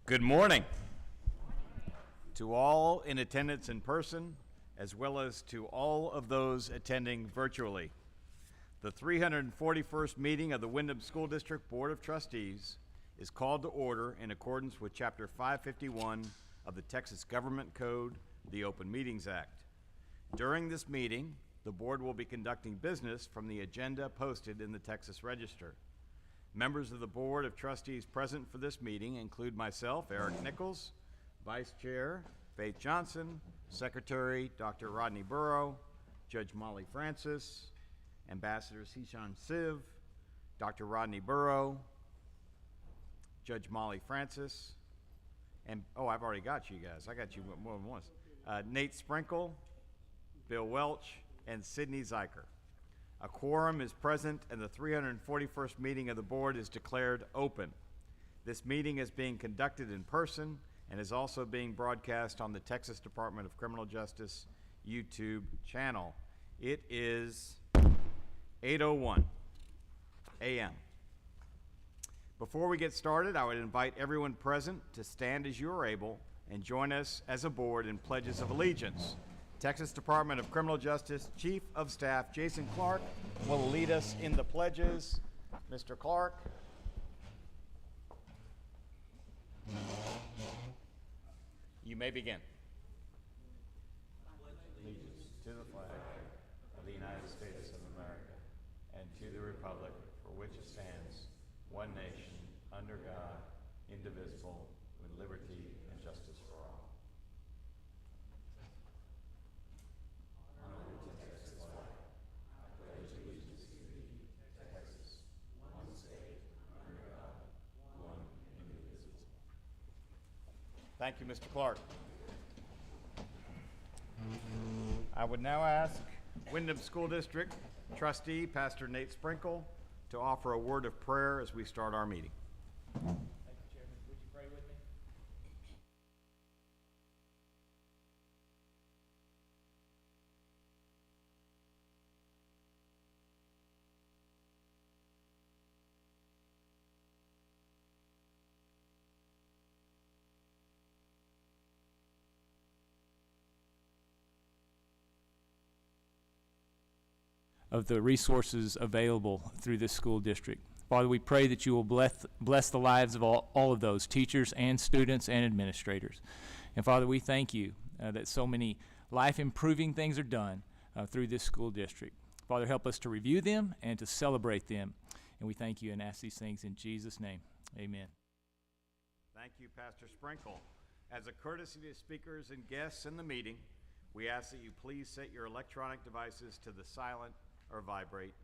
Good morning to all in attendance in person, as well as to all of those attending virtually. The 341st meeting of the Windham School District Board of Trustees is called to order in accordance with Chapter 551 of the Texas Government Code, the Open Meetings Act. During this meeting, the board will be conducting business from the agenda posted in the Texas Register. Members of the Board of Trustees present for this meeting include myself, Eric Nichols, Vice Chair Faith Johnson, Secretary Dr. Rodney Burrow, Judge Molly Francis, Ambassador Sishan Siv, Dr. Rodney Burrow, Judge Molly Francis, and I've already got you guys. I got you more than once. Nate Sprinkle, Bill Welch, and Sydney Zeiker. A quorum is present and the 341st meeting of the board is declared open. This meeting is being conducted in person and is also being broadcast on the Texas Department of Criminal Justice YouTube channel. It is 8:01 a.m. Before we get started, I would invite everyone present to stand as you are able and join us as a board in pledges of allegiance. Texas Department of Criminal Justice Chief of Staff Jason Clark will lead us in the pledges. Mr. Clark. You may begin. Allegiance to the flag of the United States of America and to the republic for which it stands, one nation, under God, indivisible, with liberty and justice for all. Thank you, Mr. Clark. I would now ask Windham School District Trustee Pastor Nate Sprinkle to offer a word of prayer as we start our meeting. Thank you, Chairman. Would you pray with me? Of the resources available through this school district. Father, we pray that you will bless the lives of all of those teachers and students and administrators. And Father, we thank you that so many life-improving things are done through this school district. Father, help us to review them and to celebrate them. And we thank you and ask these things in Jesus' name. Amen. Thank you, Pastor Sprinkle. As a courtesy to speakers and guests in the meeting, we ask that you please set your electronic devices to the silent or vibrate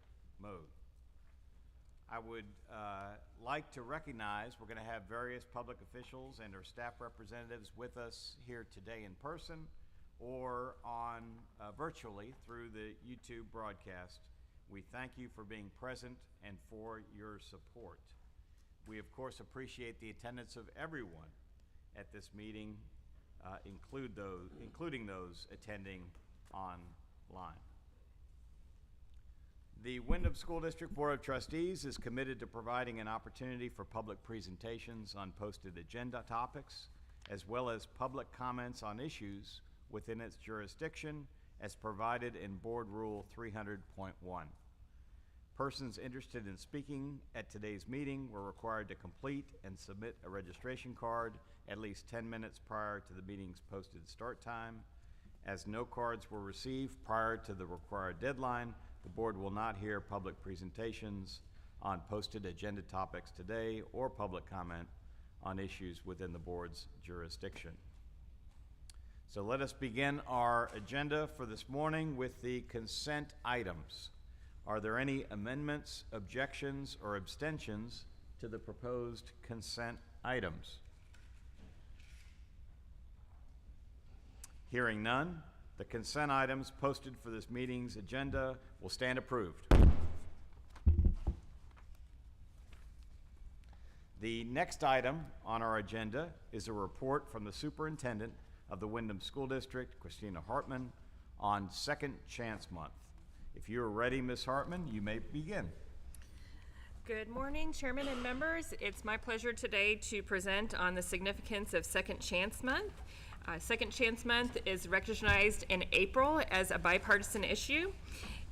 mode. I would like to recognize we're going to have various public officials and our staff representatives with us here today in person or on virtually through the YouTube broadcast. We thank you for being present and for your support. We of course appreciate the attendance of everyone at this meeting, including those attending online. The Windham School District Board of Trustees is committed to providing an opportunity for public presentations on posted agenda topics, as well as public comments on issues within its jurisdiction, as provided in Board Rule 300.1. Persons interested in speaking at today's meeting were required to complete and submit a registration card at least 10 minutes prior to the meeting's posted start time. As no cards were received prior to the required deadline, the board will not hear public presentations on posted agenda topics today or public comment on issues within the board's jurisdiction. So let us begin our agenda for this morning with the consent items. Are there any amendments, objections, or abstentions to the proposed consent items? Hearing none, the consent items posted for this meeting's agenda will stand approved. The next item on our agenda is a report from the Superintendent of the Windham School District, Christina Hartman, on Second Chance Month. If you are ready, Ms. Hartman, you may begin. Good morning, Chairman and members. It's my pleasure today to present on the significance of Second Chance Month. Second Chance Month is recognized in April as a bipartisan issue.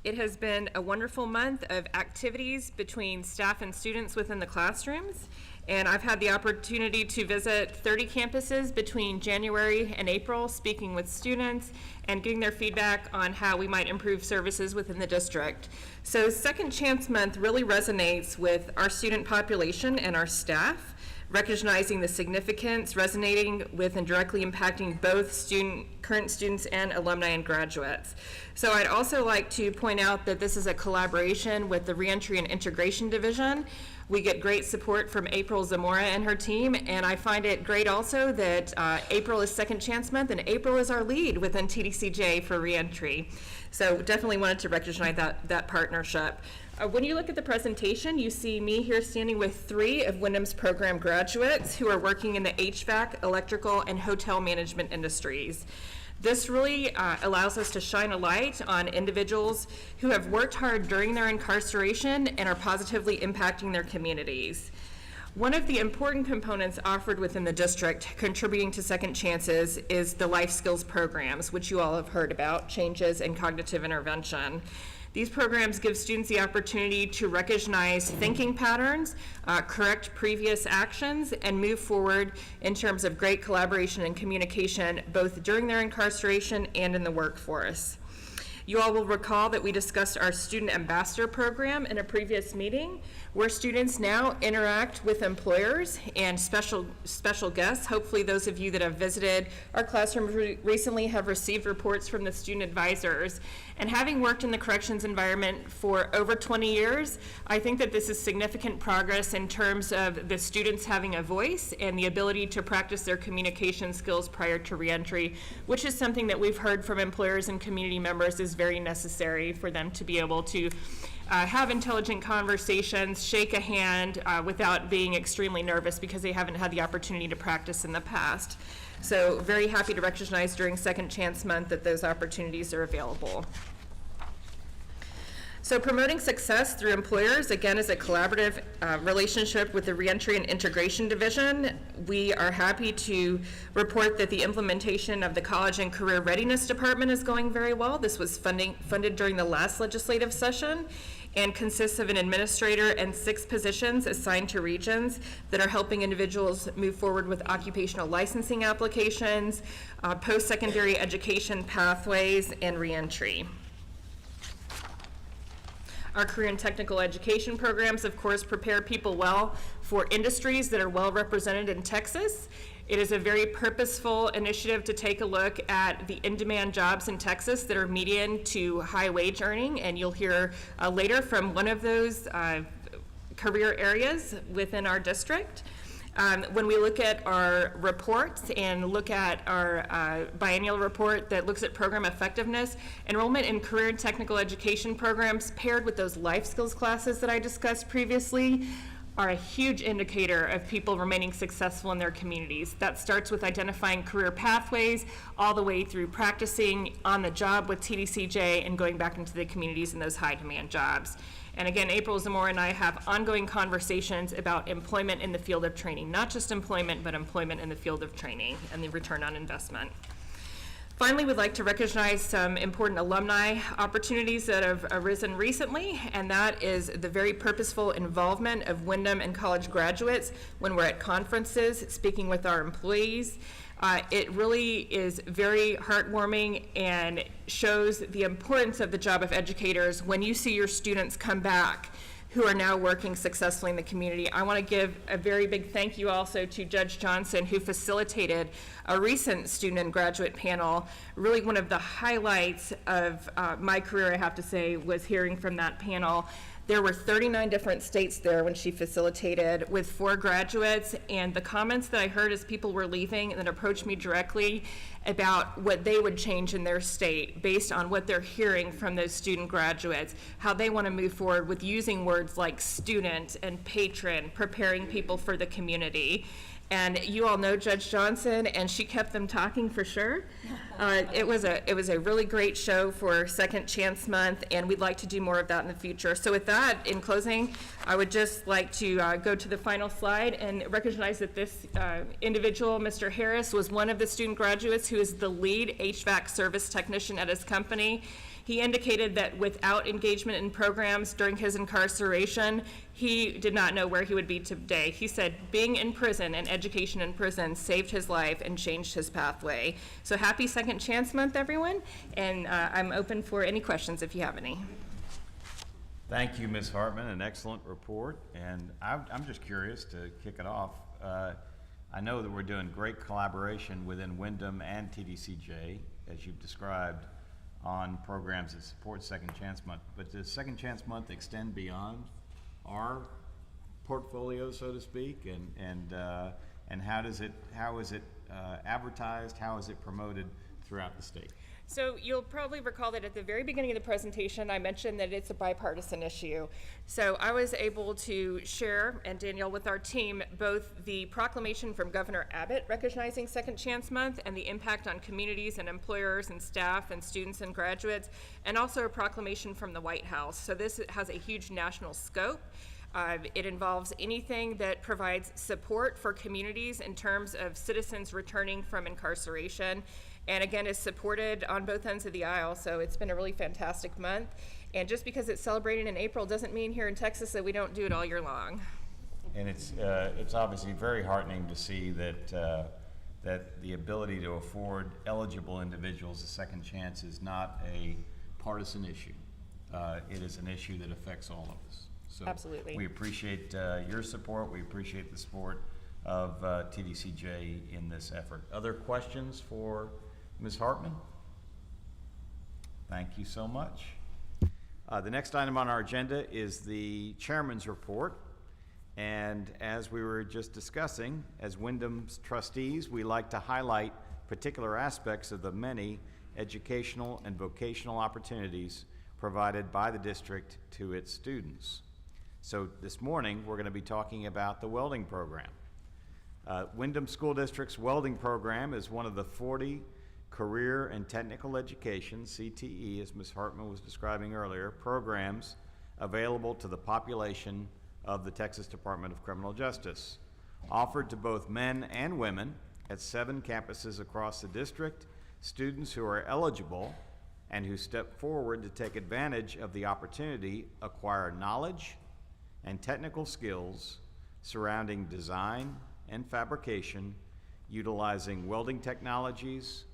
It has been a wonderful month of activities between staff and students within the classrooms, and I've had the opportunity to visit 30 campuses between January and April, speaking with students and getting their feedback on how we might improve services within the district. So Second Chance Month really resonates with our student population and our staff, recognizing the significance, resonating with and directly impacting both current students and alumni and graduates. So I'd also like to point out that this is a collaboration with the Reentry and Integration Division. We get great support from April Zamora and her team, and I find it great also that April is Second Chance Month, and April is our lead within TBCJ for reentry. So definitely wanted to recognize that partnership. When you look at the presentation, you see me here standing with 3 of Windham's program graduates who are working in the HVAC, electrical, and hotel management industries. This really allows us to shine a light on individuals who have worked hard during their incarceration and are positively impacting their communities. One of the important components offered within the district contributing to second chances is the life skills programs, which you all have heard about, changes in cognitive intervention. These programs give students the opportunity to recognize thinking patterns, correct previous actions, and move forward in terms of great collaboration and communication, both during their incarceration and in the workforce. You all will recall that we discussed our Student Ambassador Program in a previous meeting, where students now interact with employers and special guests. Hopefully those of you that have visited our classroom recently have received reports from the student advisors. And having worked in the corrections environment for over 20 years, I think that this is significant progress in terms of the students having a voice and the ability to practice their communication skills prior to reentry, which is something that we've heard from employers and community members is very necessary for them to be able to have intelligent conversations, shake a hand without being extremely nervous because they haven't had the opportunity to practice in the past. So very happy to recognize during Second Chance Month that those opportunities are available. So promoting success through employers, again, is a collaborative relationship with the Reentry and Integration Division. We are happy to report that the implementation of the College and Career Readiness Department is going very well. This was funded during the last legislative session and consists of an administrator and 6 positions assigned to regions that are helping individuals move forward with occupational licensing applications, post-secondary education pathways, and reentry. Our career and technical education programs, of course, prepare people well for industries that are well represented in Texas. It is a very purposeful initiative to take a look at the in-demand jobs in Texas that are median to high wage earning, and you'll hear later from one of those career areas within our district. When we look at our reports and look at our biennial report that looks at program effectiveness, enrollment in career and technical education programs paired with those life skills classes that I discussed previously are a huge indicator of people remaining successful in their communities. That starts with identifying career pathways all the way through practicing on the job with TBCJ and going back into the communities in those high demand jobs. And again, April Zamora and I have ongoing conversations about employment in the field of training, not just employment, but employment in the field of training and the return on investment. Finally, we'd like to recognize some important alumni opportunities that have arisen recently, and that is the very purposeful involvement of Windham and college graduates when we're at conferences, speaking with our employees. It really is very heartwarming and shows the importance of the job of educators when you see your students come back who are now working successfully in the community. I want to give a very big thank you also to Judge Johnson, who facilitated a recent student and graduate panel. Really one of the highlights of my career, I have to say, was hearing from that panel. There were 39 different states there when she facilitated with 4 graduates, and the comments that I heard as people were leaving and that approached me directly about what they would change in their state based on what they're hearing from those student graduates, how they want to move forward with using words like student and patron, preparing people for the community. And you all know Judge Johnson, and she kept them talking for sure. It was a really great show for Second Chance Month, and we'd like to do more of that in the future. So with that, in closing, I would just like to go to the final slide and recognize that this individual, Mr. Harris, was one of the student graduates who is the lead HVAC service technician at his company. He indicated that without engagement in programs during his incarceration, he did not know where he would be today. He said being in prison and education in prison saved his life and changed his pathway. So happy Second Chance Month, everyone, and I'm open for any questions if you have any. Thank you, Ms. Hartman, an excellent report, and I'm just curious to kick it off. I know that we're doing great collaboration within Windham and TBCJ, as you've described, on programs that support Second Chance Month, but does Second Chance Month extend beyond our portfolio, so to speak, and how is it advertised, how is it promoted throughout the state? So you'll probably recall that at the very beginning of the presentation, I mentioned that it's a bipartisan issue. So I was able to share, and Danielle with our team, both the proclamation from Governor Abbott recognizing Second Chance Month and the impact on communities and employers and staff and students and graduates, and also a proclamation from the White House. So this has a huge national scope. It involves anything that provides support for communities in terms of citizens returning from incarceration, and again is supported on both ends of the aisle. So it's been a really fantastic month, and just because it's celebrated in April doesn't mean here in Texas that we don't do it all year long. And it's obviously very heartening to see that that the ability to afford eligible individuals a second chance is not a partisan issue. It is an issue that affects all of us. So absolutely. We appreciate your support. We appreciate the support of TBCJ in this effort. Other questions for Ms. Hartman? Thank you so much. The next item on our agenda is the chairman's report. And as we were just discussing, as Windham's trustees, we like to highlight particular aspects of the many educational and vocational opportunities provided by the district to its students. So this morning, we're going to be talking about the welding program. Windham School District's welding program is one of the 40 career and technical education, CTE, as Ms. Hartman was describing earlier, programs available to the population of the Texas Department of Criminal Justice, offered to both men and women at 7 campuses across the district. Students who are eligible and who step forward to take advantage of the opportunity acquire knowledge and technical skills surrounding design and fabrication, utilizing welding technologies,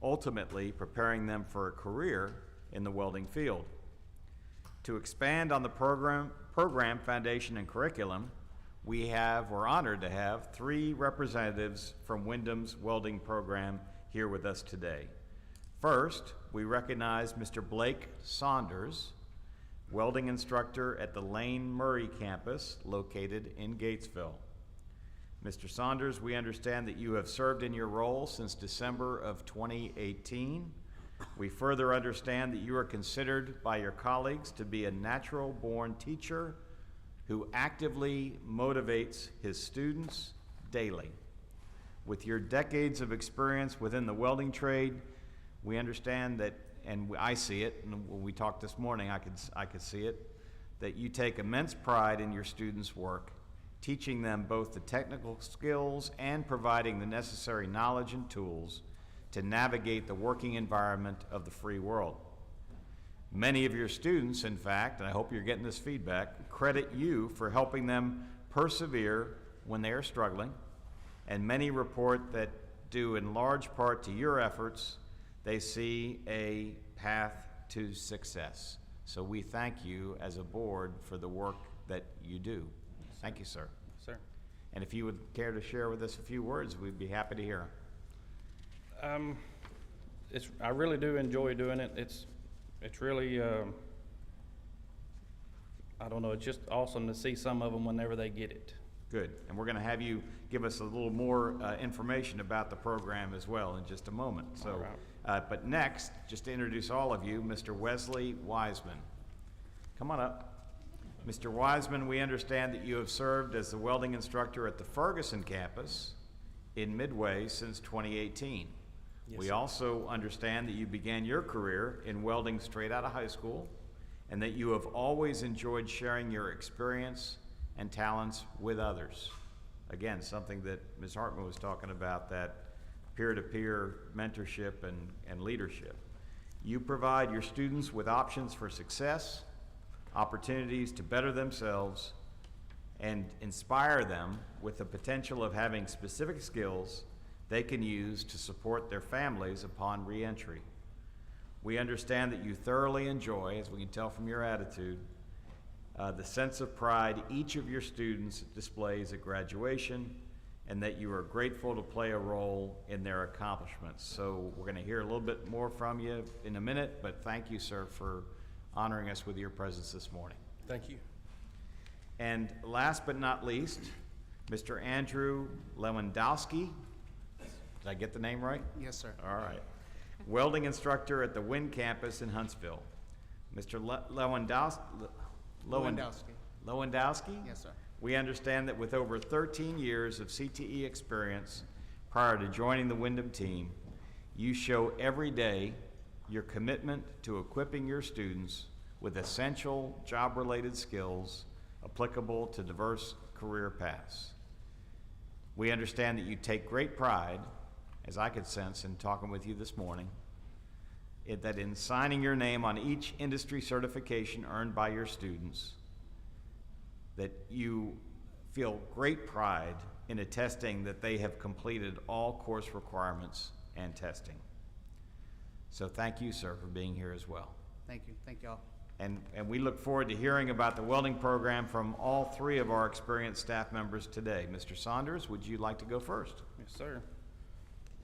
ultimately preparing them for a career in the welding field. To expand on the program foundation and curriculum, we're honored to have 3 representatives from Windham's welding program here with us today. First, we recognize Mr. Blake Saunders, welding instructor at the Lane Murray campus located in Gatesville. Mr. Saunders, we understand that you have served in your role since December of 2018. We further understand that you are considered by your colleagues to be a natural-born teacher who actively motivates his students daily. With your decades of experience within the welding trade, we understand that, and I see it, and when we talked this morning, I could see it, that you take immense pride in your students' work, teaching them both the technical skills and providing the necessary knowledge and tools to navigate the working environment of the free world. Many of your students, in fact, and I hope you're getting this feedback, credit you for helping them persevere when they are struggling, and many report that due in large part to your efforts, they see a path to success. So we thank you as a board for the work that you do. Thank you, sir. Sir. And if you would care to share with us a few words, we'd be happy to hear. I really do enjoy doing it. It's really, I don't know, it's just awesome to see some of them whenever they get it. Good. And we're going to have you give us a little more information about the program as well in just a moment. So, all right. But next, just to introduce all of you, Mr. Wesley Wiseman. Come on up. Mr. Wiseman, we understand that you have served as the welding instructor at the Ferguson campus in Midway since 2018. Yes, We sir. also understand that you began your career in welding straight out of high school, and that you have always enjoyed sharing your experience and talents with others. Again, something that Ms. Hartman was talking about, that peer-to-peer mentorship and leadership. You provide your students with options for success, opportunities to better themselves, and inspire them with the potential of having specific skills they can use to support their families upon reentry. We understand that you thoroughly enjoy, as we can tell from your attitude, the sense of pride each of your students displays at graduation, and that you are grateful to play a role in their accomplishments. So we're going to hear a little bit more from you in a minute, but thank you, sir, for honoring us with your presence this morning. Thank you. And last but not least, Mr. Andrew Lewandowski. Did I get the name right? Yes, sir. All right. Welding instructor at the Wynn campus in Huntsville. Mr. Lewandowski? Yes, sir. We understand that with over 13 years of CTE experience prior to joining the Windham team, you show every day your commitment to equipping your students with essential job-related skills applicable to diverse career paths. We understand that you take great pride, as I could sense in talking with you this morning, that in signing your name on each industry certification earned by your students, that you feel great pride in attesting that they have completed all course requirements and testing. So thank you, sir, for being here as well. Thank you. Thank y'all. And we look forward to hearing about the welding program from all three of our experienced staff members today. Mr. Saunders, would you like to go first? Yes, sir.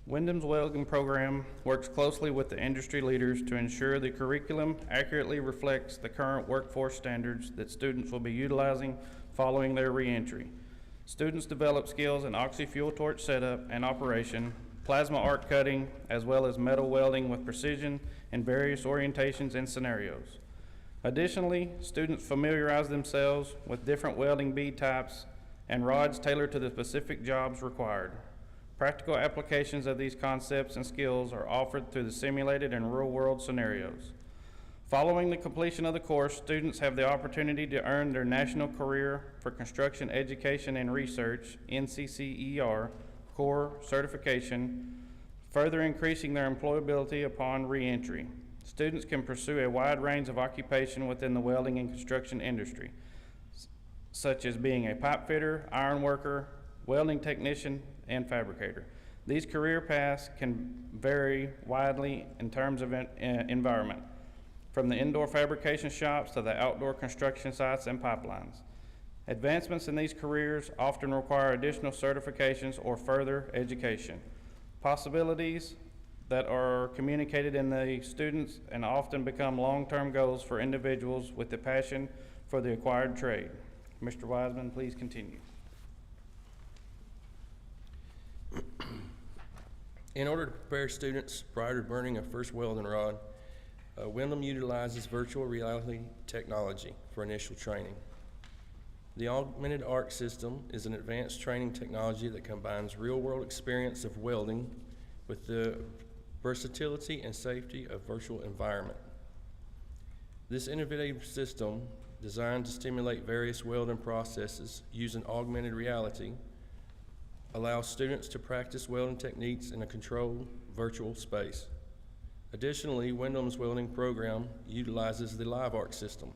Windham's welding program works closely with the industry leaders to ensure the curriculum accurately reflects the current workforce standards that students will be utilizing following their reentry. Students develop skills in oxy-fuel torch setup and operation, plasma arc cutting, as well as metal welding with precision in various orientations and scenarios. Additionally, students familiarize themselves with different welding bead types and rods tailored to the specific jobs required. Practical applications of these concepts and skills are offered through the simulated and real-world scenarios. Following the completion of the course, students have the opportunity to earn their National Career for Construction Education and Research, NCCER, core certification, further increasing their employability upon reentry. Students can pursue a wide range of occupation within the welding and construction industry, such as being a pipe fitter, iron worker, welding technician, and fabricator. These career paths can vary widely in terms of environment, from the indoor fabrication shops to the outdoor construction sites and pipelines. Advancements in these careers often require additional certifications or further education. Possibilities that are communicated in the students and often become long-term goals for individuals with the passion for the acquired trade. Mr. Wiseman, please continue. In order to prepare students prior to burning a first welding rod, Windham utilizes virtual reality technology for initial training. The augmented arc system is an advanced training technology that combines real-world experience of welding with the versatility and safety of virtual environment. This innovative system, designed to stimulate various welding processes using augmented reality, allows students to practice welding techniques in a controlled virtual space. Additionally, Windham's welding program utilizes the live arc system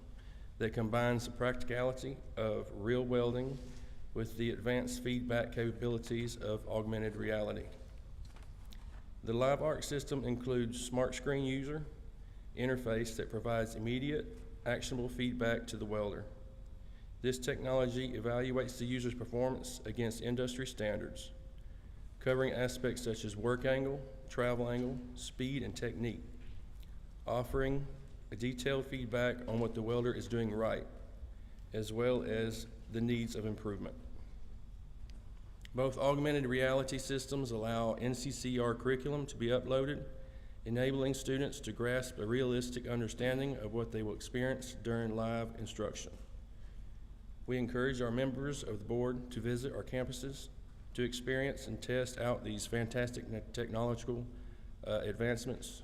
that combines the practicality of real welding with the advanced feedback capabilities of augmented reality. The live arc system includes smart screen user interface that provides immediate actionable feedback to the welder. This technology evaluates the user's performance against industry standards, covering aspects such as work angle, travel angle, speed, and technique, offering a detailed feedback on what the welder is doing right, as well as the needs of improvement. Both augmented reality systems allow NCCR curriculum to be uploaded, enabling students to grasp a realistic understanding of what they will experience during live instruction. We encourage our members of the board to visit our campuses to experience and test out these fantastic technological advancements.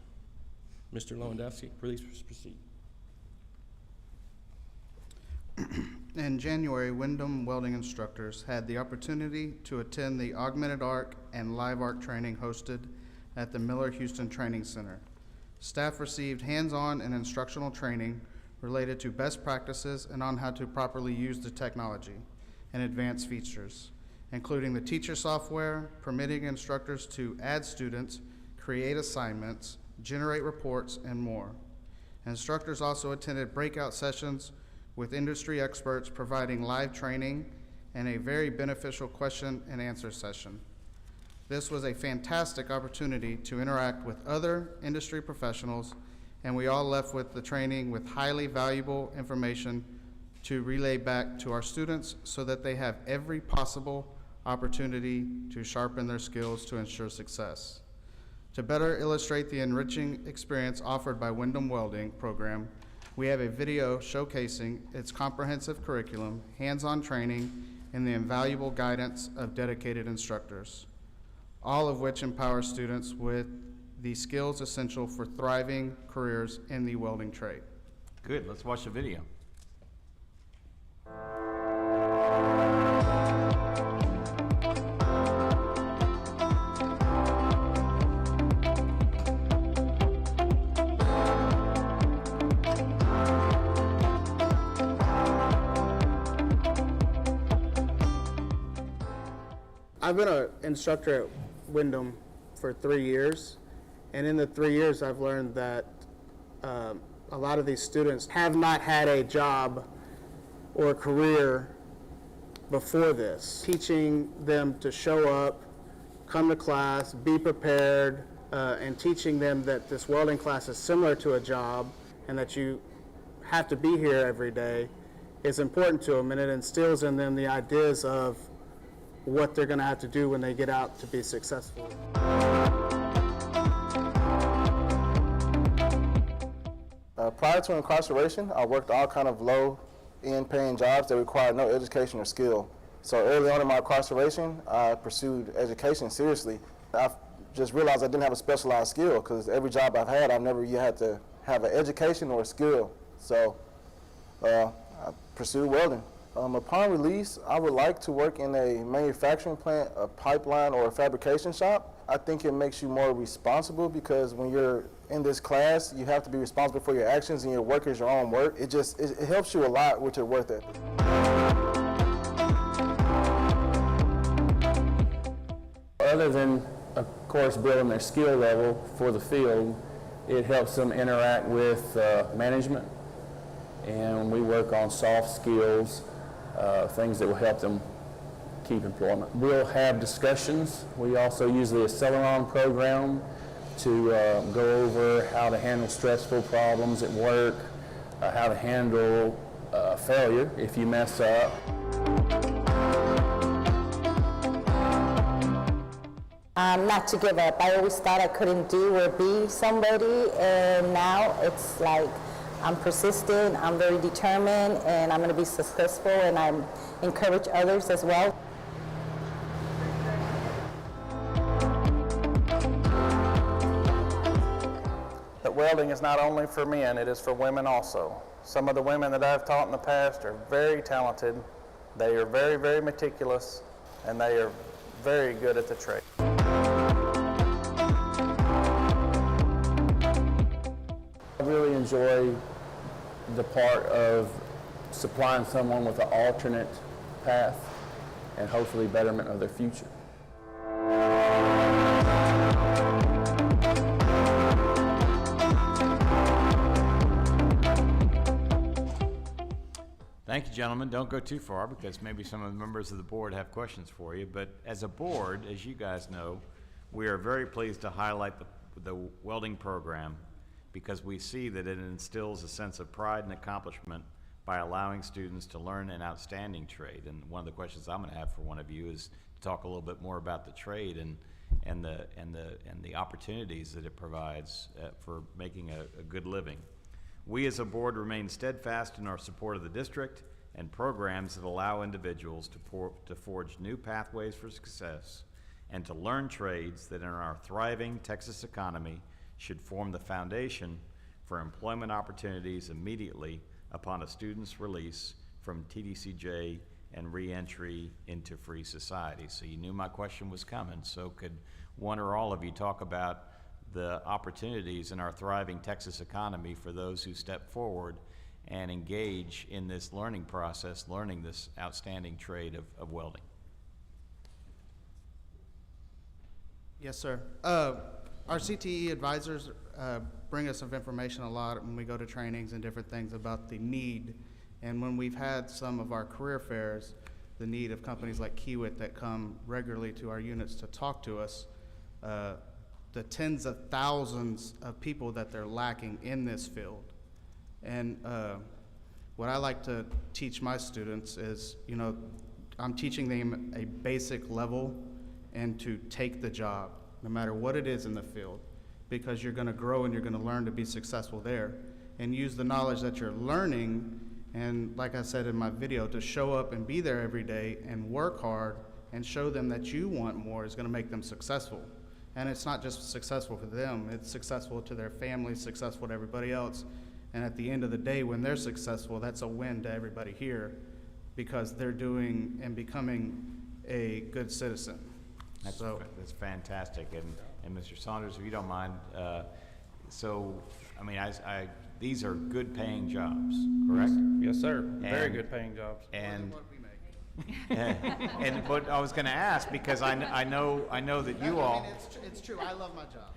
Mr. Lewandowski, please proceed. In January, Windham welding instructors had the opportunity to attend the Augmented Arc and Live Arc training hosted at the Miller Houston Training Center. Staff received hands-on and instructional training related to best practices and on how to properly use the technology and advanced features, including the teacher software, permitting instructors to add students, create assignments, generate reports, and more. Instructors also attended breakout sessions with industry experts providing live training and a very beneficial question and answer session. This was a fantastic opportunity to interact with other industry professionals, and we all left with the training with highly valuable information to relay back to our students so that they have every possible opportunity to sharpen their skills to ensure success. To better illustrate the enriching experience offered by Windham Welding program, we have a video showcasing its comprehensive curriculum, hands-on training, and the invaluable guidance of dedicated instructors, all of which empower students with the skills essential for thriving careers in the welding trade. Good, let's watch the video. I've been an instructor at Windham for 3 years, and in the 3 years I've learned that a lot of these students have not had a job or a career before this. Teaching them to show up, come to class, be prepared, and teaching them that this welding class is similar to a job and that you have to be here every day is important to them, and it instills in them the ideas of what they're going to have to do when they get out to be successful. Prior to incarceration, I worked all kind of low-end paying jobs that required no education or skill. So early on in my incarceration, I pursued education seriously. I just realized I didn't have a specialized skill because every job I've had, I've never yet had to have an education or a skill. So I pursued welding. Upon release, I would like to work in a manufacturing plant, a pipeline, or a fabrication shop. I think it makes you more responsible because when you're in this class, you have to be responsible for your actions, and your work is your own work. It helps you a lot with your work ethic. Other than, of course, building their skill level for the field, it helps them interact with management, and we work on soft skills, things that will help them keep employment. We'll have discussions. We also use the Acceleron program to go over how to handle stressful problems at work, how to handle failure if you mess up. Not to give up. I always thought I couldn't do or be somebody, and now it's like I'm persistent, I'm very determined, and I'm going to be successful, and I encourage others as well. That welding is not only for men, it is for women also. Some of the women that I've taught in the past are very talented. They are very, very meticulous, and they are very good at the trade. I really enjoy the part of supplying someone with an alternate path and hopefully betterment of their future. Thank you, gentlemen. Don't go too far because maybe some of the members of the board have questions for you. But as a board, as you guys know, we are very pleased to highlight the welding program because we see that it instills a sense of pride and accomplishment by allowing students to learn an outstanding trade. And one of the questions I'm going to have for one of you is to talk a little bit more about the trade and the opportunities that it provides for making a good living. We as a board remain steadfast in our support of the district and programs that allow individuals to forge new pathways for success and to learn trades that in our thriving Texas economy should form the foundation for employment opportunities immediately upon a student's release from TBCJ and re-entry into free society. So you knew my question was coming, so could one or all of you talk about the opportunities in our thriving Texas economy for those who step forward and engage in this learning process, learning this outstanding trade of welding? Yes, sir. Our CTE advisors bring us some information a lot when we go to trainings and different things about the need. And when we've had some of our career fairs, the need of companies like Kiewit that come regularly to our units to talk to us, the tens of thousands of people that they're lacking in this field. And what I like to teach my students is, you know, I'm teaching them a basic level and to take the job, no matter what it is in the field, because you're gonna grow and you're gonna learn to be successful there, and use the knowledge that you're learning, and like I said in my video, to show up and be there every day and work hard and show them that you want more is gonna make them successful. And it's not just successful for them, it's successful to their family, successful to everybody else. And at the end of the day, when they're successful, that's a win to everybody here, because they're doing and becoming a good citizen. That's fantastic. And Mr. Saunders, if you don't mind, these are good paying jobs, correct? Yes, sir. Very good paying jobs. And What we make. but I was going to ask, because I know that you all. I mean, it's true. I love my job.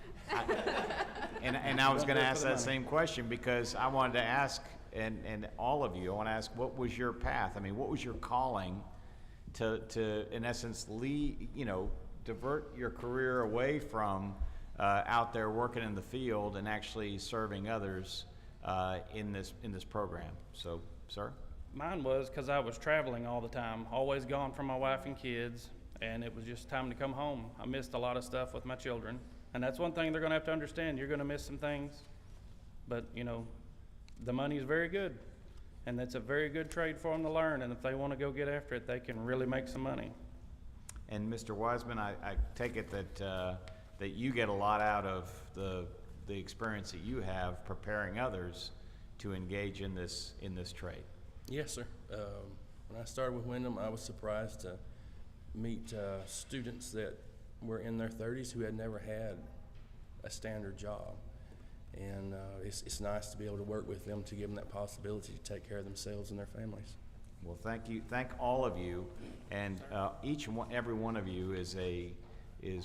And I was going to ask that same question, because I wanted to ask, and all of you, I want to ask, what was your path? I mean, what was your calling to in essence, divert your career away from out there working in the field and actually serving others in this program? So, sir? Mine was because I was traveling all the time, always gone from my wife and kids, and it was just time to come home. I missed a lot of stuff with my children, and that's one thing they're going to have to understand. You're going to miss some things, but, you know, the money is very good, and it's a very good trade for them to learn, and if they want to go get after it, they can really make some money. And Mr. Wiseman, I take it that you get a lot out of the experience that you have preparing others to engage in this trade. Yes, sir. When I started with Windham, I was surprised to meet students that were in their 30s who had never had a standard job. And it's nice to be able to work with them to give them that possibility to take care of themselves and their families. Well, thank you. Thank all of you. And every one of you is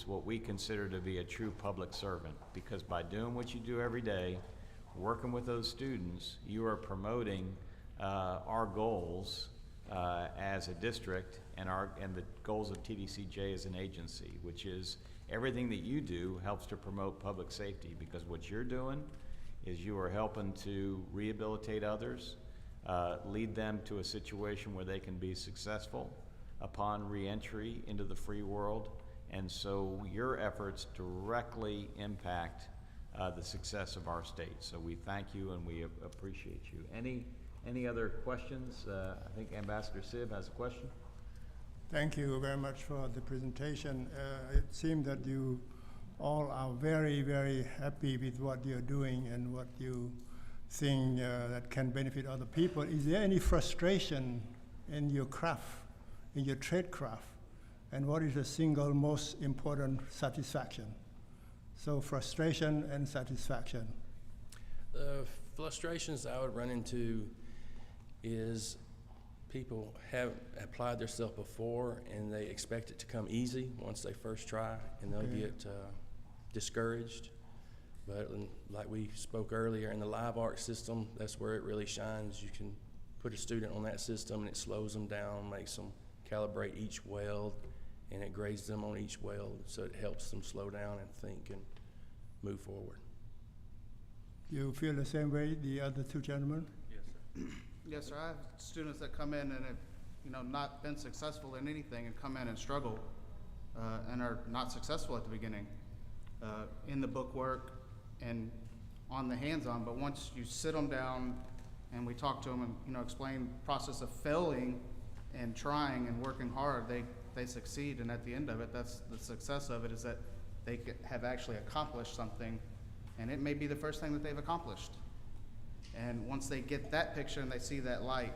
what we consider to be a true public servant, because by doing what you do every day, working with those students, you are promoting our goals as a district and the goals of TBCJ as an agency, which is everything that you do helps to promote public safety, because what you're doing is you are helping to rehabilitate others, lead them to a situation where they can be successful upon reentry into the free world. And so your efforts directly impact the success of our state. So we thank you and we appreciate you. Any other questions? I think Ambassador Siv has a question. Thank you very much for the presentation. It seems that you all are very, very happy with what you're doing and what you think that can benefit other people. Is there any frustration in your craft, in your trade craft? And what is the single most important satisfaction? So frustration and satisfaction. The frustrations I would run into is people have applied themselves before and they expect it to come easy once they first try, and they'll get discouraged. But like we spoke earlier, in the live arc system, that's where it really shines. You can put a student on that system and it slows them down, makes them calibrate each weld, and it grades them on each weld, so it helps them slow down and think and move forward. You feel the same way, the other two gentlemen? Yes, sir. Yes, sir. I have students that come in and have, not been successful in anything and come in and struggle and are not successful at the beginning in the book work and on the hands-on. But once you sit them down and we talk to them and, you know, explain the process of failing and trying and working hard, they succeed, and at the end of it, that's the success of it, is that they have actually accomplished something, and it may be the first thing that they've accomplished. And once they get that picture and they see that light,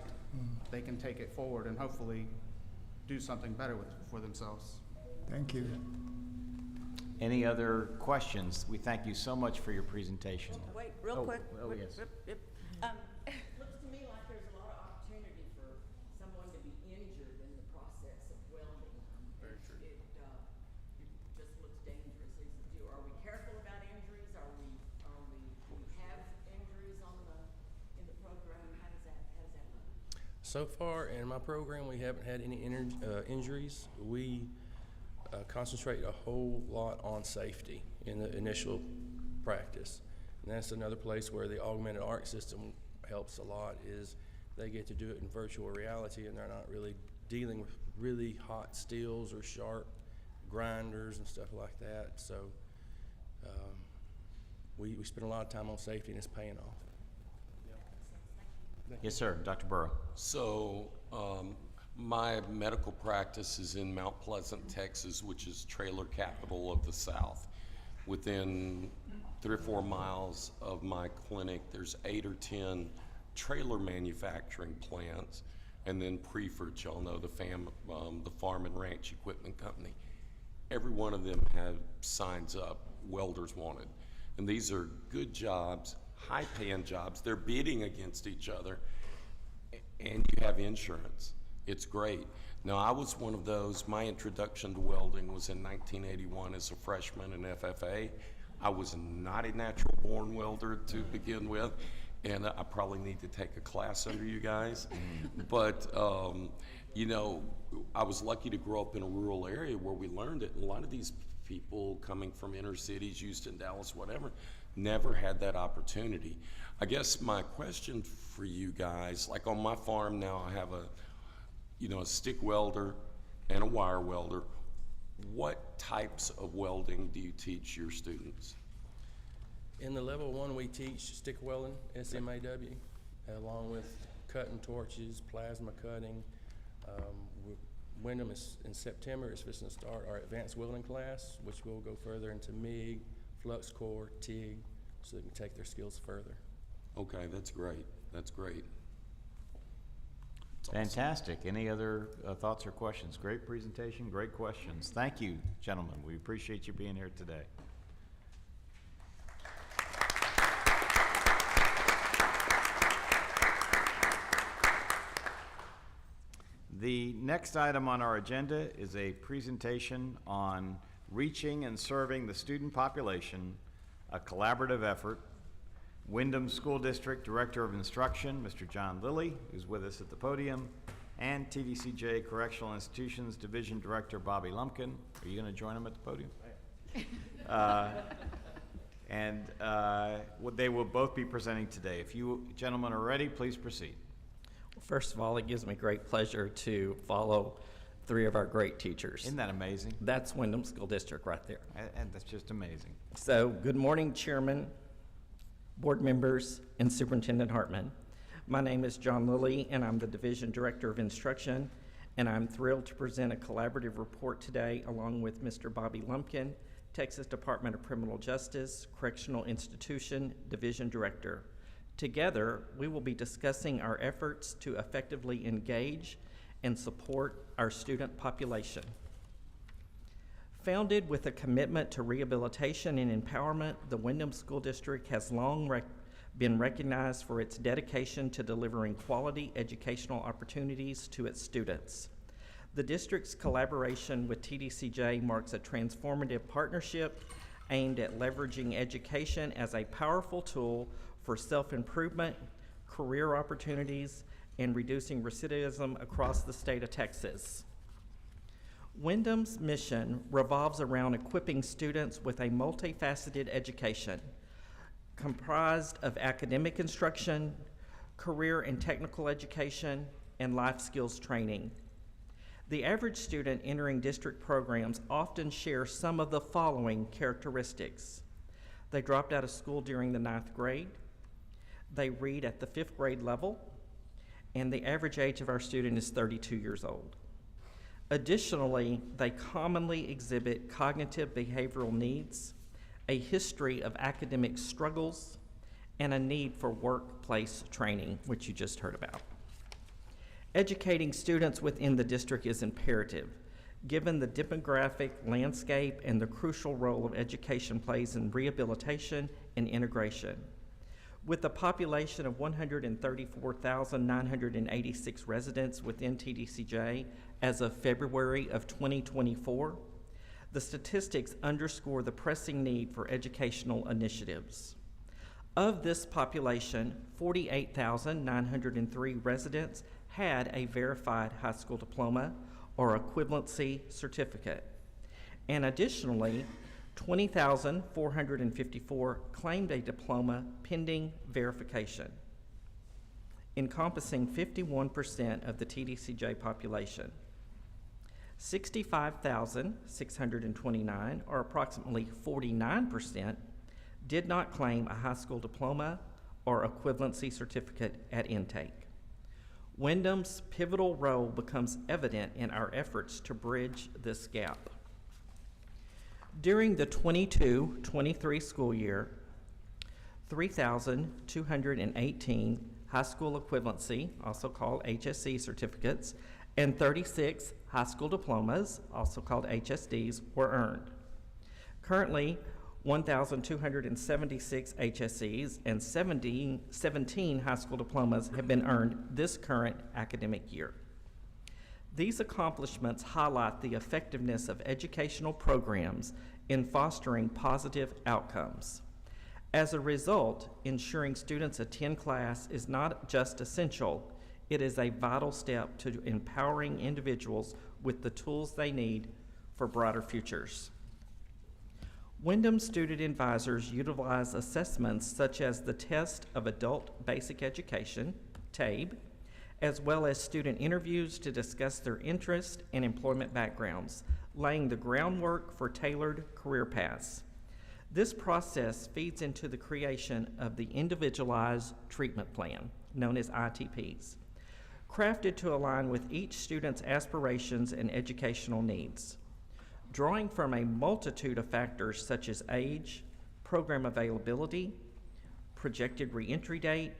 they can take it forward and hopefully do something better for themselves. Thank you. Any other questions? We thank you so much for your presentation. Wait, real Oh, quick. oh, Whip, yes. whip, whip. Looks to me like there's a lot of opportunity for someone to be injured in the process of welding. Very true. It just looks dangerous. Are we careful about injuries? Do we have injuries in the program? How does that look? So far in my program, we haven't had any injuries. We concentrate a whole lot on safety in the initial practice. And that's another place where the augmented arc system helps a lot, is they get to do it in virtual reality, and they're not really dealing with really hot steels or sharp grinders and stuff like that. So we spend a lot of time on safety, and it's paying off. Yes, sir. Dr. Burrow. So, my medical practice is in Mount Pleasant, Texas, which is trailer capital of the South. Within 3 or 4 miles of my clinic, there's 8 or 10 trailer manufacturing plants, and then Preferred, y'all know the farm and ranch equipment company. Every one of them have signs up, welders wanted. And these are good jobs, high-paying jobs. They're bidding against each other, and you have insurance. It's great. Now, I was one of those. My introduction to welding was in 1981 as a freshman in FFA. I was not a natural-born welder to begin with, and I probably need to take a class under you guys. But, you know, I was lucky to grow up in a rural area where we learned it. And a lot of these people coming from inner cities, Houston, Dallas, whatever, never had that opportunity. I guess my question for you guys, like on my farm now, I have a stick welder and a wire welder. What types of welding do you teach your students? In the level 1, we teach stick welding, SMAW, along with cutting torches, plasma cutting. Windham is in September is fixing to start our advanced welding class, which will go further into MIG, flux core, TIG, so they can take their skills further. Okay, that's great. That's great. That's awesome. Fantastic. Any other thoughts or questions? Great presentation, great questions. Thank you, gentlemen. We appreciate you being here today. The next item on our agenda is a presentation on reaching and serving the student population, a collaborative effort. Windham School District Director of Instruction, Mr. John Lilly, who's with us at the podium, and TBCJ Correctional Institutions Division Director Bobby Lumpkin. Are you going to join him at the podium? They will both be presenting today. If you gentlemen are ready, please proceed. First of all, it gives me great pleasure to follow 3 of our great teachers. Isn't that amazing? That's Windham School District right there. And that's just amazing. So, good morning, Chairman, board members, and Superintendent Hartman. My name is John Lilly, and I'm the Division Director of Instruction, and I'm thrilled to present a collaborative report today along with Mr. Bobby Lumpkin, Texas Department of Criminal Justice, Correctional Institution Division Director. Together, we will be discussing our efforts to effectively engage and support our student population. Founded with a commitment to rehabilitation and empowerment, the Windham School District has long been recognized for its dedication to delivering quality educational opportunities to its students. The district's collaboration with TDCJ marks a transformative partnership aimed at leveraging education as a powerful tool for self-improvement, career opportunities, and reducing recidivism across the state of Texas. Windham's mission revolves around equipping students with a multifaceted education comprised of academic instruction, career and technical education, and life skills training. The average student entering district programs often shares some of the following characteristics. They dropped out of school during the 9th grade. They read at the 5th grade level, and the average age of our student is 32 years old. Additionally, they commonly exhibit cognitive behavioral needs, a history of academic struggles, and a need for workplace training, which you just heard about. Educating students within the district is imperative, given the demographic landscape and the crucial role of education plays in rehabilitation and integration. With a population of 134,986 residents within TDCJ as of February of 2024, the statistics underscore the pressing need for educational initiatives. Of this population, 48,903 residents had a verified high school diploma or equivalency certificate, and additionally, 20,454 claimed a diploma pending verification, encompassing 51% of the TDCJ population. 65,629, or approximately 49%, did not claim a high school diploma or equivalency certificate at intake. Windham's pivotal role becomes evident in our efforts to bridge this gap. During the 22-23 school year, 3,218 high school equivalency, also called HSE certificates, and 36 high school diplomas, also called HSDs, were earned. Currently, 1,276 HSEs and 17 high school diplomas have been earned this current academic year. These accomplishments highlight the effectiveness of educational programs in fostering positive outcomes. As a result, ensuring students attend class is not just essential, it is a vital step to empowering individuals with the tools they need for brighter futures. Windham student advisors utilize assessments such as the Test of Adult Basic Education, TABE, as well as student interviews to discuss their interest and employment backgrounds, laying the groundwork for tailored career paths. This process feeds into the creation of the Individualized Treatment Plan, known as ITPs, crafted to align with each student's aspirations and educational needs. Drawing from a multitude of factors such as age, program availability, projected reentry date,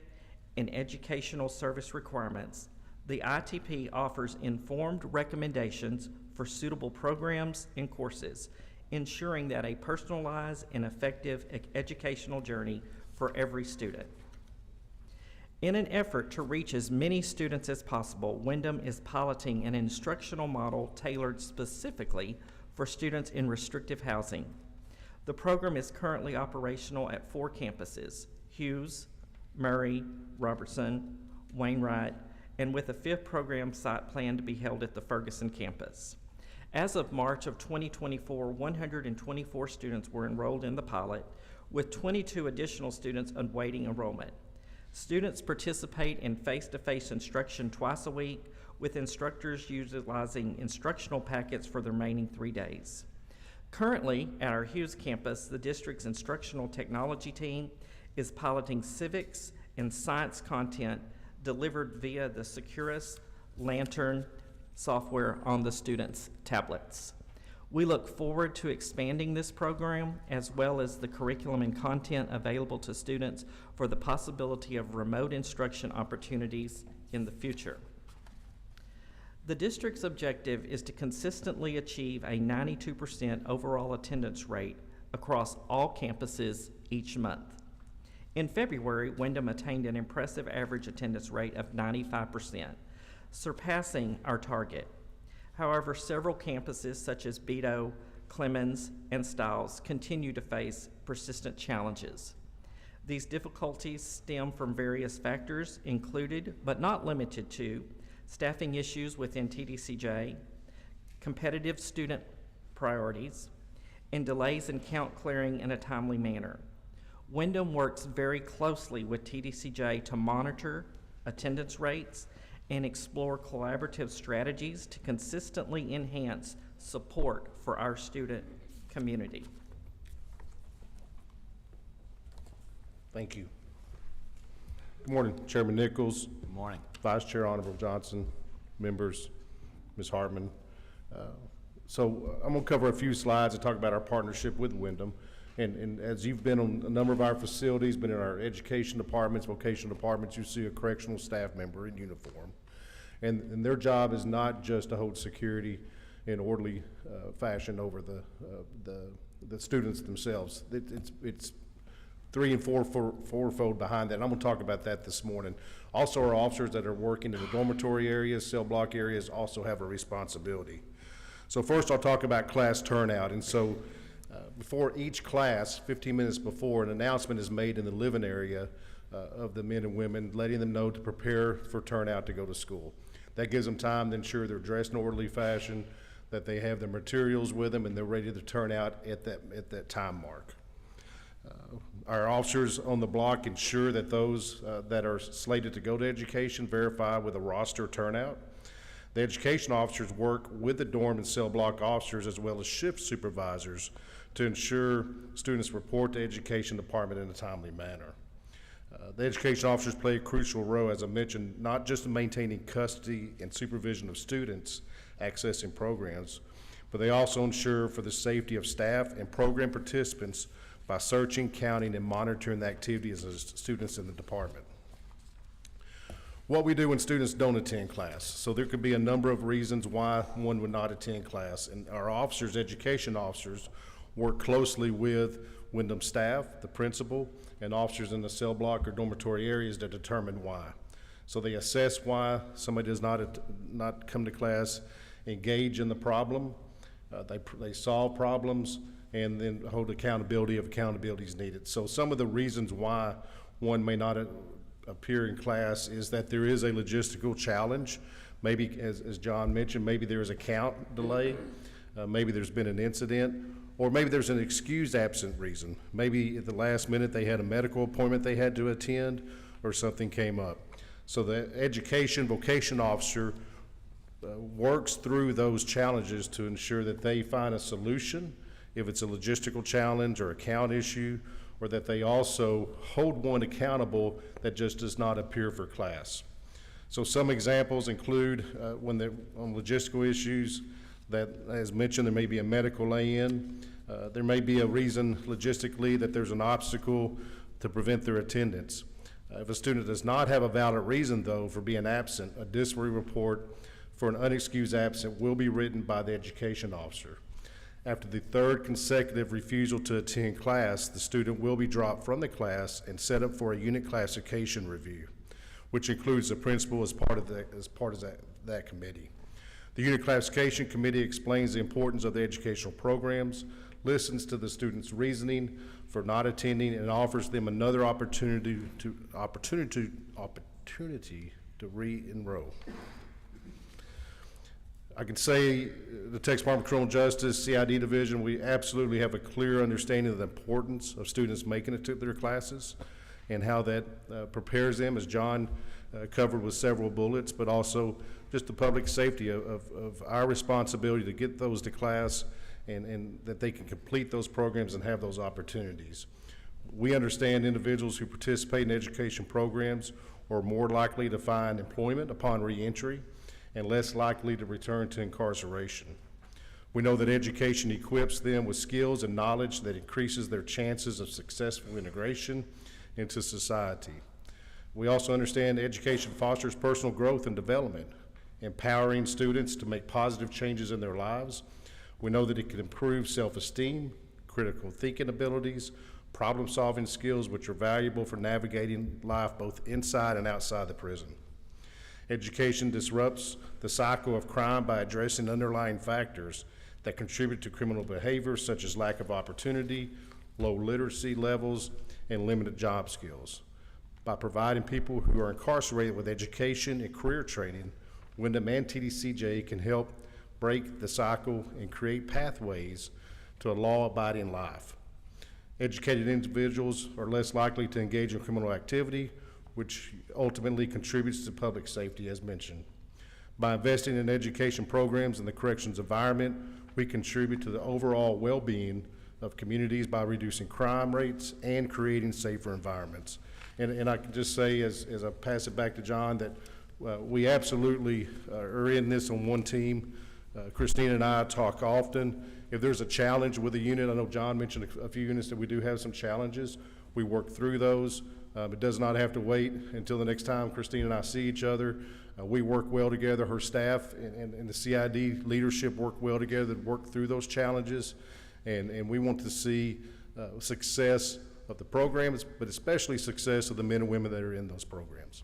and educational service requirements, the ITP offers informed recommendations for suitable programs and courses, ensuring that a personalized and effective educational journey for every student. In an effort to reach as many students as possible, Windham is piloting an instructional model tailored specifically for students in restrictive housing. The program is currently operational at 4 campuses: Hughes, Murray, Robertson, Wainwright, and with a 5th program site planned to be held at the Ferguson campus. As of March of 2024, 124 students were enrolled in the pilot, with 22 additional students awaiting enrollment. Students participate in face-to-face instruction twice a week, with instructors utilizing instructional packets for the remaining 3 days. Currently, at our Hughes campus, the district's instructional technology team is piloting civics and science content delivered via the Securus Lantern software on the students' tablets. We look forward to expanding this program, as well as the curriculum and content available to students for the possibility of remote instruction opportunities in the future. The district's objective is to consistently achieve a 92% overall attendance rate across all campuses each month. In February, Windham attained an impressive average attendance rate of 95%, surpassing our target. However, several campuses such as Beto, Clemens, and Stiles continue to face persistent challenges. These difficulties stem from various factors, included but not limited to staffing issues within TDCJ, competitive student priorities, and delays in count clearing in a timely manner. Windham works very closely with TDCJ to monitor attendance rates and explore collaborative strategies to consistently enhance support for our student community. Thank you. Good morning, Chairman Nichols, Good morning. Vice Chair Honorable Johnson, members, Ms. Hartman. So I'm going to cover a few slides and talk about our partnership with Windham. And as you've been on a number of our facilities, been in our education departments, vocational departments, you see a correctional staff member in uniform. And their job is not just to hold security in orderly fashion over the students themselves. It's three and fourfold behind that. And I'm going to talk about that this morning. Also, our officers that are working in the dormitory areas, cell block areas, also have a responsibility. So first, I'll talk about class turnout. And so before each class, 15 minutes before, an announcement is made in the living area of the men and women, letting them know to prepare for turnout to go to school. That gives them time to ensure they're dressed in orderly fashion, that they have their materials with them, and they're ready to turn out at that time mark. Our officers on the block ensure that those that are slated to go to education verify with a roster turnout. The education officers work with the dorm and cell block officers as well as shift supervisors to ensure students report to education department in a timely manner. The education officers play a crucial role, as I mentioned, not just in maintaining custody and supervision of students accessing programs, but they also ensure for the safety of staff and program participants by searching, counting, and monitoring the activities of students in the department. What we do when students don't attend class. So there could be a number of reasons why one would not attend class, and our officers, education officers, work closely with Windham staff, the principal, and officers in the cell block or dormitory areas to determine why. So they assess why somebody does not come to class, engage in the problem, they solve problems, and then hold accountability if accountability is needed. So some of the reasons why one may not appear in class is that there is a logistical challenge. Maybe, as John mentioned, maybe there is a count delay, maybe there's been an incident, or maybe there's an excused absent reason. Maybe at the last minute they had a medical appointment they had to attend, or something came up. So the education vocation officer works through those challenges to ensure that they find a solution if it's a logistical challenge or a count issue, or that they also hold one accountable that just does not appear for class. So some examples include when they're on logistical issues that, as mentioned, there may be a medical lay-in. There may be a reason logistically that there's an obstacle to prevent their attendance. If a student does not have a valid reason, though, for being absent, a disciplinary report for an unexcused absent will be written by the education officer. After the third consecutive refusal to attend class, the student will be dropped from the class and set up for a unit classification review, which includes the principal as part of that committee. The unit classification committee explains the importance of the educational programs, listens to the student's reasoning for not attending, and offers them another opportunity to re-enroll. I can say the Texas Department of Criminal Justice, CID Division, we absolutely have a clear understanding of the importance of students making it to their classes and how that prepares them, as John covered with several bullets, but also just the public safety of our responsibility to get those to class and that they can complete those programs and have those opportunities. We understand individuals who participate in education programs are more likely to find employment upon reentry and less likely to return to incarceration. We know that education equips them with skills and knowledge that increases their chances of successful integration into society. We also understand education fosters personal growth and development, empowering students to make positive changes in their lives. We know that it can improve self-esteem, critical thinking abilities, problem-solving skills, which are valuable for navigating life both inside and outside the prison. Education disrupts the cycle of crime by addressing underlying factors that contribute to criminal behavior, such as lack of opportunity, low literacy levels, and limited job skills. By providing people who are incarcerated with education and career training, Windham and TBCJ can help break the cycle and create pathways to a law-abiding life. Educated individuals are less likely to engage in criminal activity, which ultimately contributes to public safety, as mentioned. By investing in education programs in the corrections environment, we contribute to the overall well-being of communities by reducing crime rates and creating safer environments. And I can just say, as I pass it back to John, that we absolutely are in this on one team. Christina and I talk often. If there's a challenge with a unit, I know John mentioned a few units that we do have some challenges. We work through those. It does not have to wait until the next time Christina and I see each other. We work well together. Her staff and the CID leadership work well together to work through those challenges. And we want to see success of the programs, but especially success of the men and women that are in those programs.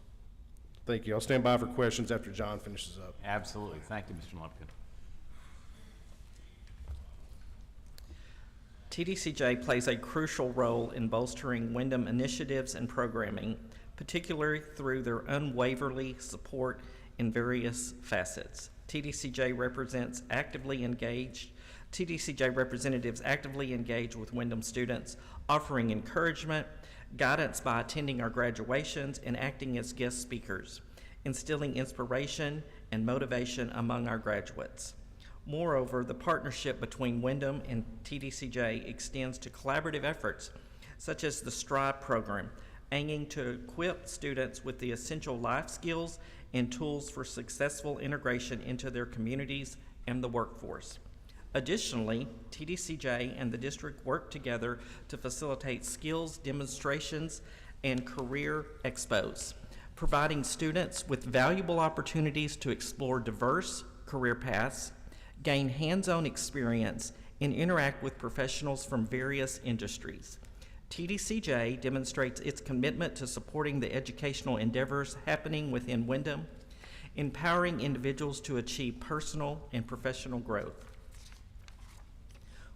Thank you. I'll stand by for questions after John finishes up. Absolutely. Thank you, Mr. Lumpkin. TDCJ plays a crucial role in bolstering Windham initiatives and programming, particularly through their unwaverly support in various facets. TDCJ representatives actively engage with Windham students, offering encouragement, guidance by attending our graduations, and acting as guest speakers, instilling inspiration and motivation among our graduates. Moreover, the partnership between Windham and TDCJ extends to collaborative efforts such as the STRIVE program, aiming to equip students with the essential life skills and tools for successful integration into their communities and the workforce. Additionally, TDCJ and the district work together to facilitate skills demonstrations and career expos, providing students with valuable opportunities to explore diverse career paths, gain hands-on experience, and interact with professionals from various industries. TDCJ demonstrates its commitment to supporting the educational endeavors happening within Windham, empowering individuals to achieve personal and professional growth.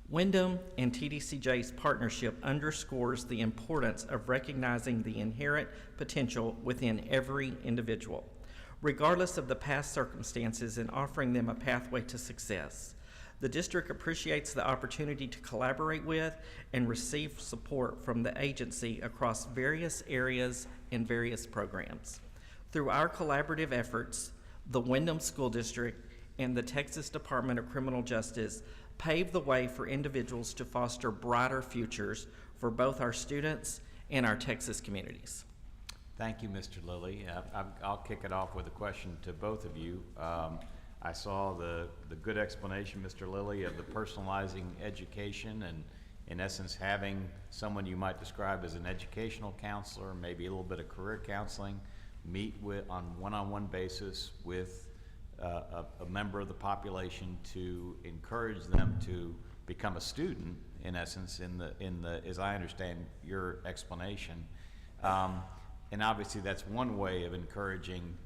Windham and TDCJ's partnership underscores the importance of recognizing the inherent potential within every individual, regardless of the past circumstances, and offering them a pathway to success. The district appreciates the opportunity to collaborate with and receive support from the agency across various areas and various programs. Through our collaborative efforts, the Windham School District and the Texas Department of Criminal Justice pave the way for individuals to foster brighter futures for both our students and our Texas communities. Thank you, Mr. Lilly. I'll kick it off with a question to both of you. I saw the good explanation, Mr. Lilly, of the personalizing education and, in essence, having someone you might describe as an educational counselor, maybe a little bit of career counseling, meet with on one-on-one basis with a member of the population to encourage them to become a student, in essence, in the as I understand your explanation. And obviously that's one way of encouraging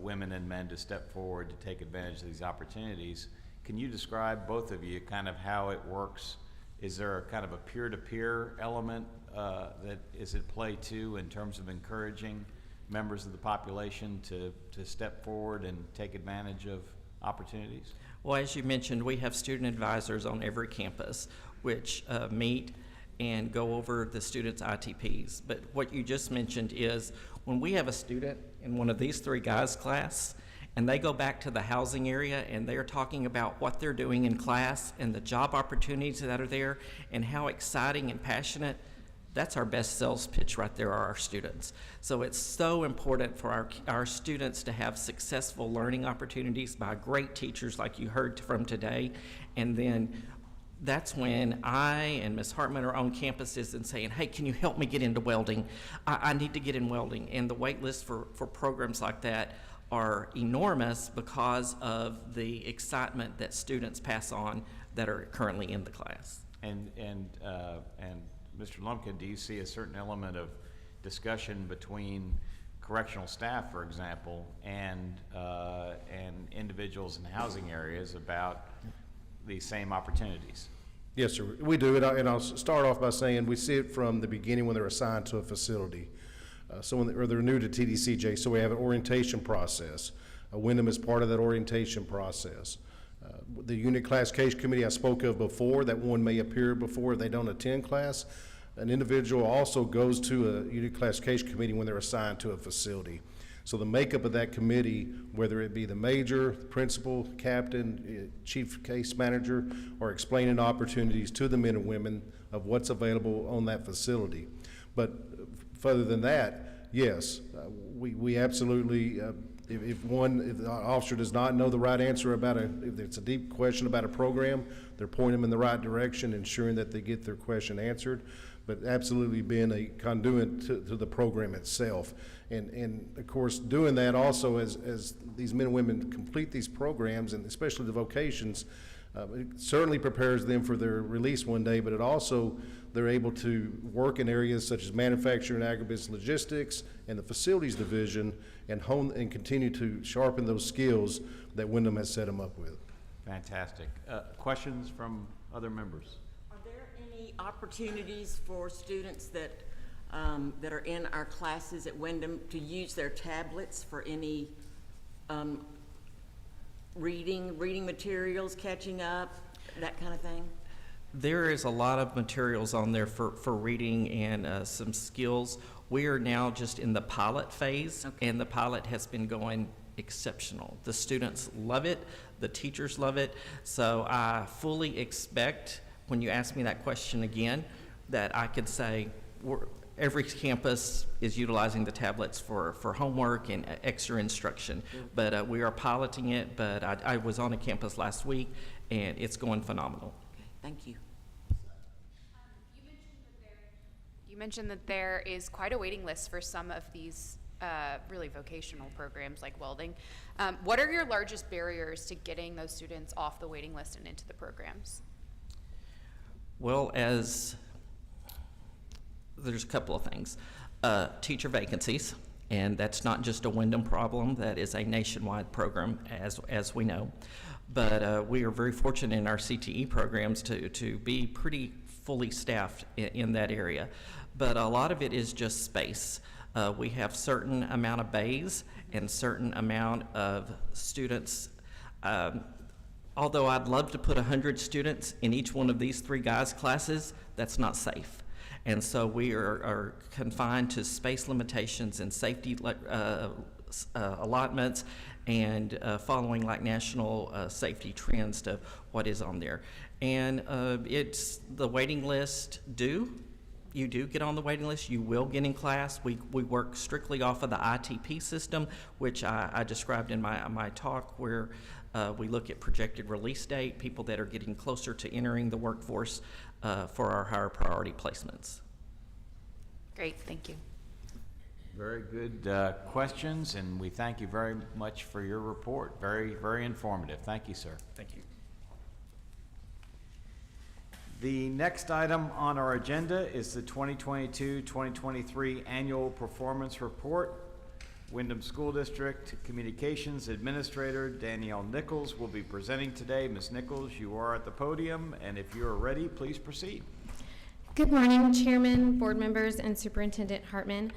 women and men to step forward to take advantage of these opportunities. Can you describe, both of you, kind of how it works? Is there a kind of a peer-to-peer element that is at play too, in terms of encouraging members of the population to step forward and take advantage of opportunities? Well, as you mentioned, we have student advisors on every campus which meet and go over the students' ITPs. But what you just mentioned is when we have a student in one of these three guys' class and they go back to the housing area and they're talking about what they're doing in class and the job opportunities that are there and how exciting and passionate, that's our best sales pitch right there, are our students. So it's so important for our students to have successful learning opportunities by great teachers like you heard from today. And then that's when I and Ms. Hartman are on campuses and saying, hey, can you help me get into welding? I need to get in welding. And the wait lists for programs like that are enormous because of the excitement that students pass on that are currently in the class. And Mr. Lumpkin, do you see a certain element of discussion between correctional staff, for example, and individuals in housing areas about these same opportunities? Yes, sir, we do. And I'll start off by saying we see it from the beginning when they're assigned to a facility. So when they're new to TDCJ, so we have an orientation process. Windham is part of that orientation process. The unit class case committee I spoke of before, that one may appear before they don't attend class. An individual also goes to a unit class case committee when they're assigned to a facility. So the makeup of that committee, whether it be the major, the principal, captain, chief case manager, are explaining opportunities to the men and women of what's available on that facility. But further than that, yes, we absolutely, if the officer does not know the right answer about if it's a deep question about a program, they're pointing them in the right direction, ensuring that they get their question answered, but absolutely being a conduit to the program itself. And of course, doing that also as these men and women complete these programs, and especially the vocations, it certainly prepares them for their release one day, but it also, they're able to work in areas such as manufacturing, agribusiness, logistics, and the facilities division, and hone and continue to sharpen those skills that Windham has set them up with. Fantastic. Questions from other members? Are there any opportunities for students that that are in our classes at Windham to use their tablets for any reading materials, catching up, that kind of thing? There is a lot of materials on there for reading and some skills. We are now just in the pilot phase, and the pilot has been going exceptional. The students love it, the teachers love it, so I fully expect, when you ask me that question again, that I could say every campus is utilizing the tablets for homework and extra instruction. But we are piloting it, but I was on a campus last week, and it's going phenomenal. Okay, thank you. You mentioned that there is quite a waiting list for some of these really vocational programs like welding. What are your largest barriers to getting those students off the waiting list and into the programs? Well, there's a couple of things. Teacher vacancies, and that's not just a Windham problem, that is a nationwide program, as we know. But we are very fortunate in our CTE programs to be pretty fully staffed in that area. But a lot of it is just space. We have certain amount of bays and certain amount of students. Although I'd love to put 100 students in each one of these three guys' classes, that's not safe. And so we are confined to space limitations and safety allotments, and following like national safety trends to what is on there. And it's the waiting list you do get on the waiting list, you will get in class. We work strictly off of the ITP system, which I described in my talk, where we look at projected release date, people that are getting closer to entering the workforce for our higher priority placements. Great, thank you. Very good questions, and we thank you very much for your report. Very, very informative. Thank you, sir. Thank you. The next item on our agenda is the 2022-2023 Annual Performance Report. Windham School District Communications Administrator Danielle Nichols will be presenting today. Ms. Nichols, you are at the podium, and if you are ready, please proceed. Good morning, Chairman, board members, and Superintendent Hartman.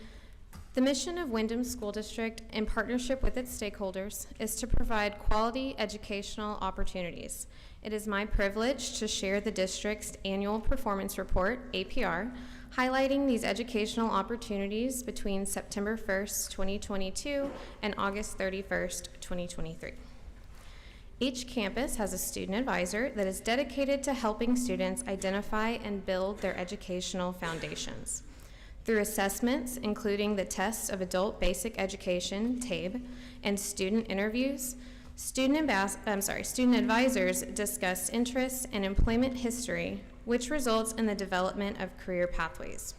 The mission of Windham School District, in partnership with its stakeholders, is to provide quality educational opportunities. It is my privilege to share the district's annual performance report, APR, highlighting these educational opportunities between September 1st, 2022 and August 31st, 2023. Each campus has a student advisor that is dedicated to helping students identify and build their educational foundations. Through assessments, including the Test of Adult Basic Education, TABE, and student interviews, student advisors discuss interests and employment history, which results in the development of career pathways.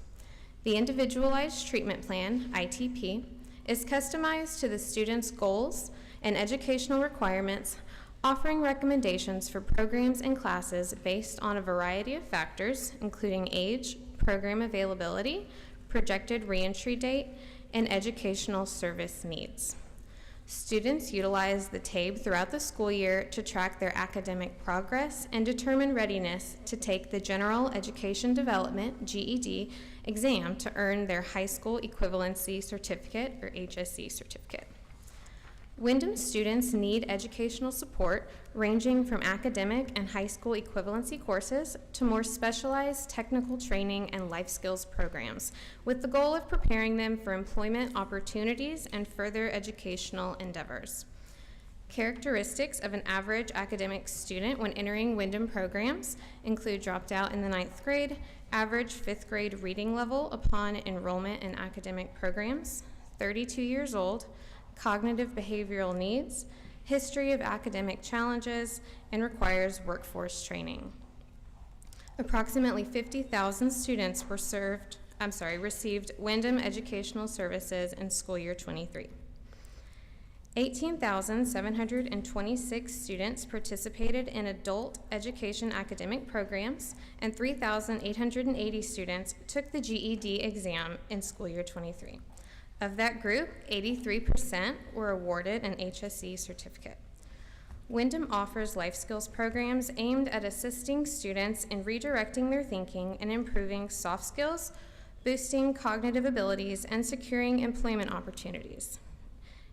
The Individualized Treatment Plan, ITP, is customized to the student's goals and educational requirements, offering recommendations for programs and classes based on a variety of factors, including age, program availability, projected reentry date, and educational service needs. Students utilize the TABE throughout the school year to track their academic progress and determine readiness to take the General Education Development, GED, exam to earn their High School Equivalency Certificate, or HSC certificate. Windham students need educational support ranging from academic and high school equivalency courses to more specialized technical training and life skills programs, with the goal of preparing them for employment opportunities and further educational endeavors. Characteristics of an average academic student when entering Windham programs include dropped out in the 9th grade, average 5th grade reading level upon enrollment in academic programs, 32 years old, cognitive behavioral needs, history of academic challenges, and requires workforce training. Approximately 50,000 students received Windham educational services in school year 23. 18,726 students participated in adult education academic programs, and 3,880 students took the GED exam in school year 23. Of that group, 83% were awarded an HSE certificate. Windham offers life skills programs aimed at assisting students in redirecting their thinking and improving soft skills, boosting cognitive abilities, and securing employment opportunities.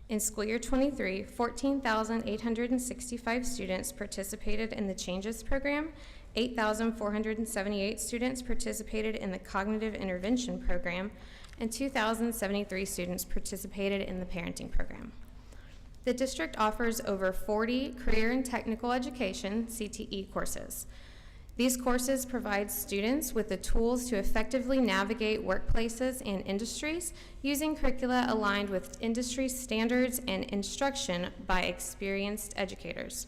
In school year 23, 14,865 students participated in the Changes program, 8,478 students participated in the Cognitive Intervention program, and 2,073 students participated in the Parenting program. The district offers over 40 career and technical education CTE courses. These courses provide students with the tools to effectively navigate workplaces and industries using curricula aligned with industry standards and instruction by experienced educators.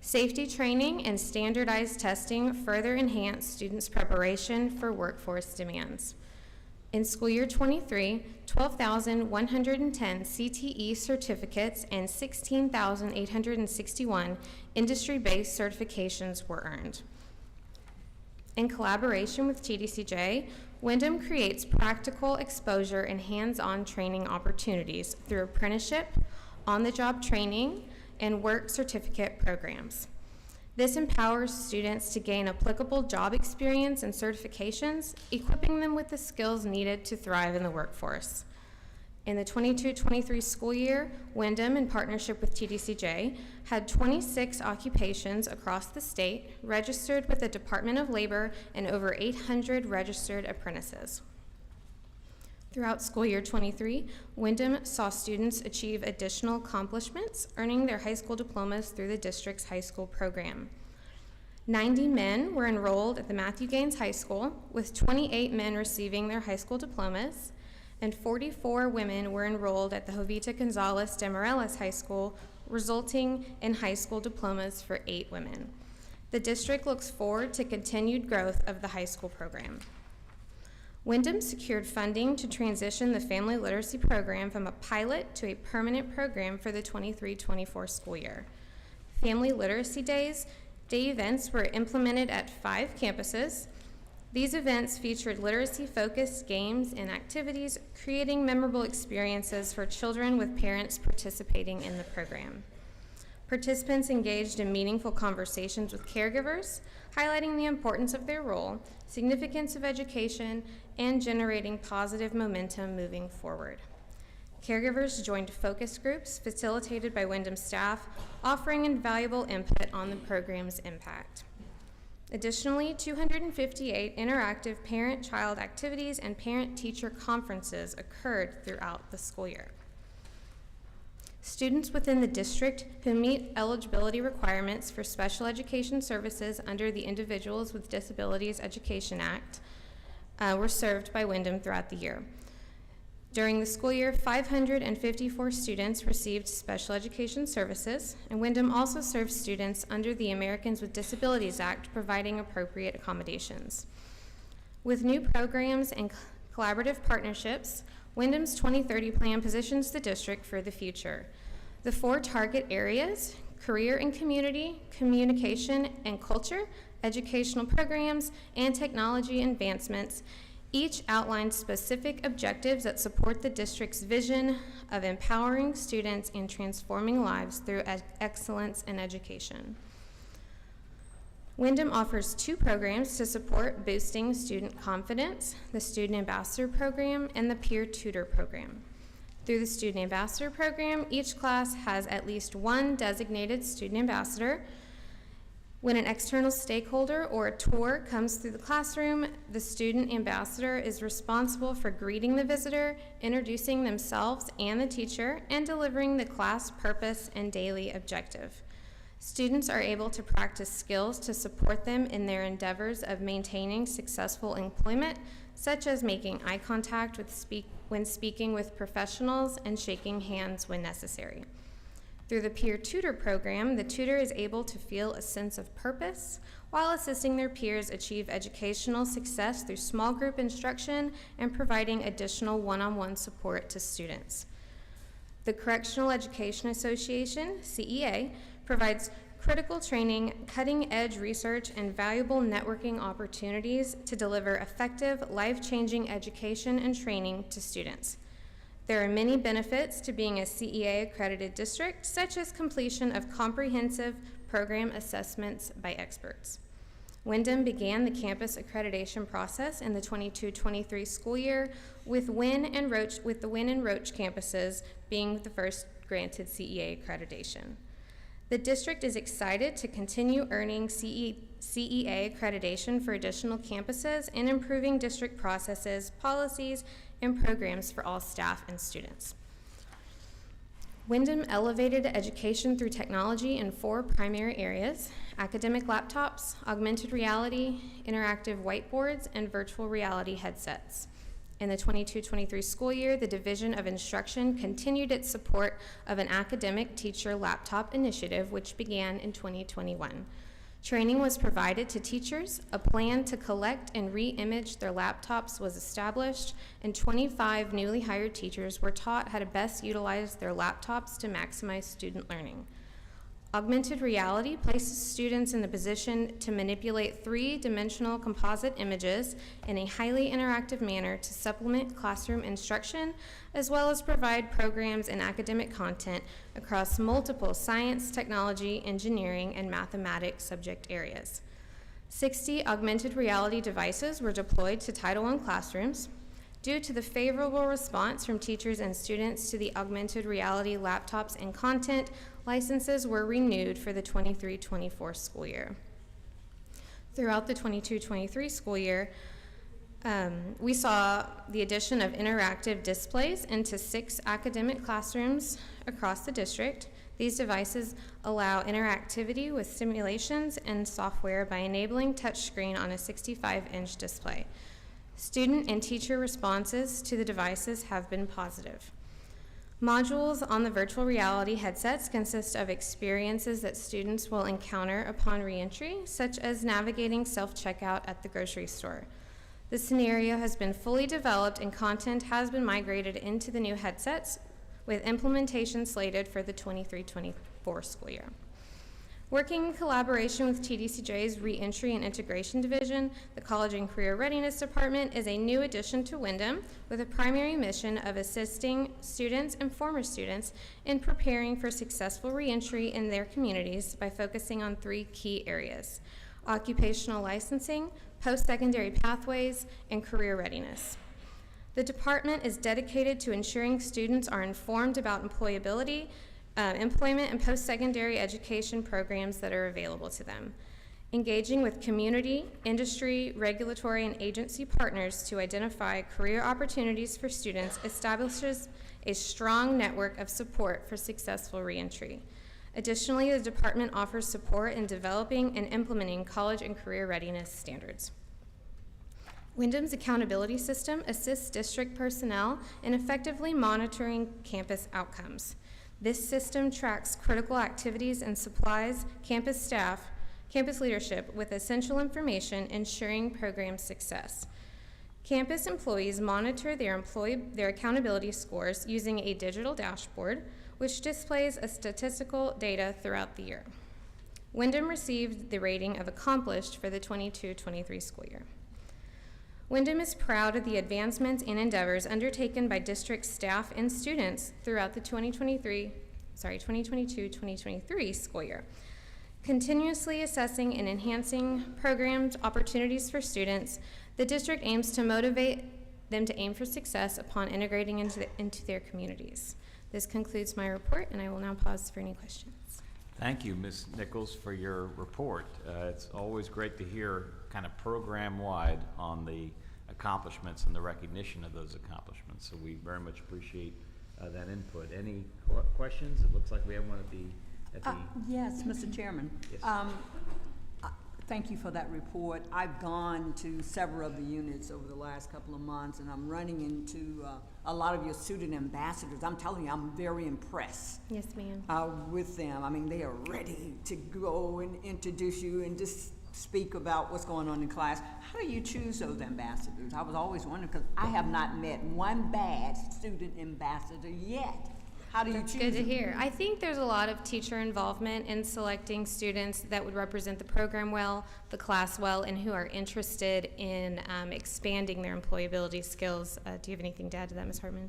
Safety training and standardized testing further enhance students' preparation for workforce demands. In school year 23, 12,110 CTE certificates and 16,861 industry-based certifications were earned. In collaboration with TBCJ, Windham creates practical exposure and hands-on training opportunities through apprenticeship, on-the-job training, and work certificate programs. This empowers students to gain applicable job experience and certifications, equipping them with the skills needed to thrive in the workforce. In the 22-23 school year, Windham, in partnership with TBCJ, had 26 occupations across the state registered with the Department of Labor and over 800 registered apprentices. Throughout school year 23, Windham saw students achieve additional accomplishments, earning their high school diplomas through the district's high school program. 90 men were enrolled at the Matthew Gaines High School, with 28 men receiving their high school diplomas, and 44 women were enrolled at the Jovita Gonzalez de Morelos High School, resulting in high school diplomas for 8 women. The district looks forward to continued growth of the high school program. Windham secured funding to transition the family literacy program from a pilot to a permanent program for the 23-24 school year. Family literacy day events were implemented at 5 campuses. These events featured literacy-focused games and activities, creating memorable experiences for children with parents participating in the program. Participants engaged in meaningful conversations with caregivers, highlighting the importance of their role, significance of education, and generating positive momentum moving forward. Caregivers joined focus groups facilitated by Windham staff, offering invaluable input on the program's impact. Additionally, 258 interactive parent-child activities and parent-teacher conferences occurred throughout the school year. Students within the district who meet eligibility requirements for special education services under the Individuals with Disabilities Education Act were served by Windham throughout the year. During the school year, 554 students received special education services, and Windham also serves students under the Americans with Disabilities Act, providing appropriate accommodations. With new programs and collaborative partnerships, Windham's 2030 plan positions the district for the future. The 4 target areas, career and community, communication and culture, educational programs, and technology advancements, each outlined specific objectives that support the district's vision of empowering students and transforming lives through excellence in education. Windham offers 2 programs to support boosting student confidence, the Student Ambassador Program and the Peer Tutor Program. Through the Student Ambassador Program, each class has at least one designated student ambassador. When an external stakeholder or a tour comes through the classroom, the student ambassador is responsible for greeting the visitor, introducing themselves and the teacher, and delivering the class purpose and daily objective. Students are able to practice skills to support them in their endeavors of maintaining successful employment, such as making eye contact when speaking with professionals and shaking hands when necessary. Through the peer tutor program, the tutor is able to feel a sense of purpose while assisting their peers achieve educational success through small group instruction and providing additional one-on-one support to students. The Correctional Education Association, CEA, provides critical training, cutting-edge research, and valuable networking opportunities to deliver effective, life-changing education and training to students. There are many benefits to being a CEA-accredited district, such as completion of comprehensive program assessments by experts. Windham began the campus accreditation process in the 22-23 school year, with the Wynn and Roach campuses being the first granted CEA accreditation. The district is excited to continue earning CEA accreditation for additional campuses and improving district processes, policies, and programs for all staff and students. Windham elevated education through technology in 4 primary areas: academic laptops, augmented reality, interactive whiteboards, and virtual reality headsets. In the 22-23 school year, the Division of Instruction continued its support of an academic teacher laptop initiative, which began in 2021. Training was provided to teachers, a plan to collect and re-image their laptops was established, and 25 newly hired teachers were taught how to best utilize their laptops to maximize student learning. Augmented reality places students in the position to manipulate 3-dimensional composite images in a highly interactive manner to supplement classroom instruction, as well as provide programs and academic content across multiple science, technology, engineering, and mathematics subject areas. 60 augmented reality devices were deployed to Title I classrooms. Due to the favorable response from teachers and students to the augmented reality laptops and content, licenses were renewed for the 23-24 school year. Throughout the 22-23 school year, we saw the addition of interactive displays into 6 academic classrooms across the district. These devices allow interactivity with simulations and software by enabling touchscreen on a 65-inch display. Student and teacher responses to the devices have been positive. Modules on the virtual reality headsets consist of experiences that students will encounter upon reentry, such as navigating self-checkout at the grocery store. The scenario has been fully developed and content has been migrated into the new headsets, with implementation slated for the 23-24 school year. Working in collaboration with TBCJ's Reentry and Integration Division, the College and Career Readiness Department is a new addition to Windham with a primary mission of assisting students and former students in preparing for successful reentry in their communities by focusing on 3 key areas: occupational licensing, post-secondary pathways, and career readiness. The department is dedicated to ensuring students are informed about employability, employment, and post-secondary education programs that are available to them. Engaging with community, industry, regulatory, and agency partners to identify career opportunities for students establishes a strong network of support for successful reentry. Additionally, the department offers support in developing and implementing college and career readiness standards. Windham's accountability system assists district personnel in effectively monitoring campus outcomes. This system tracks critical activities and supplies campus staff, campus leadership with essential information ensuring program success. Campus employees monitor their accountability scores using a digital dashboard, which displays a statistical data throughout the year. Windham received the rating of accomplished for the 22-23 school year. Windham is proud of the advancements and endeavors undertaken by district staff and students throughout the 2022-2023 school year. Continuously assessing and enhancing programs, opportunities for students, the district aims to motivate them to aim for success upon integrating into their communities. This concludes my report, and I will now pause for any questions. Thank you, Ms. Nichols, for your report. It's always great to hear kind of program-wide on the accomplishments and the recognition of those accomplishments. So we very much appreciate that input. Any questions? It looks like we have one at the Yes, Mr. Chairman. Yes. Thank you for that report. I've gone to several of the units over the last couple of months, and I'm running into a lot of your student ambassadors. I'm telling you, I'm very impressed. Yes, ma'am. With them. I mean, they are ready to go and introduce you and just speak about what's going on in class. How do you choose those ambassadors? I was always wondering, because I have not met one bad student ambassador yet. How do you choose Good to them? hear. I think there's a lot of teacher involvement in selecting students that would represent the program well, the class well, and who are interested in expanding their employability skills. Do you have anything to add to that, Ms. Hartman?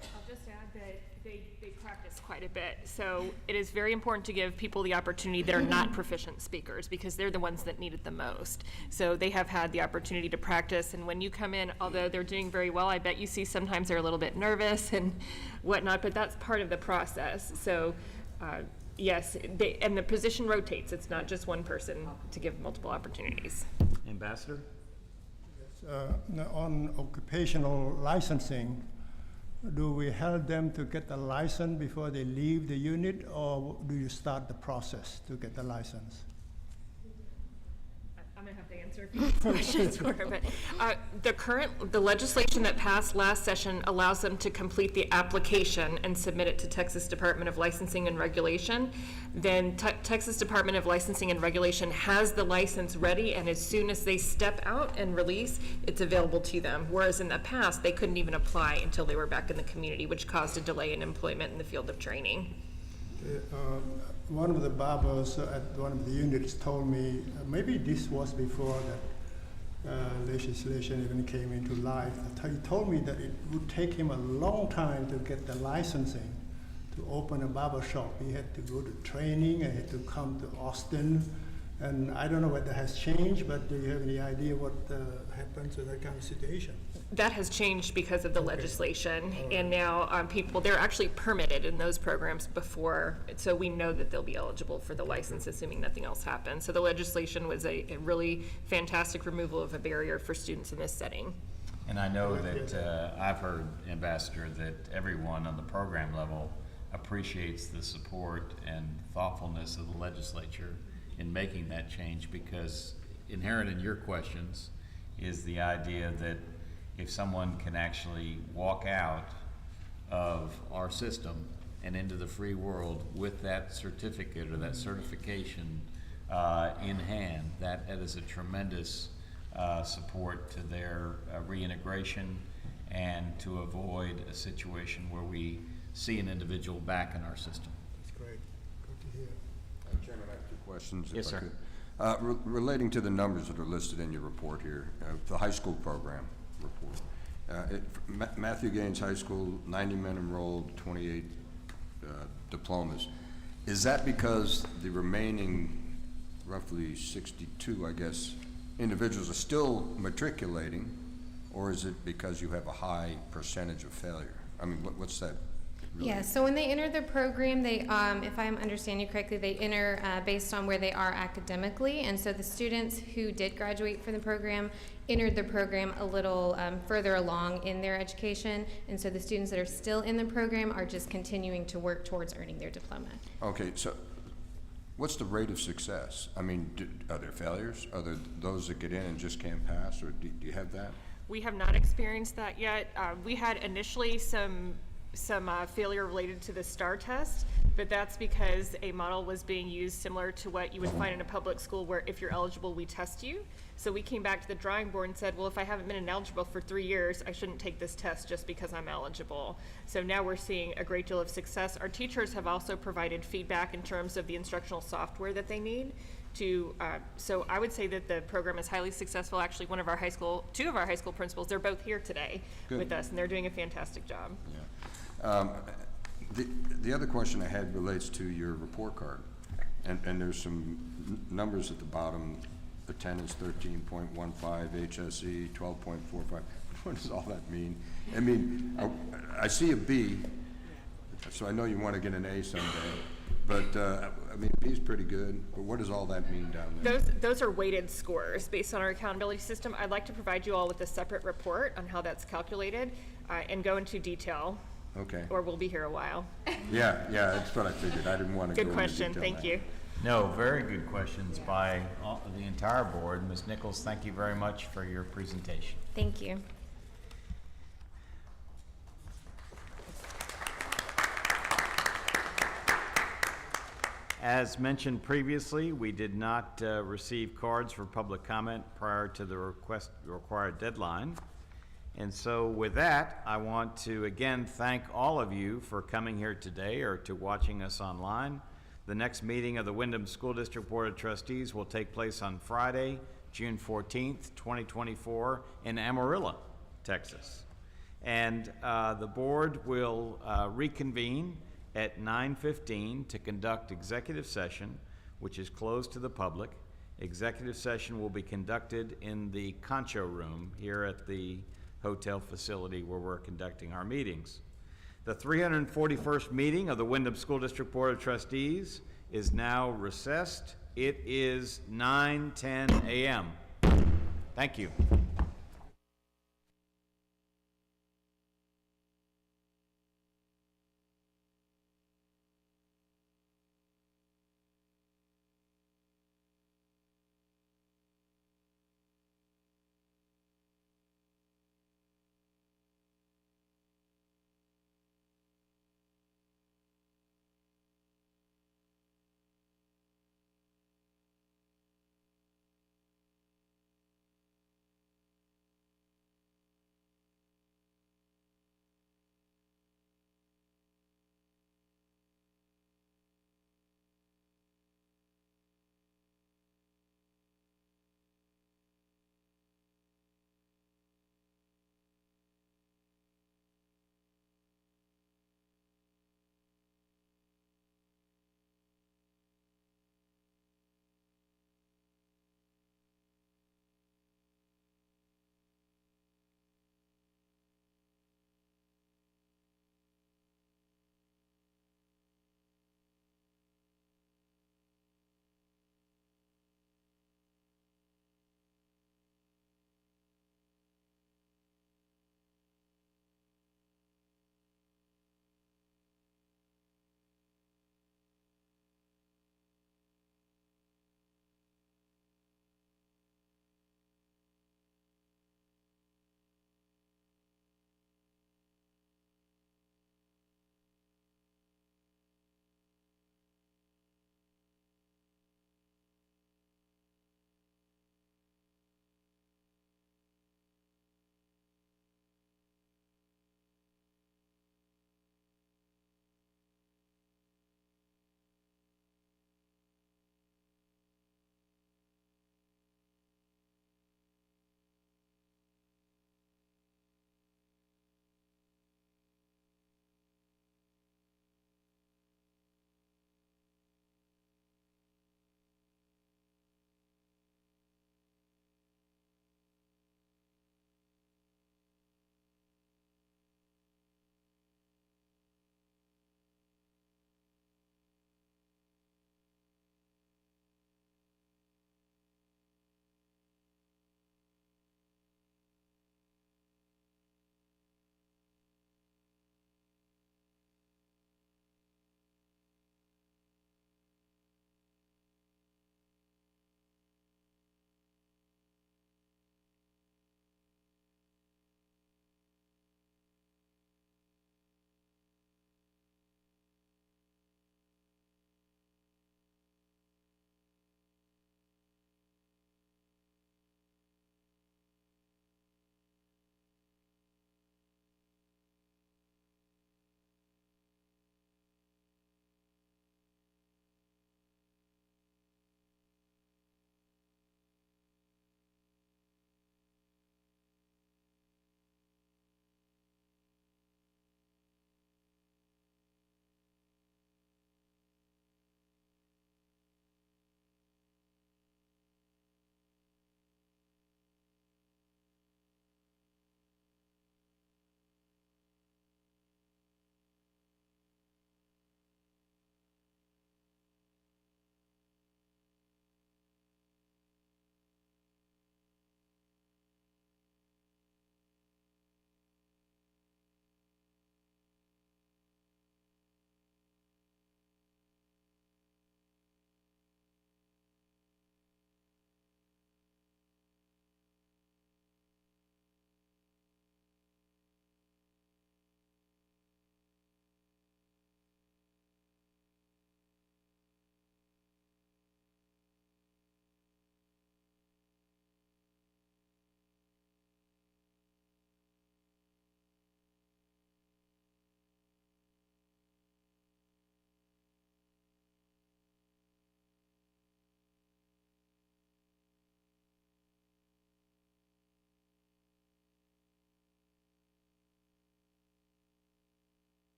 I'll just add that they practice quite a bit. So it is very important to give people the opportunity that are not proficient speakers, because they're the ones that need it the most. So they have had the opportunity to practice, and when you come in, although they're doing very well, I bet you see sometimes they're a little bit nervous and whatnot, but that's part of the process. So yes, and the position rotates. It's not just one person to give multiple opportunities. Ambassador? On occupational licensing, do we help them to get the license before they leave the unit, or do you start the process to get the license? I'm gonna have to answer a few questions for her, but the legislation that passed last session allows them to complete the application and submit it to Texas Department of Licensing and Regulation. Then Texas Department of Licensing and Regulation has the license ready, and as soon as they step out and release, it's available to them. Whereas in the past, they couldn't even apply until they were back in the community, which caused a delay in employment in the field of training. One of the barbers at one of the units told me, maybe this was before that legislation even came into life. He told me that it would take him a long time to get the licensing to open a barber shop. He had to go to training, and had to come to Austin. And I don't know what that has changed, but do you have any idea what happens to that kind of situation? That has changed because of the legislation, and now they're actually permitted in those programs before, so we know that they'll be eligible for the license, assuming nothing else happens. So the legislation was a really fantastic removal of a barrier for students in this setting. And I know that I've heard, Ambassador, that everyone on the program level appreciates the support and thoughtfulness of the legislature in making that change, because inherent in your questions is the idea that if someone can actually walk out of our system and into the free world with that certificate or that certification in hand, that is a tremendous support to their reintegration and to avoid a situation where we see an individual back in our system. That's great. Good to hear. Chairman, I have two questions. Yes, if I sir. could. Relating to the numbers that are listed in your report here, the high school program report. Matthew Gaines High School, 90 men enrolled, 28 diplomas. Is that because the remaining roughly 62, I guess, individuals are still matriculating, or is it because you have a high percentage of failure? I mean, what's that? Really? Yeah, so when they enter the program, they, if I'm understanding you correctly, they enter based on where they are academically, and so the students who did graduate from the program entered the program a little further along in their education, and so the students that are still in the program are just continuing to work towards earning their diploma. Okay, so what's the rate of success? I mean, are there failures? Are there those that get in and just can't pass, or do you have that? We have not experienced that yet. We had initially some failure related to the STAR test, but that's because a model was being used similar to what you would find in a public school, where if you're eligible, we test you. So we came back to the drawing board and said, well, if I haven't been ineligible for 3 years, I shouldn't take this test just because I'm eligible. So now we're seeing a great deal of success. Our teachers have also provided feedback in terms of the instructional software that they need to, so I would say that the program is highly successful. Actually, two of our high school principals, they're both here today with us, and they're doing a fantastic job. Yeah. The other question I had relates to your report card, and there's some numbers at the bottom. Attendance 13.15, HSE 12.45. What does all that mean? I mean, I see a B, so I know you want to get an A someday. But, I mean, B's pretty good, but what does all that mean down there? Those are weighted scores based on our accountability system. I'd like to provide you all with a separate report on how that's calculated and go into detail. Okay. Or we'll be here a while. Yeah, that's what I figured. I didn't want to go Good into question, detail thank now. you. No, very good questions by the entire board. Ms. Nichols, thank you very much for your presentation. Thank you. As mentioned previously, we did not receive cards for public comment prior to the required deadline. And so with that, I want to again thank all of you for coming here today or to watching us online. The next meeting of the Windham School District Board of Trustees will take place on Friday, June 14th, 2024 in Amarillo, Texas. And the board will reconvene at 9:15 to conduct executive session, which is closed to the public. Executive session will be conducted in the Concho Room here at the hotel facility where we're conducting our meetings. The 341st meeting of the Windham School District Board of Trustees is now recessed. It is 9:10 a.m. Thank you.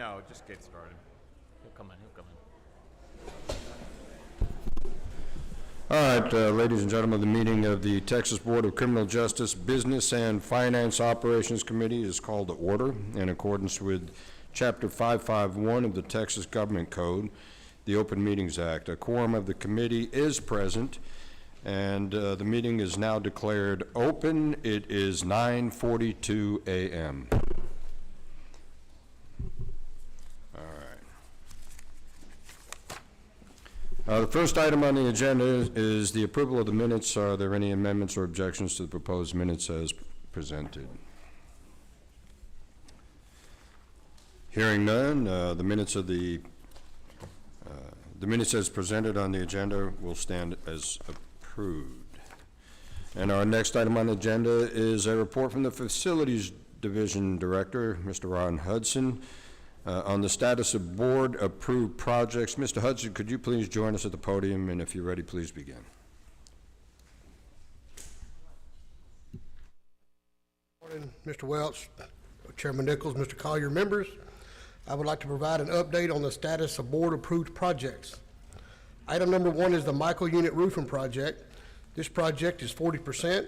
No, just get started. He'll come in, he'll come in. All right, ladies and gentlemen, the meeting of the Texas Board of Criminal Justice Business and Finance Operations Committee is called to order in accordance with Chapter 551 of the Texas Government Code, the Open Meetings Act. A quorum of the committee is present, and the meeting is now declared open. It is 9:42 a.m. The first item on the agenda is the approval of the minutes. Are there any amendments or objections to the proposed minutes as presented? Hearing none, the minutes as presented on the agenda will stand as approved. And our next item on the agenda is a report from the Facilities Division Director, Mr. Ron Hudson, on the status of board-approved projects. Mr. Hudson, could you please join us at the podium, and if you're ready, please begin. Morning, Mr. Welch, Chairman Nichols, Mr. Collier, members. I would like to provide an update on the status of board-approved projects. Item number 1 is the Michael Unit Roofing Project. This project is 40%.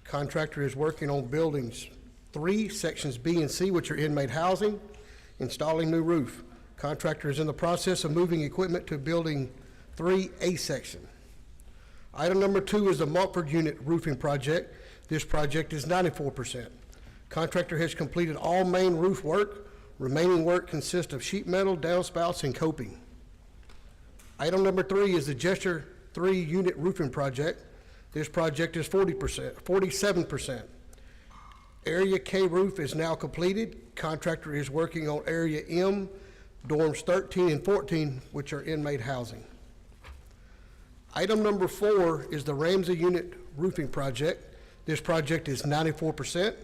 Contractor is working on buildings 3, sections B and C, which are inmate housing, installing new roof. Contractor is in the process of moving equipment to building 3A section. Item number 2 is the Mumford Unit Roofing Project. This project is 94%. Contractor has completed all main roof work. Remaining work consists of sheet metal, downspouts, and coping. Item number 3 is the Jester 3 Unit Roofing Project. This project is 47%. Area K roof is now completed. Contractor is working on Area M, dorms 13 and 14, which are inmate housing. Item number 4 is the Ramsey Unit Roofing Project. This project is 94%.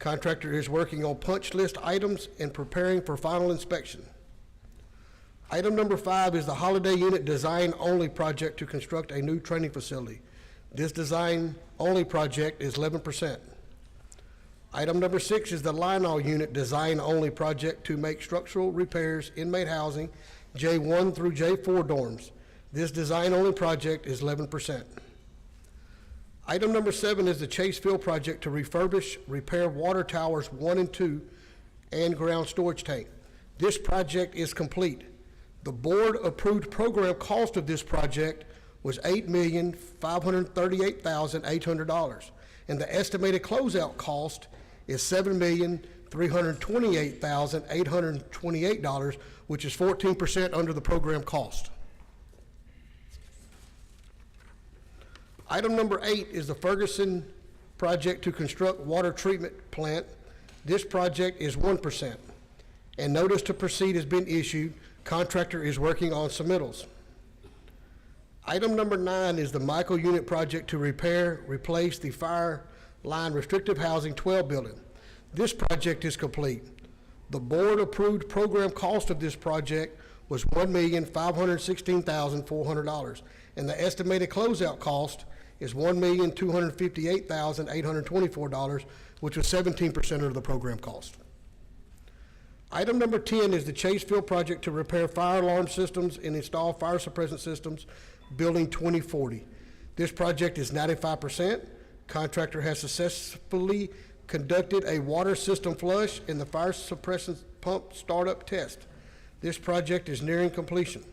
Contractor is working on punch list items and preparing for final inspection. Item number 5 is the Holiday Unit Design Only Project to construct a new training facility. This design only project is 11%. Item number 6 is the Lionel Unit Design Only Project to make structural repairs, inmate housing, J1 through J4 dorms. This design only project is 11%. Item number 7 is the Chasefield Project to refurbish, repair water towers 1 and 2 and ground storage tank. This project is complete. The board approved program cost of this project was $8,538,800, and the estimated closeout cost is $7,328,828, which is 14% under the program cost. Item number 8 is the Ferguson project to construct water treatment plant. This project is 1%, and notice to proceed has been issued. Contractor is working on submittals. Item number 9 is the Michael Unit project to replace the fire line restrictive housing 12 building. This project is complete. The board approved program cost of this project was $1,516,400, and the estimated closeout cost is $1,258,824, which was 17% of the program cost. Item number 10 is the Chasefield project to repair fire alarm systems and install fire suppressant systems, building 2040. This project is 95%. Contractor has successfully conducted a water system flush and the fire suppressant pump startup test. This project is nearing completion.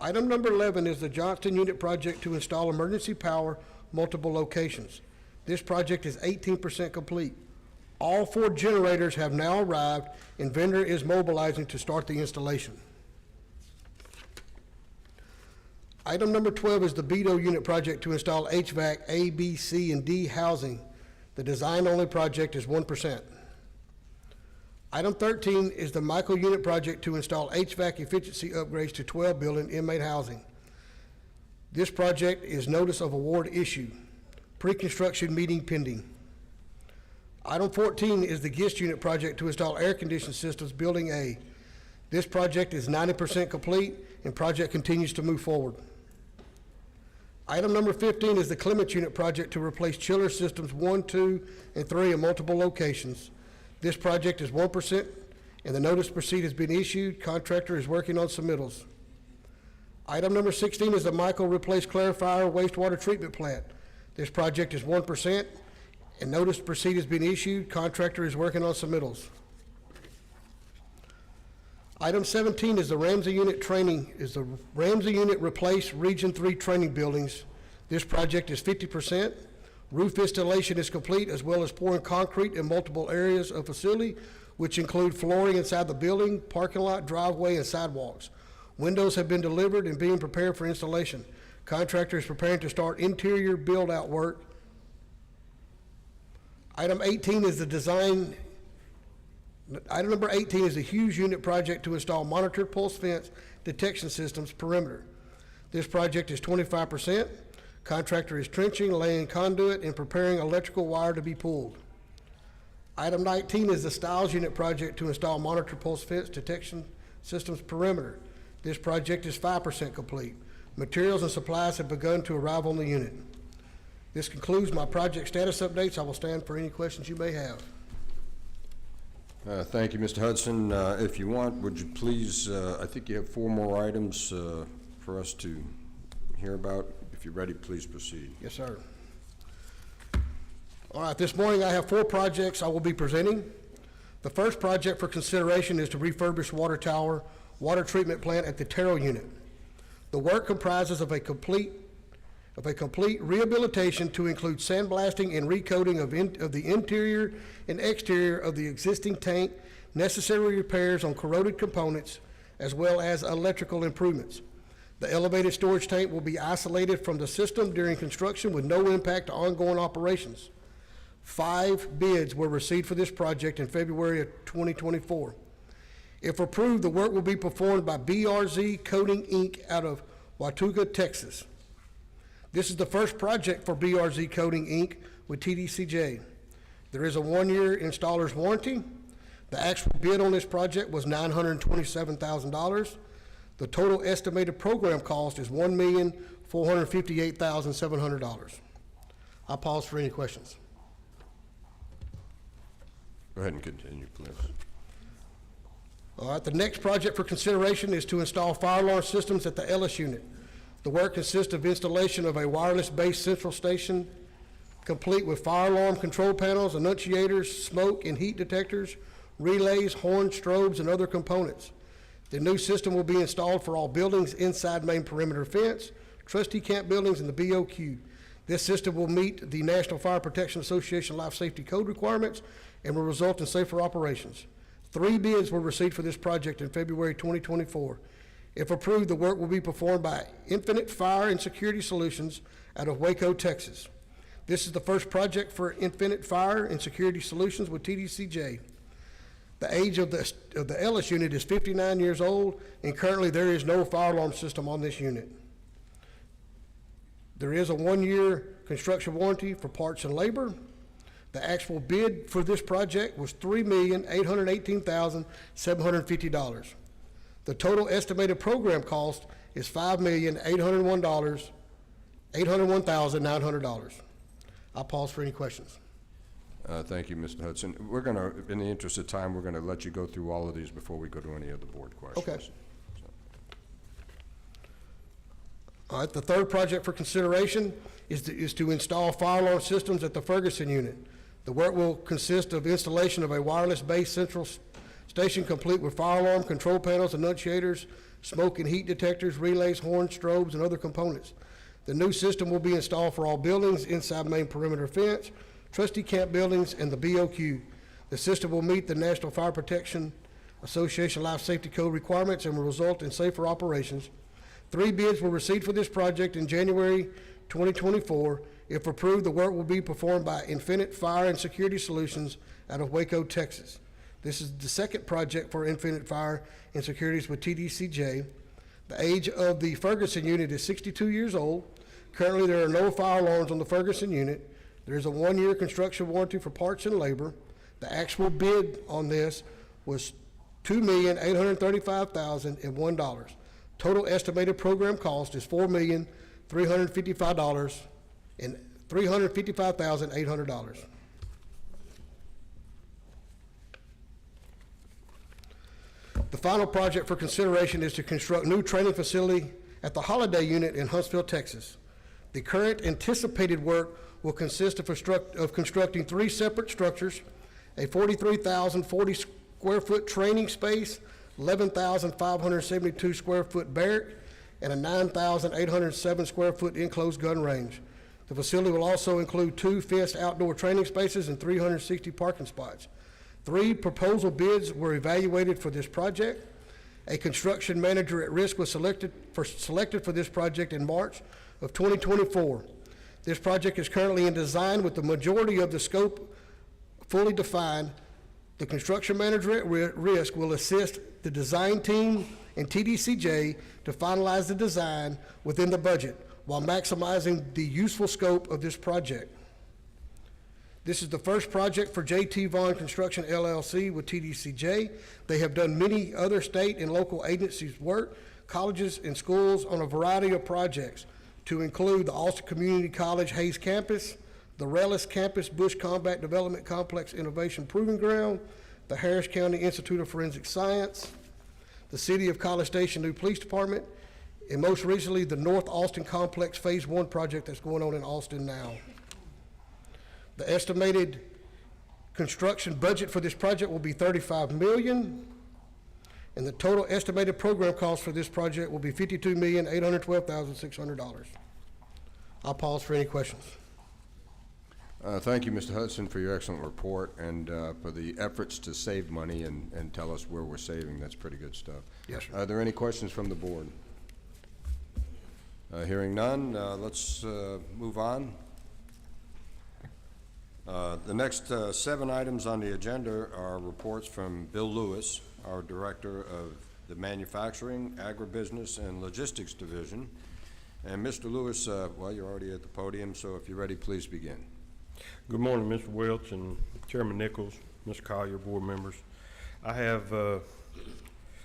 Item number 11 is the Johnston Unit project to install emergency power, multiple locations. This project is 18% complete. All 4 generators have now arrived, and vendor is mobilizing to start the installation. Item number 12 is the Beto Unit project to install HVAC A, B, C, and D housing. The design-only project is 1%. Item 13 is the Michael Unit project to install HVAC efficiency upgrades to 12 building inmate housing. This project is notice of award issued. Pre-construction meeting pending. Item 14 is the GIST Unit project to install air conditioning systems, Building A. This project is 90% complete, and project continues to move forward. Item number 15 is the Clements Unit project to replace chiller systems 1, 2, and 3 in multiple locations. This project is 1%, and the notice to proceed has been issued. Contractor is working on submittals. Item number 16 is the Michael Replace Clarifier Wastewater Treatment Plant. This project is 1%, and notice to proceed has been issued. Contractor is working on submittals. Item 17 is the Ramsey Unit Replace Region 3 Training Buildings. This project is 50%. Roof installation is complete, as well as pouring concrete in multiple areas of facility, which include flooring inside the building, parking lot, driveway, and sidewalks. Windows have been delivered and being prepared for installation. Contractor is preparing to start interior build-out work. Item 18 is the design. Item number 18 is the Hughes Unit project to install monitored pulse fence detection systems perimeter. This project is 25%. Contractor is trenching, laying conduit, and preparing electrical wire to be pulled. Item 19 is the Stiles Unit project to install monitored pulse fence detection systems perimeter. This project is 5% complete. Materials and supplies have begun to arrive on the unit. This concludes my project status updates. I will stand for any questions you may have. Thank you, Mr. Hudson. If you want, would you please, I think you have 4 more items for us to hear about. If you're ready, please proceed. Yes, sir. All right, this morning I have 4 projects I will be presenting. The first project for consideration is to refurbish water tower, water treatment plant at the Terrell unit. The work comprises of a complete rehabilitation to include sandblasting and recoating of the interior and exterior of the existing tank, necessary repairs on corroded components, as well as electrical improvements. The elevated storage tank will be isolated from the system during construction with no impact to ongoing operations. 5 bids were received for this project in February of 2024. If approved, the work will be performed by BRZ Coating, Inc. out of Watauga, Texas. This is the first project for BRZ Coating, Inc. with TBCJ. There is a 1-year installer's warranty. The actual bid on this project was $927,000. The total estimated program cost is $1,458,700. I'll pause for any questions. Go ahead and continue, please. All right, the next project for consideration is to install fire alarm systems at the Ellis unit. The work consists of installation of a wireless-based central station complete with fire alarm control panels, annunciators, smoke and heat detectors, relays, horns, strobes, and other components. The new system will be installed for all buildings inside main perimeter fence, trustee camp buildings, and the BOQ. This system will meet the National Fire Protection Association Life Safety Code requirements and will result in safer operations. 3 bids were received for this project in February 2024. If approved, the work will be performed by Infinite Fire and Security Solutions out of Waco, Texas. This is the first project for Infinite Fire and Security Solutions with TBCJ. The age of the Ellis unit is 59 years old, and currently there is no fire alarm system on this unit. There is a 1-year construction warranty for parts and labor. The actual bid for this project was $3,818,750. The total estimated program cost is $5,801,900. I'll pause for any questions. Thank you, Mr. Hudson. We're going to, in the interest of time, we're going to let you go through all of these before we go to any of the board questions. Okay. All right, the third project for consideration is to install fire alarm systems at the Ferguson unit. The work will consist of installation of a wireless-based central station complete with fire alarm, control panels, annunciators, smoke and heat detectors, relays, horns, strobes, and other components. The new system will be installed for all buildings inside main perimeter fence, trustee camp buildings, and the BOQ. The system will meet the National Fire Protection Association Life Safety Code requirements and will result in safer operations. 3 bids were received for this project in January 2024. If approved, the work will be performed by Infinite Fire and Security Solutions out of Waco, Texas. This is the second project for Infinite Fire and Securities with TBCJ. The age of the Ferguson unit is 62 years old. Currently, there are no fire alarms on the Ferguson unit. There is a 1-year construction warranty for parts and labor. The actual bid on this was $2,835,001. Total estimated program cost is $4,355,800. final project for consideration is to construct new training facility at the Holiday Unit in Huntsville, Texas. The current anticipated work will consist of constructing 3 separate structures, a 43,040 square foot training space, 11,572 square foot barrack, and a 9,807 square foot enclosed gun range. The facility will also include 2 fenced outdoor training spaces and 360 parking spots. 3 proposal bids were evaluated for this project. A construction manager at risk was selected for this project in March of 2024. This project is currently in design with the majority of the scope fully defined. The construction manager at risk will assist the design team and TBCJ to finalize the design within the budget while maximizing the useful scope of this project. This is the first project for J.T. Vaughn Construction LLC with TBCJ. They have done many other state and local agencies' work, colleges and schools on a variety of projects, to include the Austin Community College Hayes Campus, the Rellis Campus Bush Combat Development Complex Innovation Proving Ground, the Harris County Institute of Forensic Science, the City of College Station New Police Department, and most recently, the North Austin Complex Phase 1 project that's going on in Austin now. The estimated construction budget for this project will be $35 million, and the total estimated program cost for this project will be $52,812,600. I'll pause for any questions. Thank you, Mr. Hudson, for your excellent report and for the efforts to save money and tell us where we're saving. That's pretty good stuff. Yes, sir. Are there any questions from the board? Hearing none, let's move on. The next 7 items on the agenda are reports from Bill Lewis, our Director of the Manufacturing, Agribusiness, and Logistics Division. And Mr. Lewis, well, you're already at the podium, so if you're ready, please begin. Good morning, Mr. Welch and Chairman Nichols, Mr. Collier, board members. I have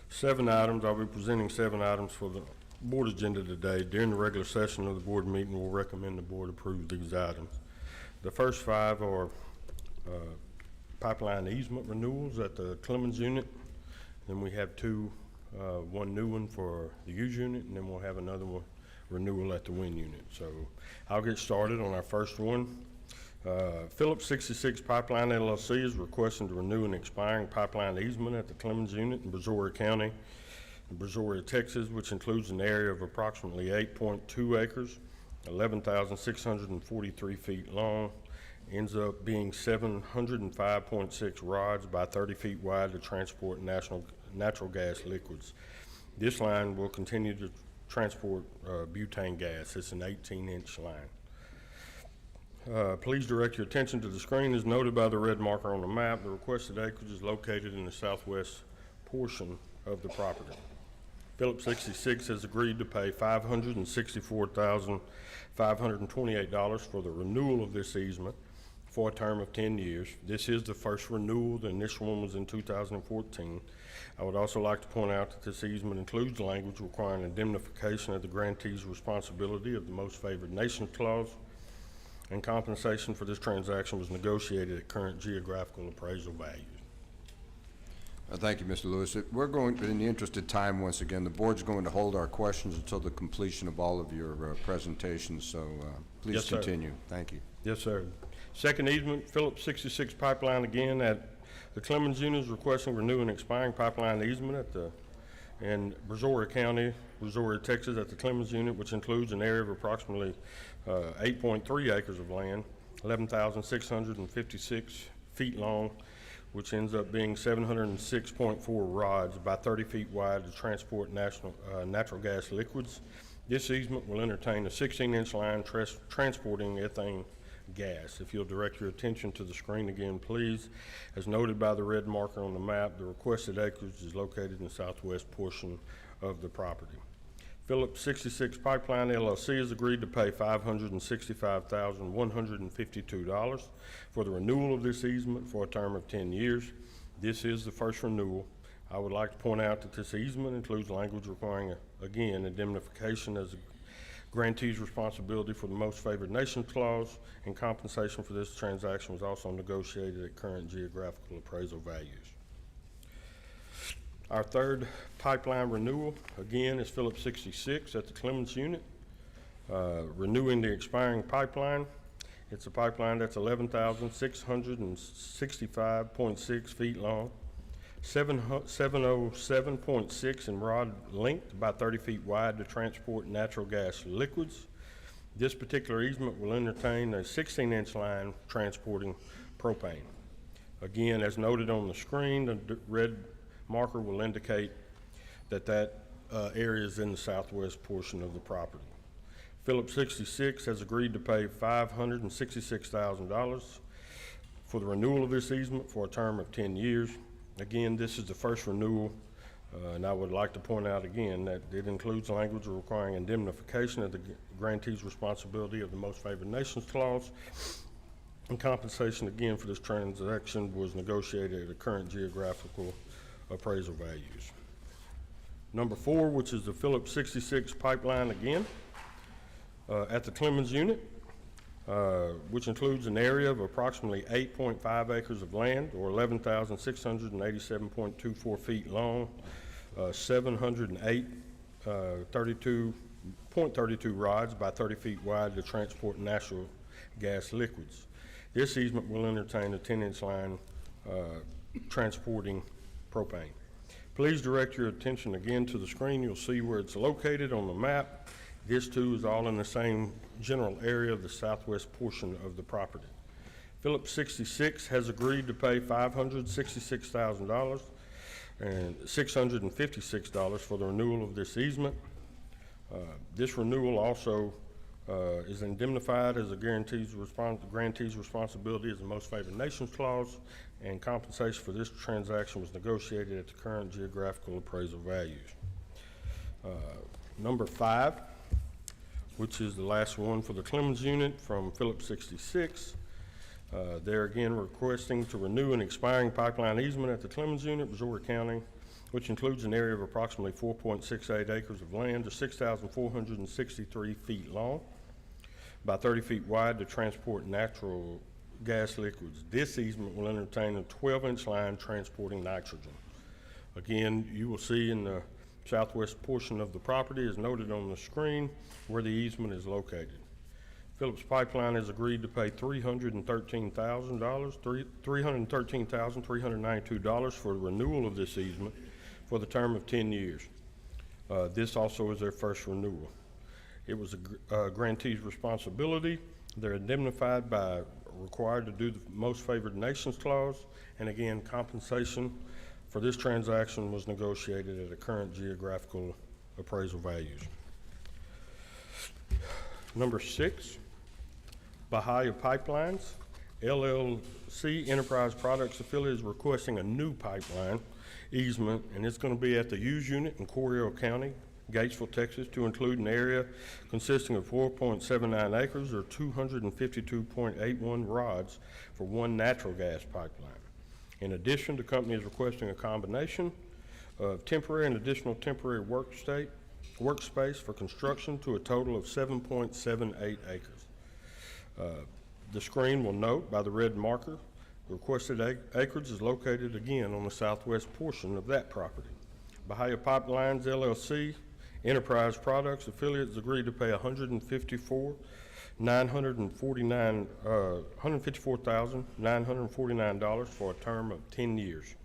7 items. I'll be presenting 7 items for the board agenda today. During the regular session of the board meeting, we'll recommend the board approve these items. The first 5 are pipeline easement renewals at the Clemens unit. Then we have 2, one new one for the Hughes unit, and then we'll have another one renewal at the Wind unit. So I'll get started on our first one. Phillips 66 Pipeline LLC is requesting to renew an expiring pipeline easement at the Clemens unit in Brazoria County, in Brazoria, Texas, which includes an area of approximately 8.2 acres, 11,643 feet long, ends up being 705.6 rods by 30 feet wide to transport natural gas liquids. This line will continue to transport butane gas. It's an 18-inch line. Please direct your attention to the screen as noted by the red marker on the map. The requested acreage is located in the southwest portion of the property. Phillips 66 has agreed to pay $564,528 for the renewal of this easement for a term of 10 years. This is the first renewal. The initial one was in 2014. I would also like to point out that this easement includes language requiring indemnification of the grantee's responsibility of the most favored nation clause, and compensation for this transaction was negotiated at current geographical appraisal values. Thank you, Mr. Lewis. We're going, in the interest of time, once again, the board's going to hold our questions until the completion of all of your presentations, so please Yes, continue. Sir. Thank you. Yes, sir. Second easement, Phillips 66 Pipeline again at the Clemens unit is requesting renew an expiring pipeline easement in Brazoria County, Brazoria, Texas, at the Clemens unit, which includes an area of approximately 8.3 acres of land, 11,656 feet long, which ends up being 706.4 rods by 30 feet wide to transport natural gas liquids. This easement will entertain a 16-inch line transporting ethane gas. If you'll direct your attention to the screen again, please. As noted by the red marker on the map, the requested acreage is located in the southwest portion of the property. Phillips 66 Pipeline LLC has agreed to pay $565,152 for the renewal of this easement for a term of 10 years. This is the first renewal. I would like to point out that this easement includes language requiring, again, indemnification as a grantee's responsibility for the most favored nation clause, and compensation for this transaction was also negotiated at current geographical appraisal values. Our third pipeline renewal, again, is Phillips 66 at the Clemens unit. Renewing the expiring pipeline. It's a pipeline that's 11,665.6 feet long, 707.6 in rod length, about 30 feet wide to transport natural gas liquids. This particular easement will entertain a 16-inch line transporting propane. Again, as noted on the screen, the red marker will indicate that area is in the southwest portion of the property. Phillips 66 has agreed to pay $566,000 for the renewal of this easement for a term of 10 years. Again, this is the first renewal, and I would like to point out again that it includes language requiring indemnification of the grantee's responsibility of the most favored nations clause, and compensation again for this transaction was negotiated at the current geographical appraisal values. Number 4, which is the Phillips 66 pipeline again. At the Clemens unit, which includes an area of approximately 8.5 acres of land, or 11,687.24 feet long, 708.32 rods by 30 feet wide to transport natural gas liquids. This easement will entertain a 10-inch line transporting propane. Please direct your attention again to the screen. You'll see where it's located on the map. This too is all in the same general area of the southwest portion of the property. Phillips 66 has agreed to pay $566,000 and $656 for the renewal of this easement. This renewal also is indemnified as the grantee's responsibility as the most favored nations clause, and compensation for this transaction was negotiated at the current geographical appraisal values. Number 5, which is the last one for the Clemens unit from Phillips 66. They're again requesting to renew an expiring pipeline easement at the Clemens unit, Missouri County, which includes an area of approximately 4.68 acres of land or 6,463 feet long by 30 feet wide to transport natural gas liquids. This easement will entertain a 12-inch line transporting nitrogen. Again, you will see in the southwest portion of the property is noted on the screen where the easement is located. Phillips Pipeline has agreed to pay $313,392 for the renewal of this easement for the term of 10 years. This also is their first renewal. It was a grantee's responsibility. They're indemnified by required to do the most favored nations clause, and again, compensation for this transaction was negotiated at the current geographical appraisal values. Number 6, Bahia Pipelines, LLC Enterprise Products Affiliate is requesting a new pipeline easement, and it's going to be at the Hughes unit in Coryell County, Gatesville, Texas, to include an area consisting of 4.79 acres or 252.81 rods for one natural gas pipeline. In addition, the company is requesting a combination of temporary and additional temporary workspace for construction to a total of 7.78 acres. The screen will note by the red marker, the requested acreage is located again on the southwest portion of that property. Bahia Pipelines LLC Enterprise Products Affiliates agreed to pay $154,949 for a term of 10 years.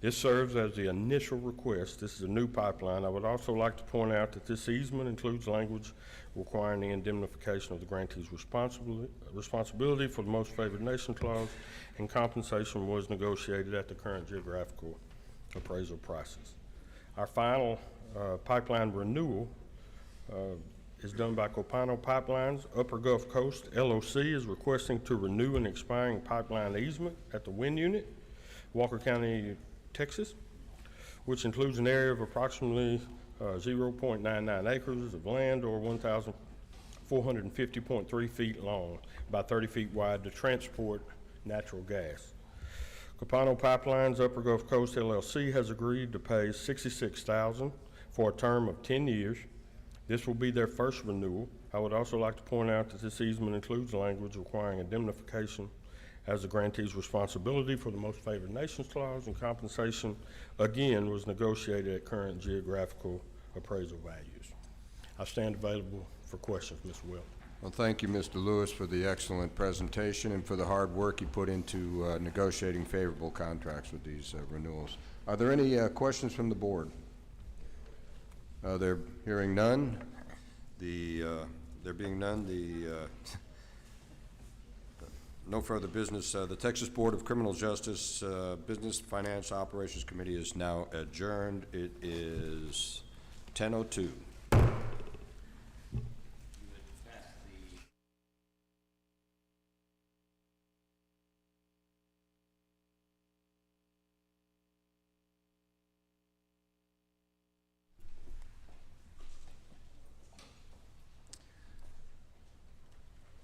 This serves as the initial request. This is a new pipeline. I would also like to point out that this easement includes language requiring the indemnification of the grantee's responsibility for the most favored nation clause, and compensation was negotiated at the current geographical appraisal prices. Our final pipeline renewal is done by Copano Pipelines. Upper Gulf Coast LOC is requesting to renew an expiring pipeline easement at the Wind unit, Walker County, Texas, which includes an area of approximately 0.99 acres of land or 1,450.3 feet long by 30 feet wide to transport natural gas. Copano Pipelines Upper Gulf Coast LLC has agreed to pay $66,000 for a term of 10 years. This will be their first renewal. I would also like to point out that this easement includes language requiring indemnification as the grantee's responsibility for the most favored nations clause and compensation, again, was negotiated at current geographical appraisal values. I stand available for questions, Mr. Wells. Well, thank you, Mr. Lewis, for the excellent presentation and for the hard work you put into negotiating favorable contracts with these renewals. Are there any questions from the board? There hearing none. There being none, no further business. The Texas Board of Criminal Justice Business Finance Operations Committee is now adjourned. It is 10:02.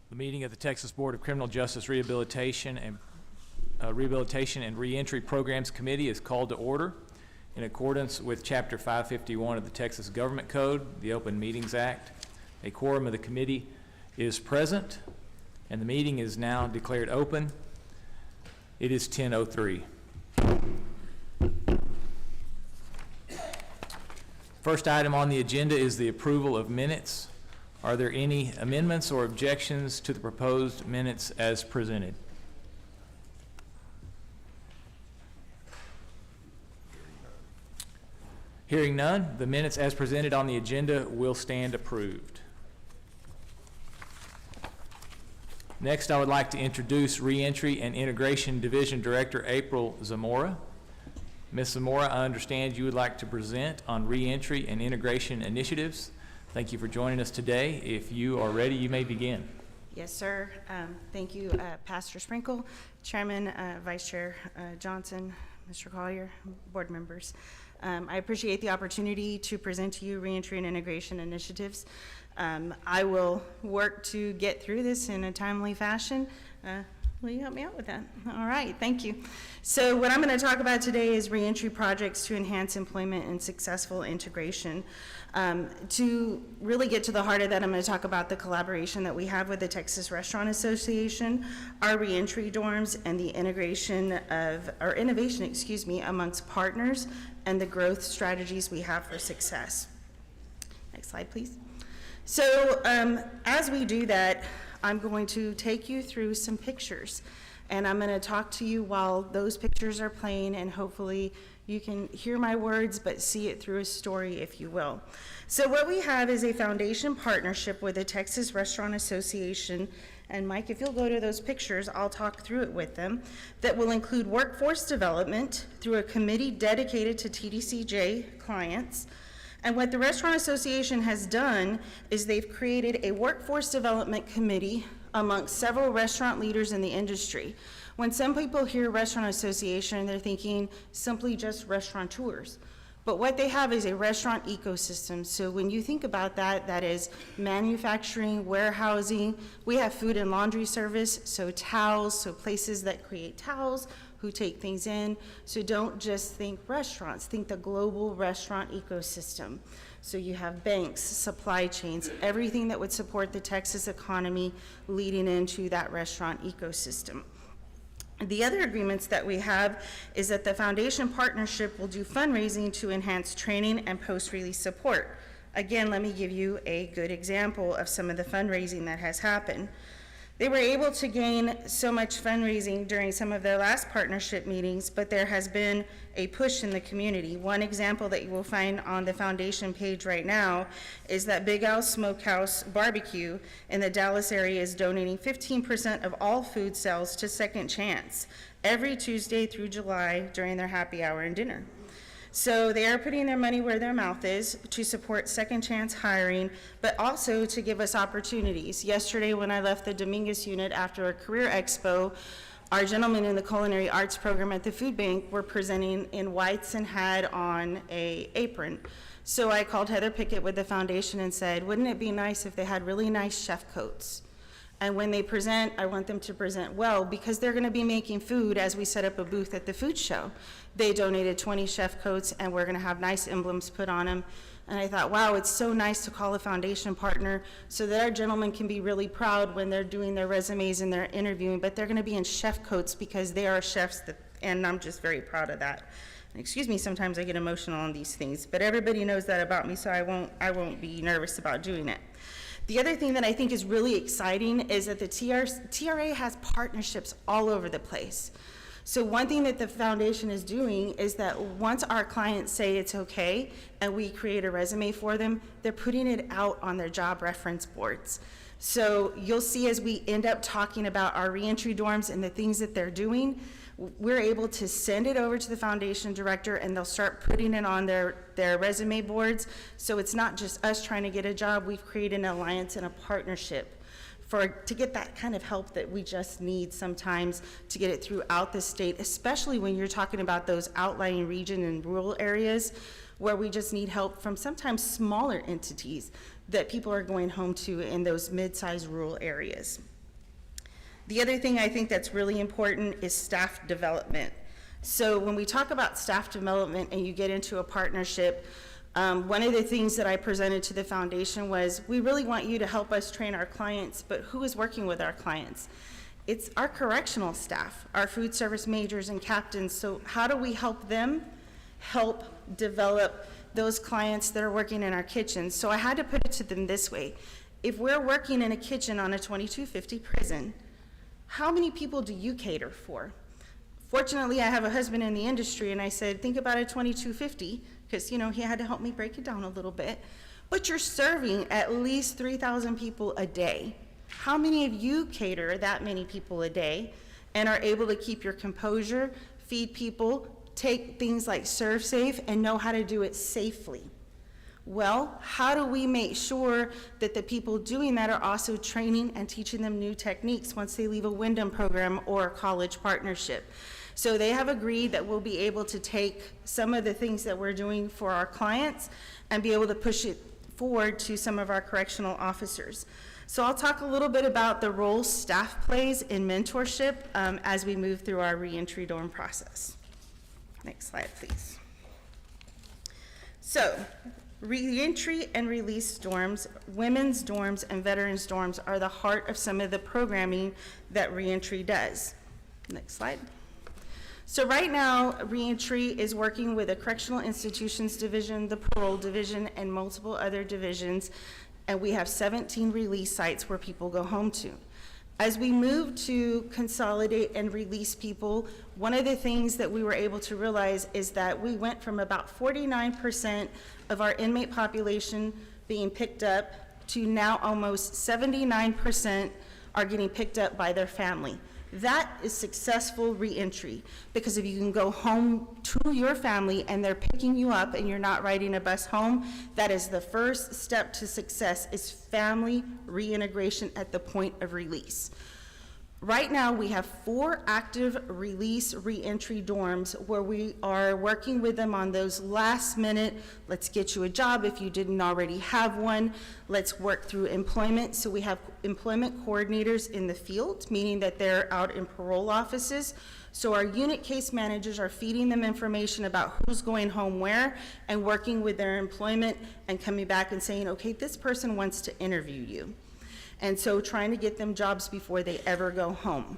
The meeting of the Texas Board of Criminal Justice Rehabilitation and Reentry Programs Committee is called to order in accordance with Chapter 551 of the Texas Government Code, the Open Meetings Act. A quorum of the committee is present, and the meeting is now declared open. It is 10:03. First item on the agenda is the approval of minutes. Are there any amendments or objections to the proposed minutes as presented? Hearing none, the minutes as presented on the agenda will stand approved. Next, I would like to introduce Reentry and Integration Division Director April Zamora. Ms. Zamora, I understand you would like to present on reentry and integration initiatives. Thank you for joining us today. If you are ready, you may begin. Yes, sir. Thank you, Pastor Sprinkle, Chairman, Vice Chair Johnson, Mr. Collier, board members. I appreciate the opportunity to present to you reentry and integration initiatives. I will work to get through this in a timely fashion. Will you help me out with that? All right, thank you. So what I'm going to talk about today is reentry projects to enhance employment and successful integration. To really get to the heart of that, I'm going to talk about the collaboration that we have with the Texas Restaurant Association, our reentry dorms, and the innovation amongst partners and the growth strategies we have for success. Next slide, please. So as we do that, I'm going to take you through some pictures, and I'm going to talk to you while those pictures are playing, and hopefully you can hear my words but see it through a story, if you will. So what we have is a foundation partnership with the Texas Restaurant Association, and Mike, if you'll go to those pictures, I'll talk through it with them, that will include workforce development through a committee dedicated to TBCJ clients. And what the Restaurant Association has done is they've created a workforce development committee amongst several restaurant leaders in the industry. When some people hear Restaurant Association, they're thinking simply just restaurateurs. But what they have is a restaurant ecosystem. So when you think about that, that is manufacturing, warehousing. We have food and laundry service, so towels, so places that create towels, who take things in. So don't just think restaurants, think the global restaurant ecosystem. So you have banks, supply chains, everything that would support the Texas economy leading into that restaurant ecosystem. The other agreements that we have is that the foundation partnership will do fundraising to enhance training and post-release support. Again, let me give you a good example of some of the fundraising that has happened. They were able to gain so much fundraising during some of their last partnership meetings, but there has been a push in the community. One example that you will find on the foundation page right now is that Big Al Smokehouse Barbecue in the Dallas area is donating 15% of all food sales to Second Chance every Tuesday through July during their happy hour and dinner. So they are putting their money where their mouth is to support Second Chance hiring, but also to give us opportunities. Yesterday when I left the Dominguez unit after a career expo, our gentlemen in the culinary arts program at the food bank were presenting in whites and had on an apron. So I called Heather Pickett with the foundation and said, wouldn't it be nice if they had really nice chef coats? And when they present, I want them to present well, because they're going to be making food as we set up a booth at the food show. They donated 20 chef coats, and we're going to have nice emblems put on them. And I thought, wow, it's so nice to call a foundation partner so that our gentlemen can be really proud when they're doing their resumes and they're interviewing, but they're gonna be in chef coats because they are chefs, and I'm just very proud of that. And excuse me, sometimes I get emotional on these things, but everybody knows that about me, so I won't be nervous about doing it. The other thing that I think is really exciting is that the TRA has partnerships all over the place. So one thing that the foundation is doing is that once our clients say it's okay and we create a resume for them, they're putting it out on their job reference boards. So you'll see as we end up talking about our reentry dorms and the things that they're doing, we're able to send it over to the foundation director and they'll start putting it on their resume boards. So it's not just us trying to get a job, we've created an alliance and a partnership to get that kind of help that we just need sometimes to get it throughout the state, especially when you're talking about those outlying region and rural areas where we just need help from sometimes smaller entities that people are going home to in those mid-sized rural areas. The other thing I think that's really important is staff development. So when we talk about staff development and you get into a partnership, one of the things that I presented to the foundation was, we really want you to help us train our clients, but who is working with our clients? It's our correctional staff, our food service majors and captains. So how do we help them help develop those clients that are working in our kitchens? So I had to put it to them this way. If we're working in a kitchen on a 2250 prison, how many people do you cater for? Fortunately, I have a husband in the industry, and I said, think about a 2250, because he had to help me break it down a little bit. But you're serving at least 3,000 people a day. How many of you cater that many people a day and are able to keep your composure, feed people, take things like Serve Safe, and know how to do it safely? Well, how do we make sure that the people doing that are also training and teaching them new techniques once they leave a Windham program or a college partnership? So they have agreed that we'll be able to take some of the things that we're doing for our clients and be able to push it forward to some of our correctional officers. So I'll talk a little bit about the role staff plays in mentorship as we move through our reentry dorm process. Next slide, please. So, reentry and release dorms, women's dorms, and veterans dorms are the heart of some of the programming that reentry does. Next slide. So right now, reentry is working with the Correctional Institutions Division, the Parole Division, and multiple other divisions, and we have 17 release sites where people go home to. As we move to consolidate and release people, one of the things that we were able to realize is that we went from about 49% of our inmate population being picked up to now almost 79% are getting picked up by their family. That is successful reentry, because if you can go home to your family and they're picking you up and you're not riding a bus home, that is the first step to success, is family reintegration at the point of release. Right now, we have 4 active release reentry dorms where we are working with them on those last minute, let's get you a job if you didn't already have one, let's work through employment. So we have employment coordinators in the field, meaning that they're out in parole offices. So our unit case managers are feeding them information about who's going home where and working with their employment and coming back and saying, okay, this person wants to interview you. And so trying to get them jobs before they ever go home.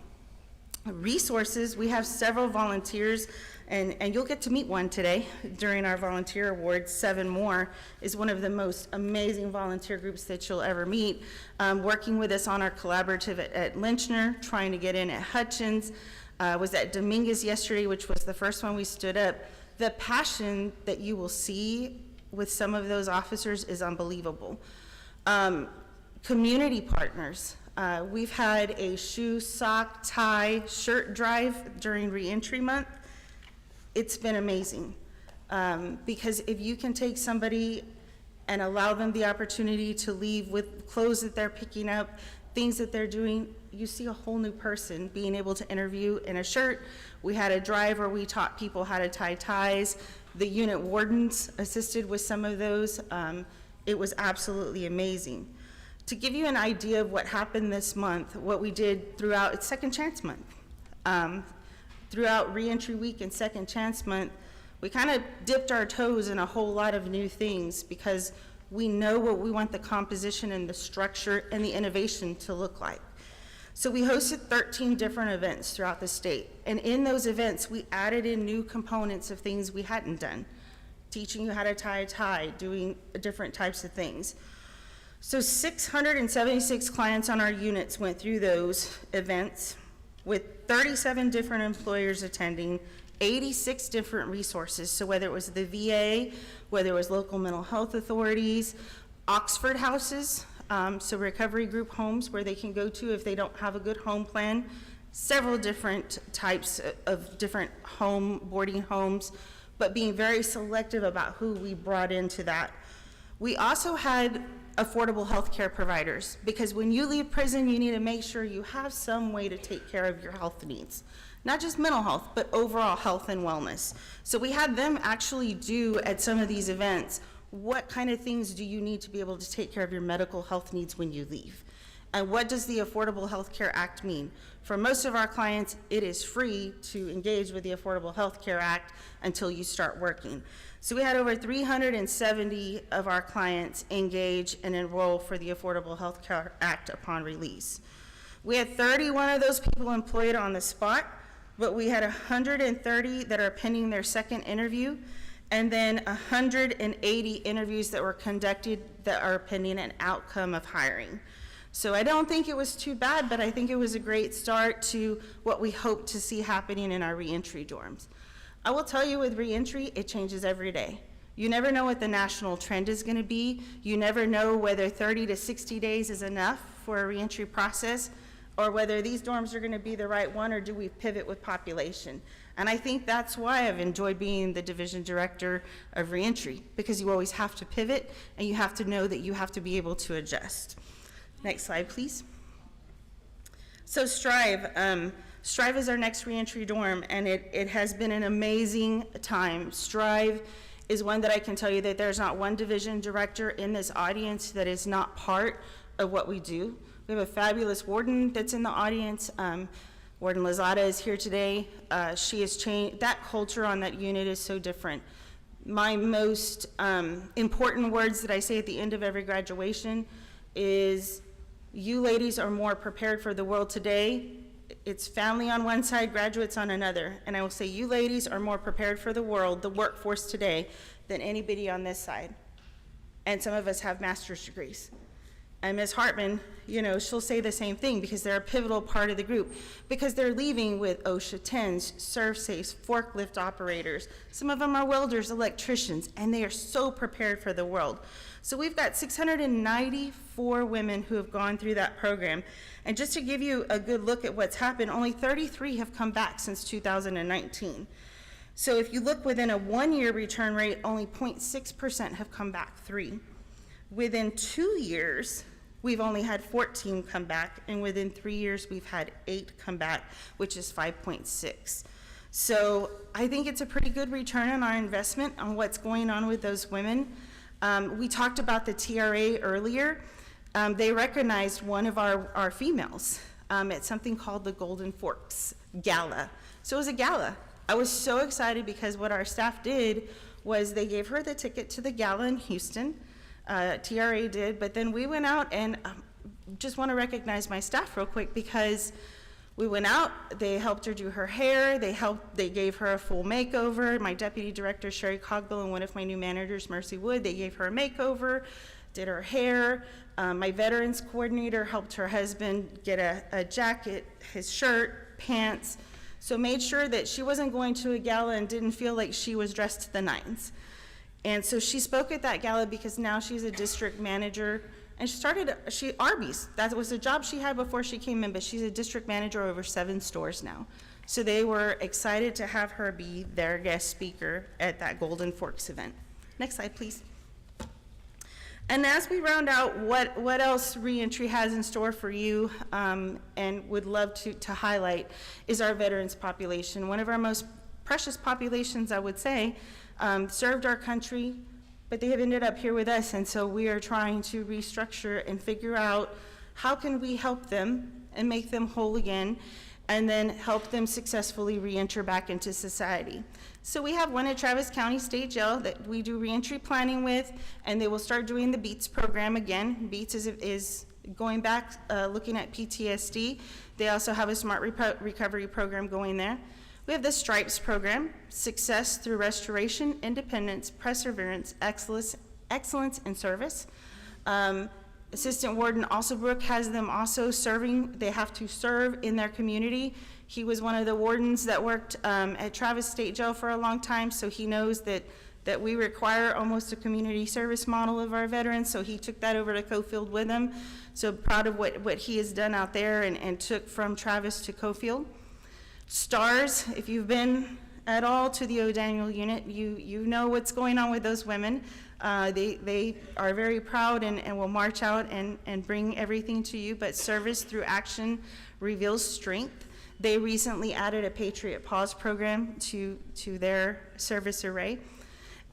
Resources, we have several volunteers, and you'll get to meet one today during our volunteer awards. 7 More is one of the most amazing volunteer groups that you'll ever meet, working with us on our collaborative at Lynchner, trying to get in at Hutchins, was at Dominguez yesterday, which was the first one we stood up. The passion that you will see with some of those officers is unbelievable. Community partners. We've had a shoe, sock, tie, shirt drive during reentry month. It's been amazing. Because if you can take somebody and allow them the opportunity to leave with clothes that they're picking up, things that they're doing, you see a whole new person being able to interview in a shirt. We had a drive where we taught people how to tie ties. The unit wardens assisted with some of those. It was absolutely amazing. To give you an idea of what happened this month, what we did throughout, it's Second Chance Month. Throughout Reentry Week and Second Chance Month, We kind of dipped our toes in a whole lot of new things because we know what we want the composition and the structure and the innovation to look like. So we hosted 13 different events throughout the state. And in those events, we added in new components of things we hadn't done. Teaching you how to tie a tie, doing different types of things. So 676 clients on our units went through those events with 37 different employers attending, 86 different resources. So whether it was the VA, whether it was local mental health authorities, Oxford houses, so recovery group homes where they can go to if they don't have a good home plan, several different types of different boarding homes, but being very selective about who we brought into that. We also had affordable health care providers, because when you leave prison, you need to make sure you have some way to take care of your health needs. Not just mental health, but overall health and wellness. So we had them actually do at some of these events, what kind of things do you need to be able to take care of your medical health needs when you leave? And what does the Affordable Health Care Act mean? For most of our clients, it is free to engage with the Affordable Health Care Act until you start working. So we had over 370 of our clients engage and enroll for the Affordable Health Care Act upon release. We had 31 of those people employed on the spot, but we had 130 that are pending their second interview, and then 180 interviews that were conducted that are pending an outcome of hiring. So I don't think it was too bad, but I think it was a great start to what we hope to see happening in our reentry dorms. I will tell you, with reentry, it changes every day. You never know what the national trend is going to be. You never know whether 30 to 60 days is enough for a reentry process, or whether these dorms are going to be the right one, or do we pivot with population. And I think that's why I've enjoyed being the division director of reentry, because you always have to pivot, and you have to know that you have to be able to adjust. Next slide, please. So Strive. Strive is our next reentry dorm, and it has been an amazing time. Strive is one that I can tell you that there's not one division director in this audience that is not part of what we do. We have a fabulous warden that's in the audience. Warden Lozada is here today. She has changed, that culture on that unit is so different. My most important words that I say at the end of every graduation is, you ladies are more prepared for the world today. It's family on one side, graduates on another. And I will say, you ladies are more prepared for the world, the workforce today, than anybody on this side. And some of us have master's degrees. And Ms. Hartman, you know, she'll say the same thing, because they're a pivotal part of the group, because they're leaving with OSHA 10s, ServSafes, forklift operators. Some of them are welders, electricians, and they are so prepared for the world. So we've got 694 women who have gone through that program. And just to give you a good look at what's happened, only 33 have come back since 2019. So if you look within a 1-year return rate, only 0.6% have come back, 3. Within 2 years, we've only had 14 come back, and within 3 years, we've had 8 come back, which is 5.6. So I think it's a pretty good return on our investment on what's going on with those women. We talked about the TRA earlier. They recognized one of our females at something called the Golden Forks Gala. So it was a gala. I was so excited, because what our staff did was they gave her the ticket to the gala in Houston. TRA did, but then we went out, and just want to recognize my staff real quick, because we went out, they helped her do her hair, they gave her a full makeover. My deputy director, Sherry Cogbill, and one of my new managers, Mercy Wood, they gave her a makeover, did her hair. My veterans coordinator helped her husband get a jacket, his shirt, pants, so made sure that she wasn't going to a gala and didn't feel like she was dressed to the nines. And so she spoke at that gala, because now she's a district manager, and Arby's, that was the job she had before she came in, but she's a district manager over 7 stores now. So they were excited to have her be their guest speaker at that Golden Forks event. Next slide, please. And as we round out what else reentry has in store for you, and would love to highlight, is our veterans population. One of our most precious populations, I would say, served our country, but they have ended up here with us, and so we are trying to restructure and figure out how can we help them and make them whole again. and then help them successfully reenter back into society. So we have one at Travis County State Jail that we do reentry planning with, and they will start doing the BEATS program again. BEATS is going back, looking at PTSD. They also have a SMART recovery program going there. We have the STRIPES program, Success Through Restoration, Independence, Perseverance, Excellence, and Service. Assistant Warden Alsobrook has them also serving. They have to serve in their community. He was one of the wardens that worked at Travis State Jail for a long time, so he knows that we require almost a community service model of our veterans, so he took that over to Cofield with him. So proud of what he has done out there and took from Travis to Cofield. STARS, if you've been at all to the O'Daniel unit, you know what's going on with those women. They are very proud and will march out and bring everything to you, but service through action reveals strength. They recently added a Patriot Pause program to their service array.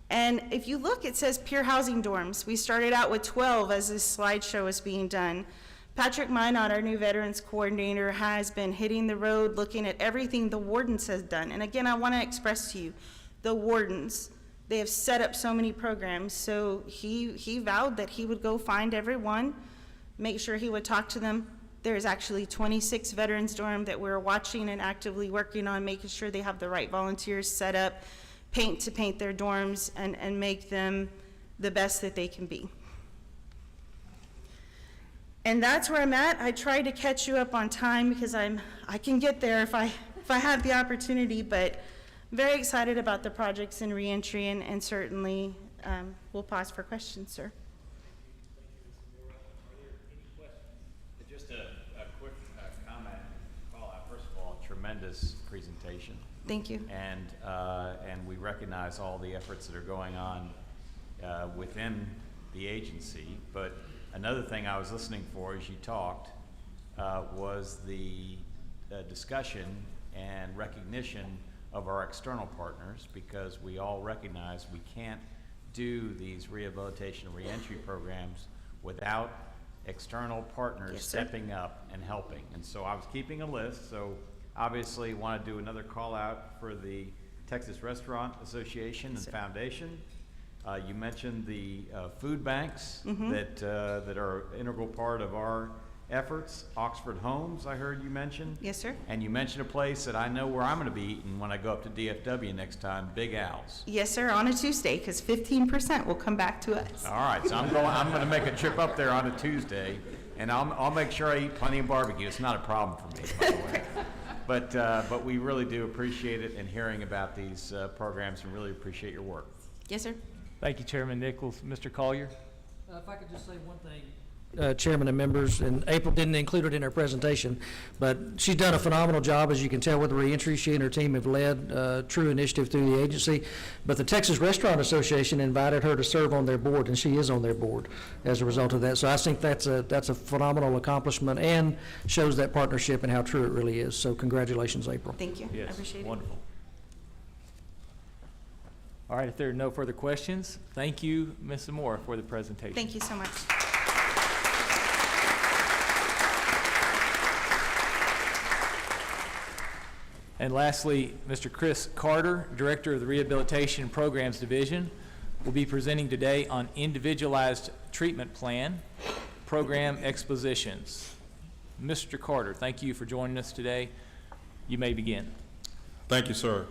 And if you look, it says peer housing dorms. We started out with 12 as this slideshow is being done. Patrick Minot, our new veterans coordinator, has been hitting the road looking at everything the wardens has done. And again, I want to express to you, the wardens, they have set up so many programs. So he vowed that he would go find everyone, make sure he would talk to them. There's actually 26 veterans dorm that we're watching and actively working on, making sure they have the right volunteers set up, paint their dorms and make them the best that they can be. And that's where I'm at. I tried to catch you up on time because I can get there if I have the opportunity, but very excited about the projects in reentry and certainly we'll pause for questions, sir. Just a quick comment, call out. First of all, tremendous presentation. Thank you. And we recognize all the efforts that are going on within the agency, but another thing I was listening for as you talked was the discussion and recognition of our external partners, because we all recognize we can't do these rehabilitation and reentry programs without external partners stepping up and helping. And so I was keeping a list, so obviously want to do another call out for the Texas Restaurant Association and Foundation. You mentioned the food banks that are an integral part of our efforts. Oxford Homes, I heard you mention. Yes, sir. And you mentioned a place that I know where I'm going to be eating when I go up to DFW next time, Big Al's. Yes, sir, on a Tuesday, because 15% will come back to us. All right, so I'm going to make a trip up there on a Tuesday, and I'll make sure I eat plenty of barbecue. It's not a problem for me, by the way. But we really do appreciate it and hearing about these programs, and really appreciate your work. Yes, sir. Thank you, Chairman Nichols. Mr. Collier? If I could just say one thing. Chairman and members, and April didn't include it in her presentation, but she's done a phenomenal job, as you can tell with the reentry. She and her team have led true initiative through the agency, but the Texas Restaurant Association invited her to serve on their board, and she is on their board as a result of that. So I think that's a phenomenal accomplishment and shows that partnership and how true it really is. So congratulations, April. Thank you. Yes, I appreciate wonderful. All right, if there are no further questions, thank you, Ms. Zamora, for the presentation. Thank you so much. And lastly, Mr. Chris Carter, Director of the Rehabilitation Programs Division, will be presenting today on Individualized Treatment Plan, Program Expositions. Mr. Carter, thank you for joining us today. You may begin. Thank you, sir.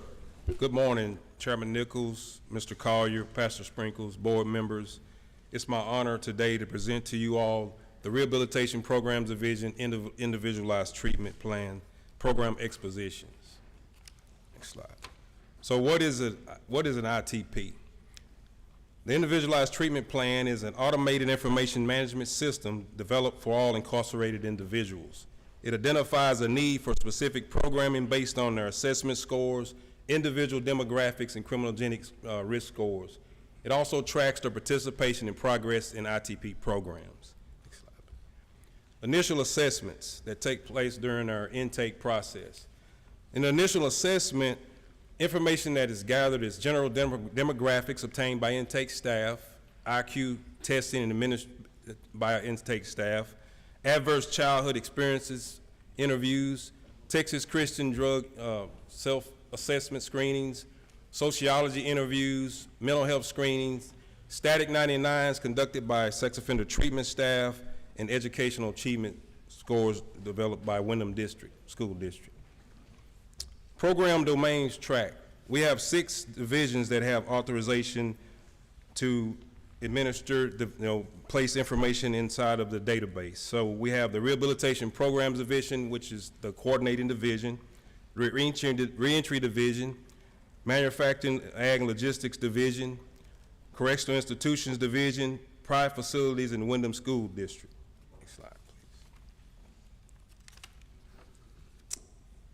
Good morning, Chairman Nichols, Mr. Collier, Pastor Sprinkles, board members. It's my honor today to present to you all the Rehabilitation Programs Division Individualized Treatment Plan, Program Expositions. Next slide. So what is an ITP? The Individualized Treatment Plan is an automated information management system developed for all incarcerated individuals. It identifies a need for specific programming based on their assessment scores, individual demographics, and criminogenic risk scores. It also tracks their participation and progress in ITP programs. Next slide. Initial assessments that take place during our intake process. In the initial assessment, information that is gathered is general demographics obtained by intake staff, IQ testing and administered by our intake staff, adverse childhood experiences, interviews, Texas Christian drug self-assessment screenings, sociology interviews, mental health screenings, static 99s conducted by sex offender treatment staff, and educational achievement scores developed by Windham School District. Program domains track. We have 6 divisions that have authorization to administer, place information inside of the database. So we have the Rehabilitation Programs Division, which is the coordinating division, Reentry Division, Manufacturing, Ag and Logistics Division, Correctional Institutions Division, Private Facilities, and Windham School District. Next slide, please.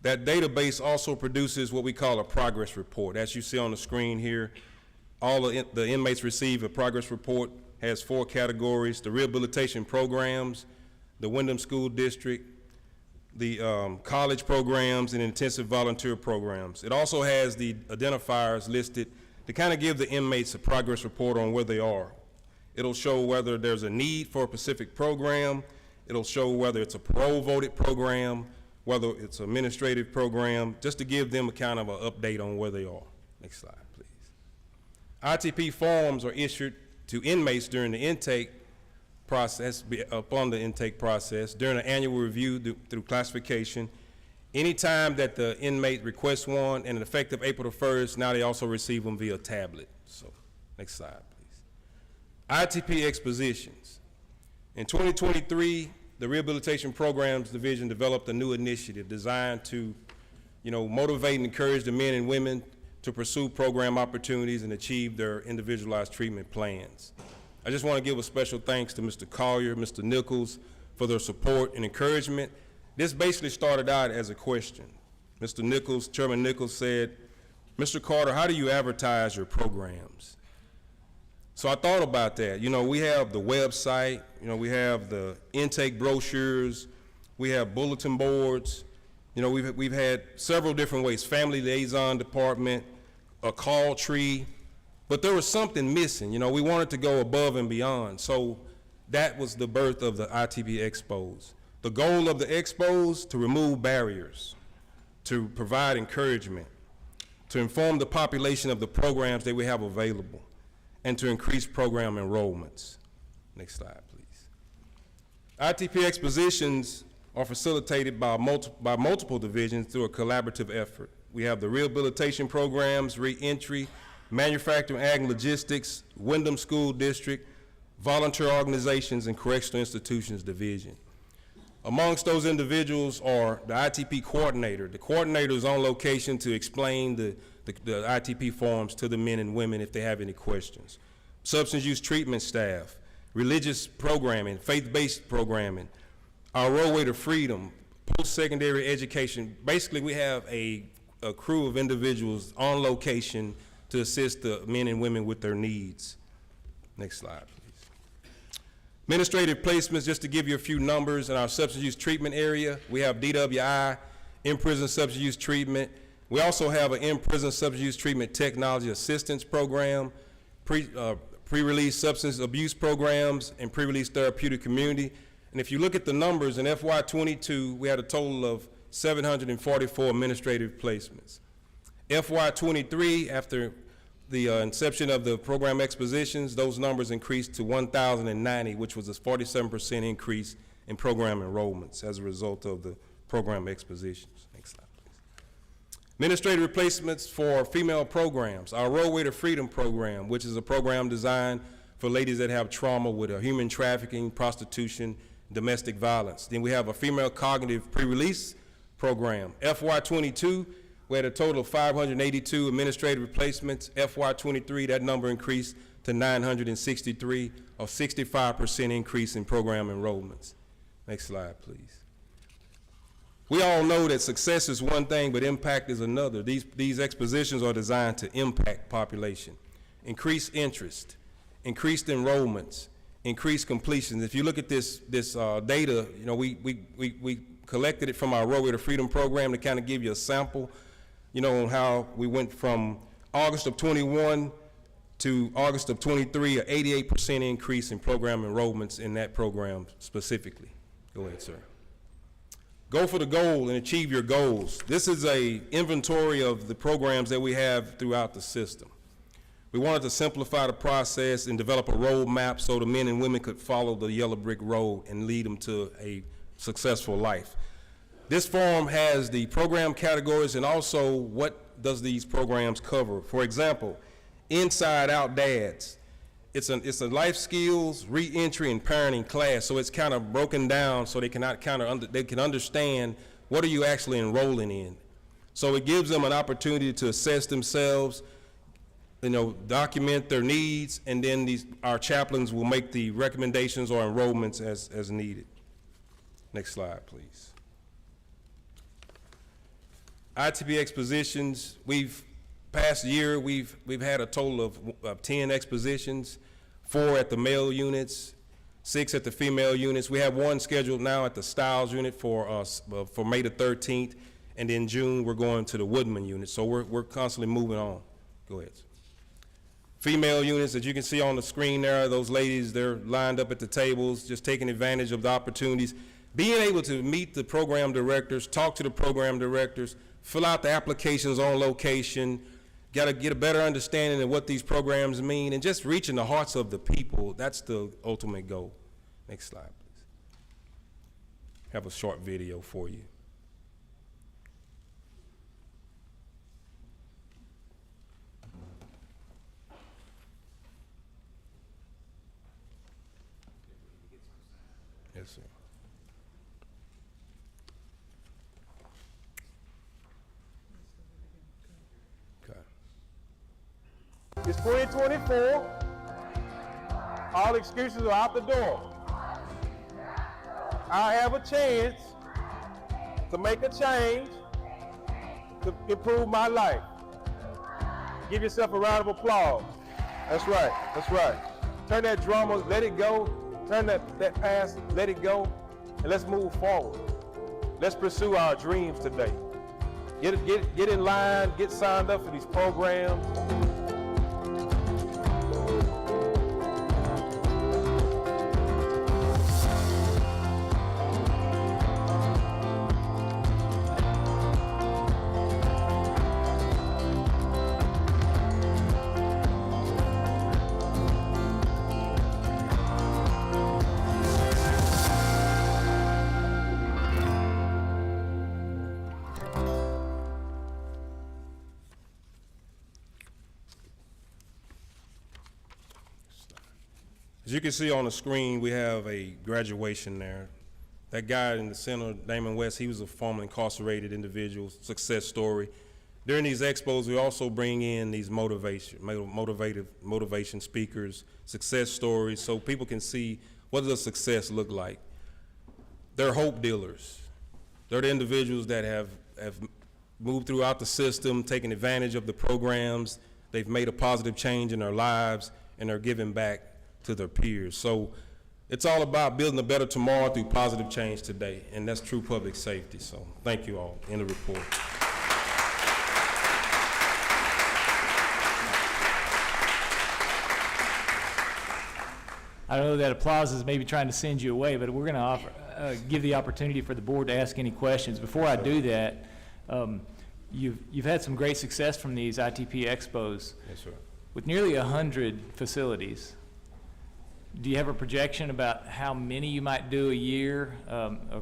That database also produces what we call a progress report. As you see on the screen here, all the inmates receive a progress report, has 4 categories: the rehabilitation programs, the Windham School District, the college programs, and intensive volunteer programs. It also has the identifiers listed to kind of give the inmates a progress report on where they are. It'll show whether there's a need for a specific program. It'll show whether it's a parole voted program, whether it's an administrative program, just to give them a kind of an update on where they are. Next slide, please. ITP forms are issued to inmates during the intake process, upon the intake process, during an annual review through classification. Anytime that the inmate requests one, and effective April the 1st, now they also receive them via tablet. So, next slide, please. ITP Expositions. In 2023, the Rehabilitation Programs Division developed a new initiative designed to, motivate and encourage the men and women to pursue program opportunities and achieve their individualized treatment plans. I just want to give a special thanks to Mr. Collier, Mr. Nichols for their support and encouragement. This basically started out as a question. Mr. Nichols, Chairman Nichols said, "Mr. Carter, how do you advertise your programs?" So I thought about that. We have the website, we have the intake brochures, we have bulletin boards, we've had several different ways, family liaison department, a call tree, but there was something missing. We wanted to go above and beyond. So that was the birth of the ITP Expos. The goal of the Expos, to remove barriers, to provide encouragement, to inform the population of the programs that we have available, and to increase program enrollments. Next slide, please. ITP Expositions are facilitated by multiple divisions through a collaborative effort. We have the rehabilitation programs, reentry, manufacturing, ag and logistics, Windham School District, volunteer organizations, and correctional institutions division. Amongst those individuals are the ITP coordinator. The coordinator is on location to explain the ITP forms to the men and women if they have any questions. Substance use treatment staff, religious programming, faith-based programming, our roadway to freedom, post-secondary education. Basically, we have a crew of individuals on location to assist the men and women with their needs. Next slide, please. Administrative placements, just to give you a few numbers, in our substance use treatment area, we have DWI, in-prison substance use treatment. We also have an in-prison substance use treatment technology assistance program, pre-release substance abuse programs, and pre-release therapeutic community. And if you look at the numbers, in FY22, we had a total of 744 administrative placements. FY23, after the inception of the program expositions, those numbers increased to 1,090, which was a 47% increase in program enrollments as a result of the program expositions. Next slide, please. Administrative replacements for female programs. Our Roadway to Freedom program, which is a program designed for ladies that have trauma with human trafficking, prostitution, domestic violence. Then we have a female cognitive pre-release program. FY22, we had a total of 582 administrative replacements. FY23, that number increased to 963, a 65% increase in program enrollments. Next slide, please. We all know that success is one thing, but impact is another. These expositions are designed to impact population, increase interest, increased enrollments, increase completions. If you look at this data, we collected it from our Roadway to Freedom program to kind of give you a sample, on how we went from August of 21 to August of 23, an 88% increase in program enrollments in that program specifically. Go ahead, sir. Go for the goal and achieve your goals. This is a inventory of the programs that we have throughout the system. We wanted to simplify the process and develop a roadmap so the men and women could follow the yellow brick road and lead them to a successful life. This form has the program categories and also what does these programs cover. For example, Inside Out Dads. It's a life skills, re-entry, and parenting class, so it's kind of broken down so they can understand what are you actually enrolling in. So it gives them an opportunity to assess themselves, document their needs, and then our chaplains will make the recommendations or enrollments as needed. Next slide, please. ITP Expositions, past year, we've had a total of 10 expositions, 4 at the male units, 6 at the female units. We have one scheduled now at the Stiles unit for May the 13th, and in June we're going to the Woodman unit. So we're constantly moving on. Go ahead. Female units, as you can see on the screen there, those ladies, they're lined up at the tables, just taking advantage of the opportunities. Being able to meet the program directors, talk to the program directors, fill out the applications on location, got to get a better understanding of what these programs mean, and just reaching the hearts of the people. That's the ultimate goal. Next slide, please. Have a short video for you. Yes, sir. It's 2024. All excuses are out the door. I have a chance to make a change to improve my life. Give yourself a round of applause. That's right, that's right. Turn that drama, let it go. Turn that past, let it go. And let's move forward. Let's pursue our dreams today. Get in line, get signed up for these programs. As you can see on the screen, we have a graduation there. That guy in the center, Damon West, he was a former incarcerated individual, success story. During these expos, we also bring in these motivation speakers, success stories, so people can see what does success look like. They're hope dealers. They're the individuals that have moved throughout the system, taken advantage of the programs. They've made a positive change in their lives, and they're giving back to their peers. So it's all about building a better tomorrow through positive change today, and that's true public safety. So thank you all. In the report. I know that applause is maybe trying to send you away, but we're going to give the opportunity for the board to ask any questions. Before I do that, you've had some great success from these ITP Expos. Yes, sir. With nearly 100 facilities, do you have a projection about how many you might do a year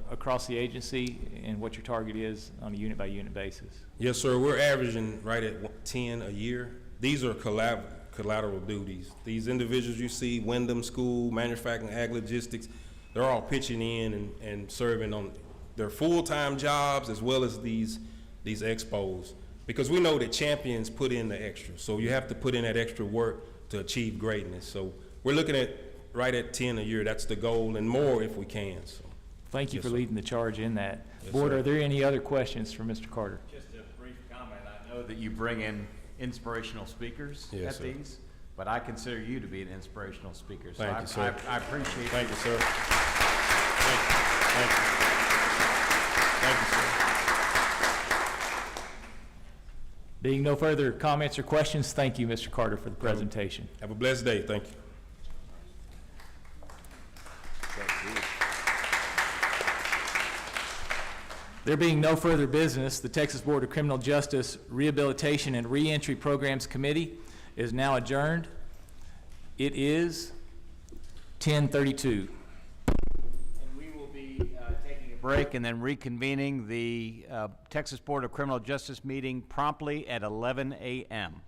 across the agency and what your target is on a unit-by-unit basis? Yes, sir. We're averaging right at 10 a year. These are collateral duties. These individuals you see, Windham School, Manufacturing, Ag Logistics, they're all pitching in and serving on their full-time jobs as well as these expos, because we know that champions put in the extra. So you have to put in that extra work to achieve greatness. So we're looking at right at 10 a year. That's the goal, and more if we can. So thank you for leading the charge in that. Yes, Board, sir. are there any other questions for Mr. Carter? Just a brief comment. I know that you bring in inspirational speakers Yes, at sir. these, but I consider you to be an inspirational speaker. So Thank you, sir. I appreciate Thank you, sir. Thank you, sir. Being no further comments or questions, thank you, Mr. Carter, for the presentation. Have a blessed day. Thank you. There being no further business, the Texas Board of Criminal Justice Rehabilitation and Reentry Programs Committee is now adjourned. It is 10:32. And we will be taking a break and then reconvening the Texas Board of Criminal Justice meeting promptly at 11 a.m.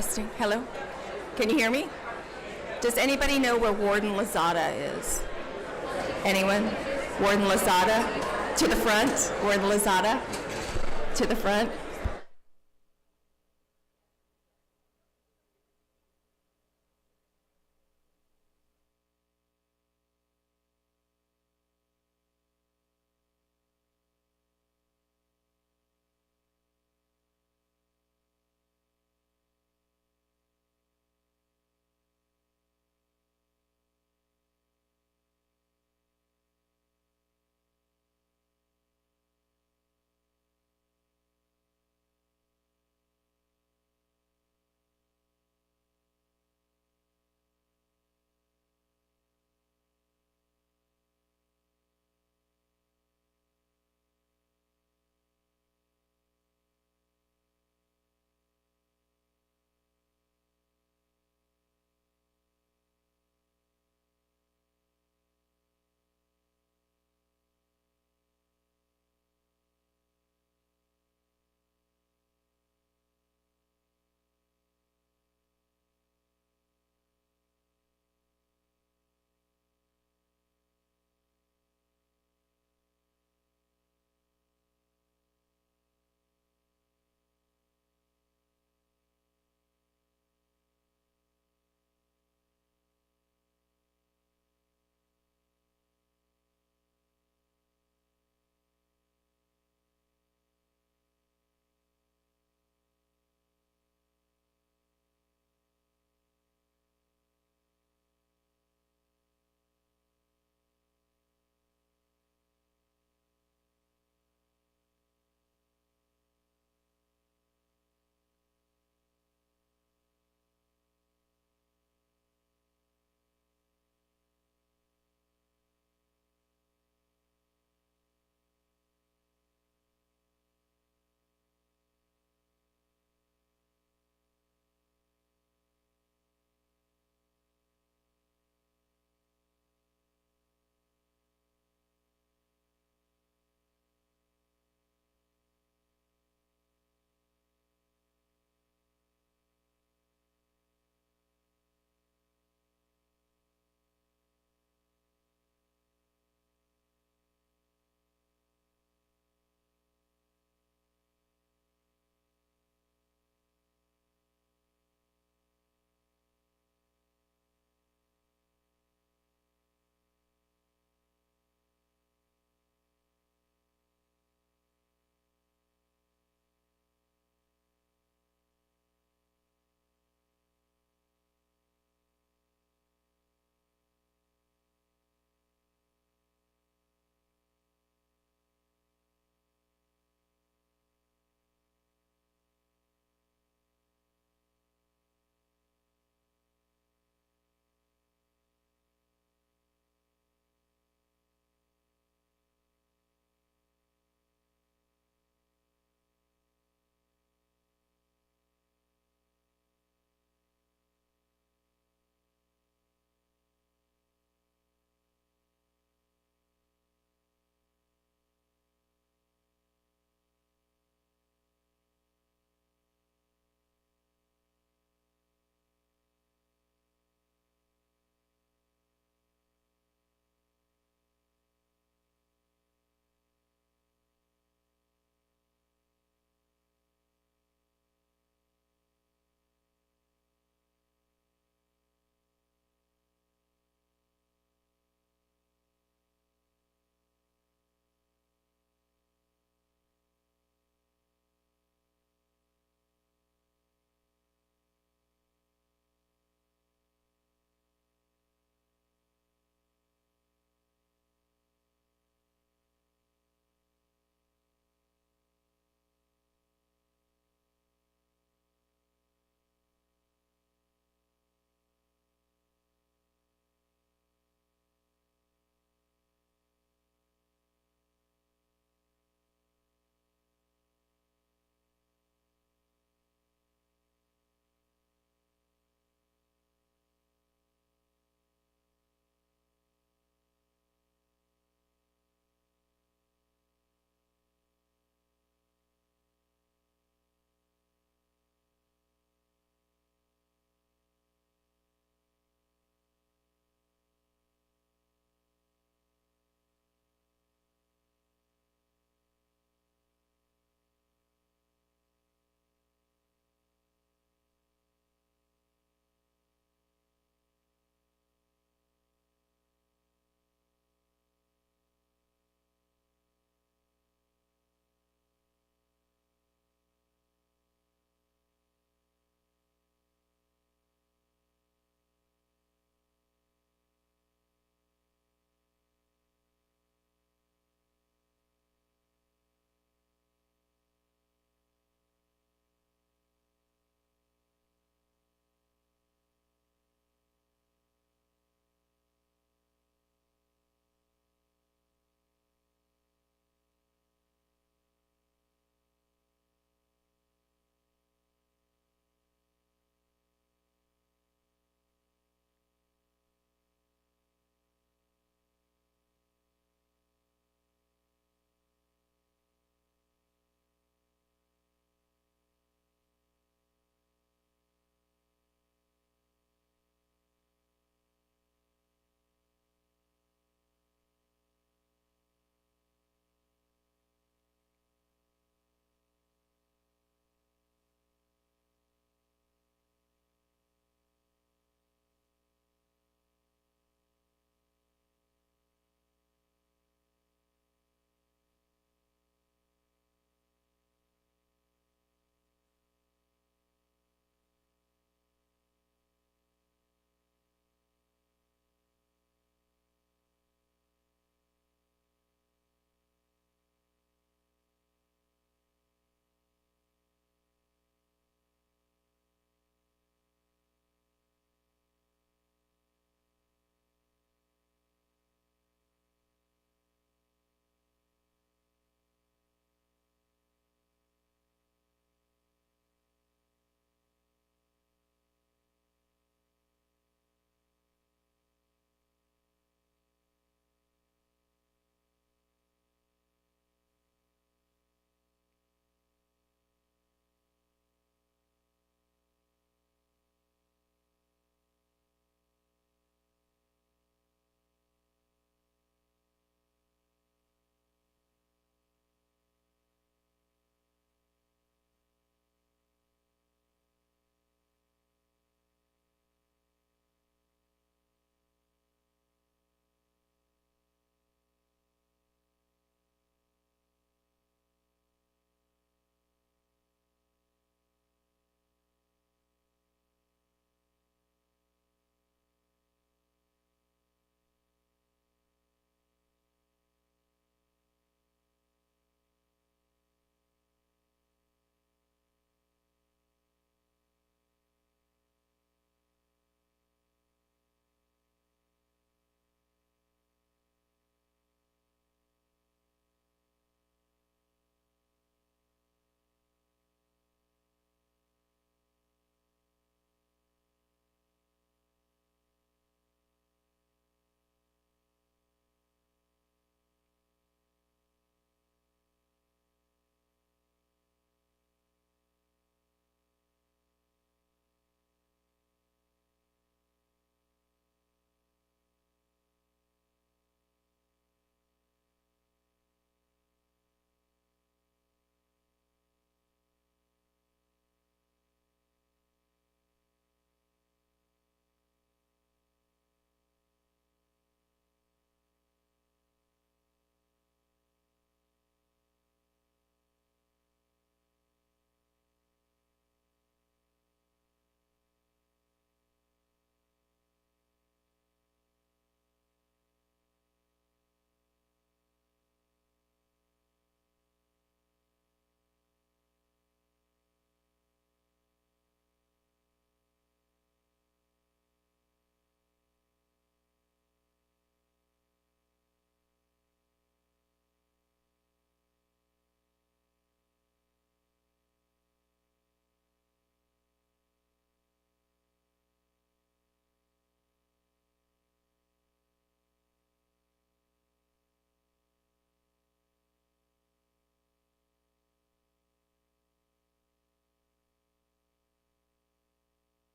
Testing. Hello? Can you hear me? Does anybody know where Warden Lozada is? Anyone? Warden Lozada? To the front. Warden Lozada? To the front.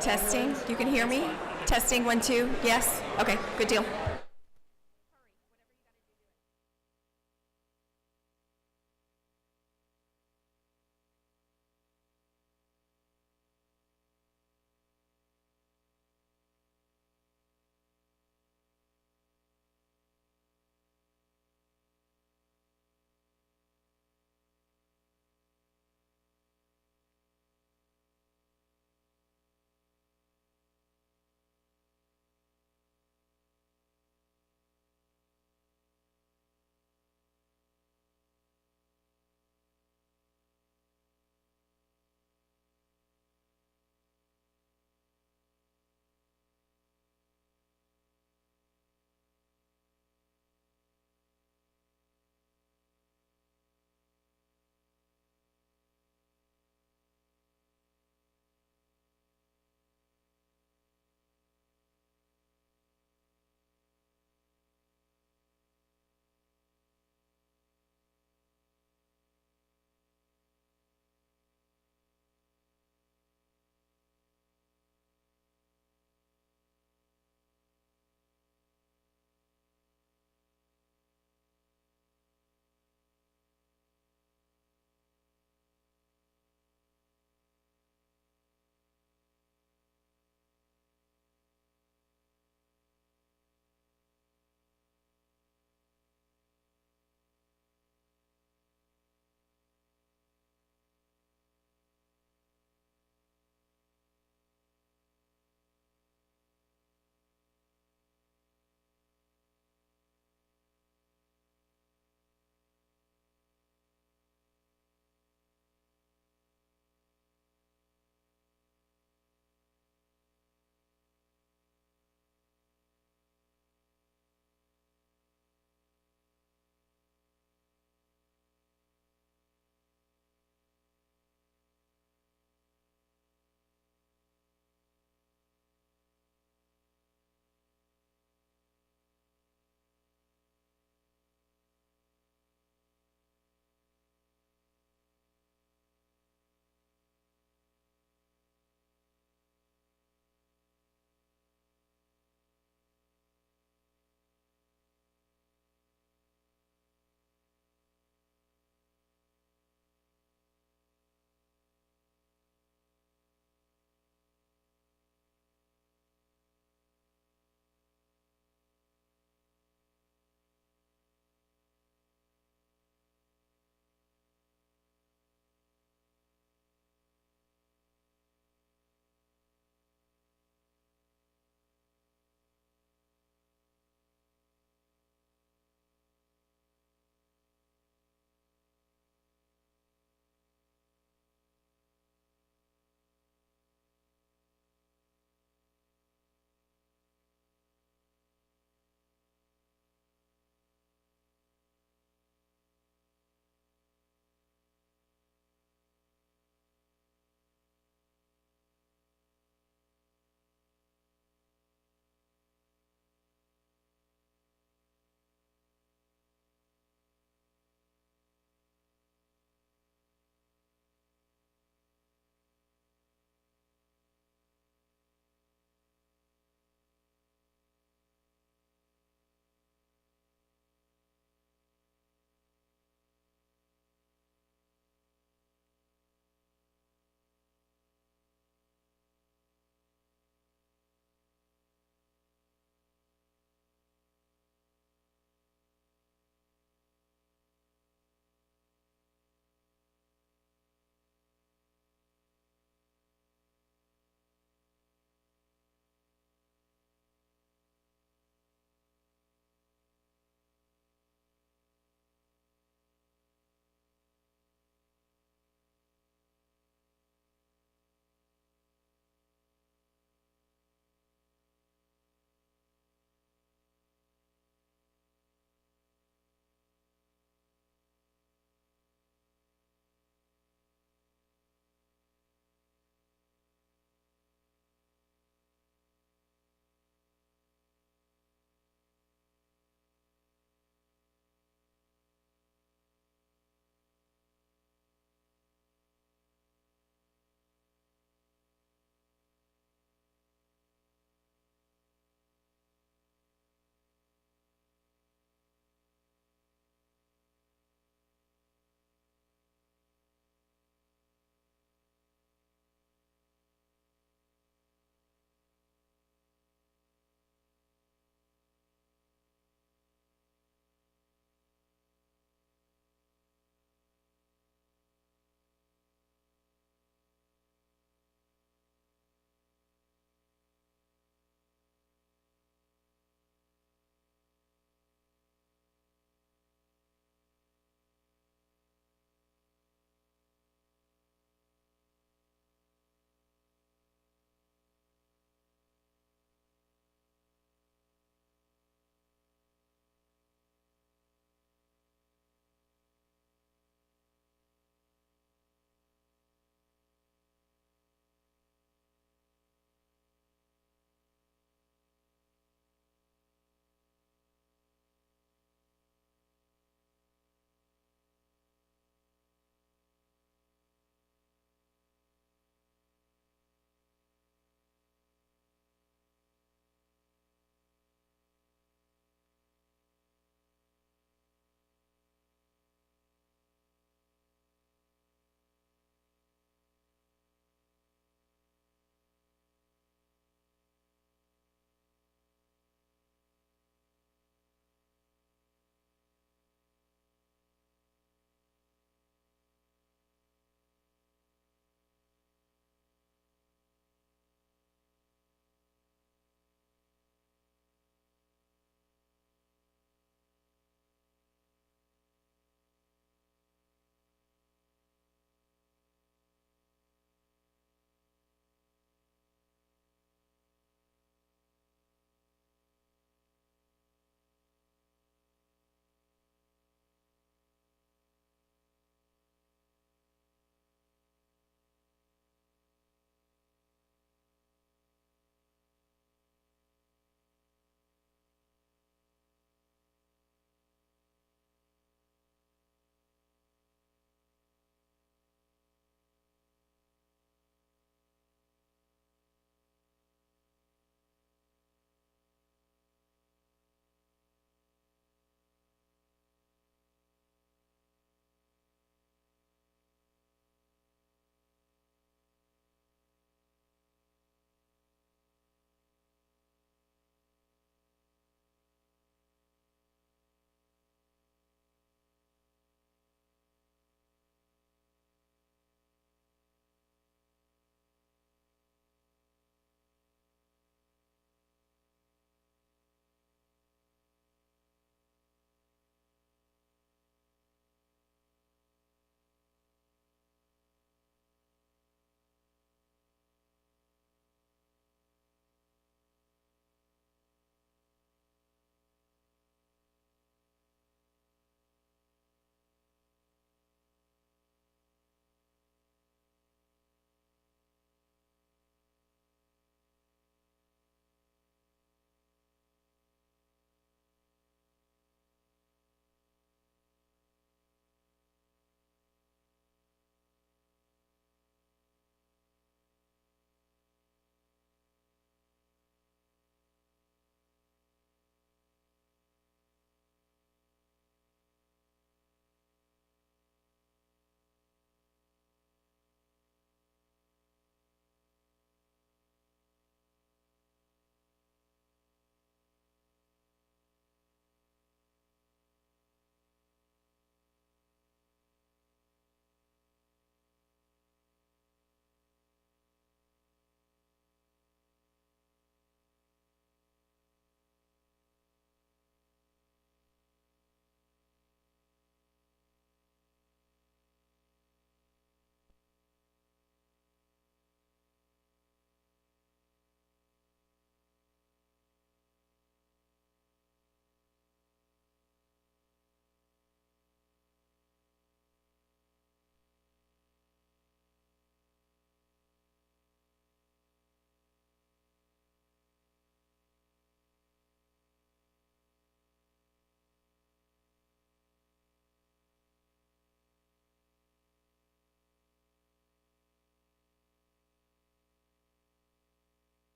Testing, you can hear me? Testing, 1, 2, yes? Okay, good deal.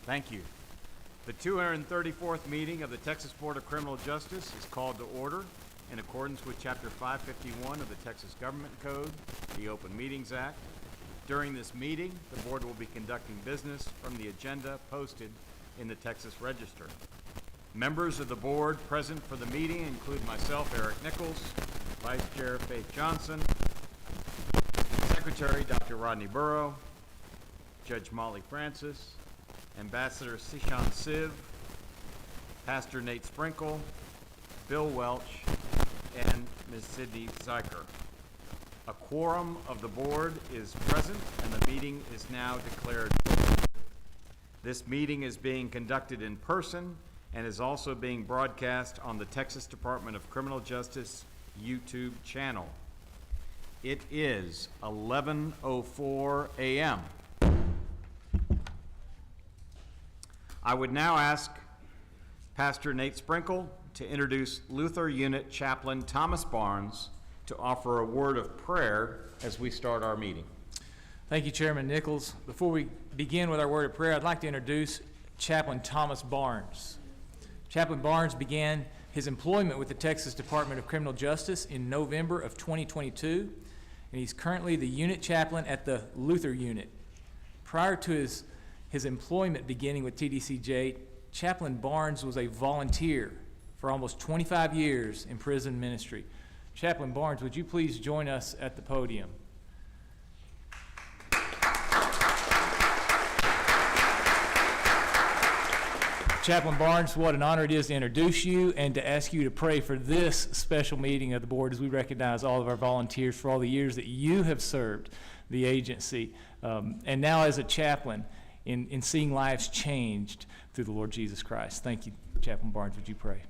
Thank you. The 234th meeting of the Texas Board of Criminal Justice is called to order in accordance with Chapter 551 of the Texas Government Code, the Open Meetings Act. During this meeting, the board will be conducting business from the agenda posted in the Texas Register. Members of the board present for the meeting include myself, Eric Nichols, Vice Chair Faith Johnson, Secretary Dr. Rodney Burrow, Judge Molly Francis, Ambassador Sishan Siv, Pastor Nate Sprinkle, Bill Welch, and Ms. Sydney Zeiker. A quorum of the board is present and the meeting is now declared open. This meeting is being conducted in person and is also being broadcast on the Texas Department of Criminal Justice YouTube channel. It is 11:04 a.m. I would now ask Pastor Nate Sprinkle to introduce Luther Unit Chaplain Thomas Barnes to offer a word of prayer as we start our meeting. Thank you, Chairman Nichols. Before we begin with our word of prayer, I'd like to introduce Chaplain Thomas Barnes. Chaplain Barnes began his employment with the Texas Department of Criminal Justice in November of 2022, and he's currently the unit chaplain at the Luther Unit. Prior to his employment beginning with TBCJ, Chaplain Barnes was a volunteer for almost 25 years in prison ministry. Chaplain Barnes, would you please join us at the podium? Chaplain Barnes, what an honor it is to introduce you and to ask you to pray for this special meeting of the board as we recognize all of our volunteers for all the years that you have served the agency, and now as a chaplain in seeing lives changed through the Lord Jesus Christ. Thank you, Chaplain Barnes. Would you pray?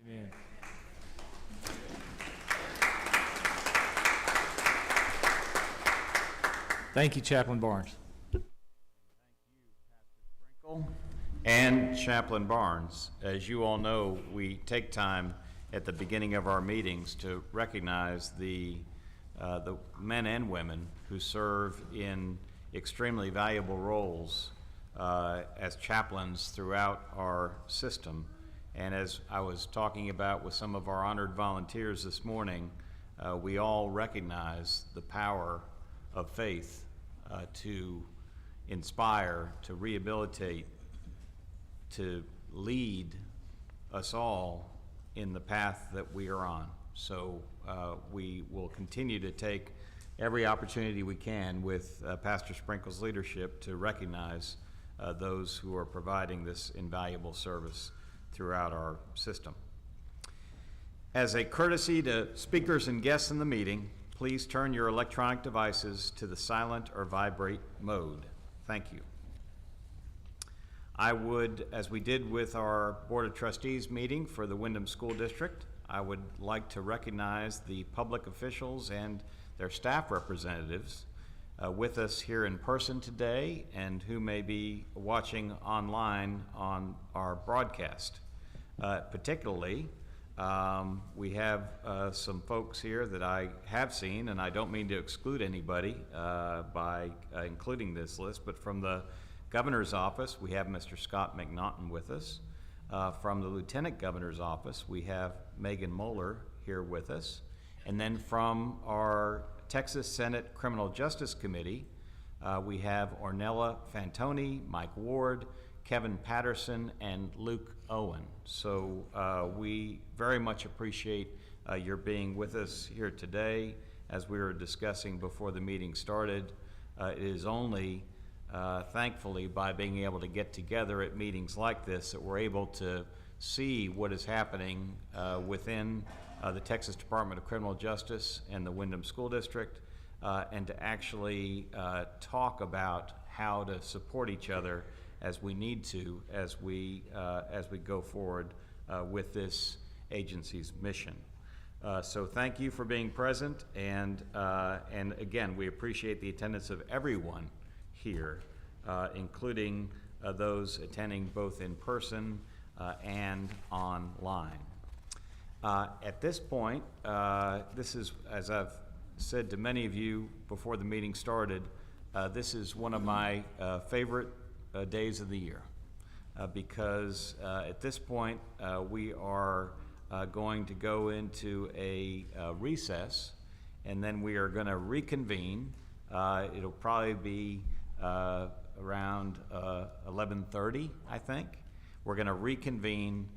Amen. Thank you, Chaplain Barnes. Thank you, Pastor Sprinkle. And and Chaplain Barnes. As you all know, we take time at the beginning of our meetings to recognize the men and women who serve in extremely valuable roles as chaplains throughout our system. And as I was talking about with some of our honored volunteers this morning, we all recognize the power of faith to inspire, to rehabilitate, to lead us all in the path that we are on. So we will continue to take every opportunity we can with Pastor Sprinkle's leadership to recognize those who are providing this invaluable service throughout our system. As a courtesy to speakers and guests in the meeting, please turn your electronic devices to the silent or vibrate mode. Thank you. I would, as we did with our Board of Trustees meeting for the Windham School District, I would like to recognize the public officials and their staff representatives with us here in person today and who may be watching online on our broadcast. Particularly, we have some folks here that I have seen, and I don't mean to exclude anybody by including this list, but from the Governor's Office, we have Mr. Scott McNaughton with us. From the Lieutenant Governor's Office, we have Megan Moeller here with us. And then from our Texas Senate Criminal Justice Committee, we have Ornella Fantoni, Mike Ward, Kevin Patterson, and Luke Owen. So we very much appreciate your being with us here today. As we were discussing before the meeting started, it is only thankfully by being able to get together at meetings like this that we're able to see what is happening within the Texas Department of Criminal Justice and the Windham School District, and to actually talk about how to support each other as we need to, as we go forward with this agency's mission. So thank you for being present, and again, we appreciate the attendance of everyone here, including those attending both in person and online. At this point, this is, as I've said to many of you before the meeting started, this is one of my favorite days of the year because at this point we are going to go into a recess, and then we are going to reconvene. It'll probably be around 11:30, I think. We're going to reconvene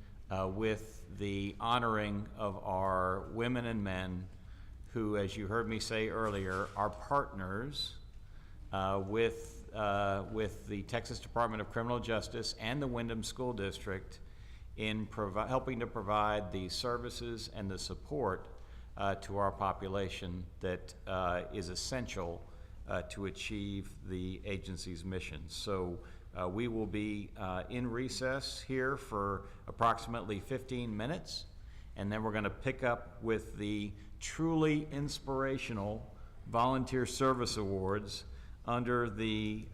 with the honoring of our women and men who, as you heard me say earlier, are partners with the Texas Department of Criminal Justice and the Windham School District in helping to provide the services and the support to our population that is essential to achieve the agency's mission. So we will be in recess here for approximately 15 minutes, and then we're going to pick up with the truly inspirational Volunteer Service Awards under the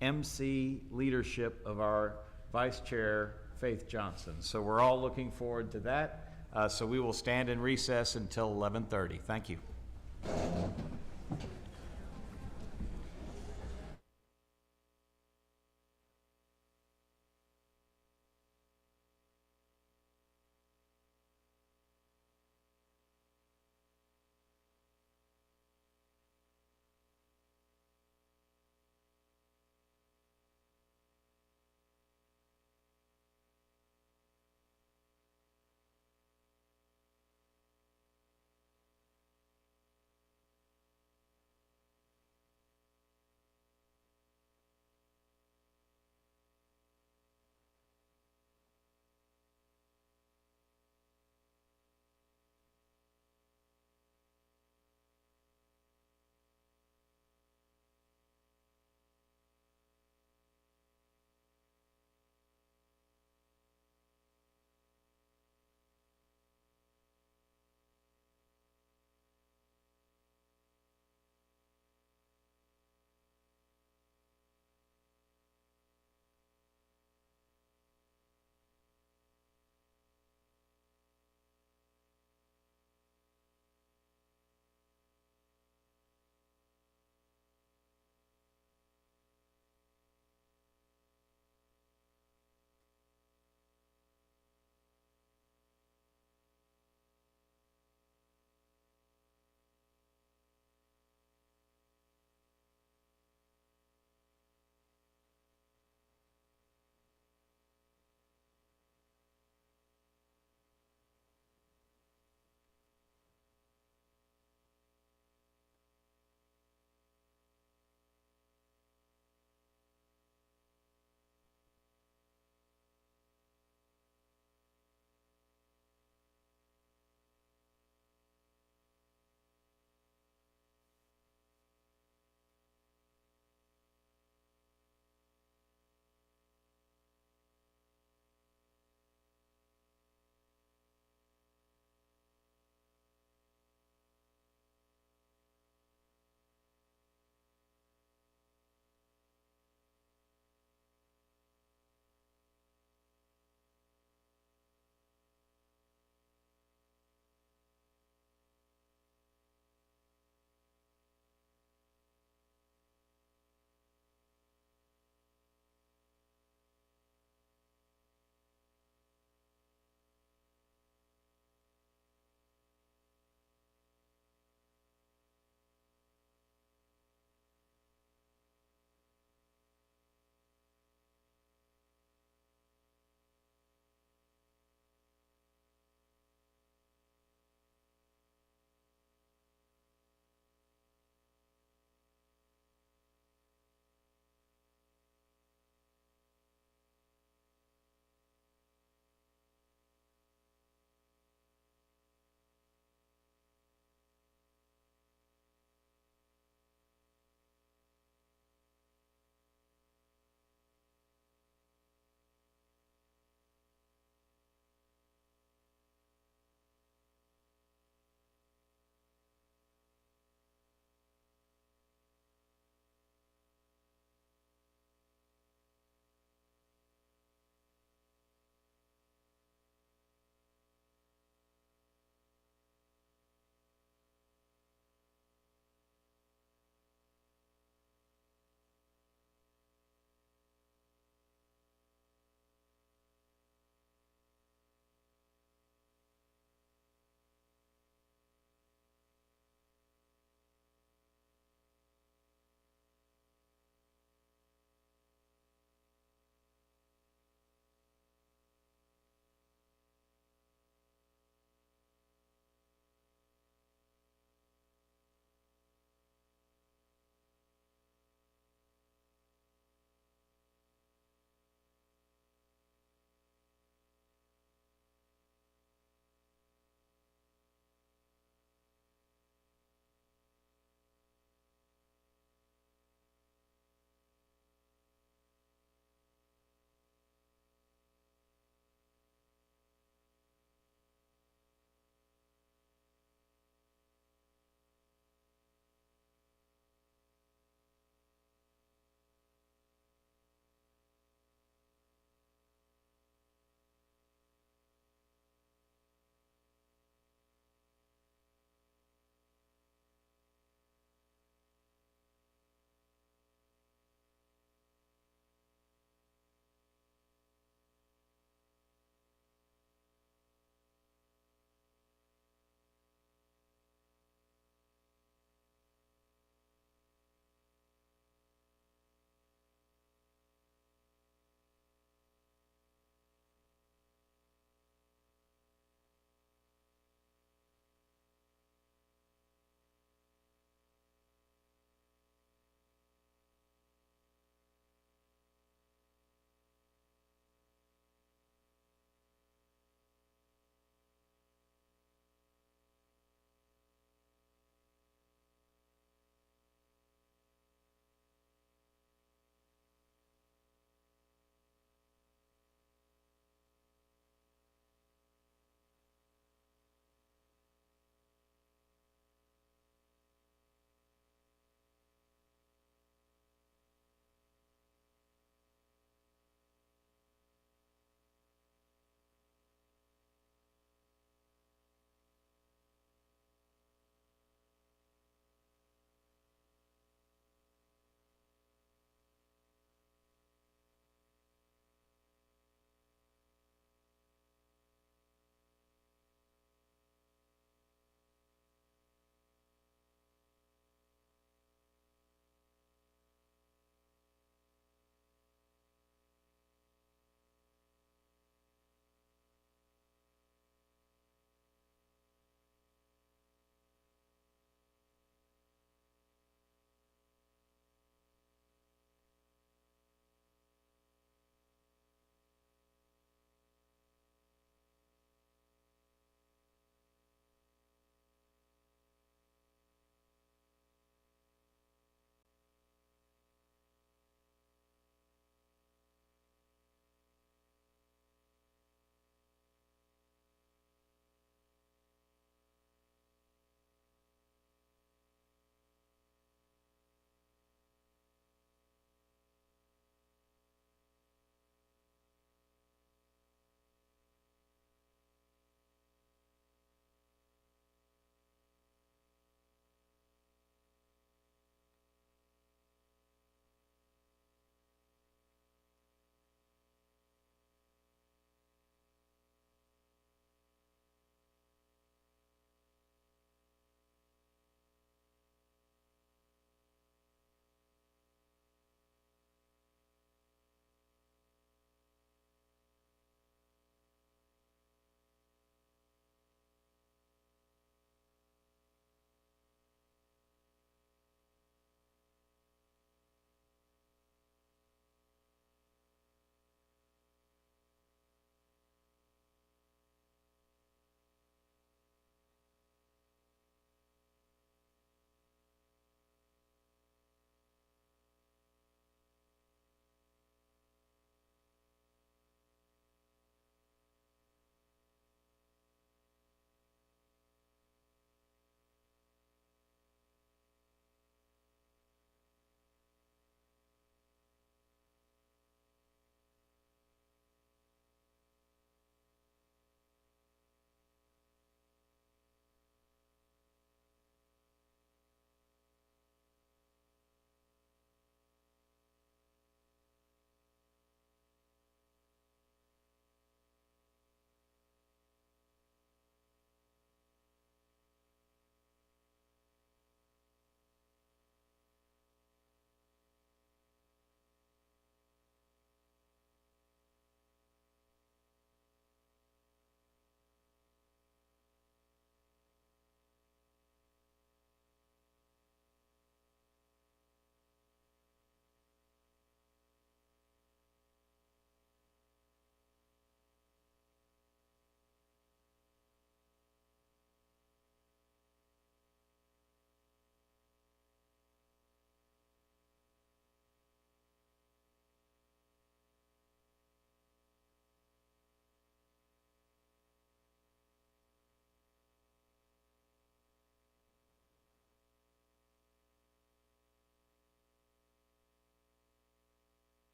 MC leadership of our Vice Chair, Faith Johnson. So we're all looking forward to that. So we will stand in recess until 11:30. Thank you.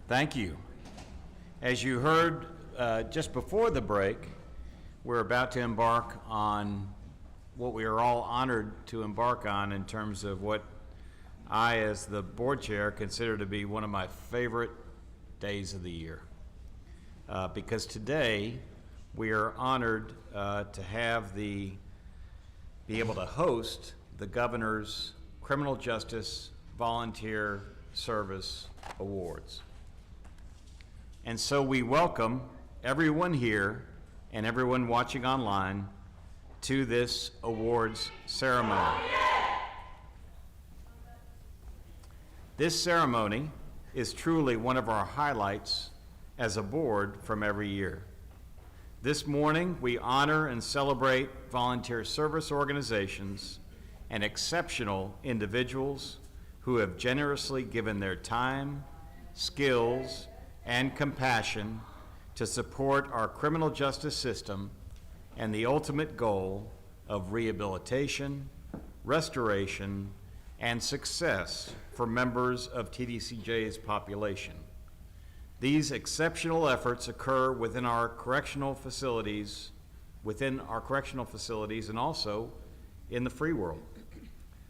Thank you. As you heard just before the break, we're about to embark on what we are all honored to embark on in terms of what I, as the board chair, consider to be one of my favorite days of the year. Because today we are honored to have be able to host the Governor's Criminal Justice Volunteer Service Awards. And so we welcome everyone here and everyone watching online to this awards ceremony. This ceremony is truly one of our highlights as a board from every year. This morning, we honor and celebrate volunteer service organizations and exceptional individuals who have generously given their time, skills, and compassion to support our criminal justice system and the ultimate goal of rehabilitation, restoration, and success for members of TDCJ's population. These exceptional efforts occur within our correctional facilities, and also in the free world.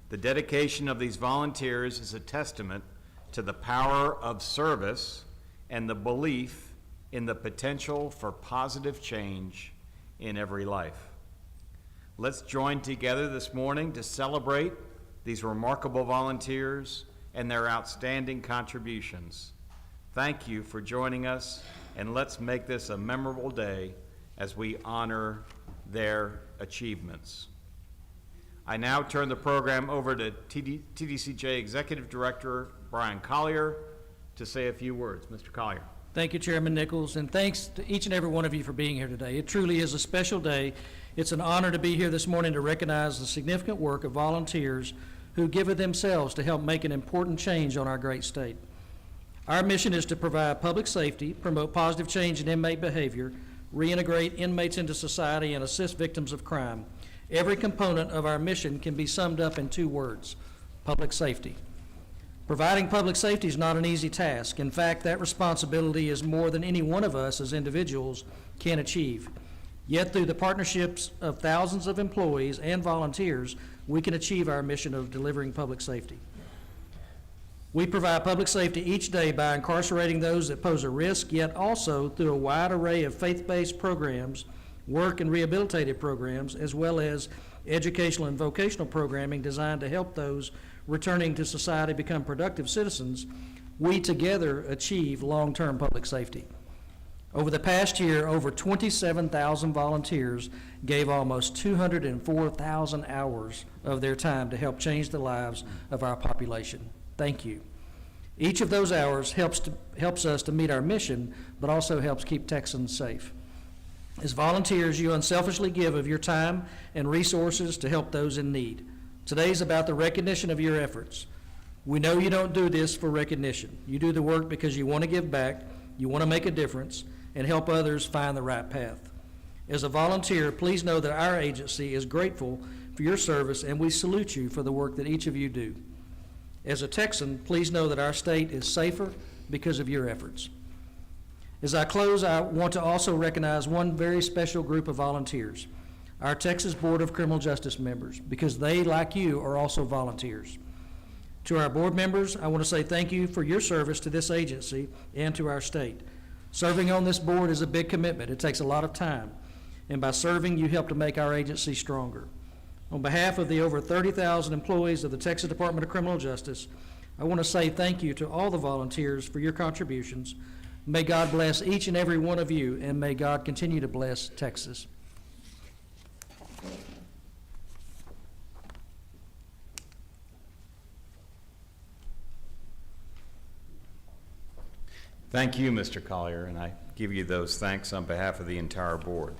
The dedication of these volunteers is a testament to the power of service and the belief in the potential for positive change in every life. Let's join together this morning to celebrate these remarkable volunteers and their outstanding contributions. Thank you for joining us, and let's make this a memorable day as we honor their achievements. I now turn the program over to TDCJ Executive Director Brian Collier to say a few words. Mr. Collier. Thank you, Chairman Nichols, and thanks to each and every one of you for being here today. It truly is a special day. It's an honor to be here this morning to recognize the significant work of volunteers who give of themselves to help make an important change on our great state. Our mission is to provide public safety, promote positive change in inmate behavior, reintegrate inmates into society, and assist victims of crime. Every component of our mission can be summed up in 2 words: public safety. Providing public safety is not an easy task. In fact, that responsibility is more than any one of us as individuals can achieve. Yet through the partnerships of thousands of employees and volunteers, we can achieve our mission of delivering public safety. We provide public safety each day by incarcerating those that pose a risk, yet also through a wide array of faith-based programs, work and rehabilitative programs, as well as educational and vocational programming designed to help those returning to society become productive citizens. We together achieve long-term public safety. Over the past year, over 27,000 volunteers gave almost 204,000 hours of their time to help change the lives of our population. Thank you. Each of those hours helps us to meet our mission, but also helps keep Texans safe. As volunteers, you unselfishly give of your time and resources to help those in need. Today's about the recognition of your efforts. We know you don't do this for recognition. You do the work because you want to give back, you want to make a difference, and help others find the right path. As a volunteer, please know that our agency is grateful for your service, and we salute you for the work that each of you do. As a Texan, please know that our state is safer because of your efforts. As I close, I want to also recognize one very special group of volunteers, our Texas Board of Criminal Justice members, because they, like you, are also volunteers. To our board members, I want to say thank you for your service to this agency and to our state. Serving on this board is a big commitment. It takes a lot of time, and by serving, you help to make our agency stronger. On behalf of the over 30,000 employees of the Texas Department of Criminal Justice, I want to say thank you to all the volunteers for your contributions. May God bless each and every one of you, and may God continue to bless Texas. Thank you, Mr. Collier, and I give you those thanks on behalf of the entire board.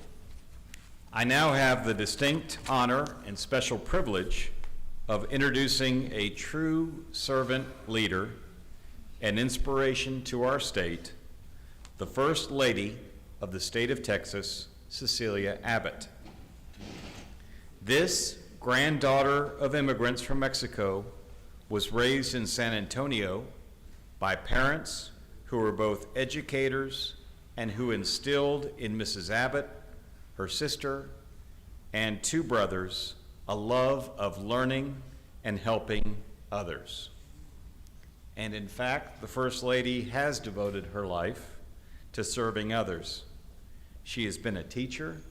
I now have the distinct honor and special privilege of introducing a true servant leader and inspiration to our state, the First Lady of the state of Texas, Cecilia Abbott. This granddaughter of immigrants from Mexico was raised in San Antonio by parents who were both educators and who instilled in Mrs. Abbott, her sister, and two brothers a love of learning and helping others. And in fact, the First Lady has devoted her life to serving others. She has been a teacher,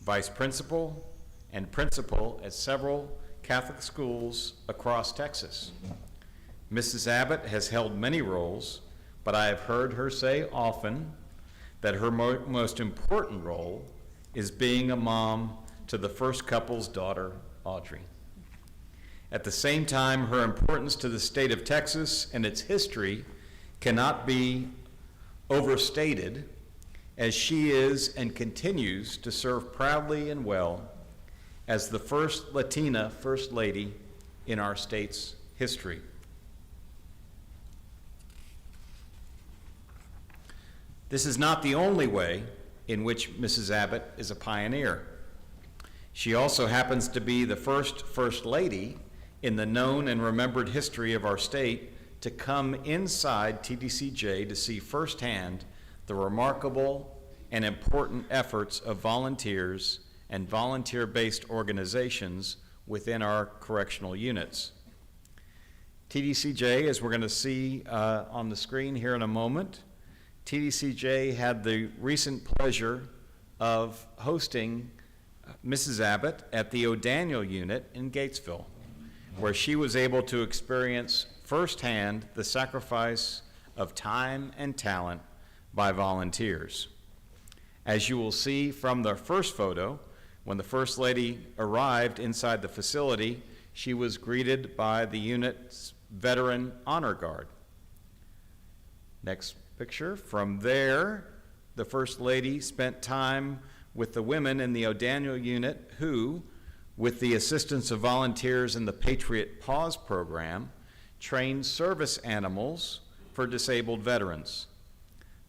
vice principal, and principal at several Catholic schools across Texas. Mrs. Abbott has held many roles, but I have heard her say often that her most important role is being a mom to the first couple's daughter, Audrey. At the same time, her importance to the state of Texas and its history cannot be overstated, as she is and continues to serve proudly and well as the first Latina First Lady in our state's history. This is not the only way in which Mrs. Abbott is a pioneer. She also happens to be the first First Lady in the known and remembered history of our state to come inside TBCJ to see firsthand the remarkable and important efforts of volunteers and volunteer-based organizations within our correctional units. TBCJ, as we're going to see on the screen here in a moment, TBCJ had the recent pleasure of hosting Mrs. Abbott at the O'Daniel unit in Gatesville, where she was able to experience firsthand the sacrifice of time and talent by volunteers. As you will see from the first photo, when the First Lady arrived inside the facility, she was greeted by the unit's Veteran Honor Guard. Next picture. From there, the First Lady spent time with the women in the O'Daniel unit who, with the assistance of volunteers in the Patriot Paws program, trained service animals for disabled veterans.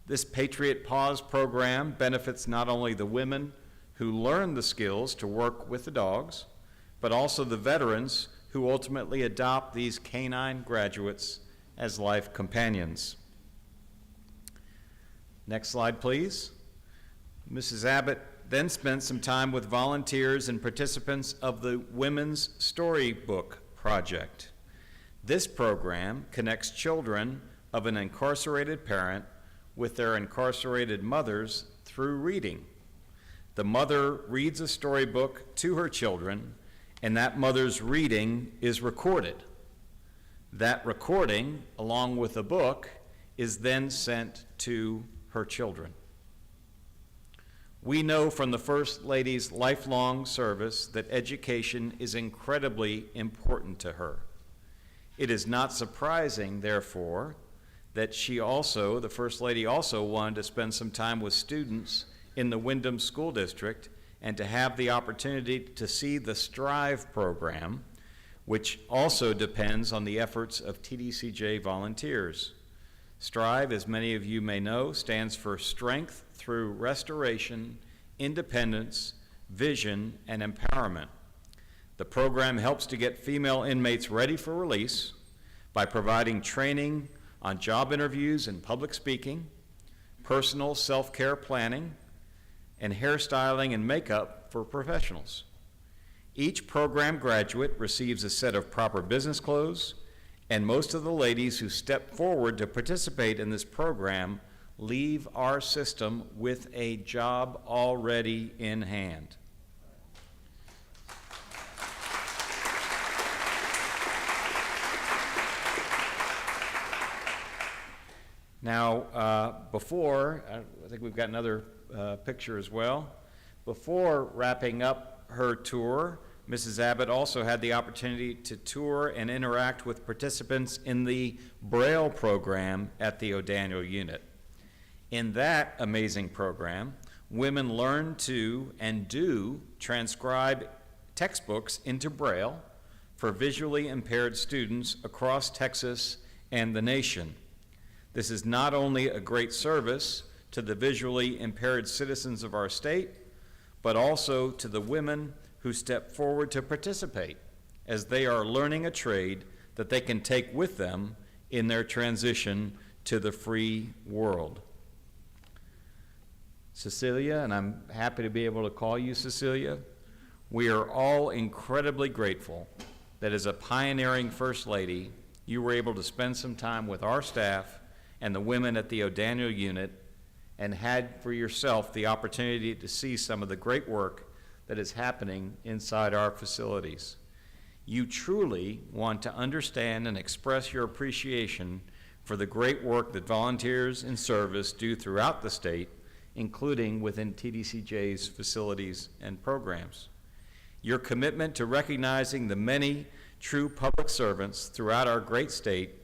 This Patriot Paws program benefits not only the women who learn the skills to work with the dogs, but also the veterans who ultimately adopt these canine graduates as life companions. Next slide, please. Mrs. Abbott then spent some time with volunteers and participants of the Women's Storybook Project. This program connects children of an incarcerated parent with their incarcerated mothers through reading. The mother reads a storybook to her children, and that mother's reading is recorded. That recording, along with the book, is then sent to her children. We know from the First Lady's lifelong service that education is incredibly important to her. It is not surprising, therefore, that the First Lady also wanted to spend some time with students in the Windham School District and to have the opportunity to see the STRIVE program, which also depends on the efforts of TBCJ volunteers. STRIVE, as many of you may know, stands for Strength Through Restoration, Independence, Vision, and Empowerment. The program helps to get female inmates ready for release by providing training on job interviews and public speaking, personal self-care planning, and hairstyling and makeup for professionals. Each program graduate receives a set of proper business clothes, and most of the ladies who step forward to participate in this program leave our system with a job already in hand. Now, I think we've got another picture as well. Before wrapping up her tour, Mrs. Abbott also had the opportunity to tour and interact with participants in the Braille program at the O'Daniel unit. In that amazing program, women learn to and do transcribe textbooks into Braille for visually impaired students across Texas and the nation. This is not only a great service to the visually impaired citizens of our state, but also to the women who step forward to participate as they are learning a trade that they can take with them in their transition to the free world. Cecilia, and I'm happy to be able to call you Cecilia, we are all incredibly grateful that as a pioneering First Lady, you were able to spend some time with our staff and the women at the O'Daniel unit and had for yourself the opportunity to see some of the great work that is happening inside our facilities. You truly want to understand and express your appreciation for the great work that volunteers in service do throughout the state, including within TBCJ's facilities and programs. Your commitment to recognizing the many true public servants throughout our great state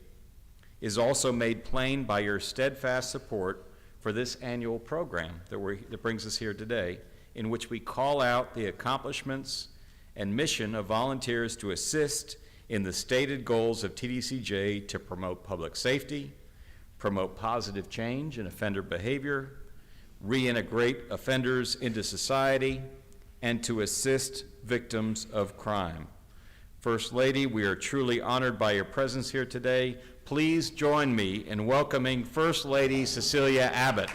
is also made plain by your steadfast support for this annual program that brings us here today, in which we call out the accomplishments and mission of volunteers to assist in the stated goals of TDCJ to promote public safety, promote positive change in offender behavior, reintegrate offenders into society, and to assist victims of crime. First Lady, we are truly honored by your presence here today. Please join me in welcoming First Lady Cecilia Abbott.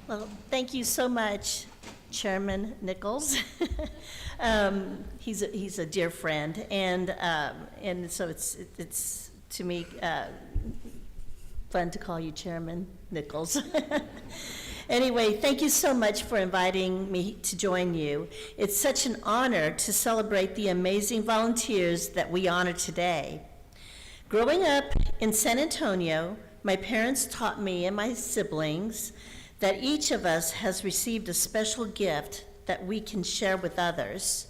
Well, thank you so much, Chairman Nichols. He's a dear friend, and so it's to me fun to call you Chairman Nichols. Anyway, thank you so much for inviting me to join you. It's such an honor to celebrate the amazing volunteers that we honor today. Growing up in San Antonio, my parents taught me and my siblings that each of us has received a special gift that we can share with others.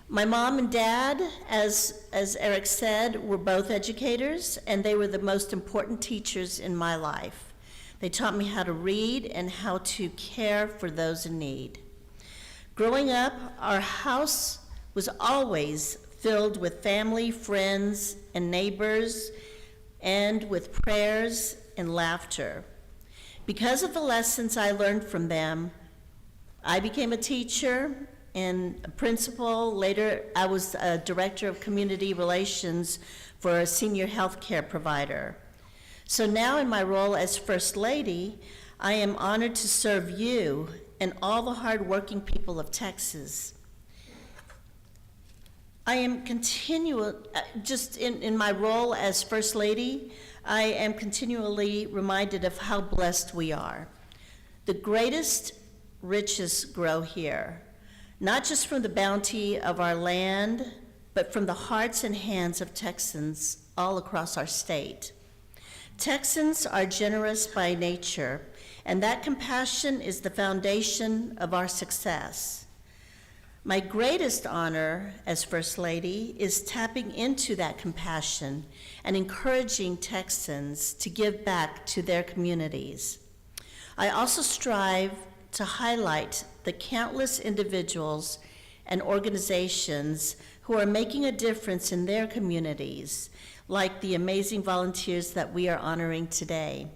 My mom and dad, as Eric said, were both educators, and they were the most important teachers in my life. They taught me how to read and how to care for those in need. Growing up, our house was always filled with family, friends, and neighbors, and with prayers and laughter. Because of the lessons I learned from them, I became a teacher and a principal. Later, I was a director of community relations for a senior health care provider. So now in my role as First Lady, I am honored to serve you and all the hardworking people of Texas. I am just in my role as First Lady, I am continually reminded of how blessed we are. The greatest riches grow here, not just from the bounty of our land, but from the hearts and hands of Texans all across our state. Texans are generous by nature, and that compassion is the foundation of our success. My greatest honor as First Lady is tapping into that compassion and encouraging Texans to give back to their communities. I also strive to highlight the countless individuals and organizations who are making a difference in their communities, like the amazing volunteers that we are honoring today.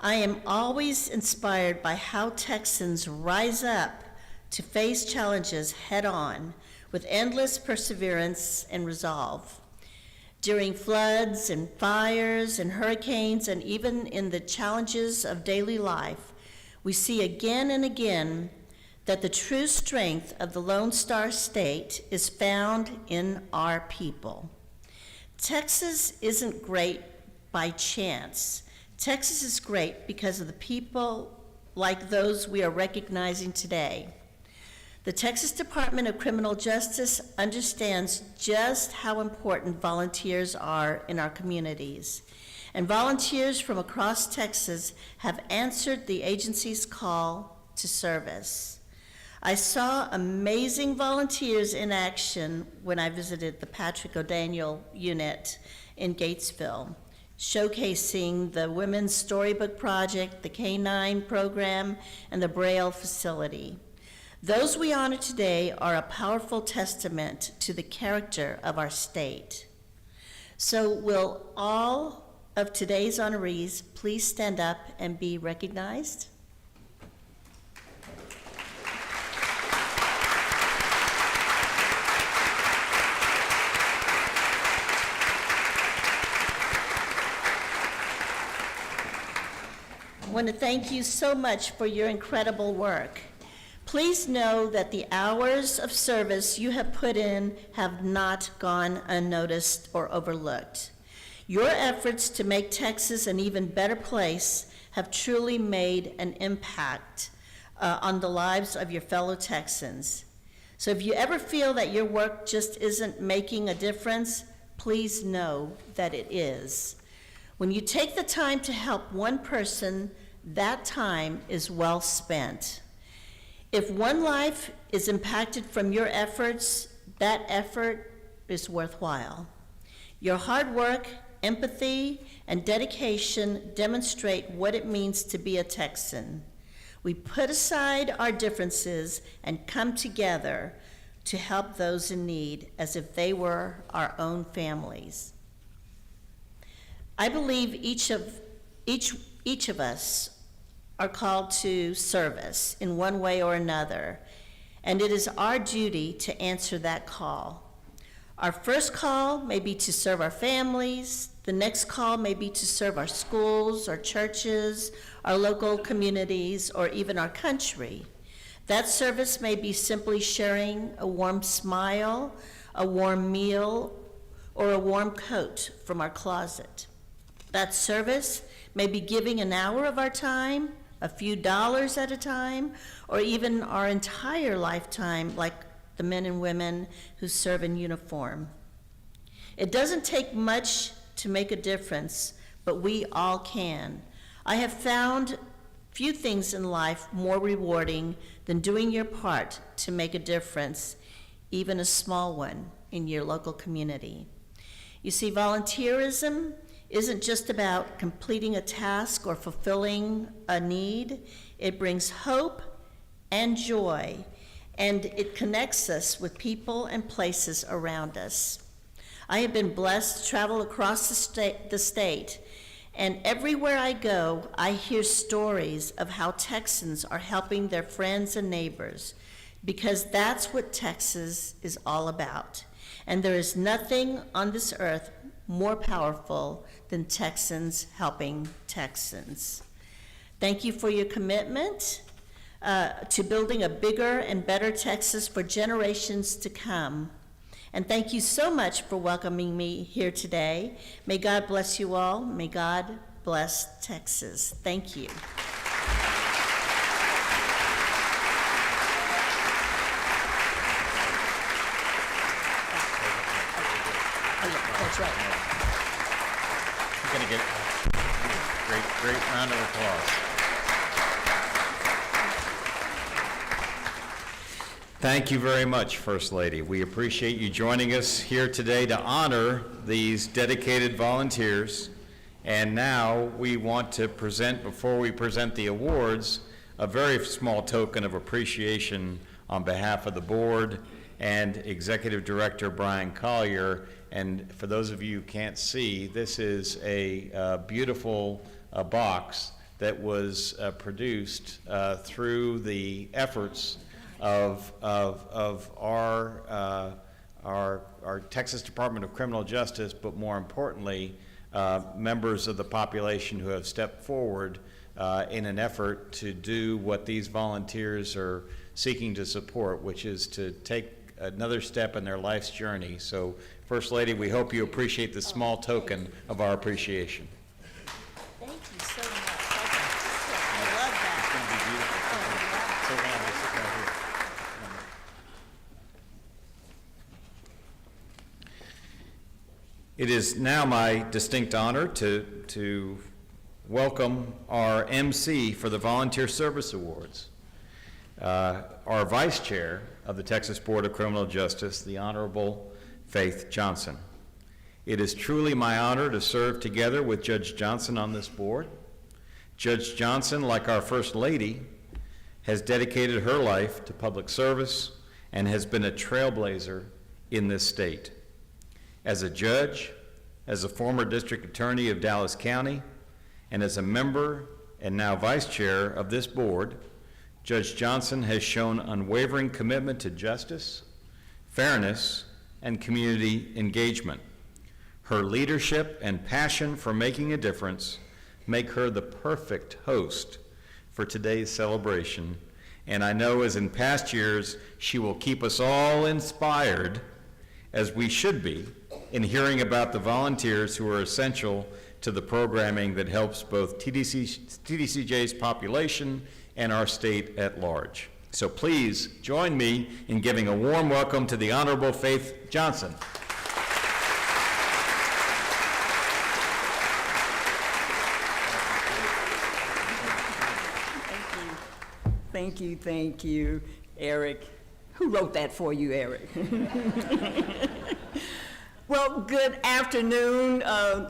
I am always inspired by how Texans rise up to face challenges head-on with endless perseverance and resolve. During floods and fires and hurricanes, and even in the challenges of daily life, we see again and again that the true strength of the Lone Star State is found in our people. Texas isn't great by chance. Texas is great because of the people like those we are recognizing today. The Texas Department of Criminal Justice understands just how important volunteers are in our communities, and volunteers from across Texas have answered the agency's call to service. I saw amazing volunteers in action when I visited the Patrick O'Daniel unit in Gatesville, showcasing the Women's Storybook Project, the K-9 program, and the Braille facility. Those we honor today are a powerful testament to the character of our state. So will all of today's honorees please stand up and be recognized? I want to thank you so much for your incredible work. Please know that the hours of service you have put in have not gone unnoticed or overlooked. Your efforts to make Texas an even better place have truly made an impact on the lives of your fellow Texans. So if you ever feel that your work just isn't making a difference, please know that it is. When you take the time to help one person, that time is well spent. If one life is impacted from your efforts, that effort is worthwhile. Your hard work, empathy, and dedication demonstrate what it means to be a Texan. We put aside our differences and come together to help those in need as if they were our own families. I believe each of us are called to service in one way or another, and it is our duty to answer that call. Our first call may be to serve our families, the next call may be to serve our schools, our churches, our local communities, or even our country. That service may be simply sharing a warm smile, a warm meal, or a warm coat from our closet. That service may be giving an hour of our time, a few dollars at a time, or even our entire lifetime, like the men and women who serve in uniform. It doesn't take much to make a difference, but we all can. I have found few things in life more rewarding than doing your part to make a difference, even a small one, in your local community. You see, volunteerism isn't just about completing a task or fulfilling a need. It brings hope and joy, and it connects us with people and places around us. I have been blessed to travel across the state, and everywhere I go, I hear stories of how Texans are helping their friends and neighbors, because that's what Texas is all about. And there is nothing on this earth more powerful than Texans helping Texans. Thank you for your commitment to building a bigger and better Texas for generations to come. And thank you so much for welcoming me here today. May God bless you all. May God bless Texas. Thank you. That's right. You're going to get a great round of applause. Thank you very much, First Lady. We appreciate you joining us here today to honor these dedicated volunteers. And now we want to present, before we present the awards, a very small token of appreciation on behalf of the board and Executive Director Brian Collier. And for those of you who can't see, this is a beautiful box that was produced through the efforts of our Texas Department of Criminal Justice, but more importantly, members of the population who have stepped forward in an effort to do what these volunteers are seeking to support, which is to take another step in their life's journey. So, First Lady, we hope you appreciate the small token of our appreciation. Thank you so much. I love that. It's going to be beautiful. So glad to sit right here. It is now my distinct honor to welcome our MC for the Volunteer Service Awards, our Vice Chair of the Texas Board of Criminal Justice, the Honorable Faith Johnson. It is truly my honor to serve together with Judge Johnson on this board. Judge Johnson, like our First Lady, has dedicated her life to public service and has been a trailblazer in this state. As a judge, as a former district attorney of Dallas County, and as a member and now vice chair of this board, Judge Johnson has shown unwavering commitment to justice, fairness, and community engagement. Her leadership and passion for making a difference make her the perfect host for today's celebration, and I know, as in past years, she will keep us all inspired, as we should be, in hearing about the volunteers who are essential to the programming that helps both TDCJ's population and our state at large. So please join me in giving a warm welcome to the Honorable Faith Johnson. Thank you, Eric. Who wrote that for you, Eric? Well, good afternoon,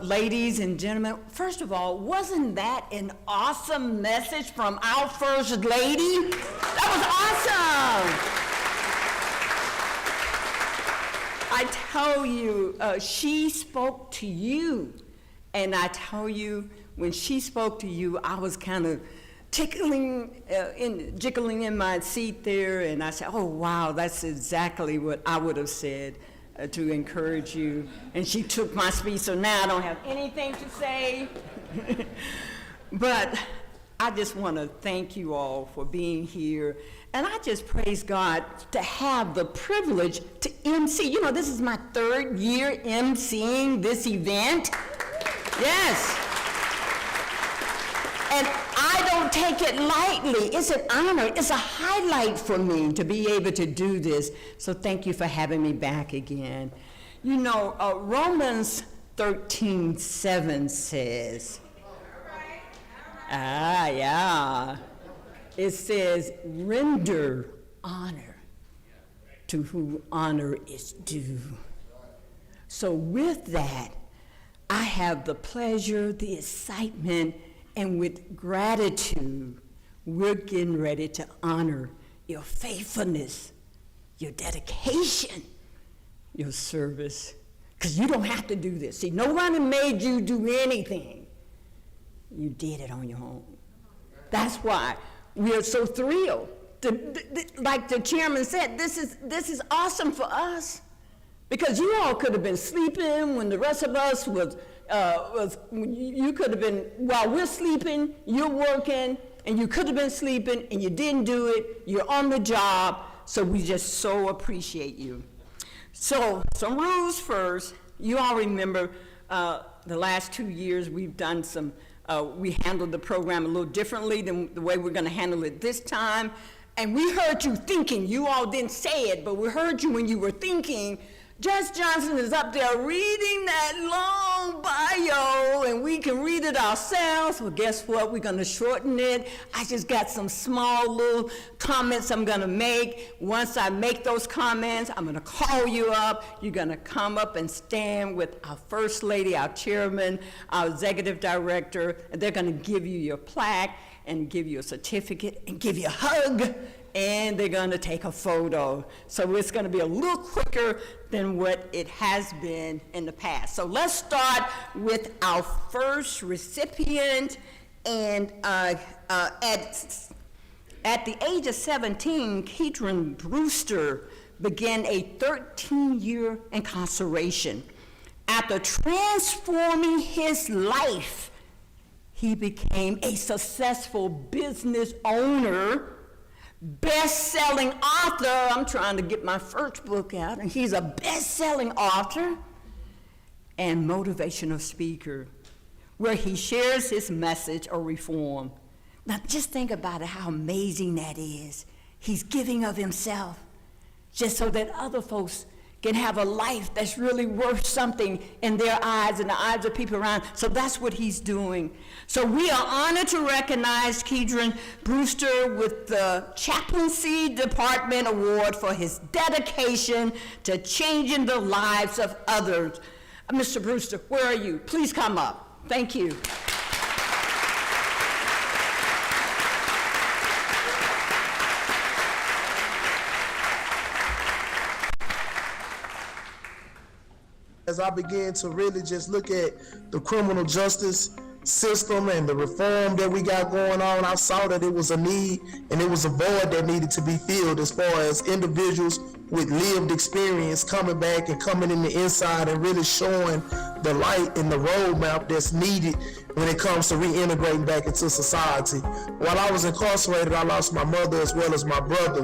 ladies and gentlemen. First of all, wasn't that an awesome message from our First Lady? That was awesome. I tell you, she spoke to you, and I tell you, when she spoke to you, I was kind of jiggling in my seat there, and I said, oh wow, that's exactly what I would have said to encourage you. And she took my speech, so now I don't have anything to say. But I just want to thank you all for being here, and I just praise God to have the privilege to MC. You know, this is my 3rd year MCing this event. Yes. And I don't take it lightly. It's an honor. It's a highlight for me to be able to do this. So thank you for having me back again. You know, Romans 13:7 says, it says, render honor to whom honor is due. So with that, I have the pleasure, the excitement, and with gratitude, we're getting ready to honor your faithfulness, your dedication, your service, because you don't have to do this. See, nobody made you do anything. You did it on your own. That's why we are so thrilled. Like the chairman said, this is awesome for us, because you all could have been sleeping when the rest of us you could have been, while we're sleeping, you're working, and you could have been sleeping, and you didn't do it. You're on the job, so we just so appreciate you. So, some rules first. You all remember the last 2 years we've done some, we handled the program a little differently than the way we're going to handle it this time. And we heard you thinking, you all didn't say it, but we heard you when you were thinking, Judge Johnson is up there reading that long bio, and we can read it ourselves. Well, guess what? We're going to shorten it. I just got some small little comments I'm going to make. Once I make those comments, I'm going to call you up. You're going to come up and stand with our First Lady, our Chairman, our Executive Director, and they're going to give you your plaque and give you a certificate and give you a hug, and they're going to take a photo. So it's going to be a little quicker than what it has been in the past. So let's start with our first recipient. And at the age of 17, Keatron Brewster began a 13-year incarceration. After transforming his life, he became a successful business owner, best-selling author. I'm trying to get my first book out, and he's a best-selling author and motivational speaker, where he shares his message of reform. Now, just think about it, how amazing that is. He's giving of himself just so that other folks can have a life that's really worth something in their eyes and the eyes of people around. So that's what he's doing. So we are honored to recognize Keatron Brewster with the Chaplaincy Department Award for his dedication to changing the lives of others. Mr. Brewster, where are you? Please come up. Thank you. as I began to really just look at the criminal justice system and the reform that we got going on, I saw that it was a need and it was a void that needed to be filled as far as individuals with lived experience coming back and coming in the inside and really showing the light and the roadmap that's needed when it comes to reintegrating back into society. While I was incarcerated, I lost my mother as well as my brother,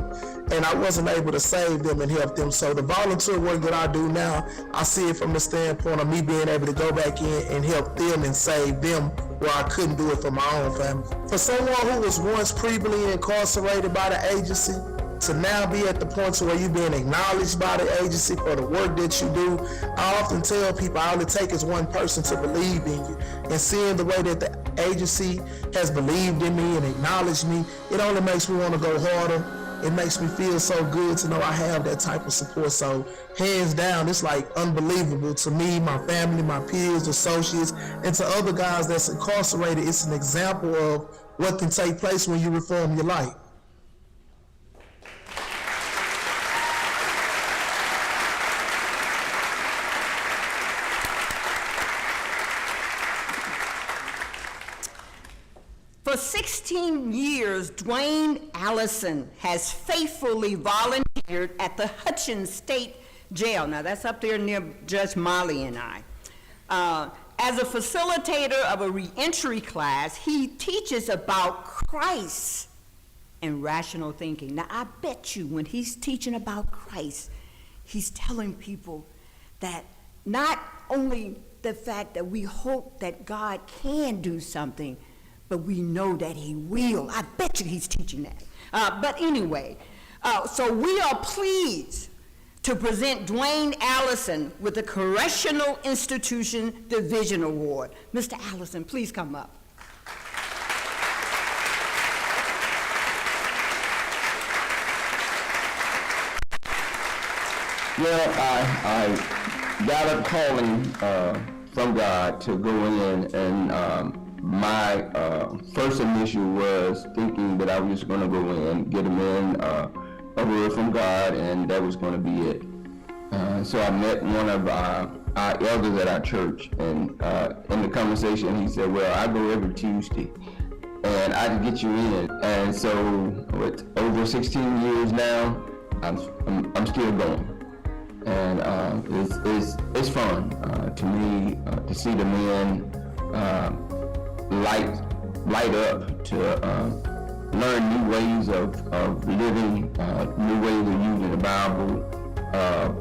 and I wasn't able to save them and help them. So the volunteer work that I do now, I see it from the standpoint of me being able to go back in and help them and save them where I couldn't do it for my own family. For someone who was once previously incarcerated by the agency, to now be at the point to where you're being acknowledged by the agency for the work that you do, I often tell people all it takes is one person to believe in you. And seeing the way that the agency has believed in me and acknowledged me, it only makes me want to go harder. It makes me feel so good to know I have that type of support. So hands down, it's like unbelievable to me, my family, my peers, associates, and to other guys that's incarcerated. It's an example of what can take place when you reform your life. For 16 years, Dwayne Allison has faithfully volunteered at the Hutchins State Jail. Now, that's up there near Judge Molly and I. As a facilitator of a reentry class, he teaches about Christ and rational thinking. Now, I bet you when he's teaching about Christ, he's telling people that not only the fact that we hope that God can do something, but we know that he will. I bet you he's teaching that. But anyway, so we are pleased to present Dwayne Allison with the Correctional Institution Division Award. Mr. Allison, please come up. Well, I got a calling from God to go in, and my first initial was thinking that I was just going to go in, get him in, a word from God, and that was going to be it. So I met one of our elders at our church, and in the conversation he said, well, I go every Tuesday, and I can get you in. And so with over 16 years now, I'm still going. And it's fun to me to see the men light up, to learn new ways of living, new ways of using the Bible,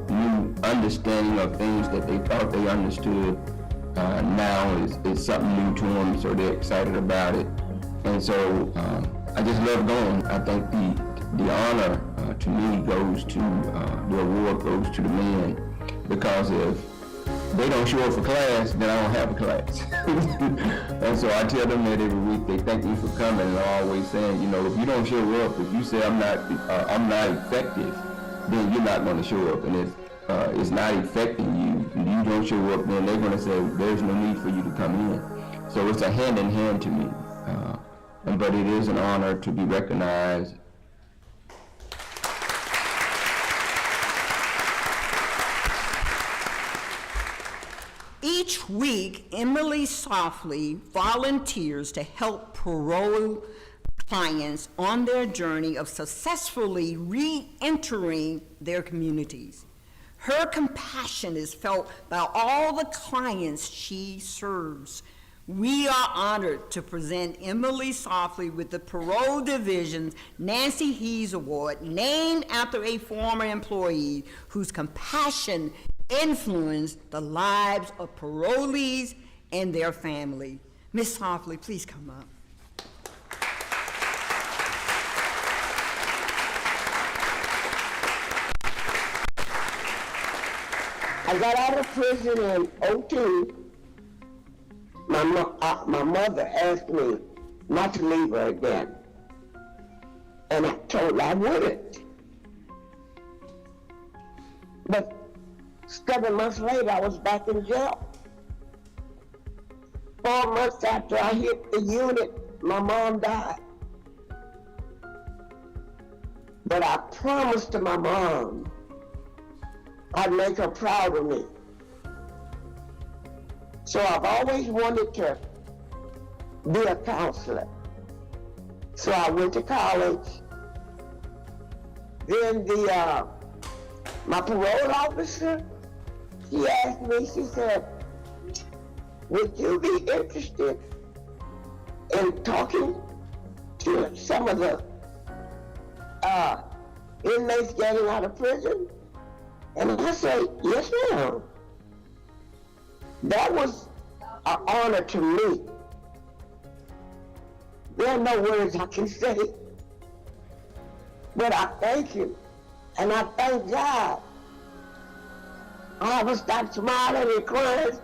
new understanding of things that they thought they understood now is something new to them, so they're excited about it. And so I just love going. I think the honor to me goes to, the award goes to the men, because if they don't show up for class, then I don't have a class. And so I tell them that every week. They thank me for coming, and I'm always saying, you know, if you don't show up, if you say I'm not effective, then you're not going to show up. And if it's not affecting you, you don't show up, then they're going to say there's no need for you to come in. So it's a hand in hand to me. But it is an honor to be recognized. Each week, Emily Softly volunteers to help parole clients on their journey of successfully re-entering their communities. Her compassion is felt by all the clients she serves. We are honored to present Emily Softly with the Parole Division's Nancy Hees Award, named after a former employee whose compassion influenced the lives of parolees and their family. Ms. Softly, please come up. I got out of prison in 2002. My mother asked me not to leave her again, and I told her I wouldn't. But 7 months later, I was back in jail. 4 months after I hit the unit, my mom died. But I promised to my mom I'd make her proud of me. So I've always wanted to be a counselor. So I went to college. Then my parole officer, she asked me, she said, would you be interested in talking to some of the inmates getting out of prison? And I said, yes, ma'am. That was an honor to me. There are no words I can say, but I thank you, and I thank God. I haven't stopped smiling and crying.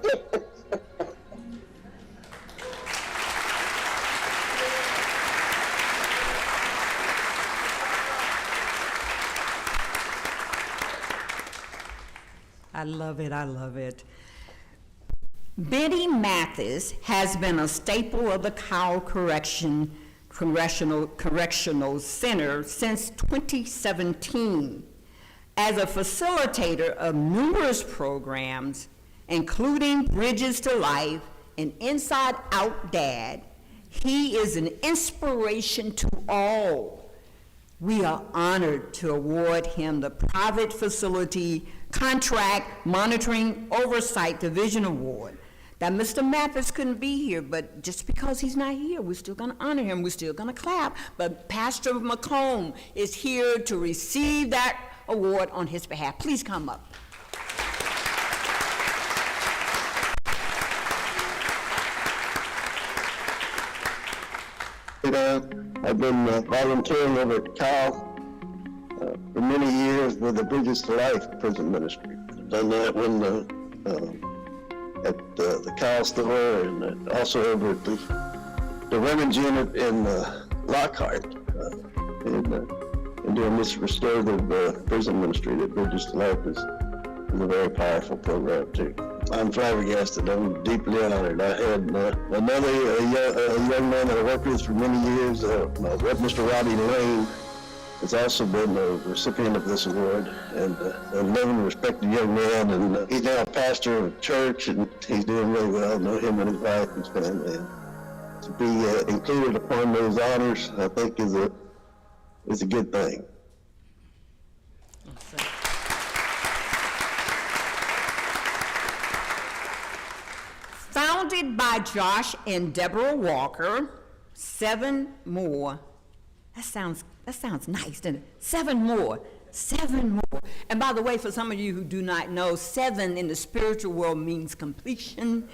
I love it, I love it. Betty Mathis has been a staple of the Cowell Correctional Center since 2017. As a facilitator of numerous programs, including Bridges to Life and Inside Out Dad, he is an inspiration to all. We are honored to award him the Private Facility Contract Monitoring Oversight Division Award. That Mr. Mathis couldn't be here, but just because he's not here, we're still gonna honor him, we're still gonna clap. But Pastor McComb is here to receive that award on his behalf. Please come up. I've been volunteering over at Cal for many years with the Bridges to Life prison ministry. I've done that when at the Cal store and also over at the women's unit in Lockhart and doing this restorative prison ministry that Bridges to Life is a very powerful program too. I'm flabbergasted. I'm deeply honored. I had another young man that I worked with for many years, Mr. Robbie Lane, has also been a recipient of this award, and a loving, respected young man, and he's now a pastor of a church, and he's doing really well. I know him and his wife and his family. And to be included upon those honors, I think is a good thing. Founded by Josh and Deborah Walker, 7 more. That sounds nice, doesn't it? 7 more. And by the way, for some of you who do not know, 7 in the spiritual world means completion.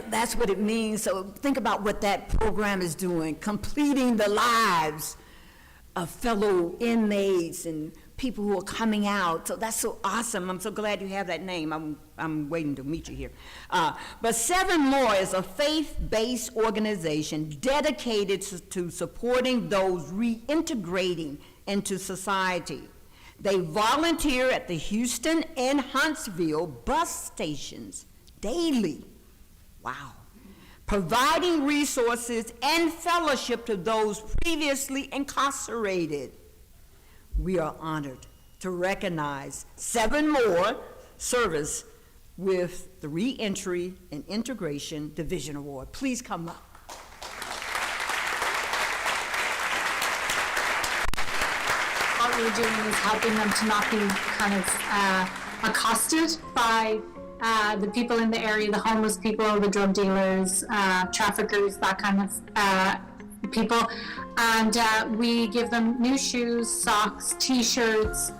That's what it means. So think about what that program is doing, completing the lives of fellow inmates and people who are coming out. So that's so awesome. I'm so glad you have that name. I'm waiting to meet you here. But 7 More is a faith-based organization dedicated to supporting those reintegrating into society. They volunteer at the Houston and Huntsville bus stations daily. Wow. Providing resources and fellowship to those previously incarcerated. We are honored to recognize 7 More service with the Reentry and Integration Division Award. Please come up. What we're doing is helping them to not be kind of accosted by the people in the area, the homeless people, the drug dealers, traffickers, that kind of people. And we give them new shoes, socks, t-shirts.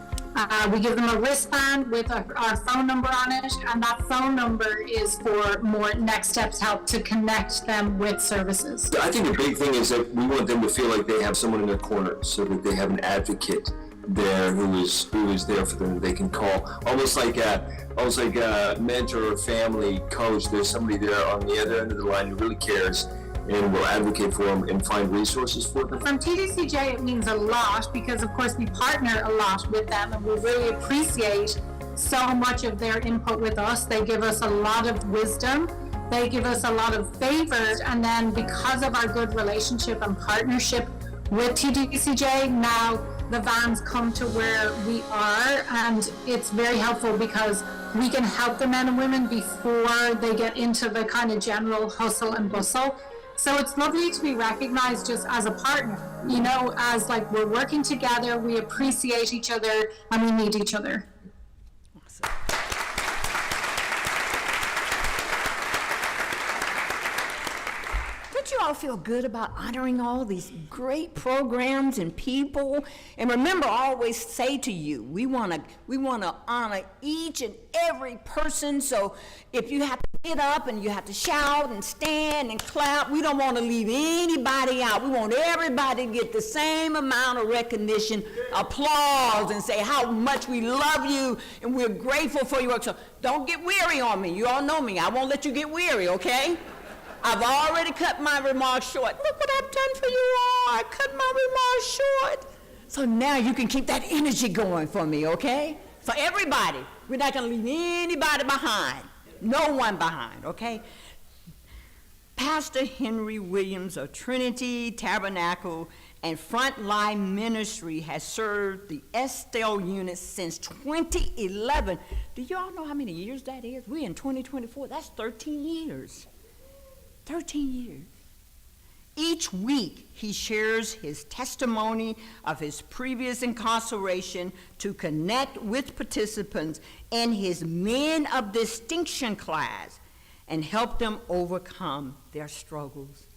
We give them a wristband with our phone number on it, and that phone number is for more next steps help to connect them with services. I think the big thing is that we want them to feel like they have someone in their corner, so that they have an advocate there who is there for them that they can call, almost like a mentor or family coach. There's somebody there on the other end of the line who really cares and will advocate for them and find resources for them. From TBCJ, it means a lot because, of course, we partner a lot with them, and we really appreciate so much of their input with us. They give us a lot of wisdom. They give us a lot of favors, and then because of our good relationship and partnership with TBCJ, now the vans come to where we are, and it's very helpful because we can help the men and women before they get into the kind of general hustle and bustle. So it's lovely to be recognized just as a partner, you know, as like we're working together, we appreciate each other, and we need each other. Don't you all feel good about honoring all these great programs and people? And remember, I always say to you, we want to honor each and every person. So if you have to get up and you have to shout and stand and clap, we don't want to leave anybody out. We want everybody to get the same amount of recognition, applause, and say how much we love you and we're grateful for your work. So don't get weary on me. You all know me. I won't let you get weary, okay? I've already cut my remarks short. Look what I've done for you all. I cut my remarks short. So now you can keep that energy going for me, okay? For everybody. We're not going to leave anybody behind. No one behind, okay? Pastor Henry Williams of Trinity Tabernacle and Frontline Ministry has served the Estelle unit since 2011. Do you all know how many years that is? We're in 2024. That's 13 years. 13 years. Each week, he shares his testimony of his previous incarceration to connect with participants in his Men of Distinction class and help them overcome their struggles.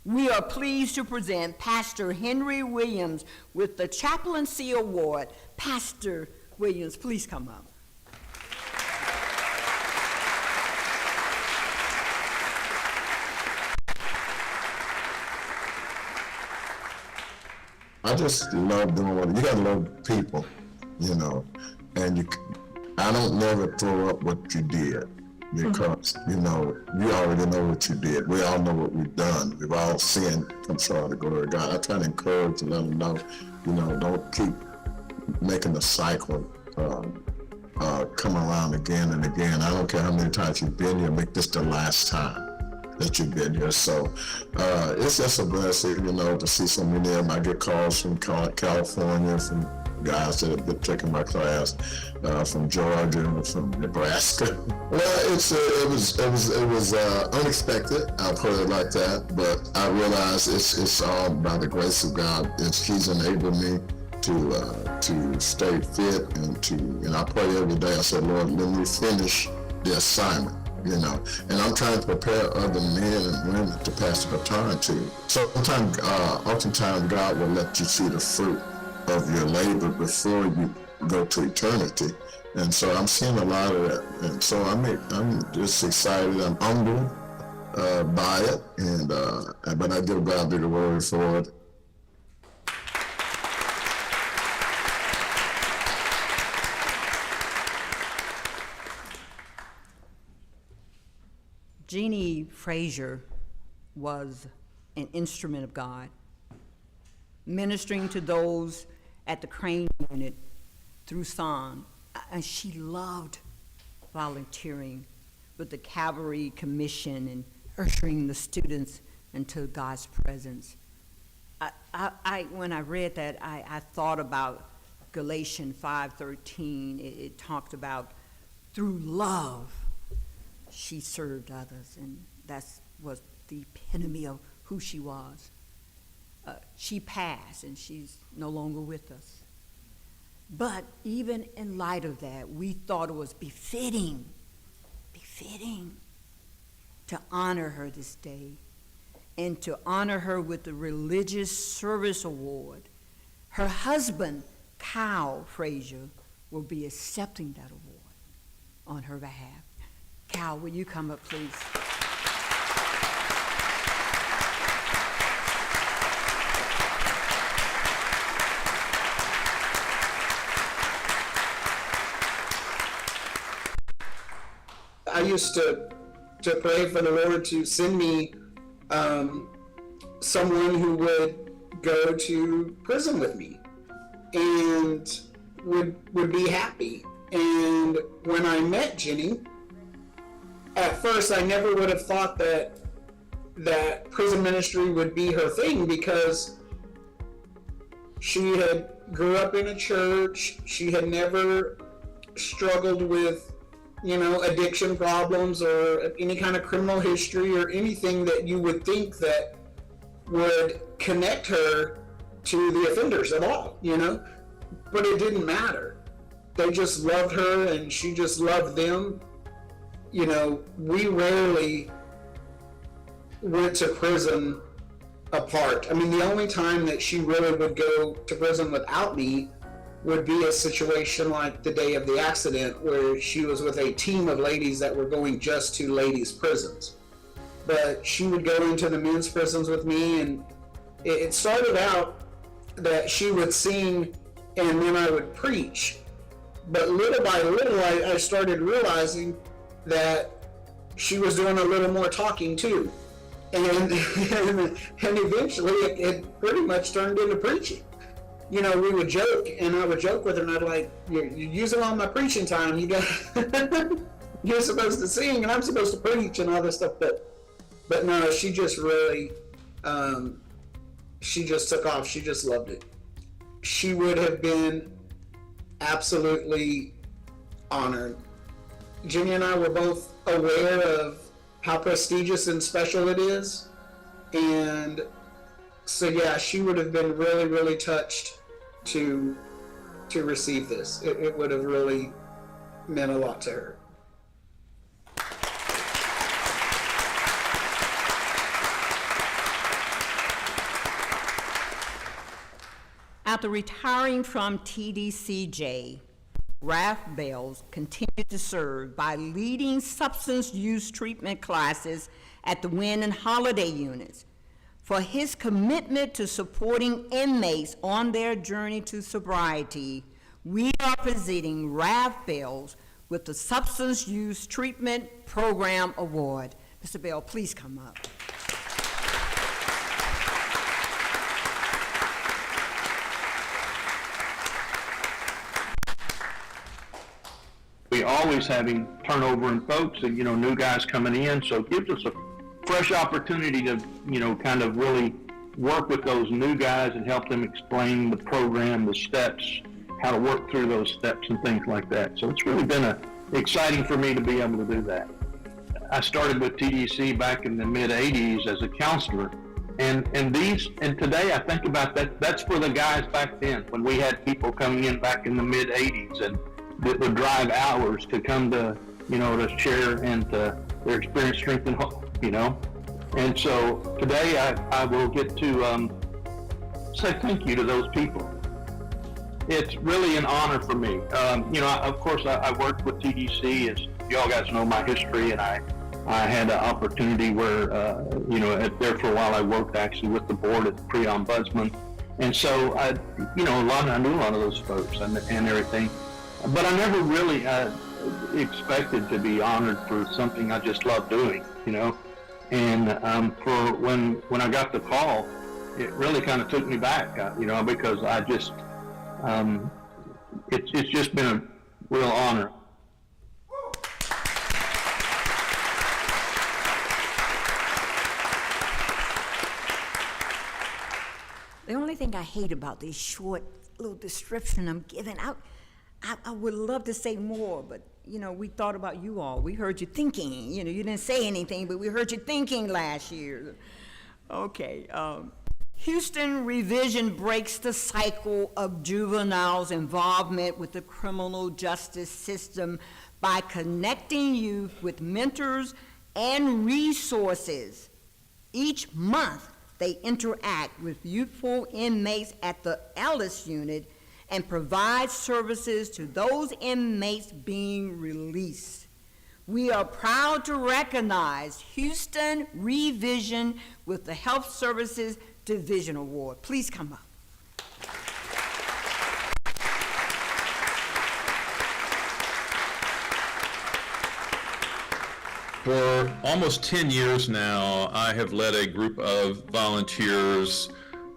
We are pleased to present Pastor Henry Williams with the Chaplaincy Award. Pastor Williams, please come up. I just love doing what you gotta love people, you know, and I don't never throw up what you did because, you know, you already know what you did. We all know what we've done. We've all sinned. I'm sorry to glory to God. I try to encourage and let them know, you know, don't keep making the cycle come around again and again. I don't care how many times you've been here, make this the last time that you've been here. So it's just a blessing, you know, to see so many of them. I get calls from California, from guys that have been taking my class, from Georgia, from Nebraska. Well, it was unexpected. I'll put it like that. But I realize it's all by the grace of God. He's enabled me to stay fit and I pray every day. I said, Lord, let me finish the assignment. You know, and I'm trying to prepare other men and women to pass the baton to. So oftentimes God will let you see the fruit of your labor before you go to eternity. And so I'm seeing a lot of that. And so I'm just excited. I'm humbled by it. But I give God the glory for it. Jeannie Frazier was an instrument of God, ministering to those at the Crane unit through song. And she loved volunteering with the Cavalry Commission and ushering the students into God's presence. When I read that, I thought about Galatians 5:13. It talked about through love she served others, and that was the epitome of who she was. She passed, and she's no longer with us. But even in light of that, we thought it was befitting to honor her this day and to honor her with the Religious Service Award. Her husband, Kyle Frazier, will be accepting that award on her behalf. Cal, will you come up, please? I used to pray for the Lord to send me someone who would go to prison with me and would be happy. And when I met Jenny, at first I never would have thought that prison ministry would be her thing, because she had grew up in a church. She had never struggled with addiction problems or any kind of criminal history or anything that you would think that would connect her to the offenders at all, but it didn't matter. They just loved her and she just loved them. We rarely went to prison apart. I mean, the only time that she really would go to prison without me would be a situation like the day of the accident where she was with a team of ladies that were going just to ladies' prisons. But she would go into the men's prisons with me, and it started out that she would sing and then I would preach. But little by little, I started realizing that she was doing a little more talking too. And eventually it pretty much turned into preaching. We would joke, and I would joke with her, and I'd like, you're using all my preaching time. You're supposed to sing, and I'm supposed to preach, and all this stuff. But no, she just really, she just took off. She just loved it. She would have been absolutely honored. Jimmy and I were both aware of how prestigious and special it is. And so yeah, she would have been really, really touched to receive this. It would have really meant a lot to her. After retiring from TBCJ, Ralph Bales continued to serve by leading substance use treatment classes at the Wind and Holiday units. For his commitment to supporting inmates on their journey to sobriety, we are presenting Ralph Bales with the Substance Use Treatment Program Award. Mr. Bell, please come up. We always having turnover in folks and, new guys coming in, so it gives us a fresh opportunity to, kind of really work with those new guys and help them explain the program, the steps, how to work through those steps and things like that. So it's really been exciting for me to be able to do that. I started with TDC back in the mid-'80s as a counselor, and today I think about that, that's for the guys back then, when we had people coming in back in the mid-'80s and that would drive hours to come to, to share and their experience, strength, and hope, And so today I will get to say thank you to those people. It's really an honor for me. Of course, I worked with TDC, as y'all guys know my history, and I had an opportunity where, there for a while I worked actually with the board at the pre-ombudsman. And so I knew a lot of those folks and everything. But I never really expected to be honored for something I just love doing, And for when I got the call, it really kind of took me back, because I just, it's just been a real honor. The only thing I hate about this short little description I'm giving out, I would love to say more, but we thought about you all. We heard you thinking. You didn't say anything, but we heard you thinking last year. Okay. Houston Revision breaks the cycle of juveniles' involvement with the criminal justice system by connecting youth with mentors and resources. Each month, they interact with youthful inmates at the Ellis unit and provide services to those inmates being released. We are proud to recognize Houston Revision with the Health Services Division Award. Please come up. For almost 10 years now, I have led a group of volunteers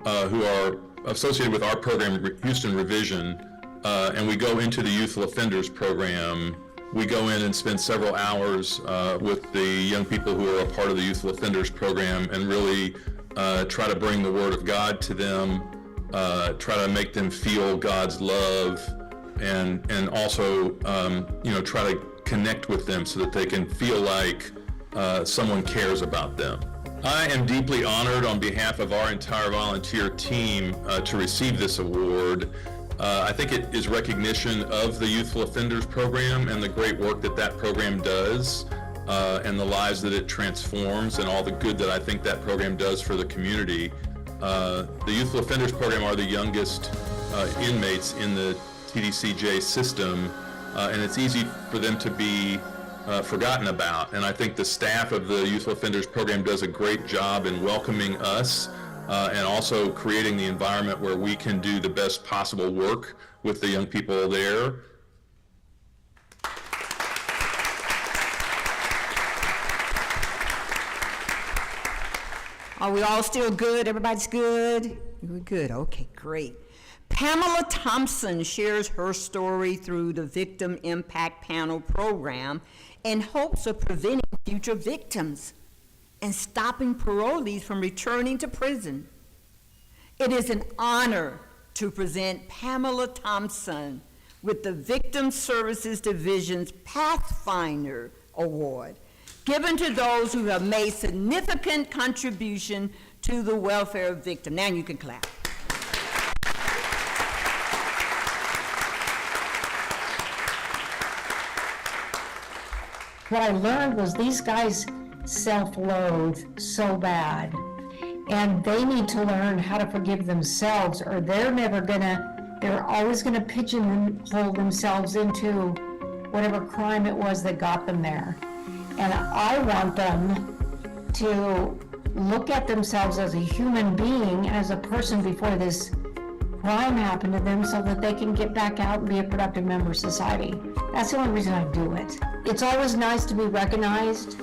who are associated with our program, Houston Revision, and we go into the youthful offenders program. We go in and spend several hours with the young people who are a part of the youthful offenders program and really try to bring the word of God to them, try to make them feel God's love, and also try to connect with them so that they can feel like someone cares about them. I am deeply honored on behalf of our entire volunteer team to receive this award. I think it is recognition of the Youthful Offenders Program and the great work that that program does, and the lives that it transforms, and all the good that I think that program does for the community. The Youthful Offenders Program are the youngest inmates in the TBCJ system, and it's easy for them to be forgotten about. And I think the staff of the Youthful Offenders Program does a great job in welcoming us and also creating the environment where we can do the best possible work with the young people there. Are we all still good? Everybody's good? We're good. Okay, great. Pamela Thompson shares her story through the Victim Impact Panel program in hopes of preventing future victims and stopping parolees from returning to prison. It is an honor to present Pamela Thompson with the Victim Services Division's Pathfinder Award, given to those who have made significant contribution to the welfare of victims. Now you can clap. What I learned was these guys self-loathe so bad, and they need to learn how to forgive themselves, or they're always gonna pigeonhole themselves into whatever crime it was that got them there. And I want them to look at themselves as a human being, as a person before this crime happened to them, so that they can get back out and be a productive member of society. That's the only reason I do it. It's always nice to be recognized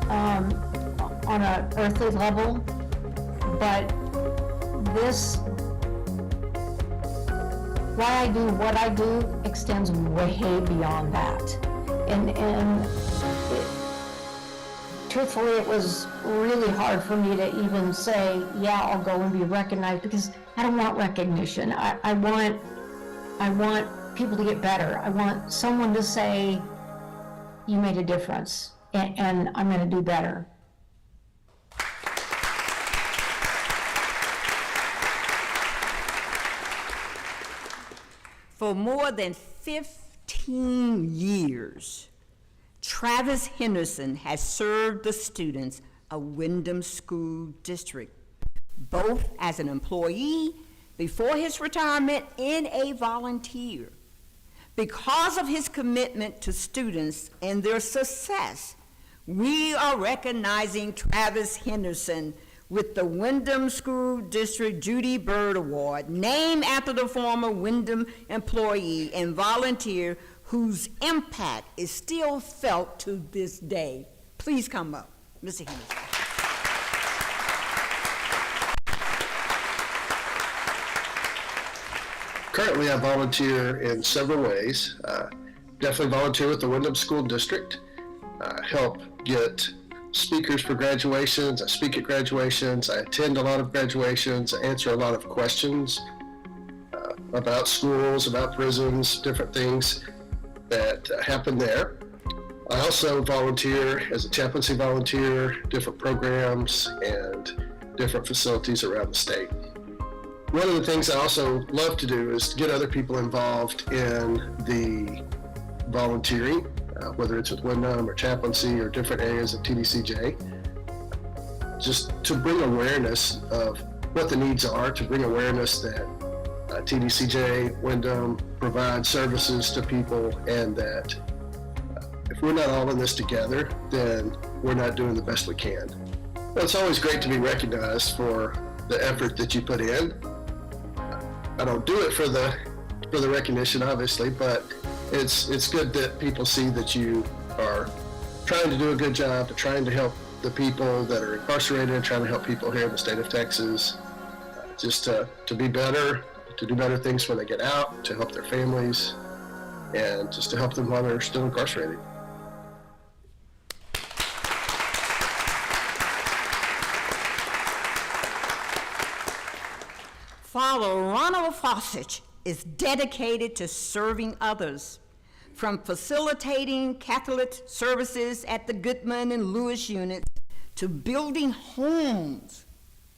on an earthly level, but why I do what I do extends way beyond that. And truthfully, it was really hard for me to even say, yeah, I'll go and be recognized, because I don't want recognition. I want people to get better. I want someone to say, you made a difference, and I'm going to do better. For more than 15 years, Travis Henderson has served the students of Windham School District, both as an employee before his retirement and a volunteer. Because of his commitment to students and their success, we are recognizing Travis Henderson with the Windham School District Judy Bird Award, named after the former Windham employee and volunteer whose impact is still felt to this day. Please come up, Mr. Henderson. Currently, I volunteer in several ways. Definitely volunteer with the Windham School District. Help get speakers for graduations. I speak at graduations. I attend a lot of graduations. I answer a lot of questions about schools, about prisons, different things that happen there. I also volunteer as a chaplaincy volunteer, different programs and different facilities around the state. One of the things I also love to do is get other people involved in the volunteering, whether it's with Windham or chaplaincy or different areas of TBCJ, just to bring awareness of what the needs are, to bring awareness that TBCJ, Windham provides services to people, and that if we're not all in this together, then we're not doing the best we can. Well, it's always great to be recognized for the effort that you put in. I don't do it for the recognition, obviously, but it's good that people see that you are trying to do a good job, trying to help the people that are incarcerated, and trying to help people here in the state of Texas, just to be better, to do better things when they get out, to help their families, and just to help them while they're still incarcerated. Father Ronald Fawcett is dedicated to serving others. from facilitating Catholic services at the Goodman and Lewis units to building homes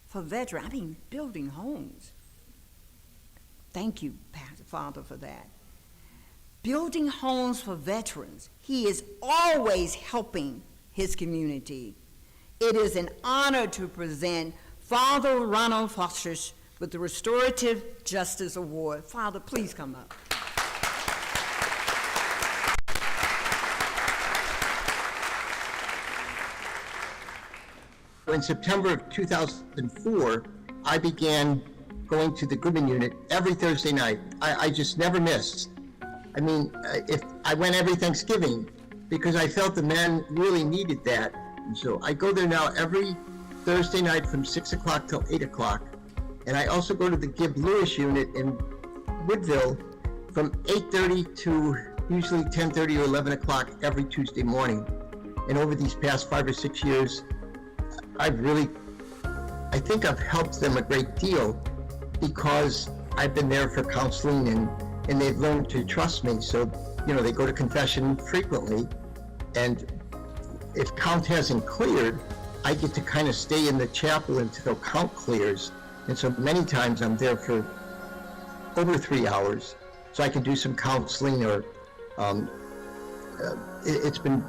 for veterans. I mean, building homes. Thank you, Pastor Father, for that. Building homes for veterans. He is always helping his community. It is an honor to present Father Ronald Foster with the Restorative Justice Award. Father, please come up. In September of 2004, I began going to the Goodman unit every Thursday night. I just never missed. I mean, if I went every Thanksgiving because I felt the men really needed that. And so I go there now every Thursday night from 6 o'clock till 8 o'clock. And I also go to the Gibb Lewis unit in Woodville from 8:30 to usually 10:30 or 11 o'clock every Tuesday morning. And over these past 5 or 6 years, I think I've helped them a great deal because I've been there for counseling and they've learned to trust me. So, you know, they go to confession frequently, and if count hasn't cleared, I get to kind of stay in the chapel until count clears. And so many times I'm there for over 3 hours, so I can do some counseling or it's been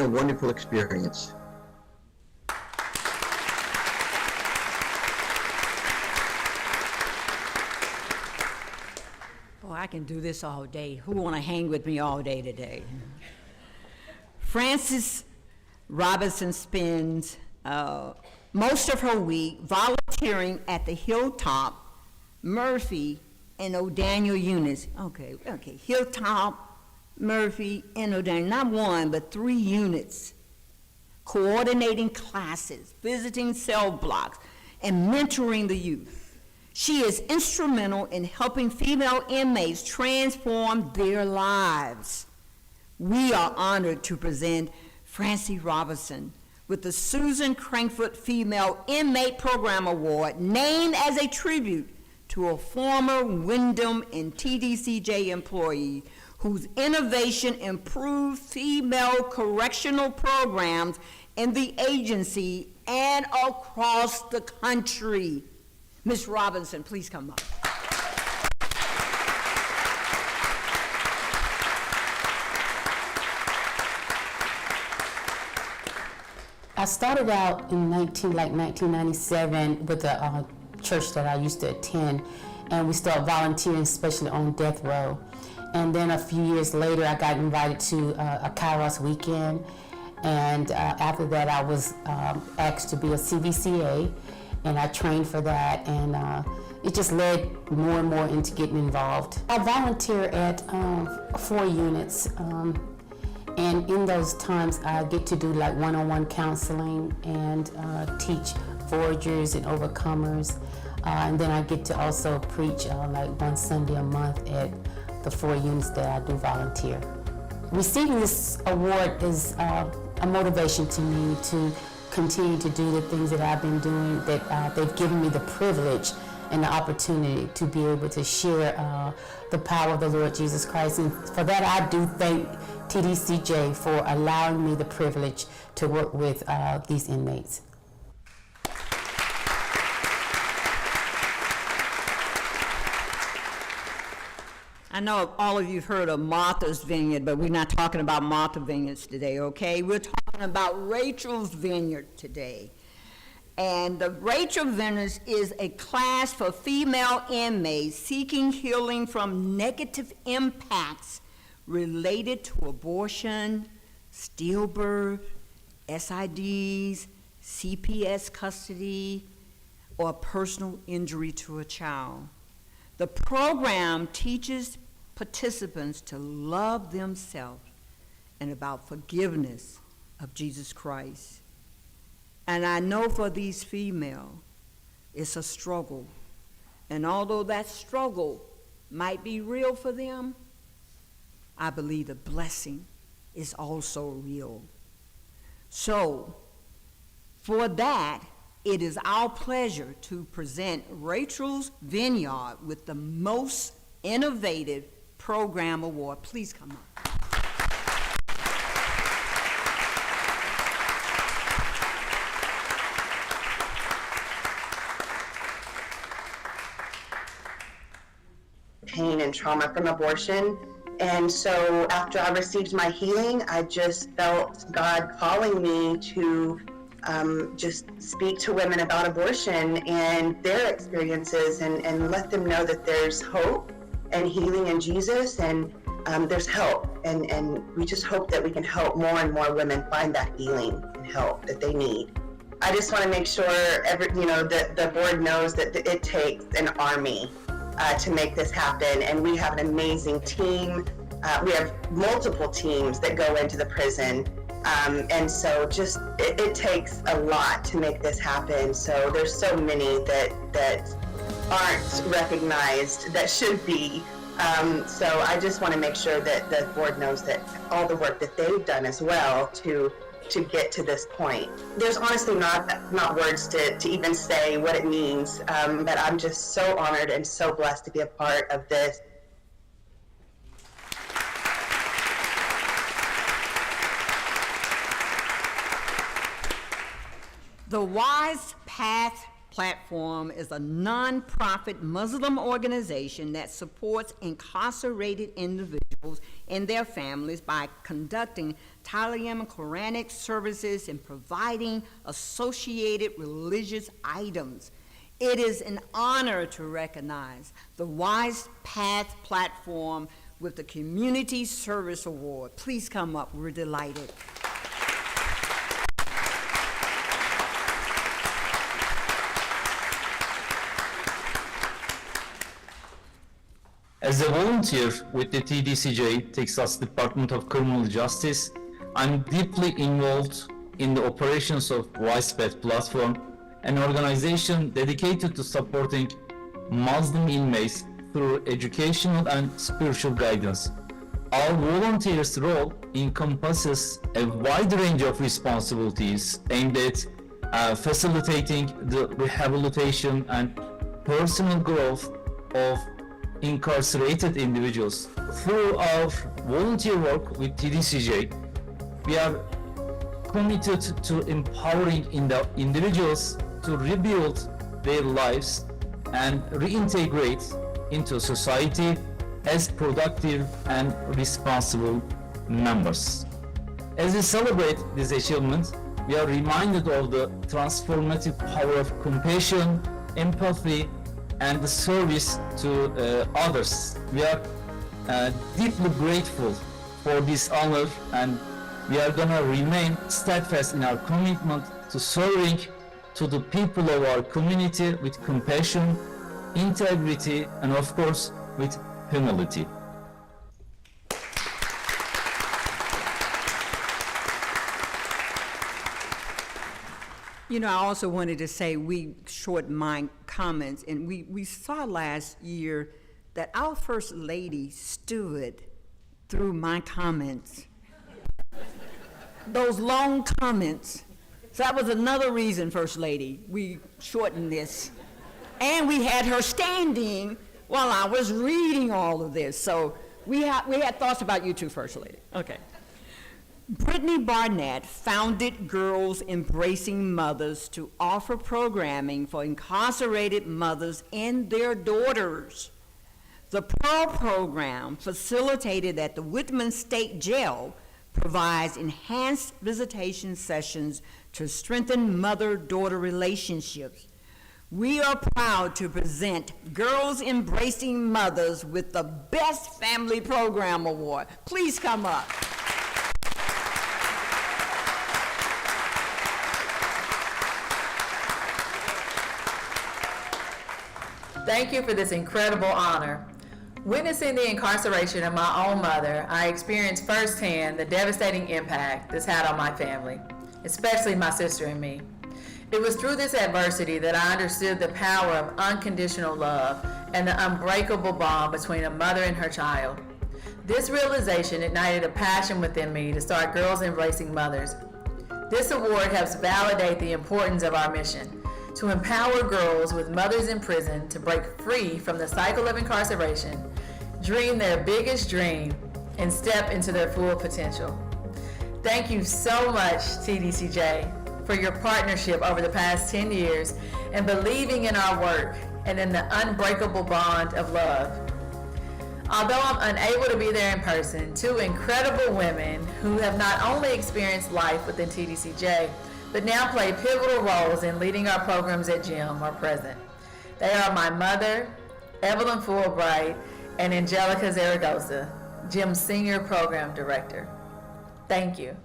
a wonderful experience. I can do this all day. Who want to hang with me all day today? Frances Robinson spends most of her week volunteering at the Hilltop, Murphy, and O'Daniel units. Okay, Hilltop, Murphy, and O'Daniel, not one, but 3 units, coordinating classes, visiting cell blocks, and mentoring the youth. She is instrumental in helping female inmates transform their lives. We are honored to present Francie Robinson with the Susan Crankfoot Female Inmate Program Award, named as a tribute to a former Windham and TBCJ employee whose innovation improved female correctional programs in the agency and across the country. Ms. Robinson, please come up. I started out in 1997 with a church that I used to attend, and we started volunteering, especially on death row. And then a few years later, I got invited to a Kairos weekend, and after that, I was asked to be a CVCA. And I trained for that, and it just led more and more into getting involved. I volunteer at 4 units, and in those times I get to do like one-on-one counseling and teach foragers and overcomers, and then I get to also preach like one Sunday a month at the 4 units that I do volunteer. Receiving this award is a motivation to me to continue to do the things that I've been doing, that they've given me the privilege and the opportunity to be able to share the power of the Lord Jesus Christ. And for that, I do thank TBCJ for allowing me the privilege to work with these inmates. I know all of you have heard of Martha's Vineyard, but we're not talking about Martha Vineyards today, okay? We're talking about Rachel's Vineyard today. And the Rachel Vineyards is a class for female inmates seeking healing from negative impacts related to abortion, stillbirth, SIDs, CPS custody, or personal injury to a child. The program teaches participants to love themselves and about forgiveness of Jesus Christ. And I know for these females, it's a struggle. And although that struggle might be real for them, I believe the blessing is also real. So, for that, it is our pleasure to present Rachel's Vineyard with the most innovative Program Award. Please come up. Pain and trauma from abortion. And so after I received my healing, I just felt God calling me to just speak to women about abortion and their experiences and let them know that there's hope and healing in Jesus, and there's help. And we just hope that we can help more and more women find that healing and help that they need. I just want to make sure that the board knows that it takes an army to make this happen, and we have an amazing team. We have multiple teams that go into the prison, and so just it takes a lot to make this happen. So there's so many that aren't recognized that should be. So I just want to make sure that the board knows that all the work that they've done as well to get to this point. There's honestly not words to even say what it means, but I'm just so honored and so blessed to be a part of this. The Wise Path Platform is a nonprofit Muslim organization that supports incarcerated individuals and their families by conducting Ta'lim and Quranic services and providing associated religious items. It is an honor to recognize the Wise Path Platform with the Community Service Award. Please come up, we're delighted. As a volunteer with the TBCJ, Texas Department of Criminal Justice, I'm deeply involved in the operations of Wise Path Platform, an organization dedicated to supporting Muslim inmates through educational and spiritual guidance. Our volunteers' role encompasses a wide range of responsibilities aimed at facilitating the rehabilitation and personal growth of incarcerated individuals. Through our volunteer work with TBCJ, we are committed to empowering individuals to rebuild their lives and reintegrate into society as productive and responsible members. As we celebrate this achievement, we are reminded of the transformative power of compassion, empathy, and the service to others. We are deeply grateful for this honor, and we are gonna remain steadfast in our commitment to serving to the people of our community with compassion, integrity, and of course, with humility. You know, I also wanted to say we shortened my comments, and we saw last year that our First Lady stood through my comments. Those long comments. So that was another reason, First Lady, we shortened this. And we had her standing while I was reading all of this. So we had thoughts about you too, First Lady. Okay. Brittany Barnett founded Girls Embracing Mothers to offer programming for incarcerated mothers and their daughters. The Pearl program, facilitated at the Windham State Jail, provides enhanced visitation sessions to strengthen mother-daughter relationships. We are proud to present Girls Embracing Mothers with the Best Family Program Award. Please come up. Thank you for this incredible honor. Witnessing the incarceration of my own mother, I experienced firsthand the devastating impact this had on my family, especially my sister and me. It was through this adversity that I understood the power of unconditional love and the unbreakable bond between a mother and her child. This realization ignited a passion within me to start Girls Embracing Mothers. This award helps validate the importance of our mission to empower girls with mothers in prison to break free from the cycle of incarceration, dream their biggest dream, and step into their full potential. Thank you so much, TDCJ, for your partnership over the past 10 years and believing in our work and in the unbreakable bond of love. Although I'm unable to be there in person, two incredible women who have not only experienced life within TDCJ, but now play pivotal roles in leading our programs at GEM are present. They are my mother, Evelyn Fulbright, and Angelica Zaragoza, GEM's Senior Program Director. Thank you.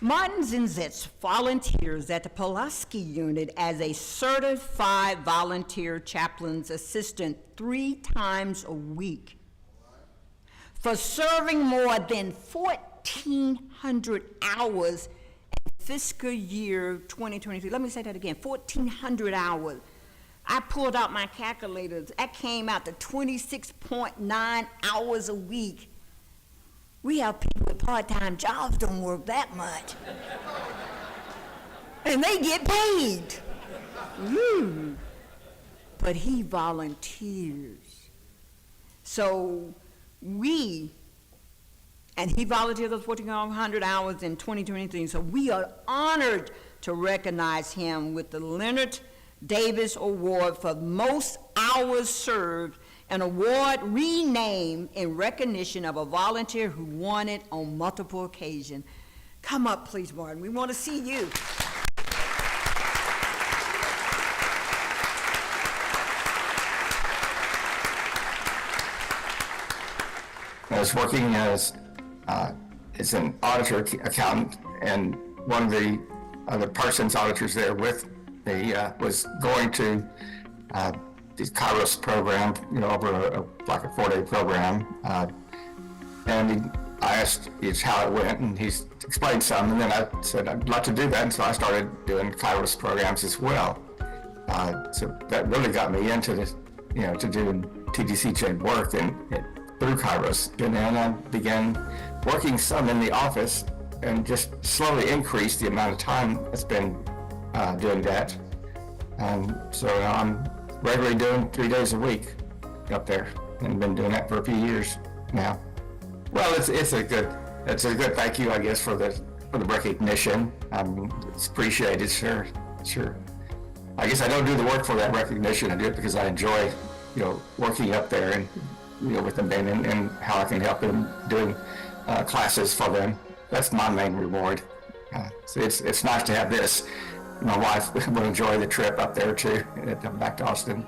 Martin Zinzitz volunteers at the Pulaski unit as a certified volunteer chaplain's assistant 3 times a week. For serving more than 1,400 hours in fiscal year 2023. Let me say that again, 1,400 hours. I pulled out my calculators. That came out to 26.9 hours a week. We have people with part-time jobs don't work that much. And they get paid. But he volunteers. So he volunteered those 1,400 hours in 2023. So we are honored to recognize him with the Leonard Davis Award for most hours served, an award renamed in recognition of a volunteer who won it on multiple occasions. Come up, please, Martin. We want to see you. I was working as an auditor accountant, and one of the other Parsons auditors there with me was going to the Kairos program, over like a 4-day program, and I asked how it went, and he explained some, and then I said I'd like to do that, and so I started doing Kairos programs as well. So that really got me into this, to doing TDCJ work and through Kairos, and then I began working some in the office and just slowly increased the amount of time I spend doing that. So I'm regularly doing 3 days a week up there, and been doing that for a few years now. Well, it's a good thank you, I guess, for the recognition. It's appreciated, sure. I guess I don't do the work for that recognition. I do it because I enjoy, working up there and with them, and how I can help them doing classes for them. That's my main reward. So it's nice to have this. My wife will enjoy the trip up there too, back to Austin.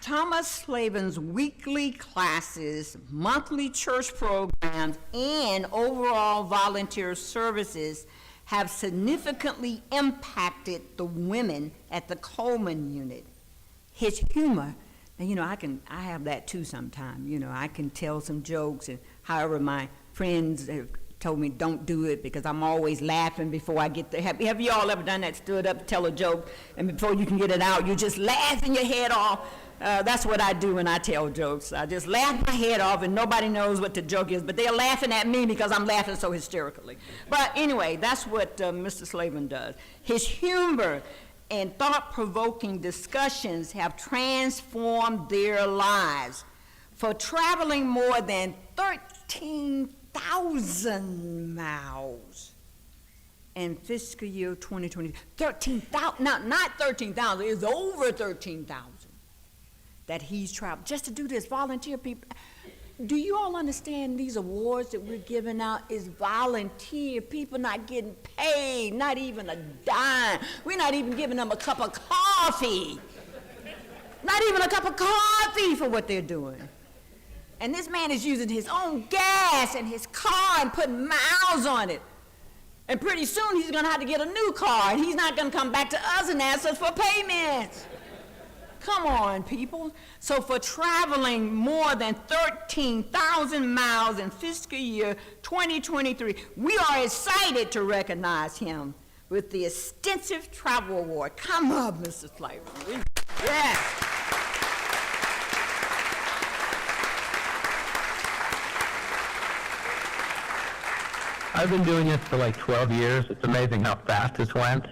Thomas Slavin's weekly classes, monthly church programs, and overall volunteer services have significantly impacted the women at the Coleman unit. His humor, and I have that too sometimes. I can tell some jokes, and however my friends have told me don't do it because I'm always laughing before I get there. Have you all ever done that? Stood up to tell a joke, and before you can get it out, you're just laughing your head off. That's what I do when I tell jokes. I just laugh my head off, and nobody knows what the joke is, but they're laughing at me because I'm laughing so hysterically. But anyway, that's what Mr. Slavin does. His humor and thought-provoking discussions have transformed their lives. For traveling more than 13,000 miles in fiscal year 2020, 13,000, not 13,000, it's over 13,000 that he's traveled just to do this, volunteer people. Do you all understand these awards that we're giving out is volunteer, people not getting paid, not even a dime. We're not even giving them a cup of coffee. Not even a cup of coffee for what they're doing. And this man is using his own gas in his car and putting miles on it. And pretty soon he's gonna have to get a new car, and he's not gonna come back to us and ask us for payments. Come on, people. So for traveling more than 13,000 miles in fiscal year 2023, we are excited to recognize him with the Extensive Travel Award. Come up, Mr. Slavin. Yes. I've been doing this for like 12 years. It's amazing how fast this went.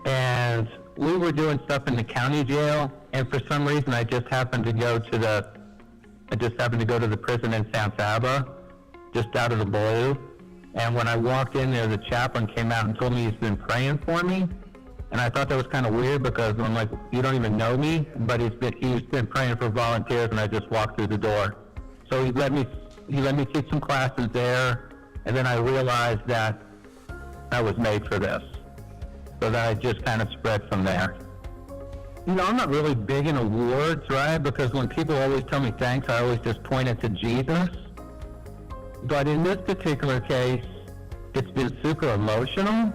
And we were doing stuff in the county jail, and for some reason I just happened to go to the prison in San Saba, just out of the blue. And when I walked in there, the chaplain came out and told me he's been praying for me. And I thought that was kind of weird because I'm like, you don't even know me, but he's been praying for volunteers, and I just walked through the door. So he let me take some classes there, and then I realized that I was made for this. So that I just kind of spread from there. You know, I'm not really big in awards, right? Because when people always tell me thanks, I always just point it to Jesus. But in this particular case, it's been super emotional,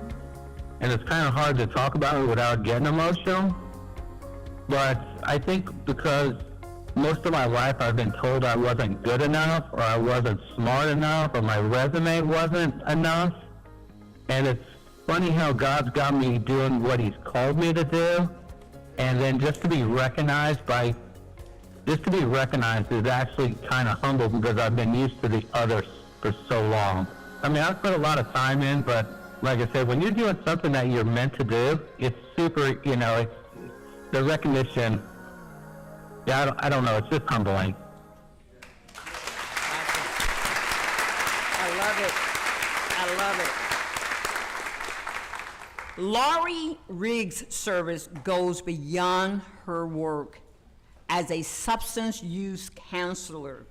and it's kind of hard to talk about it without getting emotional. But I think because most of my life I've been told I wasn't good enough, or I wasn't smart enough, or my resume wasn't enough. And it's funny how God's got me doing what He's called me to do, and then just to be recognized is actually kind of humble, because I've been used to the others for so long. I mean, I've put a lot of time in, but like I said, when you're doing something that you're meant to do, it's super, you know, it's the recognition. Yeah, I don't know, it's just humbling. I love it. Laurie Riggs' service goes beyond her work as a substance use counselor.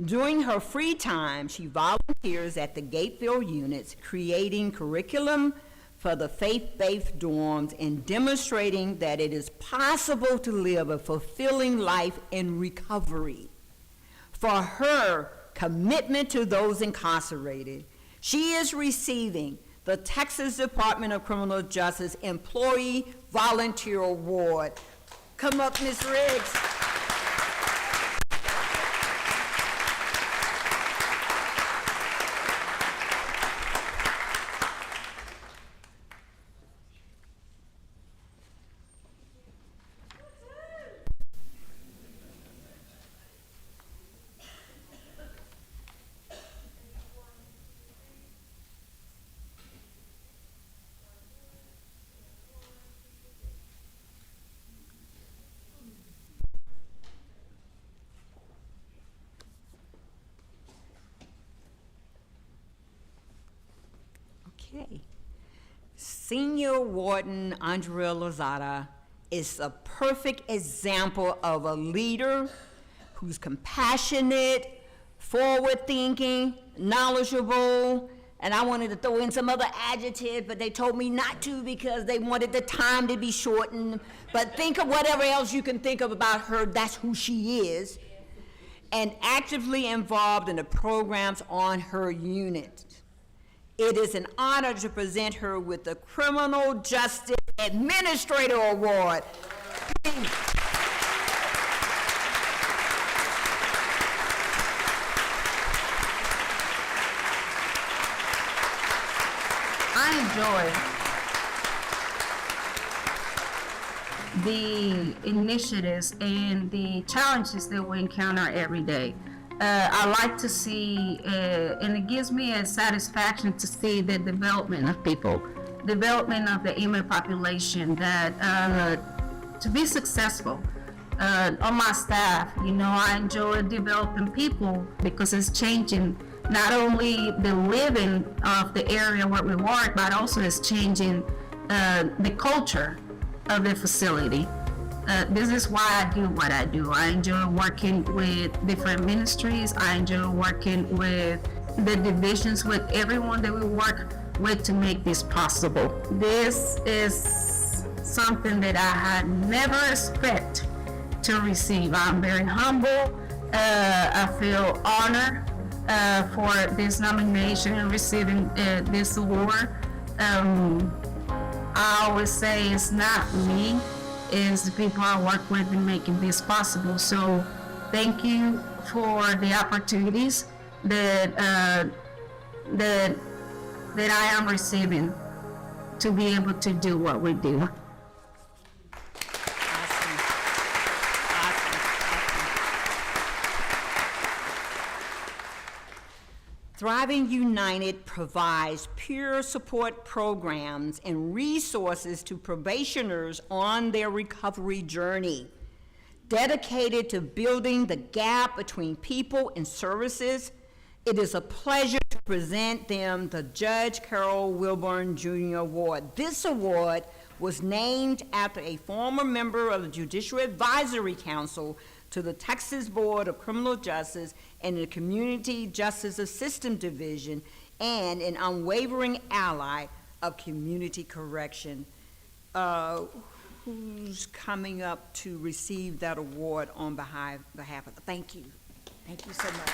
During her free time, she volunteers at the Gateville units, creating curriculum for the faith-based dorms and demonstrating that it is possible to live a fulfilling life in recovery. For her commitment to those incarcerated, she is receiving the Texas Department of Criminal Justice Employee Volunteer Award. Come up, Ms. Riggs. Okay. Senior Warden Andrea Lozada is a perfect example of a leader who's compassionate, forward-thinking, knowledgeable, and I wanted to throw in some other adjective, but they told me not to because they wanted the time to be shortened. But think of whatever else you can think of about her, that's who she is. And actively involved in the programs on her unit. It is an honor to present her with the Criminal Justice Administrator Award. I enjoy the initiatives and the challenges that we encounter every day. I like to see, and it gives me a satisfaction to see the development of people, development of the inmate population, that to be successful on my staff, you know, I enjoy developing people because it's changing not only the living of the area where we work, but also it's changing the culture of the facility. This is why I do what I do. I enjoy working with different ministries. I enjoy working with the divisions, with everyone that we work with to make this possible. This is something that I had never expected to receive. I'm very humble. I feel honored for this nomination and receiving this award. I always say it's not me, it's the people I work with in making this possible. So thank you for the opportunities that I am receiving to be able to do what we do. Thriving United provides peer support programs and resources to probationers on their recovery journey. Dedicated to building the gap between people and services, it is a pleasure to present them the Judge Carol Wilburn Jr. Award. This award was named after a former member of the Judicial Advisory Council to the Texas Board of Criminal Justice and the Community Justice Assistance Division, and an unwavering ally of community correction. Who's coming up to receive that award on behalf of, thank you. Thank you so much.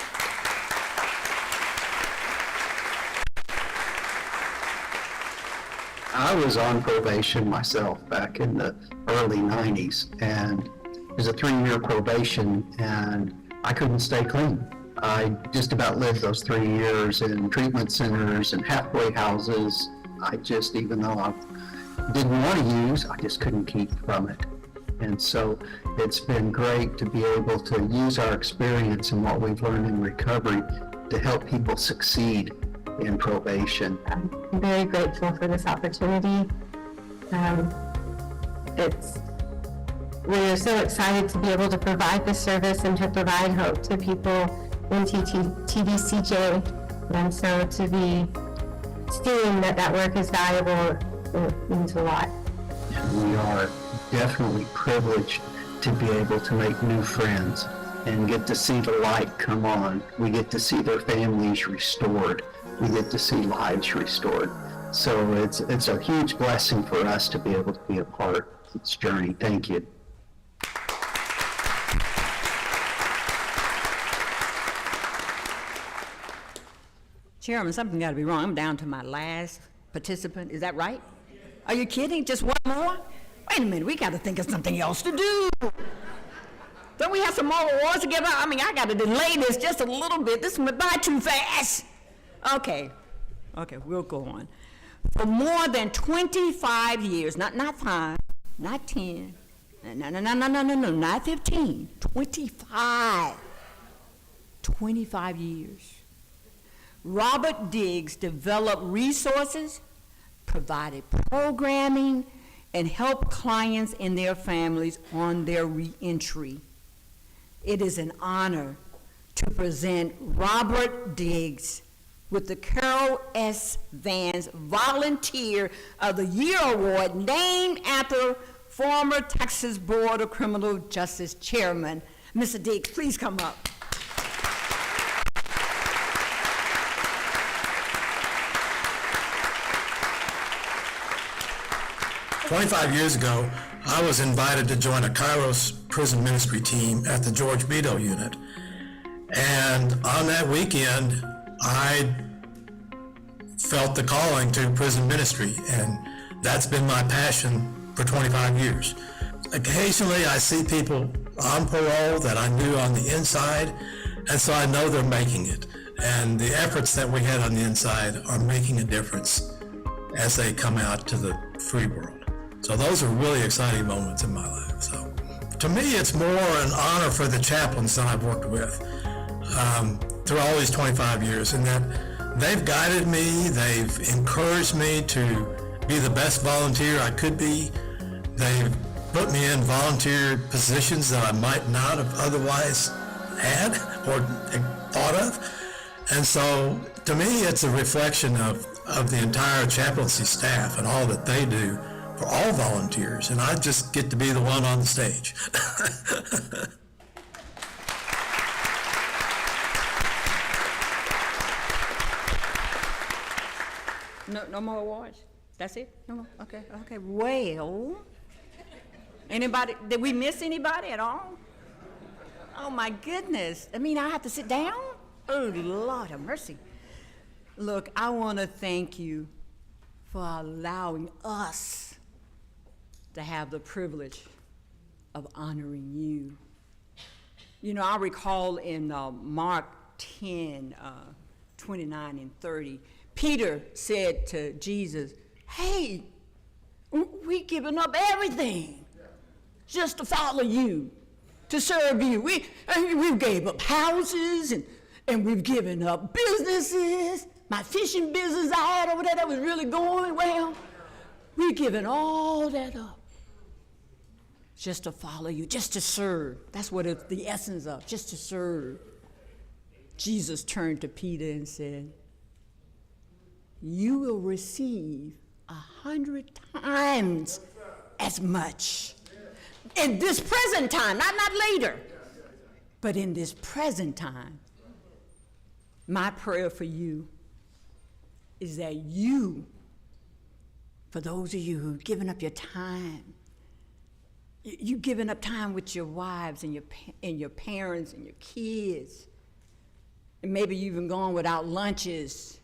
I was on probation myself back in the early 90s, and it was a 3-year probation, and I couldn't stay clean. I just about lived those 3 years in treatment centers and halfway houses. Even though I didn't want to use, I just couldn't keep from it. And so it's been great to be able to use our experience and what we've learned in recovery to help people succeed in probation. I'm very grateful for this opportunity. We're so excited to be able to provide this service and to provide hope to people in TBCJ. And so to be seeing that work is valuable, it means a lot. We are definitely privileged to be able to make new friends and get to see the light come on. We get to see their families restored. We get to see lives restored. So it's a huge blessing for us to be able to be a part of this journey. Thank you. Chairman, something got to be wrong. I'm down to my last participant. Is that right? Are you kidding? Just one more? Wait a minute. We got to think of something else to do. Don't we have some more awards together? I mean, I got to delay this just a little bit. This went by too fast. Okay, we'll go on. For more than 25 years, not 5, not 10, no, not 15, 25 years. Robert Diggs developed resources, provided programming, and helped clients and their families on their reentry. It is an honor to present Robert Diggs with the Carol S. Vance Volunteer of the Year Award, named after former Texas Board of Criminal Justice Chairman. Mr. Diggs, please come up. "25 years ago, I was invited to join a Kairos prison ministry team at the George Beto unit. And on that weekend, I felt the calling to prison ministry, and that's been my passion for 25 years. Occasionally, I see people on parole that I knew on the inside, and so I know they're making it. And the efforts that we had on the inside are making a difference as they come out to the free world. So those are really exciting moments in my life. So to me, it's more an honor for the chaplains that I've worked with through all these 25 years, and that they've guided me, they've encouraged me to be the best volunteer I could be. They've put me in volunteer positions that I might not have otherwise had or thought of. And so to me, it's a reflection of the entire chaplaincy staff and all that they do for all volunteers, and I just get to be the one on the stage. No more awards? That's it? No more? Okay. Well, anybody, did we miss anybody at all? Oh my goodness. I mean, I have to sit down? Oh, Lord have mercy. Look, I want to thank you for allowing us to have the privilege of honoring you. You know, I recall in Mark 10, 29 and 30, Peter said to Jesus, "Hey, we giving up everything just to follow you, to serve you. We gave up houses And we've given up businesses. My fishing business I had over there that was really going well. We've given all that up just to follow you, just to serve. That's what it's the essence of, just to serve. Jesus turned to Peter and said, you will receive 100 times as much. In this present time, not later, but in this present time. My prayer for you is that you, for those of you who've given up your time, you've given up time with your wives and your parents and your kids, and maybe you've even gone without lunches.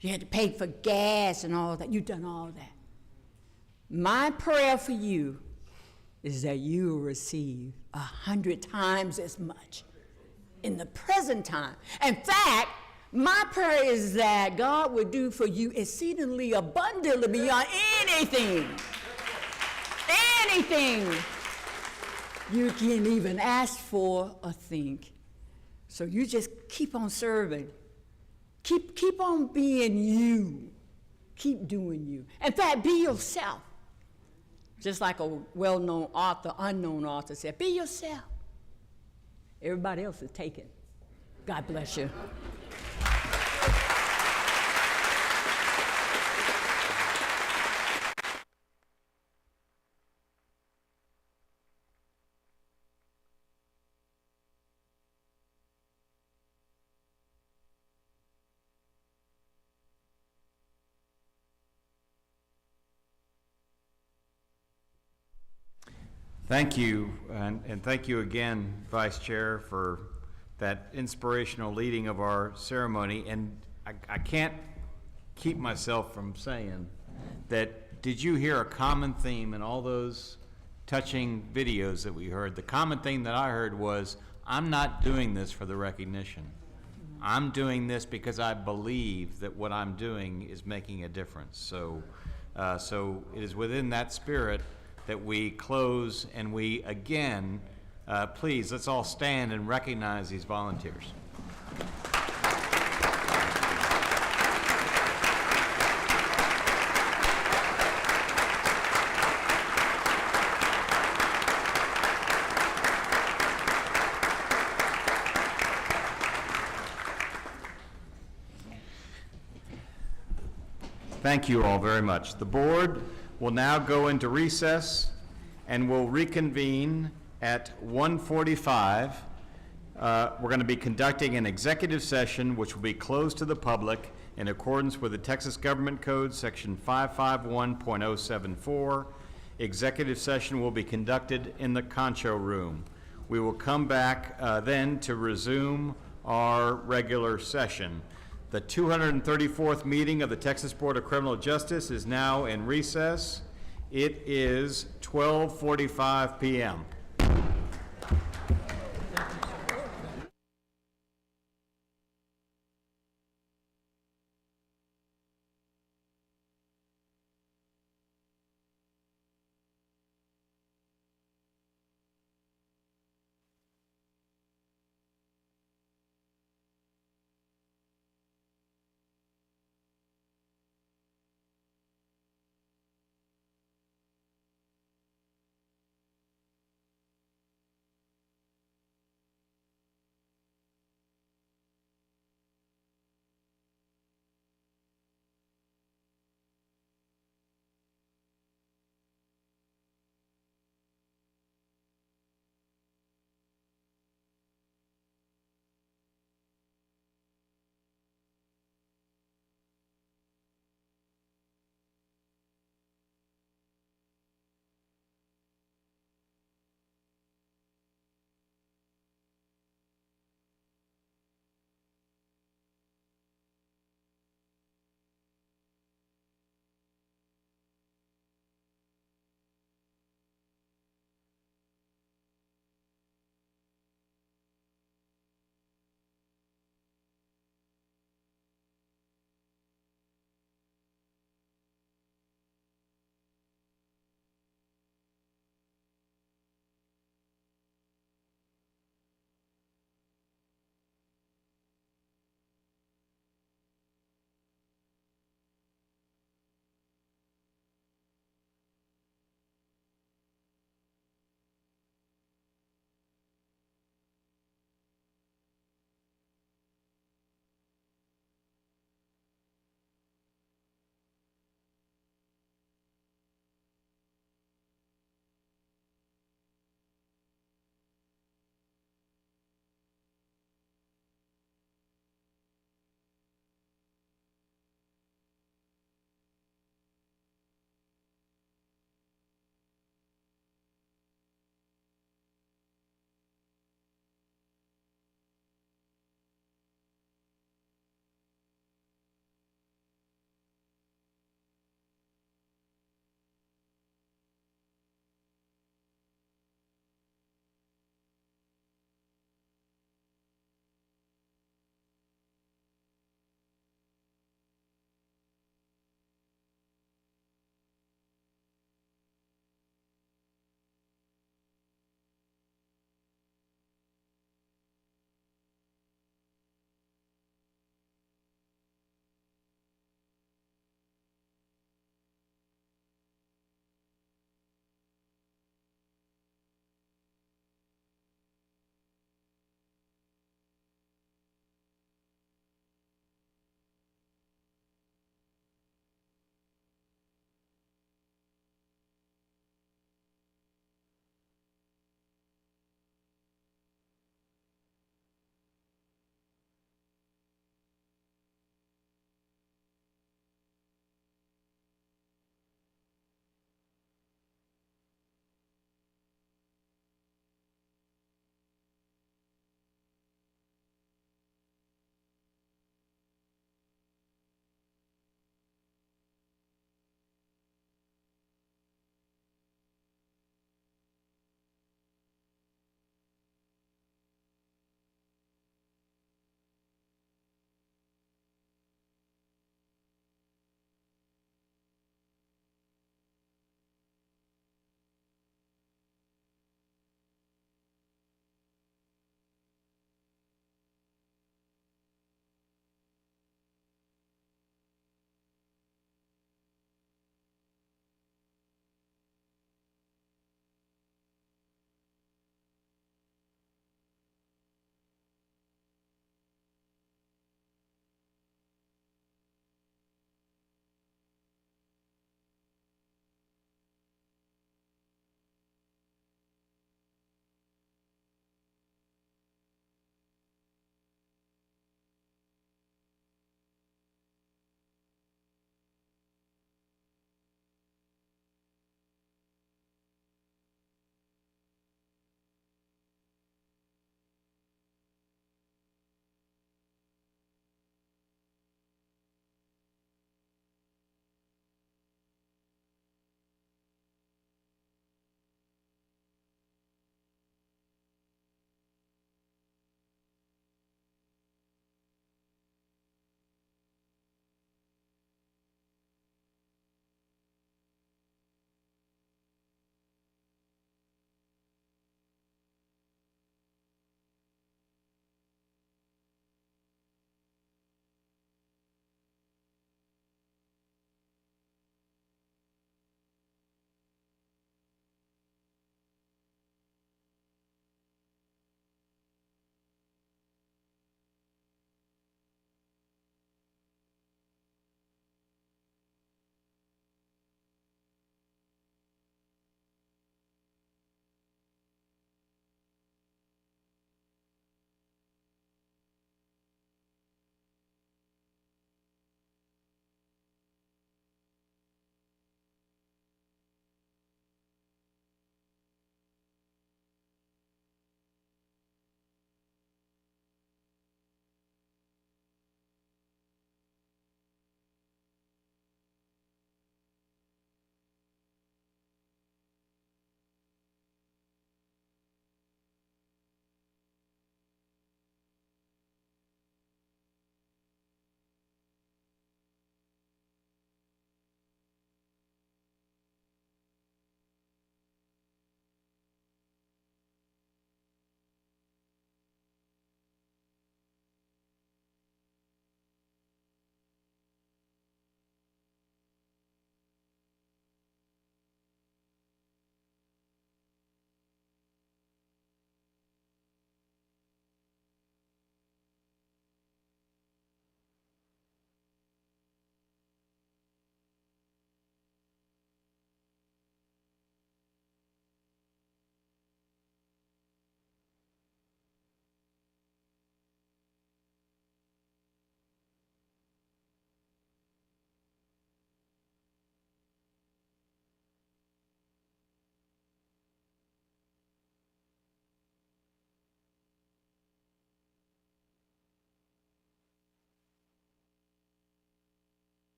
You had to pay for gas and all that. You've done all that. My prayer for you is that you will receive 100 times as much in the present time. In fact, my prayer is that God would do for you exceedingly abundantly beyond anything you can even ask for or think. So you just keep on serving. Keep on being you. Keep doing you. In fact, be yourself. Just like a well-known author, unknown author said, be yourself. Everybody else is taken. God bless you. Thank you, and thank you again, Vice Chair, for that inspirational leading of our ceremony. And I can't keep myself from saying that, did you hear a common theme in all those touching videos that we heard? The common theme that I heard was, I'm not doing this for the recognition. I'm doing this because I believe that what I'm doing is making a difference. So it is within that spirit that we close, and we again, please, let's all stand and recognize these volunteers. Thank you all very much. The board will now go into recess and will reconvene at 1:45. We're going to be conducting an executive session which will be closed to the public in accordance with the Texas Government Code section 551.074. Executive session will be conducted in the Concho Room. We will come back then to resume our regular session. The 234th meeting of the Texas Board of Criminal Justice is now in recess. It is 12:45 p.m.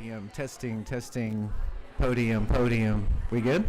Podium, testing, testing, podium, podium. We good?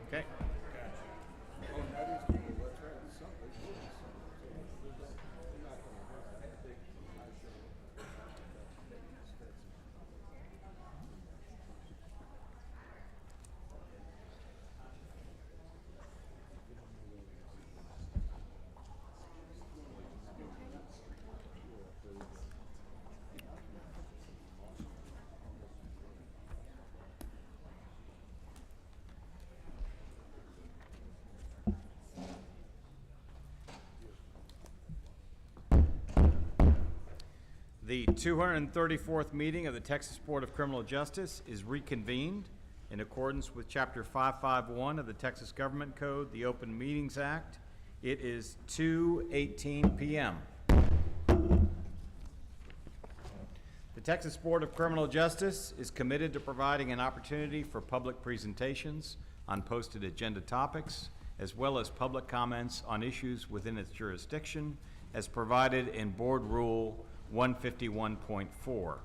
Okay. The 234th meeting of the Texas Board of Criminal Justice is reconvened in accordance with Chapter 551 of the Texas Government Code, the Open Meetings Act. It is 2:18 p.m. The Texas Board of Criminal Justice is committed to providing an opportunity for public presentations on posted agenda topics, as well as public comments on issues within its jurisdiction, as provided in Board Rule 151.4.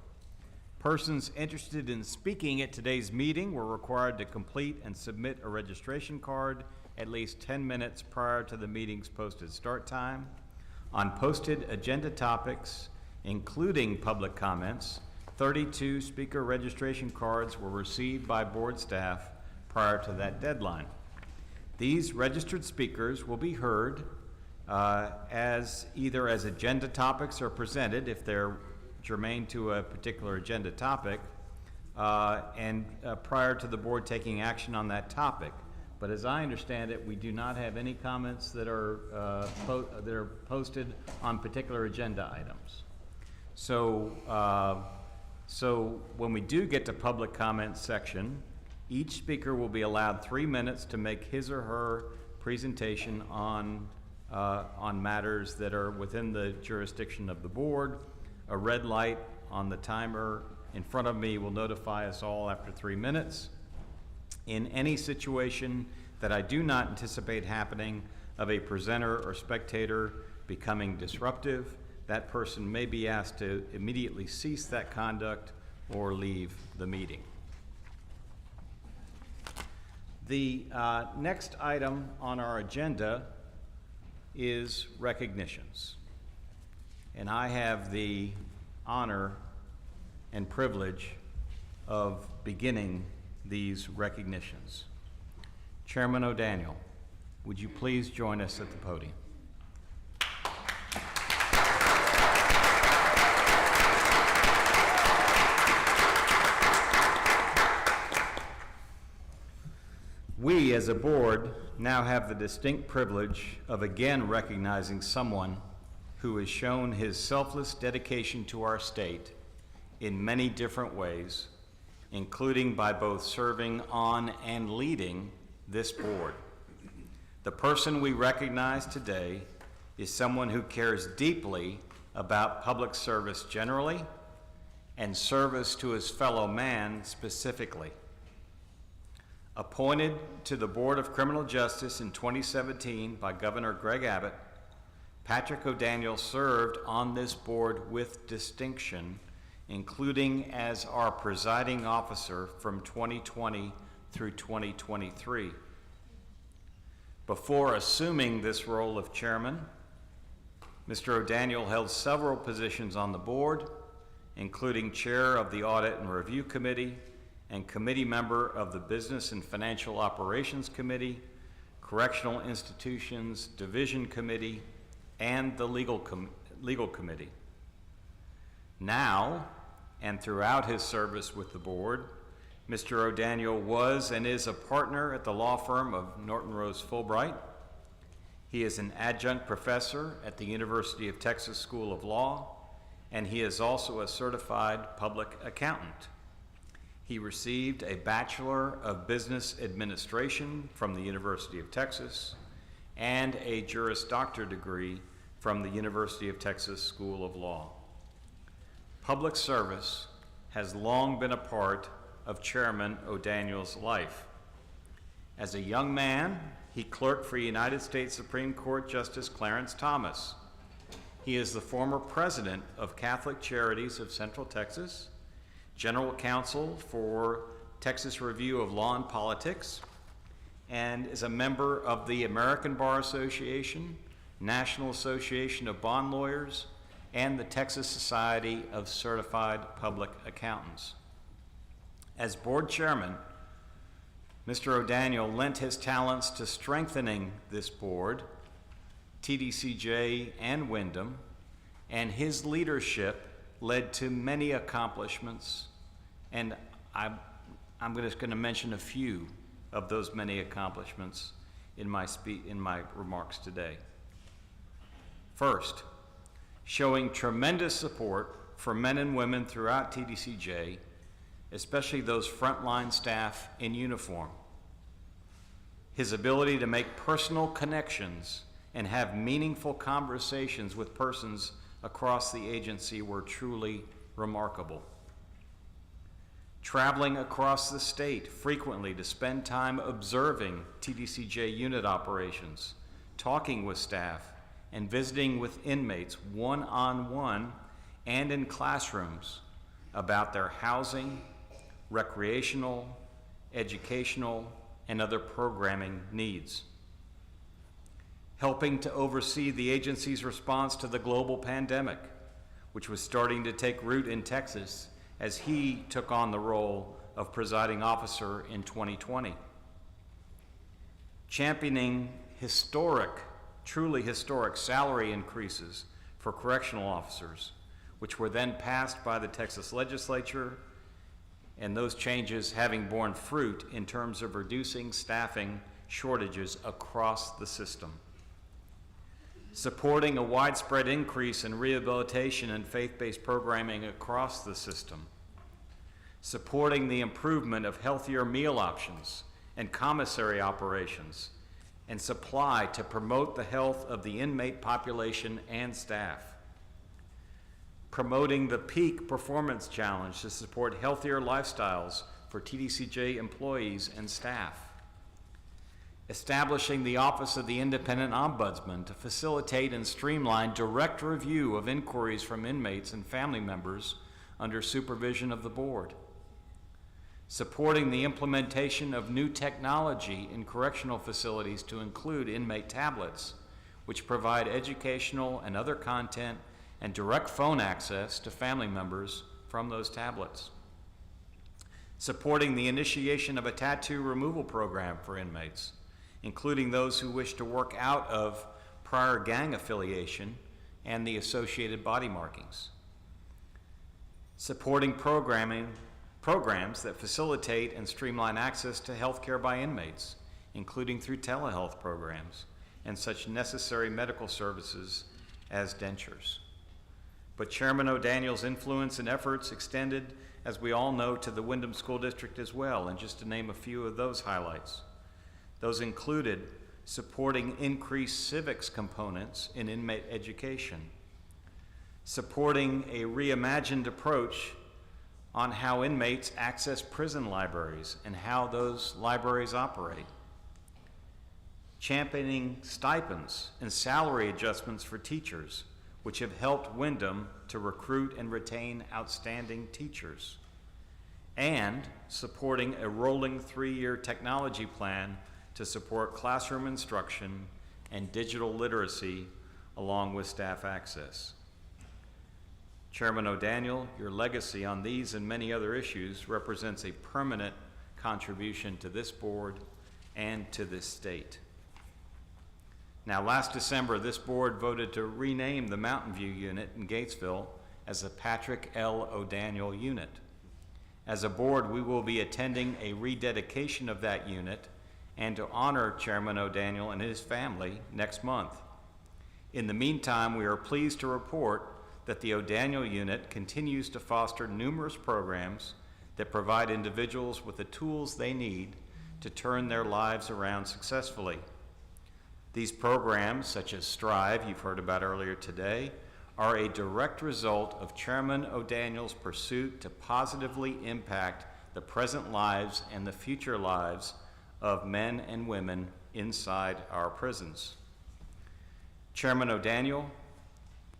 Persons interested in speaking at today's meeting were required to complete and submit a registration card at least 10 minutes prior to the meeting's posted start time. On posted agenda topics, including public comments, 32 speaker registration cards were received by board staff prior to that deadline. These registered speakers will be heard as either as agenda topics are presented, if they're germane to a particular agenda topic, and prior to the board taking action on that topic. But as I understand it, we do not have any comments that are posted on particular agenda items. So, so when we do get to public comment section, each speaker will be allowed 3 minutes to make his or her presentation on matters that are within the jurisdiction of the board. A red light on the timer in front of me will notify us all after 3 minutes. In any situation that I do not anticipate happening of a presenter or spectator becoming disruptive, that person may be asked to immediately cease that conduct or leave the meeting. The next item on our agenda is recognitions. And I have the honor and privilege of beginning these recognitions. Chairman O'Daniel, would you please join us at the podium? We, as a board, now have the distinct privilege of again recognizing someone who has shown his selfless dedication to our state in many different ways, including by both serving on and leading this board. The person we recognize today is someone who cares deeply about public service generally and service to his fellow man specifically. Appointed to the Board of Criminal Justice in 2017 by Governor Greg Abbott, Patrick O'Daniel served on this board with distinction, including as our presiding officer from 2020 through 2023. Before assuming this role of chairman, Mr. O'Daniel held several positions on the board, including chair of the Audit and Review Committee and committee member of the Business and Financial Operations Committee, Correctional Institutions Division Committee, and the Legal Committee. Now, and throughout his service with the board, Mr. O'Daniel was and is a partner at the law firm of Norton Rose Fulbright. He is an adjunct professor at the University of Texas School of Law, and he is also a certified public accountant. He received a Bachelor of Business Administration from the University of Texas and a Juris Doctor degree from the University of Texas School of Law. Public service has long been a part of Chairman O'Daniel's life. As a young man, he clerked for United States Supreme Court Justice Clarence Thomas. He is the former president of Catholic Charities of Central Texas, general counsel for Texas Review of Law and Politics, and is a member of the American Bar Association, National Association of Bond Lawyers, and the Texas Society of Certified Public Accountants. As board chairman, Mr. O'Daniel lent his talents to strengthening this board, TDCJ and Windham, and his leadership led to many accomplishments, and I'm just going to mention a few of those many accomplishments in my remarks today. First, showing tremendous support for men and women throughout TDCJ, especially those frontline staff in uniform. His ability to make personal connections and have meaningful conversations with persons across the agency were truly remarkable. Traveling across the state frequently to spend time observing TDCJ unit operations, talking with staff, and visiting with inmates one-on-one and in classrooms about their housing, recreational, educational, and other programming needs. Helping to oversee the agency's response to the global pandemic, which was starting to take root in Texas as he took on the role of presiding officer in 2020. Championing truly historic salary increases for correctional officers, which were then passed by the Texas legislature, and those changes having borne fruit in terms of reducing staffing shortages across the system. Supporting a widespread increase in rehabilitation and faith-based programming across the system. Supporting the improvement of healthier meal options and commissary operations and supply to promote the health of the inmate population and staff. Promoting the Peak Performance Challenge to support healthier lifestyles for TDCJ employees and staff. Establishing the Office of the Independent Ombudsman to facilitate and streamline direct review of inquiries from inmates and family members under supervision of the board. Supporting the implementation of new technology in correctional facilities to include inmate tablets, which provide educational and other content and direct phone access to family members from those tablets. Supporting the initiation of a tattoo removal program for inmates, including those who wish to work out of prior gang affiliation and the associated body markings. Supporting programs that facilitate and streamline access to health care by inmates, including through telehealth programs and such necessary medical services as dentures. But Chairman O'Daniel's influence and efforts extended, as we all know, to the Windham School District as well, and just to name a few of those highlights. Those included supporting increased civics components in inmate education, supporting a reimagined approach on how inmates access prison libraries and how those libraries operate, championing stipends and salary adjustments for teachers, which have helped Windham to recruit and retain outstanding teachers, and supporting a rolling 3-year technology plan to support classroom instruction and digital literacy along with staff access. Chairman O'Daniel, your legacy on these and many other issues represents a permanent contribution to this board and to this state. Now, last December, this board voted to rename the Mountain View unit in Gatesville as the Patrick L. O'Daniel unit. As a board, we will be attending a rededication of that unit and to honor Chairman O'Daniel and his family next month. In the meantime, we are pleased to report that the O'Daniel unit continues to foster numerous programs that provide individuals with the tools they need to turn their lives around successfully. These programs, such as Strive, you've heard about earlier today, are a direct result of Chairman O'Daniel's pursuit to positively impact the present lives and the future lives of men and women inside our prisons. Chairman O'Daniel,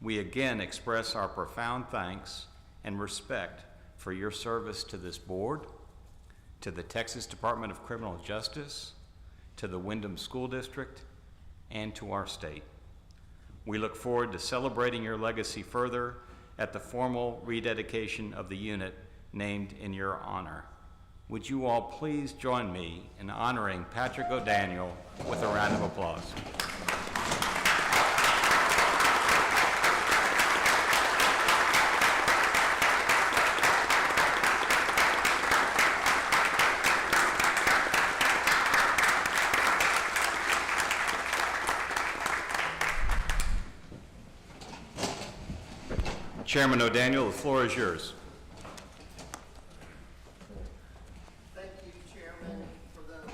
we again express our profound thanks and respect for your service to this board, to the Texas Department of Criminal Justice, to the Windham School District, and to our state. We look forward to celebrating your legacy further at the formal rededication of the unit named in your honor. Would you all please join me in honoring Patrick O'Daniel with a round of applause. Chairman O'Daniel, the floor is yours. Thank you, Chairman, for those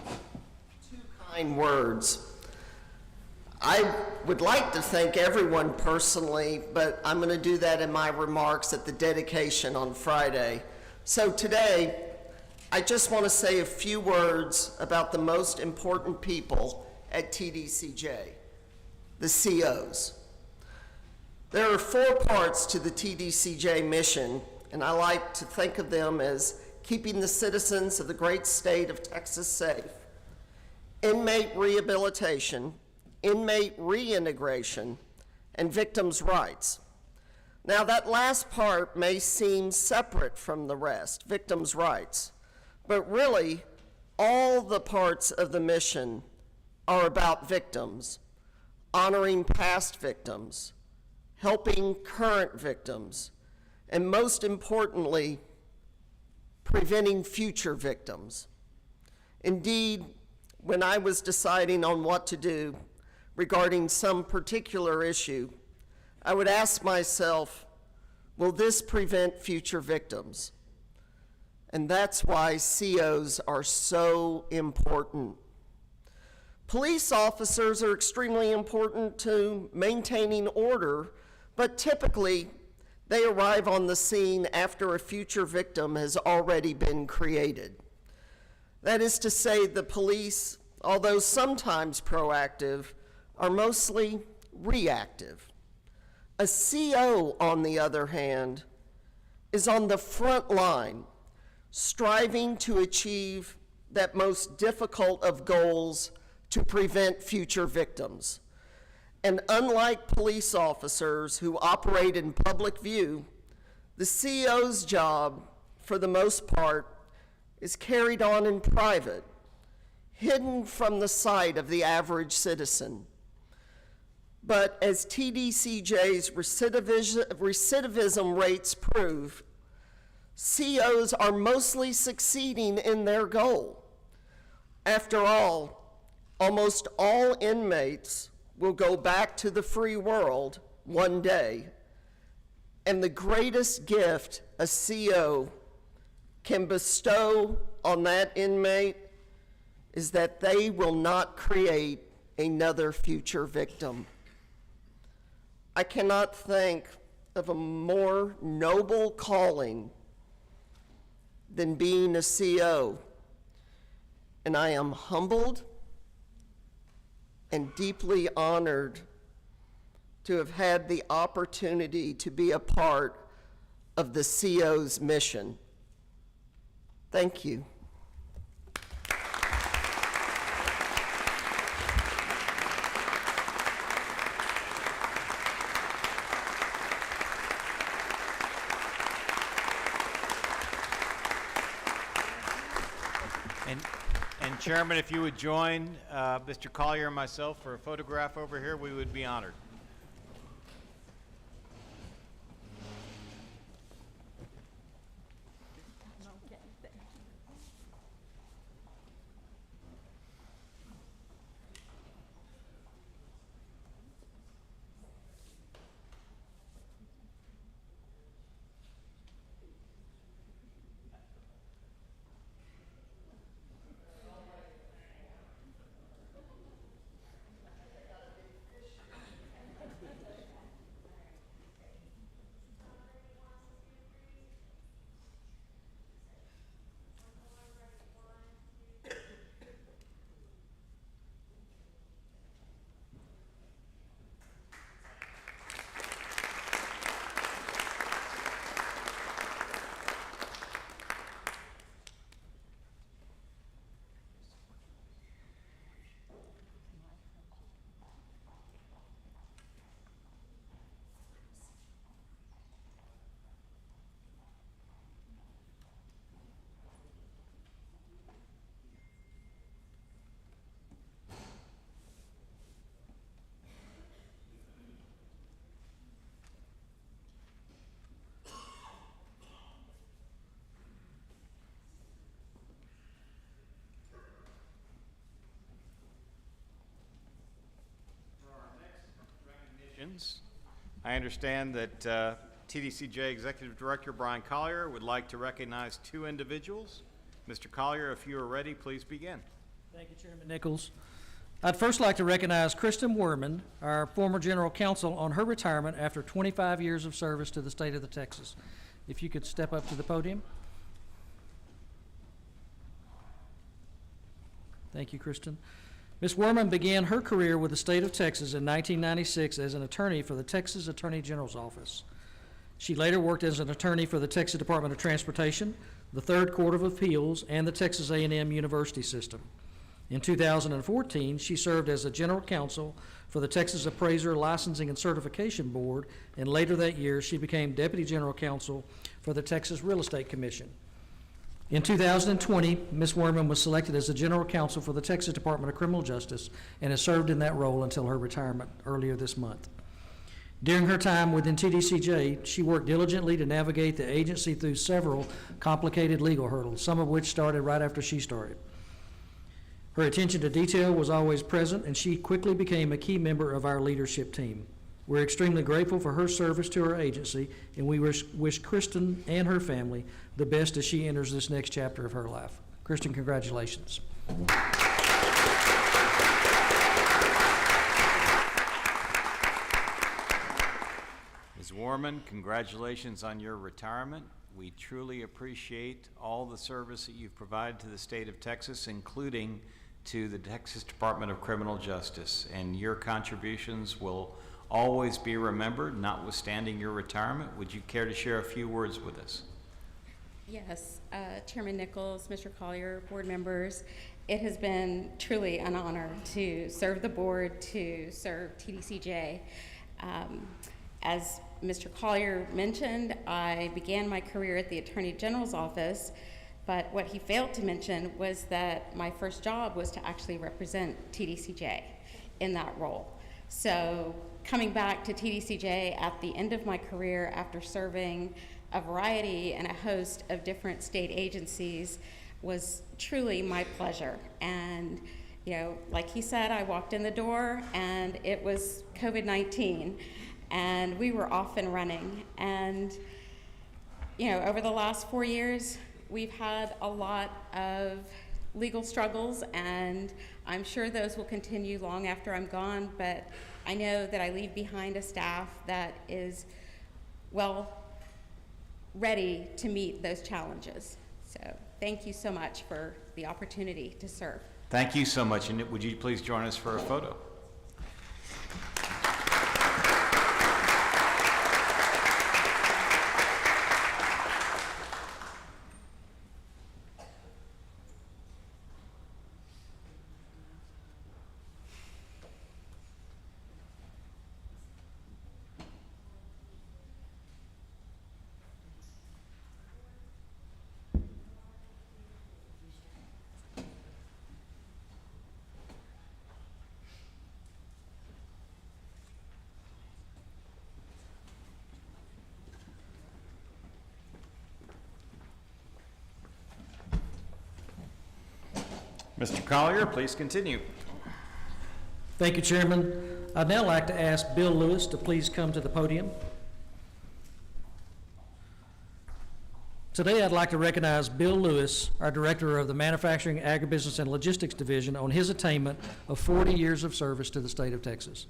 two kind words. I would like to thank everyone personally, but I'm going to do that in my remarks at the dedication on Friday. So today, I just want to say a few words about the most important people at TDCJ, the COs. There are 4 parts to the TDCJ mission, and I like to think of them as keeping the citizens of the great state of Texas safe, inmate rehabilitation, inmate reintegration, and victims' rights. Now, that last part may seem separate from the rest, victims' rights, but really, all the parts of the mission are about victims, honoring past victims, helping current victims, and most importantly, preventing future victims. Indeed, when I was deciding on what to do regarding some particular issue, I would ask myself, will this prevent future victims? And that's why COs are so important. Police officers are extremely important to maintaining order, but typically they arrive on the scene after a future victim has already been created. That is to say, the police, although sometimes proactive, are mostly reactive. A CO, on the other hand, is on the front line, striving to achieve that most difficult of goals to prevent future victims. And unlike police officers who operate in public view, the CO's job, for the most part, is carried on in private, hidden from the sight of the average citizen. But as TDCJ's recidivism rates prove, COs are mostly succeeding in their goal. After all, almost all inmates will go back to the free world one day, and the greatest gift a CO can bestow on that inmate is that they will not create another future victim. I cannot think of a more noble calling than being a CO, and I am humbled and deeply honored to have had the opportunity to be a part of the CO's mission. Thank you. And Chairman, if you would join Mr. Collier and myself for a photograph over here, we would be honored. questions. I understand that TDCJ Executive Director Brian Collier would like to recognize two individuals. Mr. Collier, if you are ready, please begin. Thank you, Chairman Nichols. I'd first like to recognize Kristen Werman, our former General Counsel, on her retirement after 25 years of service to the state of Texas. If you could step up to the podium. Thank you, Kristen. Ms. Werman began her career with the state of Texas in 1996 as an attorney for the Texas Attorney General's Office. She later worked as an attorney for the Texas Department of Transportation, the Third Court of Appeals, and the Texas A&M University System. In 2014, she served as a general counsel for the Texas Appraiser Licensing and Certification Board, and later that year, she became deputy general counsel for the Texas Real Estate Commission. In 2020, Ms. Werman was selected as the general counsel for the Texas Department of Criminal Justice and has served in that role until her retirement earlier this month. During her time within TDCJ, she worked diligently to navigate the agency through several complicated legal hurdles, some of which started right after she started. Her attention to detail was always present, and she quickly became a key member of our leadership team. We're extremely grateful for her service to our agency, and we wish Kristen and her family the best as she enters this next chapter of her life. Kristen, congratulations. Ms. Warman, congratulations on your retirement. We truly appreciate all the service that you've provided to the state of Texas, including to the Texas Department of Criminal Justice, and your contributions will always be remembered, notwithstanding your retirement. Would you care to share a few words with us? Yes, Chairman Nichols, Mr. Collier, board members, it has been truly an honor to serve the board, to serve TDCJ. As Mr. Collier mentioned, I began my career at the Attorney General's office, but what he failed to mention was that my first job was to actually represent TDCJ in that role. So coming back to TDCJ at the end of my career after serving a variety and a host of different state agencies was truly my pleasure. And, you know, like he said, I walked in the door and it was COVID-19 and we were off and running. And, you know, over the last 4 years, we've had a lot of legal struggles, and I'm sure those will continue long after I'm gone, but I know that I leave behind a staff that is well ready to meet those challenges. So thank you so much for the opportunity to serve. Thank you so much, and would you please join us for a photo? Mr. Collier, please continue. Thank you, Chairman. I'd now like to ask Bill Lewis to please come to the podium. Today, I'd like to recognize Bill Lewis, our Director of the Manufacturing, Agribusiness, and Logistics Division, on his attainment of 40 years of service to the state of Texas.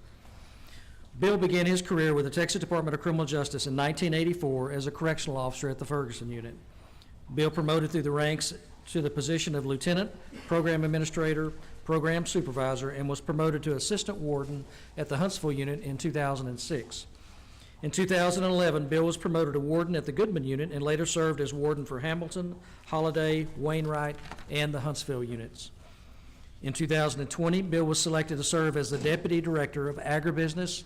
Bill began his career with the Texas Department of Criminal Justice in 1984 as a correctional officer at the Ferguson unit. Bill promoted through the ranks to the position of lieutenant, program administrator, program supervisor, and was promoted to assistant warden at the Huntsville unit in 2006. In 2011, Bill was promoted to warden at the Goodman unit and later served as warden for Hamilton, Holiday, Wainwright, and the Huntsville units. In 2020, Bill was selected to serve as the deputy director of agribusiness,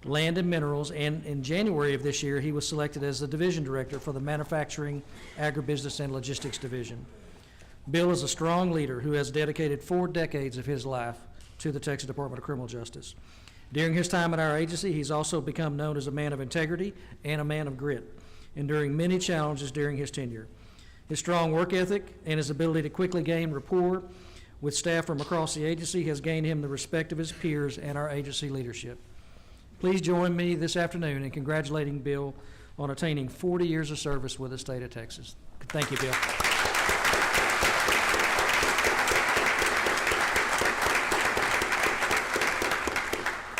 land and minerals, and in January of this year, he was selected as the division director for the manufacturing, agribusiness, and logistics division. Bill is a strong leader who has dedicated 4 decades of his life to the Texas Department of Criminal Justice. During his time at our agency, he's also become known as a man of integrity and a man of grit, enduring many challenges during his tenure. His strong work ethic and his ability to quickly gain rapport with staff from across the agency has gained him the respect of his peers and our agency leadership. Please join me this afternoon in congratulating Bill on attaining 40 years of service with the state of Texas. Thank you, Bill.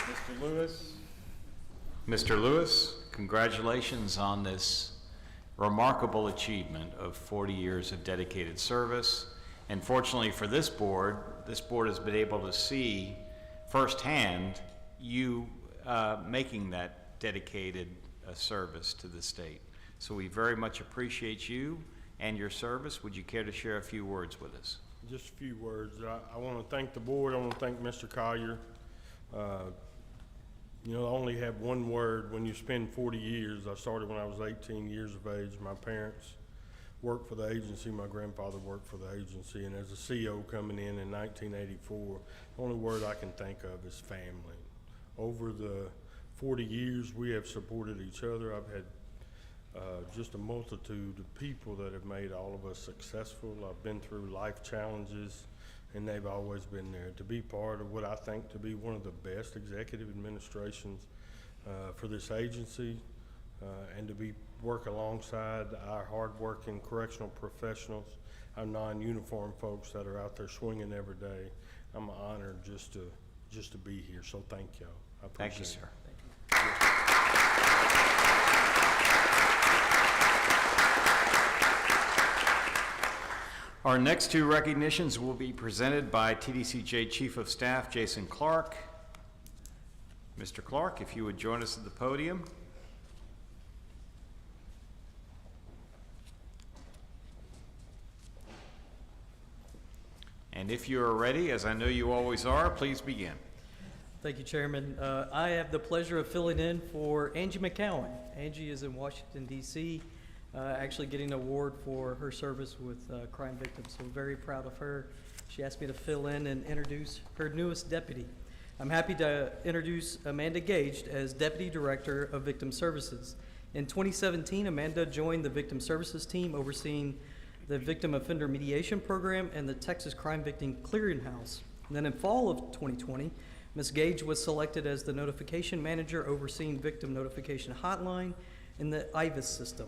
Mr. Lewis. Mr. Lewis, congratulations on this remarkable achievement of 40 years of dedicated service. And fortunately for this board has been able to see firsthand you making that dedicated service to the state. So we very much appreciate you and your service. Would you care to share a few words with us? Just a few words. I want to thank the board. I want to thank Mr. Collier. You know, I only have one word. When you spend 40 years, I started when I was 18 years of age. My parents worked for the agency. My grandfather worked for the agency. And as a CO coming in 1984, the only word I can think of is family. Over the 40 years, we have supported each other. I've had just a multitude of people that have made all of us successful. I've been through life challenges, and they've always been there to be part of what I think to be one of the best executive administrations for this agency, and to work alongside our hardworking correctional professionals, our non-uniform folks that are out there swinging every day. I'm honored just to be here, so thank y'all. I appreciate Thank you, sir. Thank you. Our next two recognitions will be presented by TDCJ Chief of Staff Jason Clark. Mr. Clark, if you would join us at the podium. And if you are ready, as I know you always are, please begin. Thank you, Chairman. I have the pleasure of filling in for Angie McCowan. Angie is in Washington, D.C., actually getting an award for her service with crime victims, so very proud of her. She asked me to fill in and introduce her newest deputy. I'm happy to introduce Amanda Gage as Deputy Director of Victim Services. In 2017, Amanda joined the Victim Services team overseeing the Victim Offender Mediation Program and the Texas Crime Victim Clearinghouse. And then in fall of 2020, Ms. Gage was selected as the Notification Manager overseeing Victim Notification Hotline in the IVIS system.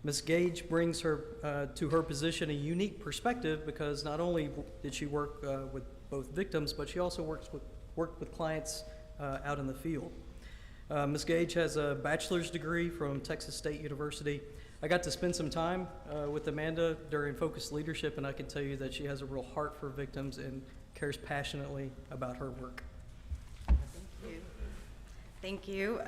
Ms. Gage brings to her position a unique perspective because not only did she work with both victims, but she also worked with clients out in the field. Ms. Gage has a bachelor's degree from Texas State University. I got to spend some time with Amanda during Focus Leadership, and I can tell you that she has a real heart for victims and cares passionately about her work. Thank you.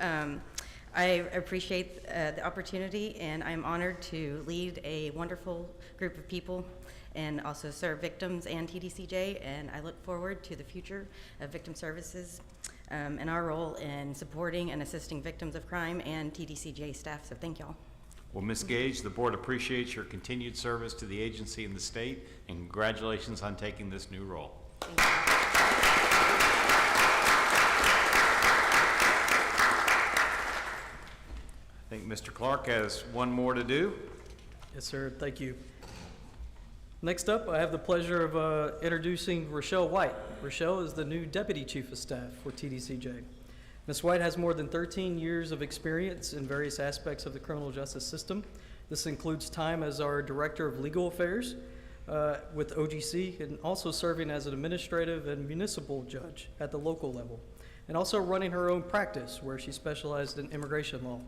I appreciate the opportunity, and I'm honored to lead a wonderful group of people and also serve victims and TDCJ, and I look forward to the future of victim services and our role in supporting and assisting victims of crime and TDCJ staff, so thank y'all. Well, Ms. Gage, the board appreciates your continued service to the agency and the state, and congratulations on taking this new role. Thank you. I think Mr. Clark has one more to do. Yes, sir. Thank you. Next up, I have the pleasure of introducing Rochelle White. Rochelle is the new Deputy Chief of Staff for TDCJ. Ms. White has more than 13 years of experience in various aspects of the criminal justice system. This includes time as our Director of Legal Affairs with OGC, and also serving as an administrative and municipal judge at the local level, and also running her own practice where she specialized in immigration law.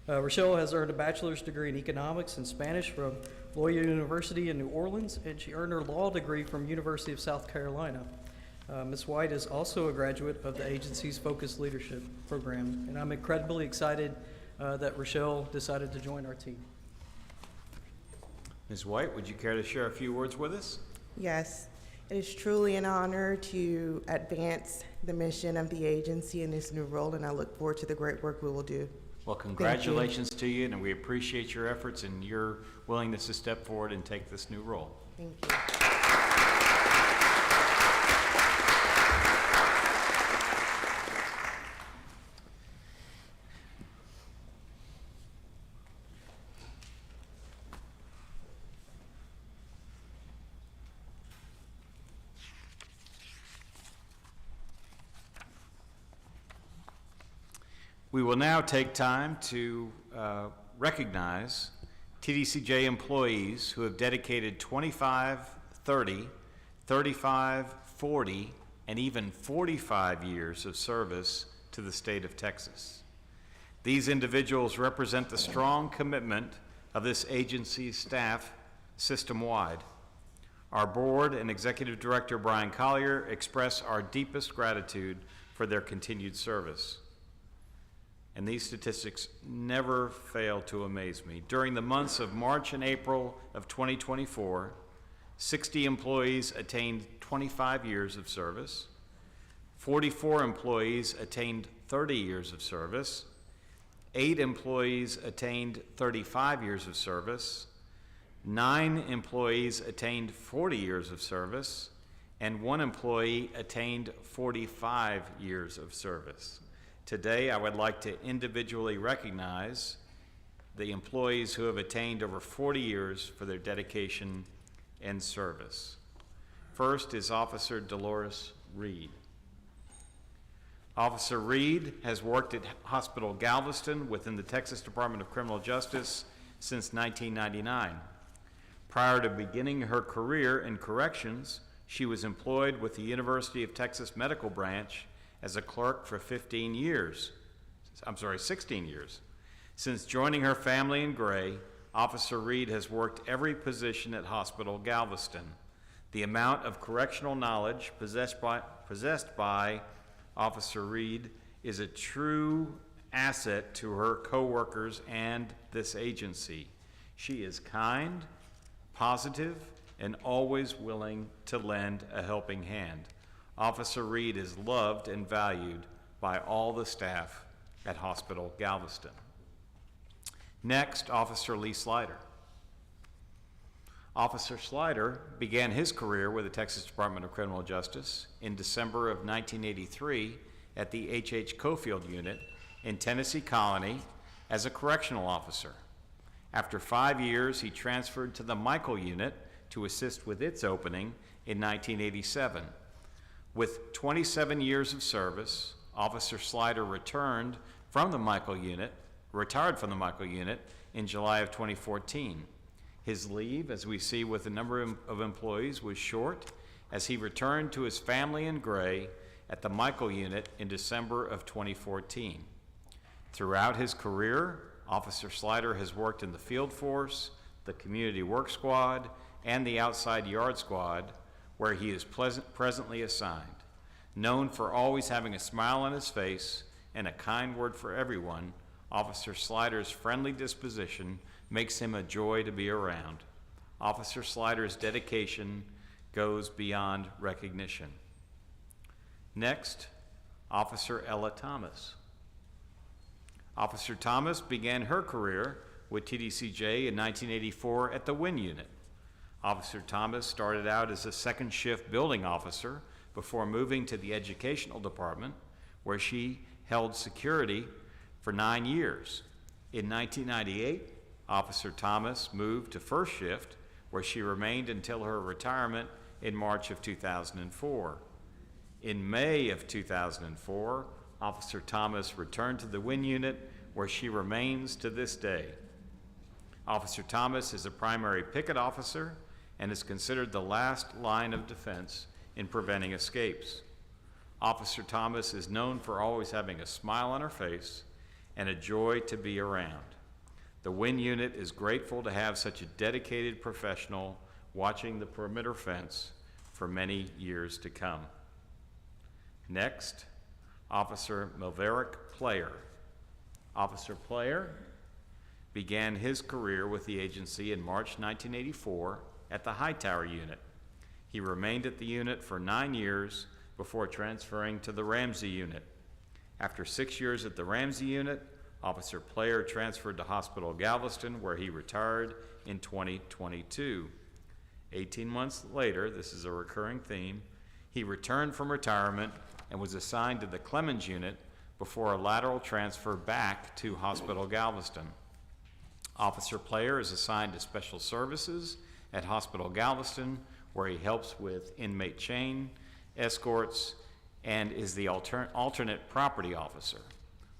Rochelle has earned a bachelor's degree in economics and Spanish from Loyola University in New Orleans, and she earned her law degree from University of South Carolina. Ms. White is also a graduate of the agency's Focus Leadership Program, and I'm incredibly excited that Rochelle decided to join our team. Ms. White, would you care to share a few words with us? Yes, it is truly an honor to advance the mission of the agency in this new role, and I look forward to the great work we will do. Well, congratulations to you, and we appreciate your efforts and your willingness to step forward and take this new role. Thank you. We will now take time to recognize TDCJ employees who have dedicated 25, 30, 35, 40, and even 45 years of service to the state of Texas. These individuals represent the strong commitment of this agency's staff system-wide. Our board and executive director, Brian Collier, express our deepest gratitude for their continued service. And these statistics never fail to amaze me. During the months of March and April of 2024, 60 employees attained 25 years of service, 44 employees attained 30 years of service, 8 employees attained 35 years of service, 9 employees attained 40 years of service, and 1 employee attained 45 years of service. Today, I would like to individually recognize the employees who have attained over 40 years for their dedication and service. First is Officer Dolores Reed. Officer Reed has worked at Hospital Galveston within the Texas Department of Criminal Justice since 1999. Prior to beginning her career in corrections, she was employed with the University of Texas Medical Branch as a clerk for 16 years. Since joining her family in Gray, Officer Reed has worked every position at Hospital Galveston. The amount of correctional knowledge possessed by Officer Reed is a true asset to her coworkers and this agency. She is kind, positive, and always willing to lend a helping hand. Officer Reed is loved and valued by all the staff at Hospital Galveston. Next, Officer Lee Slider. Officer Slider began his career with the Texas Department of Criminal Justice in December of 1983 at the H.H. Cofield Unit in Tennessee Colony as a correctional officer. After 5 years, he transferred to the Michael Unit to assist with its opening in 1987. With 27 years of service, Officer Slider retired from the Michael Unit in July of 2014. His leave, as we see with the number of employees, was short as he returned to his family in Gray at the Michael Unit in December of 2014. Throughout his career, Officer Slider has worked in the field force, the community work squad, and the outside yard squad, where he is presently assigned. Known for always having a smile on his face and a kind word for everyone, Officer Slider's friendly disposition makes him a joy to be around. Officer Slider's dedication goes beyond recognition. Next, Officer Ella Thomas. Officer Thomas began her career with TDCJ in 1984 at the Windham Unit. Officer Thomas started out as a second shift building officer before moving to the Educational Department, where she held security for 9 years. In 1998, Officer Thomas moved to first shift, where she remained until her retirement in March of 2004. In May of 2004, Officer Thomas returned to the Windham Unit, where she remains to this day. Officer Thomas is a primary picket officer and is considered the last line of defense in preventing escapes. Officer Thomas is known for always having a smile on her face and a joy to be around. The Windham Unit is grateful to have such a dedicated professional watching the perimeter fence for many years to come. Next, Officer Melverick Player. Officer Player began his career with the agency in March 1984 at the Hightower Unit. He remained at the unit for 9 years before transferring to the Ramsey Unit. After 6 years at the Ramsey Unit, Officer Player transferred to Hospital Galveston, where he retired in 2022. 18 months later, this is a recurring theme, he returned from retirement and was assigned to the Clemens Unit before a lateral transfer back to Hospital Galveston. Officer Player is assigned to Special Services at Hospital Galveston, where he helps with inmate chain, escorts, and is the alternate property officer.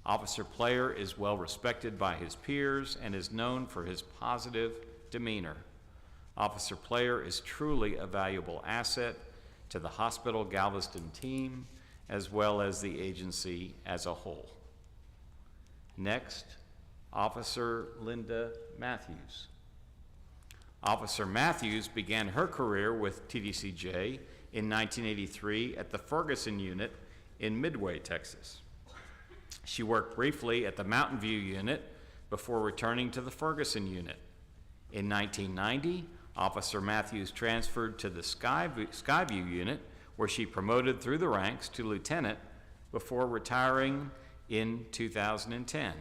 Officer Player is well respected by his peers and is known for his positive demeanor. Officer Player is truly a valuable asset to the Hospital Galveston team as well as the agency as a whole. Next, Officer Linda Matthews. Officer Matthews began her career with TDCJ in 1983 at the Ferguson unit in Midway, Texas. She worked briefly at the Mountain View unit before returning to the Ferguson unit. In 1990, Officer Matthews transferred to the Skyview unit, where she promoted through the ranks to lieutenant before retiring in 2010.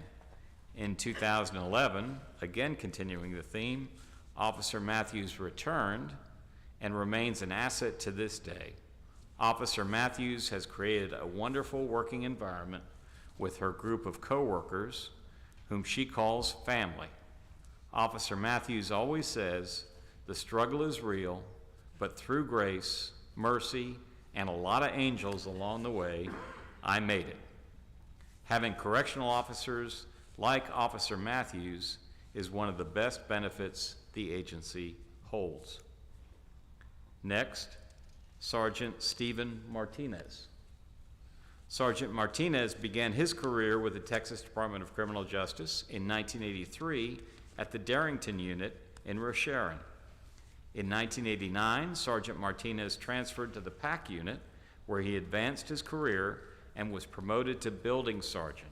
In 2011, again continuing the theme, Officer Matthews returned and remains an asset to this day. Officer Matthews has created a wonderful working environment with her group of co-workers, whom she calls family. Officer Matthews always says, "The struggle is real, but through grace, mercy, and a lot of angels along the way, I made it." Having correctional officers like Officer Matthews is one of the best benefits the agency holds. Next, Sergeant Stephen Martinez. Sergeant Martinez began his career with the Texas Department of Criminal Justice in 1983 at the Darrington Unit in Rocheron. In 1989, Sergeant Martinez transferred to the PAC unit, where he advanced his career and was promoted to building sergeant.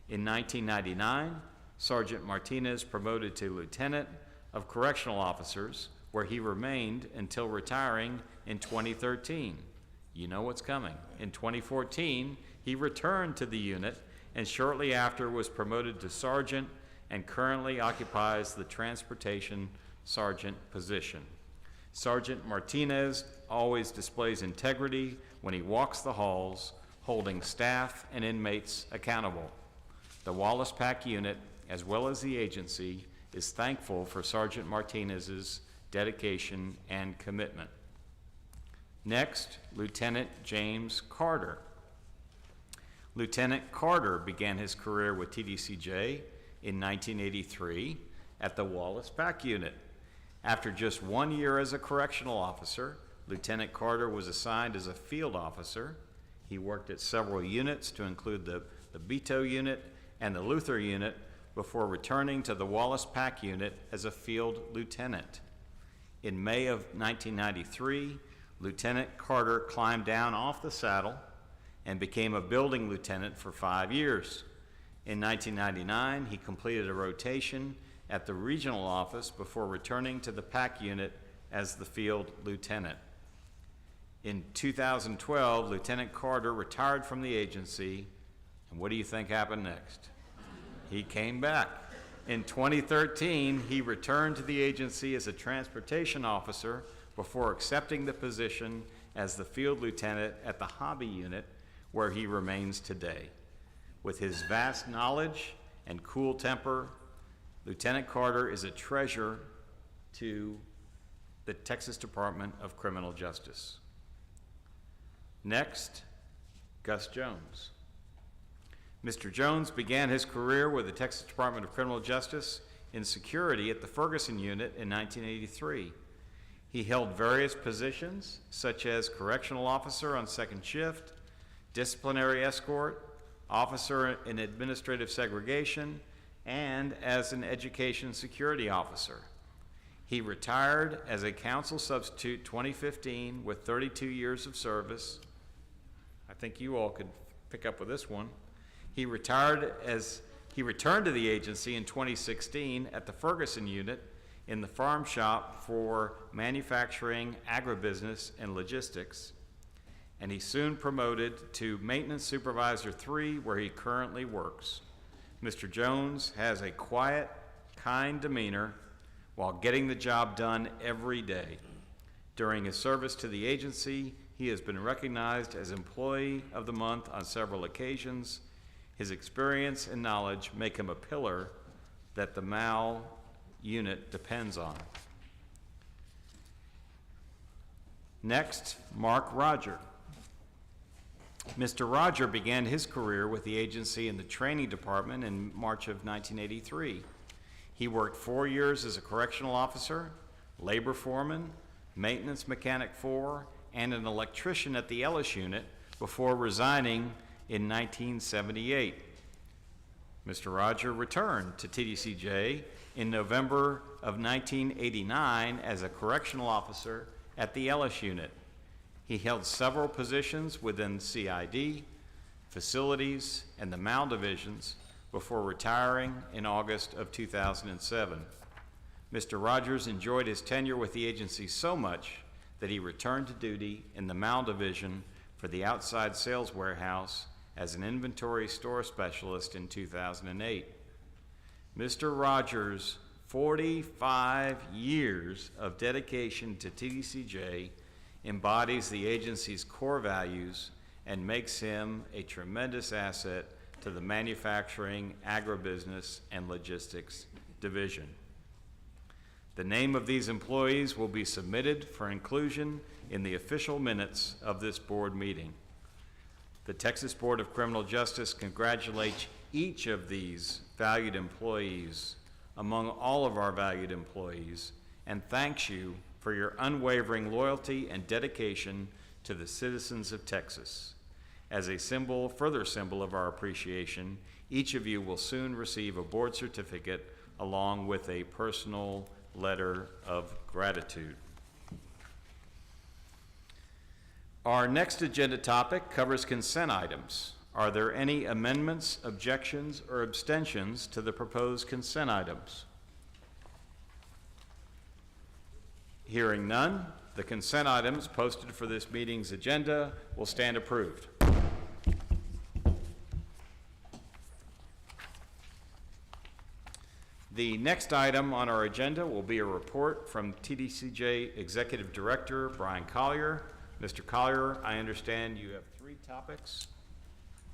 In 1999, Sergeant Martinez promoted to lieutenant of correctional officers, where he remained until retiring in 2013. You know what's coming. In 2014, he returned to the unit and shortly after was promoted to sergeant and currently occupies the transportation sergeant position. Sergeant Martinez always displays integrity when he walks the halls, holding staff and inmates accountable. The Wallace PAC unit, as well as the agency, is thankful for Sergeant Martinez's dedication and commitment. Next, Lieutenant James Carter. Lieutenant Carter began his career with TDCJ in 1983 at the Wallace PAC unit. After just 1 year as a correctional officer, Lieutenant Carter was assigned as a field officer. He worked at several units to include the Beto unit and the Luther unit before returning to the Wallace PAC unit as a field lieutenant. In May of 1993, Lieutenant Carter climbed down off the saddle and became a building lieutenant for 5 years. In 1999, he completed a rotation at the regional office before returning to the PAC unit as the field lieutenant. In 2012, Lieutenant Carter retired from the agency, and what do you think happened next? He came back. In 2013, he returned to the agency as a transportation officer before accepting the position as the field lieutenant at the Hobby unit, where he remains today. With his vast knowledge and cool temper, Lieutenant Carter is a treasure to the Texas Department of Criminal Justice. Next, Gus Jones. Mr. Jones began his career with the Texas Department of Criminal Justice in security at the Ferguson unit in 1983. He held various positions, such as correctional officer on second shift, disciplinary escort, officer in administrative segregation, and as an education security officer. He retired as a counsel substitute 2015 with 32 years of service. I think you all could pick up with this one. He returned to the agency in 2016 at the Ferguson unit in the farm shop for manufacturing, agribusiness, and logistics. And he soon promoted to Maintenance Supervisor 3, where he currently works. Mr. Jones has a quiet, kind demeanor while getting the job done every day. During his service to the agency, he has been recognized as Employee of the Month on several occasions. His experience and knowledge make him a pillar that the MAL unit depends on. Next, Mark Roger. Mr. Roger began his career with the agency in the training department in March of 1983. He worked 4 years as a correctional officer, labor foreman, maintenance mechanic 4, and an electrician at the Ellis unit before resigning in 1978. Mr. Roger returned to TDCJ in November of 1989 as a correctional officer at the Ellis unit. He held several positions within CID, facilities, and the MAL divisions before retiring in August of 2007. Mr. Rogers enjoyed his tenure with the agency so much that he returned to duty in the MAL division for the outside sales warehouse as an inventory store specialist in 2008. Mr. Rogers' 45 years of dedication to TDCJ embodies the agency's core values and makes him a tremendous asset to the manufacturing, agribusiness, and logistics division. The name of these employees will be submitted for inclusion in the official minutes of this board meeting. The Texas Board of Criminal Justice congratulates each of these valued employees among all of our valued employees and thanks you for your unwavering loyalty and dedication to the citizens of Texas. As a further symbol of our appreciation, each of you will soon receive a board certificate along with a personal letter of gratitude. Our next agenda topic covers consent items. Are there any amendments, objections, or abstentions to the proposed consent items? Hearing none, the consent items posted for this meeting's agenda will stand approved. The next item on our agenda will be a report from TDCJ Executive Director Brian Collier. Mr. Collier, I understand you have 3 topics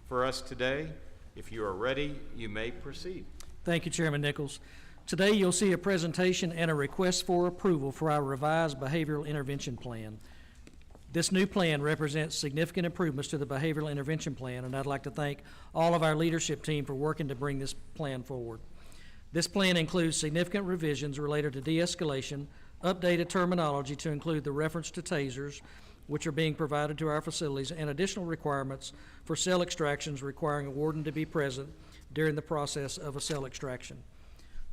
for us today. If you are ready, you may proceed. Thank you, Chairman Nichols. Today you'll see a presentation and a request for approval for our revised behavioral intervention plan. This new plan represents significant improvements to the behavioral intervention plan, and I'd like to thank all of our leadership team for working to bring this plan forward. This plan includes significant revisions related to de-escalation, updated terminology to include the reference to tasers, which are being provided to our facilities, and additional requirements for cell extractions requiring a warden to be present during the process of a cell extraction.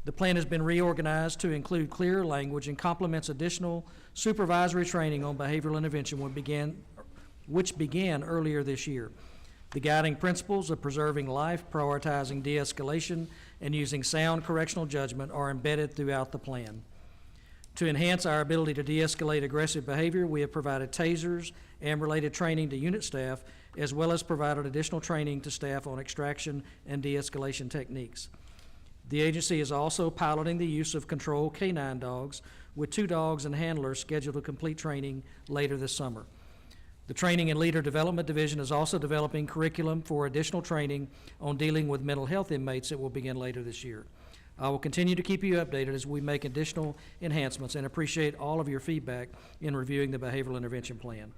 The plan has been reorganized to include clearer language and complements additional supervisory training on behavioral intervention which began earlier this year. The guiding principles of preserving life, prioritizing de-escalation, and using sound correctional judgment are embedded throughout the plan. To enhance our ability to de-escalate aggressive behavior, we have provided tasers and related training to unit staff, as well as provided additional training to staff on extraction and de-escalation techniques. The agency is also piloting the use of controlled canine dogs, with 2 dogs and handlers scheduled to complete training later this summer. The Training and Leader Development Division is also developing curriculum for additional training on dealing with mental health inmates that will begin later this year. I will continue to keep you updated as we make additional enhancements and appreciate all of your feedback in reviewing the Behavioral Intervention Plan.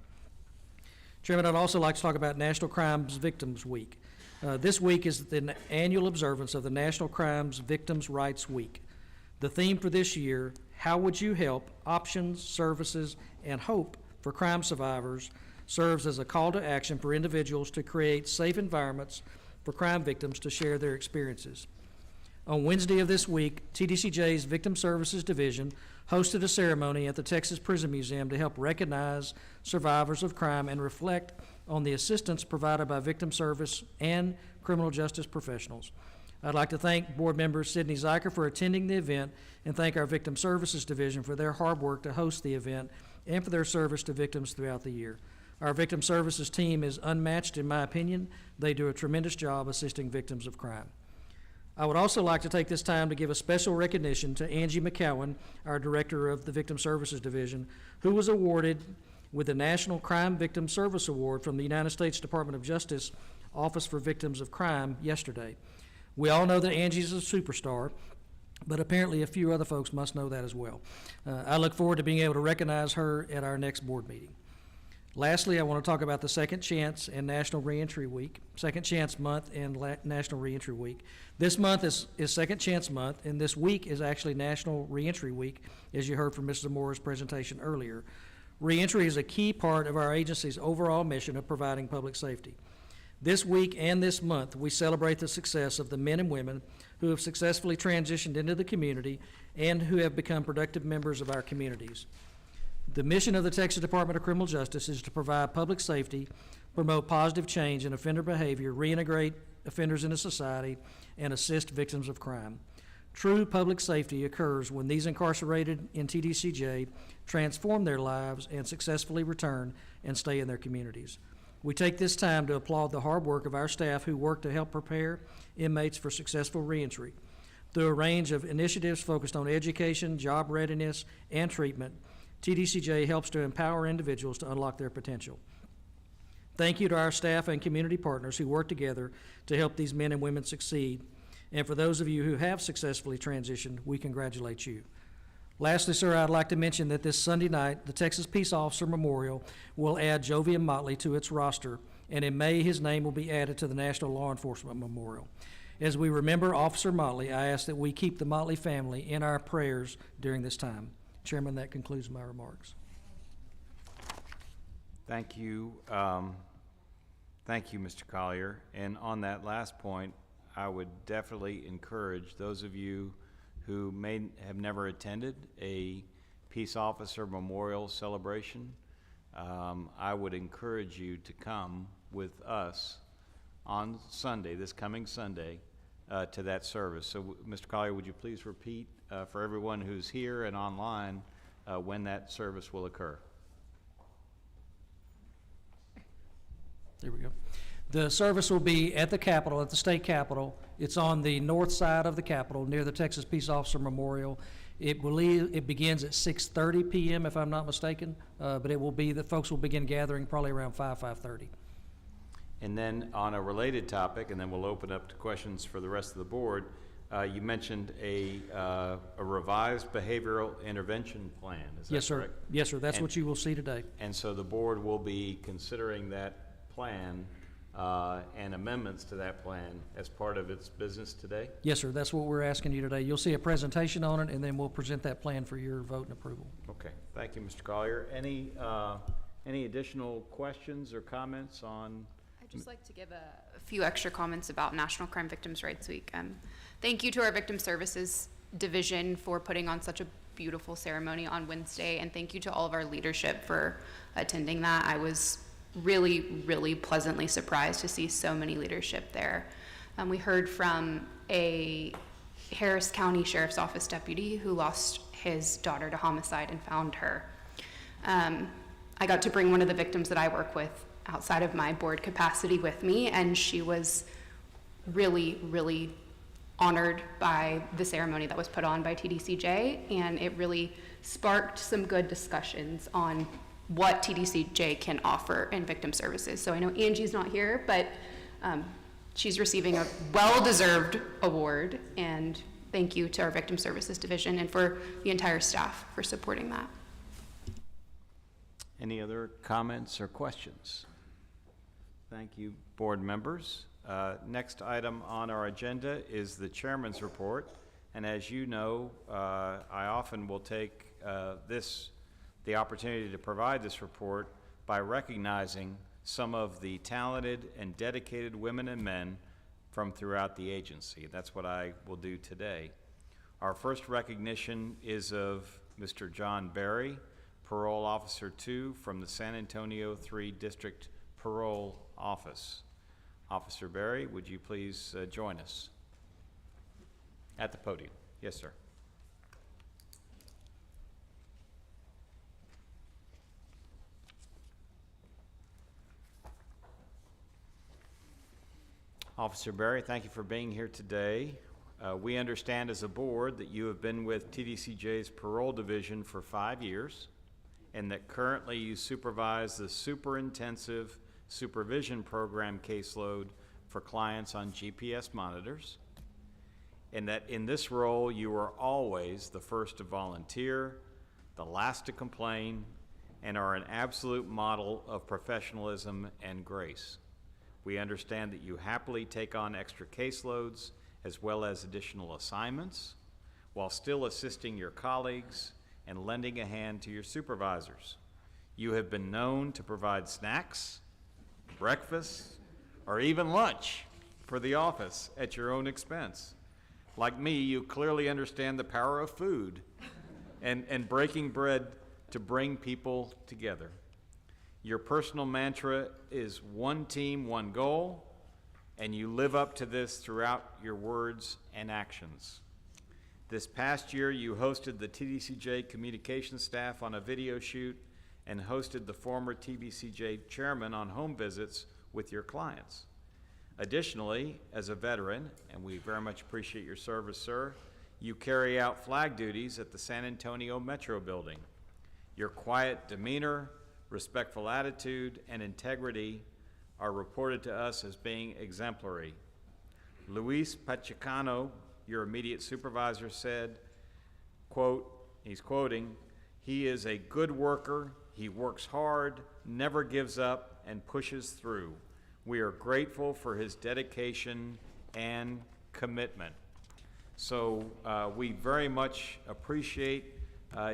Chairman, I'd also like to talk about National Crimes Victims Week. This week is the annual observance of the National Crimes Victims' Rights Week. The theme for this year, How Would You Help? Options, Services, and Hope for Crime Survivors, serves as a call to action for individuals to create safe environments for crime victims to share their experiences. On Wednesday of this week, TDCJ's Victim Services Division hosted a ceremony at the Texas Prison Museum to help recognize survivors of crime and reflect on the assistance provided by victim service and criminal justice professionals. I'd like to thank board member Sidney Zeiker for attending the event and thank our Victim Services Division for their hard work to host the event and for their service to victims throughout the year. Our Victim Services team is unmatched in my opinion. They do a tremendous job assisting victims of crime. I would also like to take this time to give a special recognition to Angie McCowan, our Director of the Victim Services Division, who was awarded with the National Crime Victim Service Award from the United States Department of Justice Office for Victims of Crime yesterday. We all know that Angie's a superstar, but apparently a few other folks must know that as well. I look forward to being able to recognize her at our next board meeting. Lastly, I want to talk about the Second Chance and National Reentry Week, Second Chance Month and National Reentry Week. This month is Second Chance Month, and this week is actually National Reentry Week, as you heard from Mrs. Zamora's presentation earlier. Reentry is a key part of our agency's overall mission of providing public safety. This week and this month, we celebrate the success of the men and women who have successfully transitioned into the community and who have become productive members of our communities. The mission of the Texas Department of Criminal Justice is to provide public safety, promote positive change in offender behavior, reintegrate offenders into society, and assist victims of crime. True public safety occurs when these incarcerated in TDCJ transform their lives and successfully return and stay in their communities. We take this time to applaud the hard work of our staff who work to help prepare inmates for successful reentry. Through a range of initiatives focused on education, job readiness, and treatment, TDCJ helps to empower individuals to unlock their potential. Thank you to our staff and community partners who work together to help these men and women succeed. And for those of you who have successfully transitioned, we congratulate you. Lastly, sir, I'd like to mention that this Sunday night, the Texas Peace Officer Memorial will add Jovian Motley to its roster, and in May, his name will be added to the National Law Enforcement Memorial. As we remember Officer Motley, I ask that we keep the Motley family in our prayers during this time. Chairman, that concludes my remarks. Thank you. Thank you, Mr. Collier. And on that last point, I would definitely encourage those of you who may have never attended a Peace Officer Memorial celebration. I would encourage you to come with us on Sunday, this coming Sunday, to that service. So, Mr. Collier, would you please repeat for everyone who's here and online when that service will occur? There we go. The service will be at the Capitol, at the state Capitol. It's on the north side of the Capitol, near the Texas Peace Officer Memorial. It begins at 6:30 p.m., if I'm not mistaken, but it will be, the folks will begin gathering probably around 5:30. And then on a related topic, and then we'll open up to questions for the rest of the board, you mentioned a revised behavioral intervention plan. Is that Yes, sir. correct? Yes, sir. That's what you will see today. And so the board will be considering that plan and amendments to that plan as part of its business today? Yes, sir. That's what we're asking you today. You'll see a presentation on it, and then we'll present that plan for your vote and approval. Okay. Thank you, Mr. Collier. Any additional questions or comments on? I'd just like to give a few extra comments about National Crime Victims' Rights Week. Thank you to our Victim Services Division for putting on such a beautiful ceremony on Wednesday, and thank you to all of our leadership for attending that. I was really pleasantly surprised to see so many leadership there. We heard from a Harris County Sheriff's Office deputy who lost his daughter to homicide and found her. I got to bring one of the victims that I work with outside of my board capacity with me, and she was really honored by the ceremony that was put on by TDCJ, and it really sparked some good discussions on what TDCJ can offer in victim services. So I know Angie's not here, but she's receiving a well-deserved award, and thank you to our Victim Services Division and for the entire staff for supporting that. Any other comments or questions? Thank you, board members. Next item on our agenda is the chairman's report. And as you know, I often will take the opportunity to provide this report by recognizing some of the talented and dedicated women and men from throughout the agency. That's what I will do today. Our first recognition is of Mr. John Berry, Parole Officer 2 from the San Antonio 3 District Parole Office. Officer Berry, would you please join us at the podium? Yes, sir. Officer Berry, thank you for being here today. We understand as a board that you have been with TDCJ's Parole Division for 5 years, and that currently you supervise the super intensive supervision program caseload for clients on GPS monitors, and that in this role you are always the first to volunteer, the last to complain, and are an absolute model of professionalism and grace. We understand that you happily take on extra caseloads as well as additional assignments while still assisting your colleagues and lending a hand to your supervisors. You have been known to provide snacks, breakfast, or even lunch for the office at your own expense. Like me, you clearly understand the power of food and breaking bread to bring people together. Your personal mantra is one team, one goal, and you live up to this throughout your words and actions. This past year, you hosted the TBCJ communications staff on a video shoot and hosted the former TBCJ chairman on home visits with your clients. Additionally, as a veteran, and we very much appreciate your service, sir, you carry out flag duties at the San Antonio Metro building. Your quiet demeanor, respectful attitude, and integrity are reported to us as being exemplary. Luis Pachacano, your immediate supervisor, said, quote, he's quoting, "He is a good worker, he works hard, never gives up, and pushes through. We are grateful for his dedication and commitment." So we very much appreciate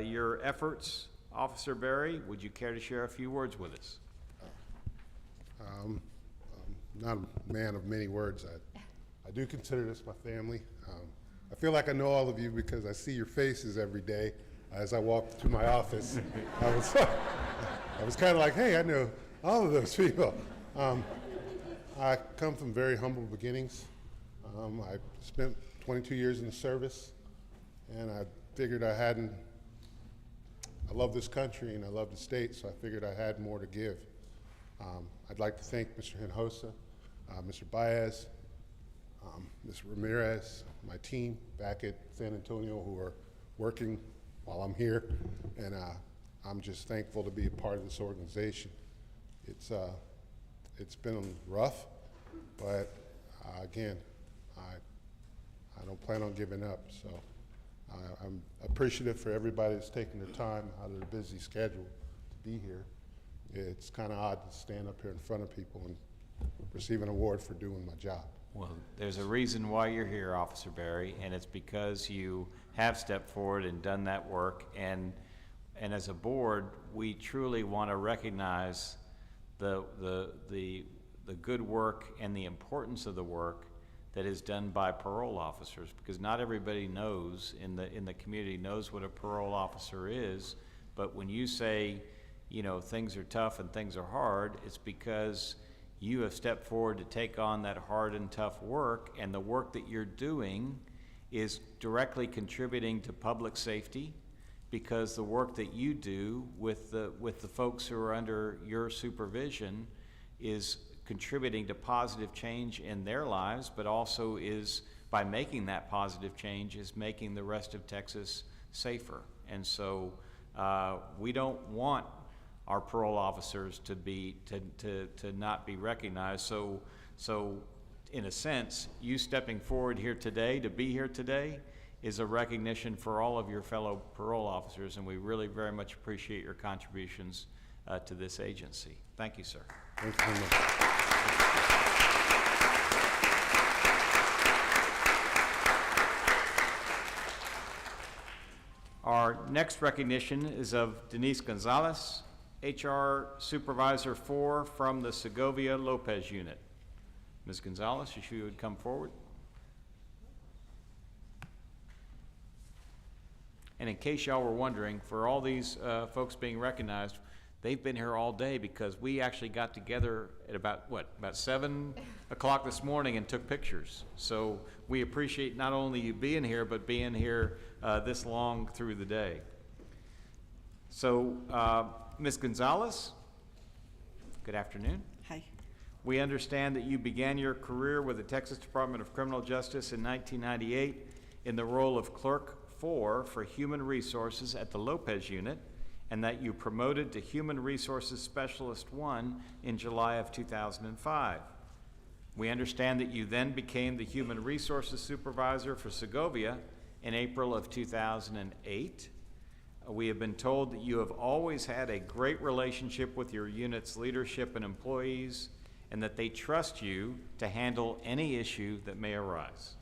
your efforts. Officer Berry, would you care to share a few words with us? I'm not a man of many words. I do consider this my family. I feel like I know all of you because I see your faces every day as I walk to my office. I was kind of like, hey, I know all of those people. I come from very humble beginnings. I spent 22 years in the service, and I figured I love this country and I love the state, so I figured I had more to give. I'd like to thank Mr. Hinojosa, Mr. Baez, Ms. Ramirez, my team back at San Antonio who are working while I'm here, and I'm just thankful to be a part of this organization. It's been rough, but again, I don't plan on giving up, so I'm appreciative for everybody that's taking their time out of their busy schedule to be here. It's kind of odd to stand up here in front of people and receive an award for doing my job. Well, there's a reason why you're here, Officer Berry, and it's because you have stepped forward and done that work. And as a board, we truly want to recognize the good work and the importance of the work that is done by parole officers, because not everybody knows in the community knows what a parole officer is. But when you say, you know, things are tough and things are hard, it's because you have stepped forward to take on that hard and tough work, and the work that you're doing is directly contributing to public safety, because the work that you do with the folks who are under your supervision is contributing to positive change in their lives, but also is, by making that positive change, is making the rest of Texas safer. And so we don't want our parole officers to not be recognized. So in a sense, you stepping forward here today, to be here today, is a recognition for all of your fellow parole officers, and we really very much appreciate your contributions to this agency. Thank you, sir. Thank you very much. Our next recognition is of Denise Gonzalez, HR Supervisor 4 from the Segovia Lopez Unit. Ms. Gonzalez, if you would come forward. And in case y'all were wondering, for all these folks being recognized, they've been here all day because we actually got together at about 7 o'clock this morning and took pictures. So we appreciate not only you being here, but being here this long through the day. So Ms. Gonzalez, good afternoon. Hi. We understand that you began your career with the Texas Department of Criminal Justice in 1998 in the role of Clerk 4 for Human Resources at the Lopez Unit, and that you promoted to Human Resources Specialist 1 in July of 2005. We understand that you then became the Human Resources Supervisor for Segovia in April of 2008. We have been told that you have always had a great relationship with your unit's leadership and employees, and that they trust you to handle any issue that may arise.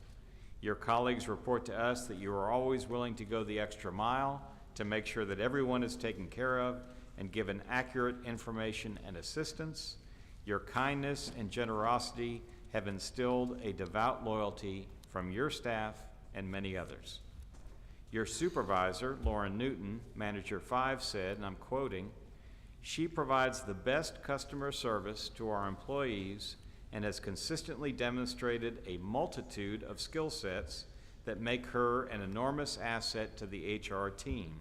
Your colleagues report to us that you are always willing to go the extra mile to make sure that everyone is taken care of and given accurate information and assistance. Your kindness and generosity have instilled a devout loyalty from your staff and many others. Your supervisor, Lauren Newton, Manager 5, said, and I'm quoting, "She provides the best customer service to our employees and has consistently demonstrated a multitude of skill sets that make her an enormous asset to the HR team.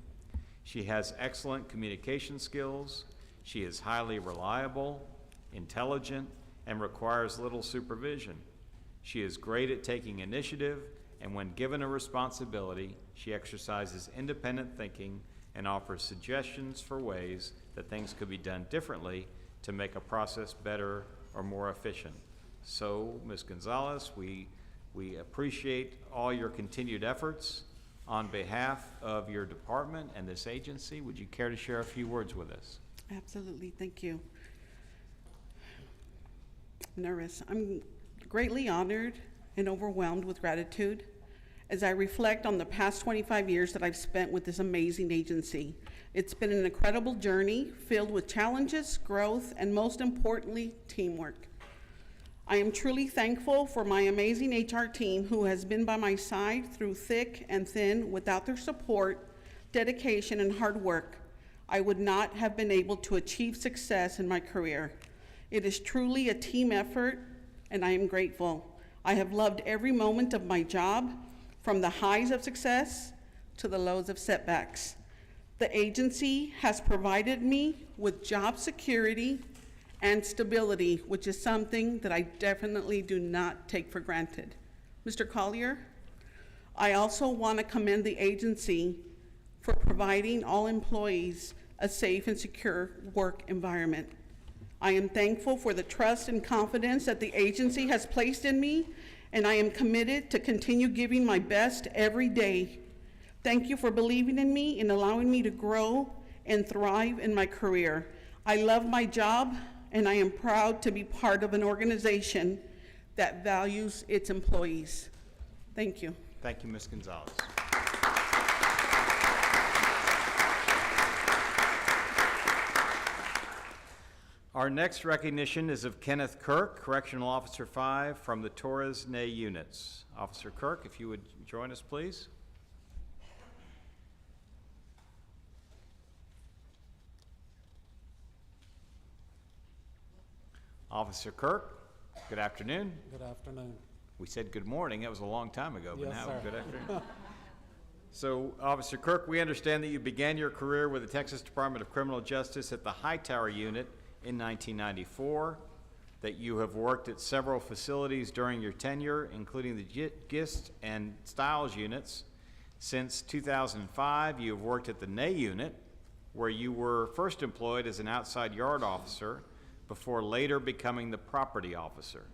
She has excellent communication skills, she is highly reliable, intelligent, and requires little supervision. She is great at taking initiative, and when given a responsibility, she exercises independent thinking and offers suggestions for ways that things could be done differently to make a process better or more efficient." So, Ms. Gonzalez, we appreciate all your continued efforts. On behalf of your department and this agency, would you care to share a few words with us? Absolutely, thank you. Nervous. I'm greatly honored and overwhelmed with gratitude as I reflect on the past 25 years that I've spent with this amazing agency. It's been an incredible journey filled with challenges, growth, and most importantly, teamwork. I am truly thankful for my amazing HR team who has been by my side through thick and thin. Without their support, dedication, and hard work, I would not have been able to achieve success in my career. It is truly a team effort, and I am grateful. I have loved every moment of my job, from the highs of success to the lows of setbacks. The agency has provided me with job security and stability, which is something that I definitely do not take for granted. Mr. Collier, I also want to commend the agency for providing all employees a safe and secure work environment. I am thankful for the trust and confidence that the agency has placed in me, and I am committed to continue giving my best every day. Thank you for believing in me and allowing me to grow and thrive in my career. I love my job, and I am proud to be part of an organization that values its employees. Thank you. Thank you, Ms. Gonzalez. Our next recognition is of Kenneth Kirk, Correctional Officer 5 from the Torres Ney units. Officer Kirk, if you would join us, please. Officer Kirk, good afternoon. Good afternoon. We said good morning. That was a long time ago, but Yes, now sir. good afternoon. So, Officer Kirk, we understand that you began your career with the Texas Department of Criminal Justice at the Hightower Unit in 1994, that you have worked at several facilities during your tenure, including the Gist and Stiles units. Since 2005, you have worked at the Ney unit, where you were first employed as an outside yard officer before later becoming the property officer.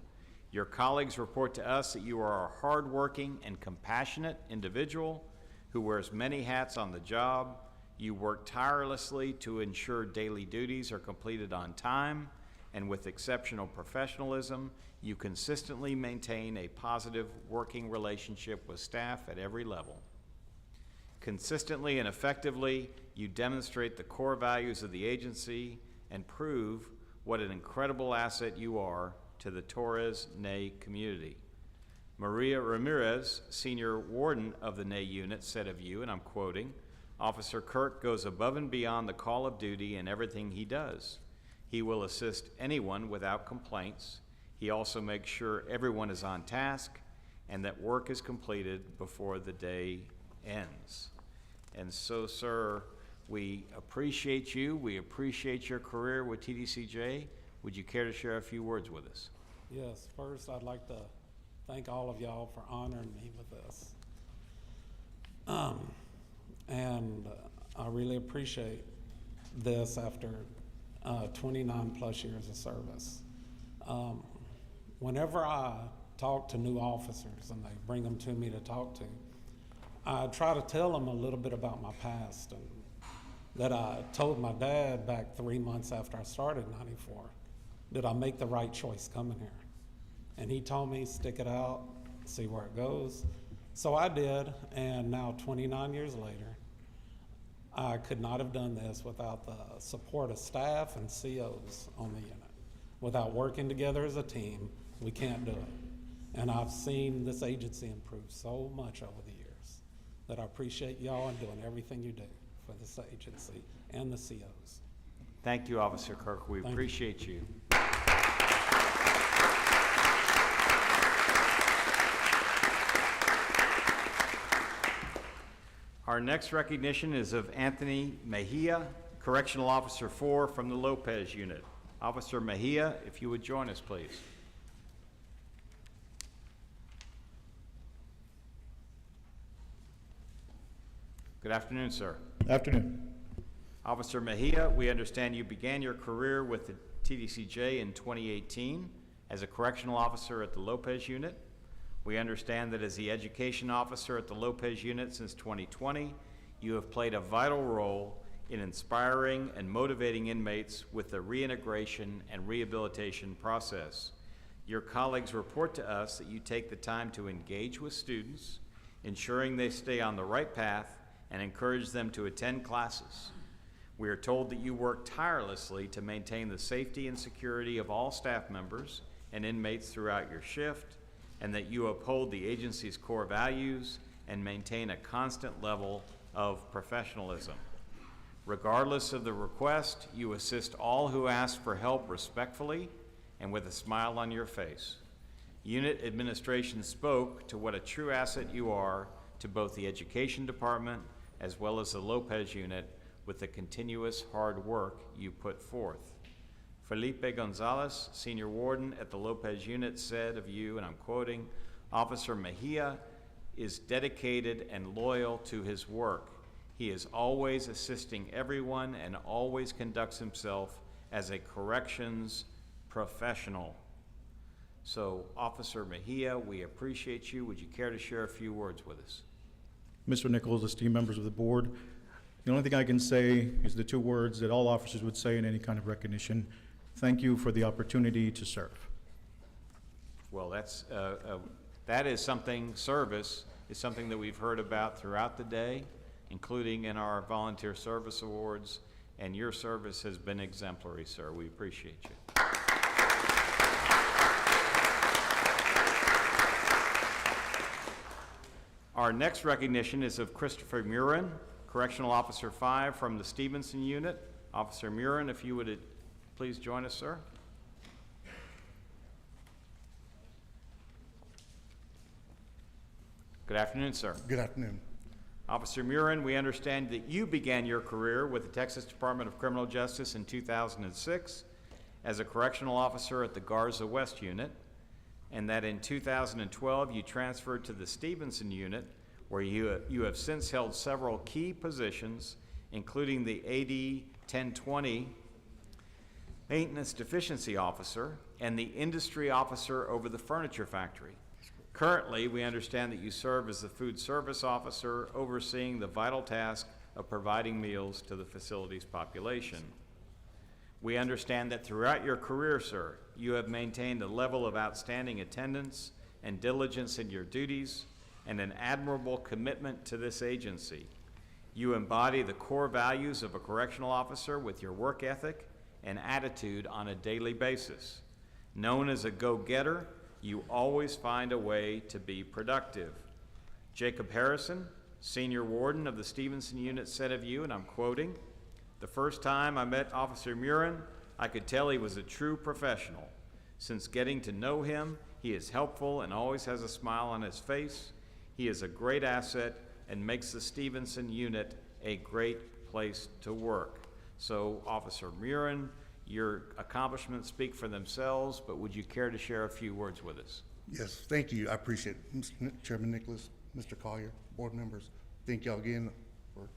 Your colleagues report to us that you are a hardworking and compassionate individual who wears many hats on the job. You work tirelessly to ensure daily duties are completed on time, and with exceptional professionalism, you consistently maintain a positive working relationship with staff at every level. Consistently and effectively, you demonstrate the core values of the agency and prove what an incredible asset you are to the Torres Ney community. Maria Ramirez, Senior Warden of the Ney unit, said of you, and I'm quoting, "Officer Kirk goes above and beyond the call of duty in everything he does. He will assist anyone without complaints. He also makes sure everyone is on task and that work is completed before the day ends." And so, sir, we appreciate you. We appreciate your career with TDCJ. Would you care to share a few words with us? Yes, first I'd like to thank all of y'all for honoring me with this. And I really appreciate this after 29 plus years of service. Whenever I talk to new officers and they bring them to me to talk to, I try to tell them a little bit about my past and that I told my dad back 3 months after I started in 94, did I make the right choice coming here? And he told me, stick it out, see where it goes. So I did, and now 29 years later, I could not have done this without the support of staff and COs on the unit. Without working together as a team, we can't do it. And I've seen this agency improve so much over the years that I appreciate y'all and doing everything you do for this agency and the COs. Thank you, Officer Kirk. We appreciate you. Our next recognition is of Anthony Mejia, Correctional Officer 4 from the Lopez Unit. Officer Mejia, if you would join us, please. Good afternoon, sir. Afternoon. Officer Mejia, we understand you began your career with the TDCJ in 2018 as a correctional officer at the Lopez Unit. We understand that as the education officer at the Lopez Unit since 2020, you have played a vital role in inspiring and motivating inmates with the reintegration and rehabilitation process. Your colleagues report to us that you take the time to engage with students, ensuring they stay on the right path and encourage them to attend classes. We are told that you work tirelessly to maintain the safety and security of all staff members and inmates throughout your shift, and that you uphold the agency's core values and maintain a constant level of professionalism. Regardless of the request, you assist all who ask for help respectfully and with a smile on your face. Unit administration spoke to what a true asset you are to both the education department as well as the Lopez Unit with the continuous hard work you put forth. Felipe Gonzalez, Senior Warden at the Lopez Unit, said of you, and I'm quoting, "Officer Mejia is dedicated and loyal to his work. He is always assisting everyone and always conducts himself as a corrections professional." So, Officer Mejia, we appreciate you. Would you care to share a few words with us? Mr. Nichols, esteemed members of the board, the only thing I can say is the two words that all officers would say in any kind of recognition: thank you for the opportunity to serve. Well, that is something, service is something that we've heard about throughout the day, including in our volunteer service awards, and your service has been exemplary, sir. We appreciate you. Our next recognition is of Christopher Murin, Correctional Officer 5 from the Stevenson Unit. Officer Murin, if you would please join us, sir. Good afternoon, sir. Good afternoon. Officer Murin, we understand that you began your career with the Texas Department of Criminal Justice in 2006 as a correctional officer at the Garza West Unit, and that in 2012 you transferred to the Stevenson Unit, where you have since held several key positions, including the AD 1020 Maintenance Deficiency Officer and the Industry Officer over the Furniture Factory. Currently, we understand that you serve as the Food Service Officer overseeing the vital task of providing meals to the facility's population. We understand that throughout your career, sir, you have maintained a level of outstanding attendance and diligence in your duties and an admirable commitment to this agency. You embody the core values of a correctional officer with your work ethic and attitude on a daily basis. Known as a go-getter, you always find a way to be productive. Jacob Harrison, Senior Warden of the Stevenson Unit, said of you, and I'm quoting, "The first time I met Officer Murin, I could tell he was a true professional. Since getting to know him, he is helpful and always has a smile on his face. He is a great asset and makes the Stevenson Unit a great place to work." So, Officer Murin, your accomplishments speak for themselves, but would you care to share a few words with us? Yes, thank you. I appreciate it. Mr. Chairman Nicholas, Mr. Collier, board members, thank y'all again for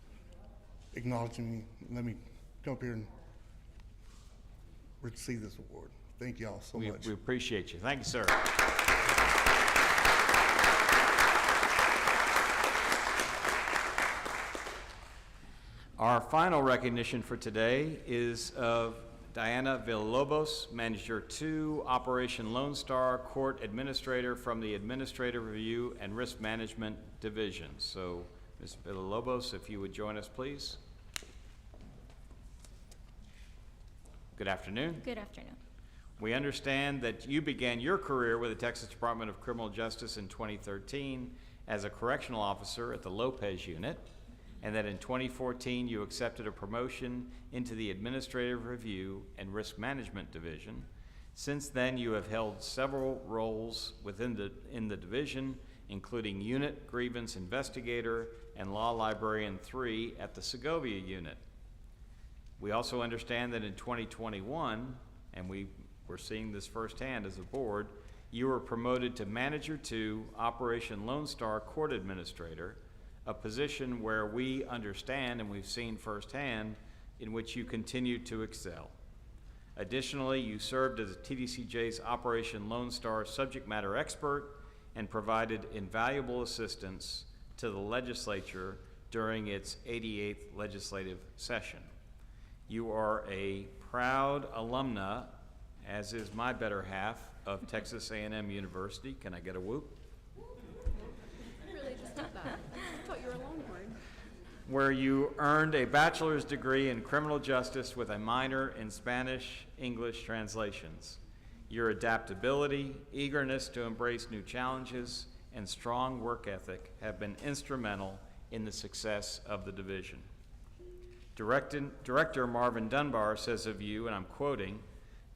acknowledging me. Let me come up here and receive this award. Thank y'all so much. We appreciate you. Thank you, sir. Our final recognition for today is of Diana Villalobos, Manager 2, Operation Lone Star, Court Administrator from the Administrative Review and Risk Management Division. So, Ms. Villalobos, if you would join us, please. Good afternoon. Good afternoon. We understand that you began your career with the Texas Department of Criminal Justice in 2013 as a correctional officer at the Lopez Unit, and that in 2014 you accepted a promotion into the Administrative Review and Risk Management Division. Since then, you have held several roles within the division, including Unit Grievance Investigator and Law Librarian 3 at the Segovia Unit. We also understand that in 2021, and we're seeing this firsthand as a board, you were promoted to Manager 2, Operation Lone Star Court Administrator, a position where we understand and we've seen firsthand in which you continue to excel. Additionally, you served as TDCJ's Operation Lone Star subject matter expert and provided invaluable assistance to the legislature during its 88th legislative session. You are a proud alumna, as is my better half, of Texas A&M University. Can I get a whoop? Really just did that. I thought you were a Longhorn. Where you earned a bachelor's degree in criminal justice with a minor in Spanish-English translations. Your adaptability, eagerness to embrace new challenges, and strong work ethic have been instrumental in the success of the division. Director Marvin Dunbar says of you, and I'm quoting,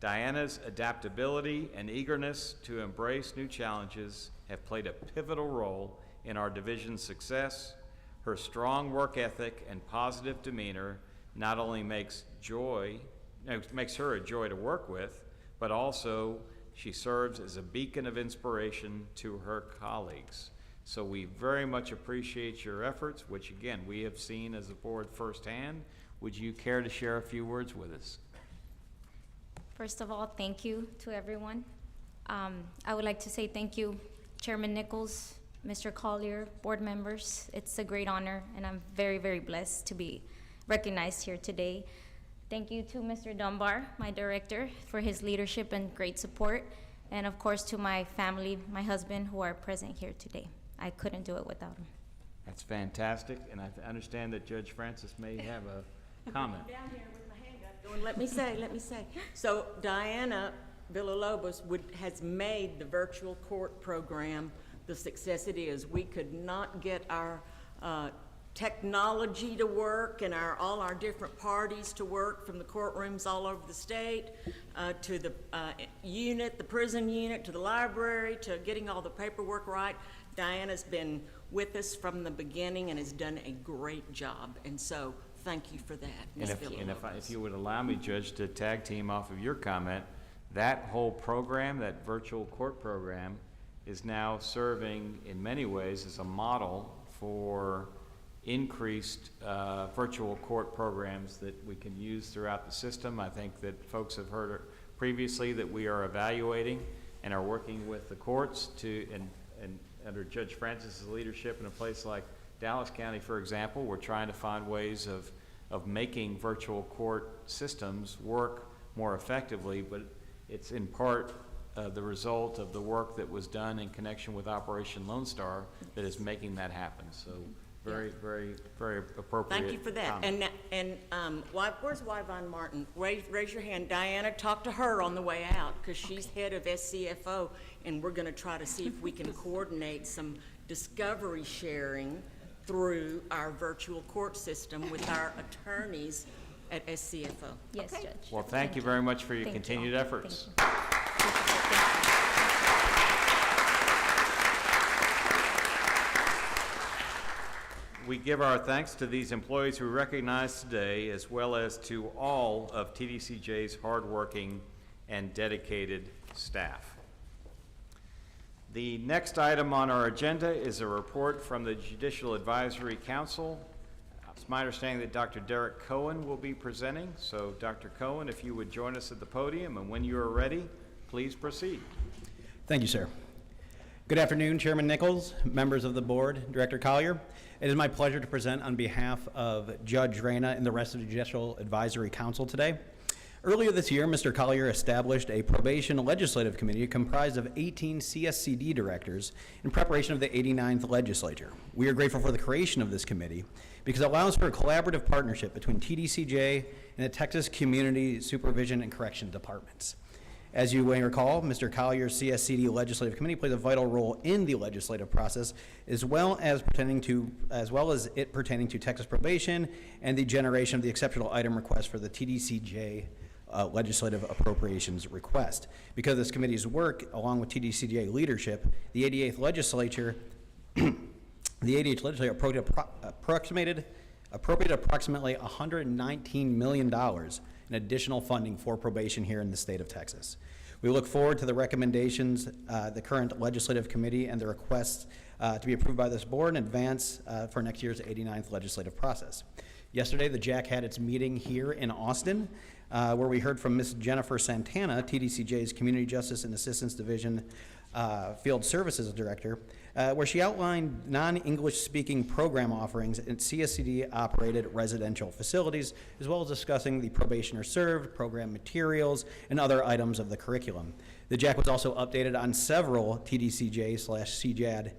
"Diana's adaptability and eagerness to embrace new challenges have played a pivotal role in our division's success. Her strong work ethic and positive demeanor not only makes her a joy to work with, but also she serves as a beacon of inspiration to her colleagues." So we very much appreciate your efforts, which again, we have seen as a board firsthand. Would you care to share a few words with us? First of all, thank you to everyone. I would like to say thank you, Chairman Nichols, Mr. Collier, board members. It's a great honor, and I'm very, very blessed to be recognized here today. Thank you to Mr. Dunbar, my director, for his leadership and great support, and of course to my family, my husband, who are present here today. I couldn't do it without him. That's fantastic, and I understand that Judge Francis may have a comment. Down here with my hand up, going, let me say. So Diana Villalobos has made the virtual court program the success it is. We could not get our technology to work and all our different parties to work from the courtrooms all over the state to the unit, the prison unit, to the library, to getting all the paperwork right. Diana's been with us from the beginning and has done a great job, and so thank you for that, Ms. Villalobos. If you would allow me, Judge, to tag team off of your comment, that whole program, that virtual court program, is now serving in many ways as a model for increased virtual court programs that we can use throughout the system. I think that folks have heard previously that we are evaluating and are working with the courts and under Judge Francis's leadership in a place like Dallas County, for example, we're trying to find ways of making virtual court systems work more effectively, but it's in part the result of the work that was done in connection with Operation Lone Star that is making that happen. So very, very, very appropriate. Thank you for that. comment. And where's Yvonne Martin? Raise your hand. Diana, talk to her on the way out, because she's head of SCFO, and we're going to try to see if we can coordinate some discovery sharing through our virtual court system with our attorneys at SCFO. Yes, Okay? Judge. Well, thank you very much for your Thank you. continued efforts. We give our thanks to these employees who recognize today, as well as to all of TDCJ's hardworking and dedicated staff. The next item on our agenda is a report from the Judicial Advisory Council. It's my understanding that Dr. Derek Cohen will be presenting. So, Dr. Cohen, if you would join us at the podium, and when you are ready, please proceed. Thank you, sir. Good afternoon, Chairman Nichols, members of the board, Director Collier. It is my pleasure to present on behalf of Judge Reyna and the rest of the Judicial Advisory Council today. Earlier this year, Mr. Collier established a probation legislative committee comprised of 18 CSCD directors in preparation of the 89th legislature. We are grateful for the creation of this committee because it allows for a collaborative partnership between TDCJ and the Texas Community Supervision and Correction Departments. As you may recall, Mr. Collier's CSCD Legislative Committee plays a vital role in the legislative process, as well as it pertaining to Texas probation and the generation of the exceptional item request for the TDCJ legislative appropriations request. Because of this committee's work, along with TDCJ leadership, the 88th legislature appropriated approximately $119 million in additional funding for probation here in the state of Texas. We look forward to the recommendations, the current legislative committee and the requests to be approved by this board in advance for next year's 89th legislative process. Yesterday, the JAC had its meeting here in Austin, where we heard from Ms. Jennifer Santana, TDCJ's Community Justice and Assistance Division Field Services Director, where she outlined non-English speaking program offerings in CSCD-operated residential facilities, as well as discussing the probationer served, program materials, and other items of the curriculum. The JAC was also updated on several TDCJ/CJAD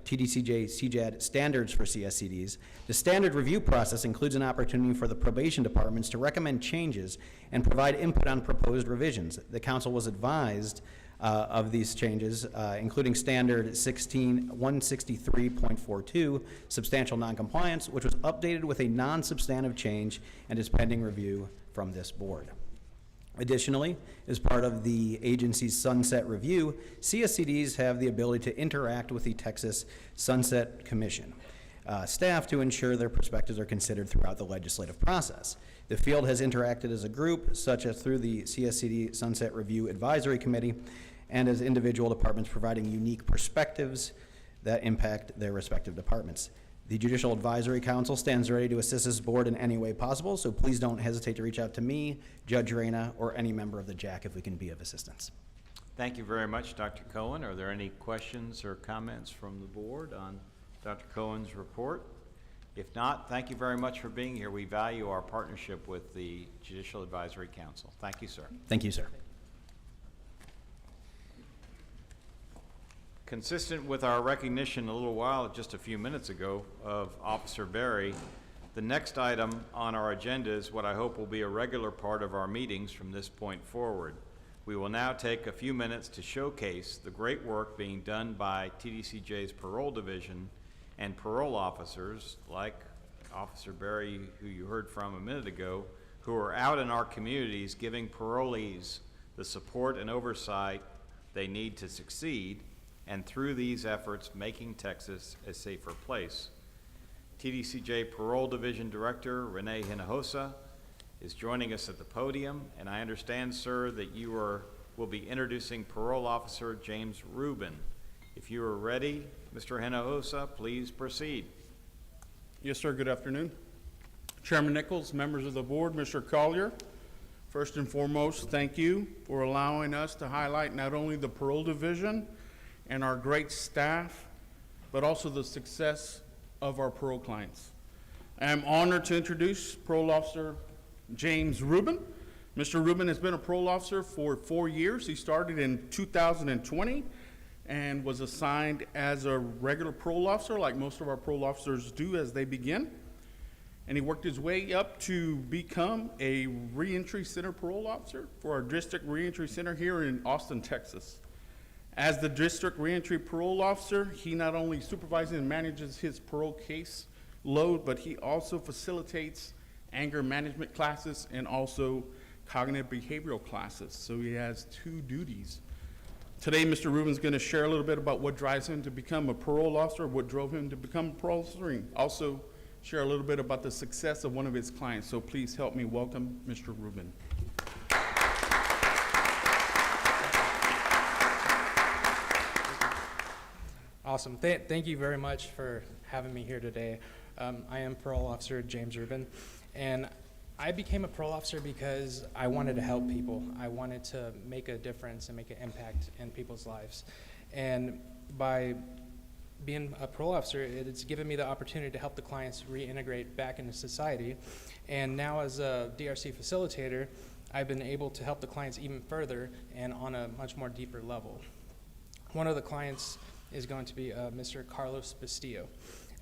TDCJ/CJAD standards for CSCDs. The standard review process includes an opportunity for the probation departments to recommend changes and provide input on proposed revisions. The council was advised of these changes, including standard 163.42, substantial noncompliance, which was updated with a non-substantive change and is pending review from this board. Additionally, as part of the agency's sunset review, CSCDs have the ability to interact with the Texas Sunset Commission staff to ensure their perspectives are considered throughout the legislative process. The field has interacted as a group, such as through the CSCD Sunset Review Advisory Committee, and as individual departments providing unique perspectives that impact their respective departments. The Judicial Advisory Council stands ready to assist this board in any way possible, so please don't hesitate to reach out to me, Judge Reyna, or any member of the JAC if we can be of assistance. Thank you very much, Dr. Cohen. Are there any questions or comments from the board on Dr. Cohen's report? If not, thank you very much for being here. We value our partnership with the Judicial Advisory Council. Thank you, sir. Thank you, sir. Consistent with our recognition just a few minutes ago, of Officer Berry, the next item on our agenda is what I hope will be a regular part of our meetings from this point forward. We will now take a few minutes to showcase the great work being done by TDCJ's Parole Division and parole officers like Officer Berry, who you heard from a minute ago, who are out in our communities giving parolees the support and oversight they need to succeed, and through these efforts, making Texas a safer place. TDCJ Parole Division Director Renee Hinojosa is joining us at the podium, and I understand, sir, that you will be introducing Parole Officer James Rubin. If you are ready, Mr. Hinojosa, please proceed. Yes, sir. Good afternoon. Chairman Nichols, members of the board, Mr. Collier, first and foremost, thank you for allowing us to highlight not only the Parole Division and our great staff, but also the success of our parole clients. I am honored to introduce Parole Officer James Rubin. Mr. Rubin has been a parole officer for 4 years. He started in 2020 and was assigned as a regular parole officer, like most of our parole officers do as they begin. And he worked his way up to become a reentry center parole officer for our district reentry center here in Austin, Texas. As the district reentry parole officer, he not only supervises and manages his parole case load, but he also facilitates anger management classes and also cognitive behavioral classes. So he has 2 duties. Today, Mr. Rubin is going to share a little bit about what drives him to become a parole officer, what drove him to become a parole officer, and also share a little bit about the success of one of his clients. So please help me welcome Mr. Rubin. Awesome. Thank you very much for having me here today. I am Parole Officer James Rubin, and I became a parole officer because I wanted to help people. I wanted to make a difference and make an impact in people's lives. And by being a parole officer, it's given me the opportunity to help the clients reintegrate back into society. And now as a DRC facilitator, I've been able to help the clients even further and on a much more deeper level. One of the clients is going to be Mr. Carlos Bastillo.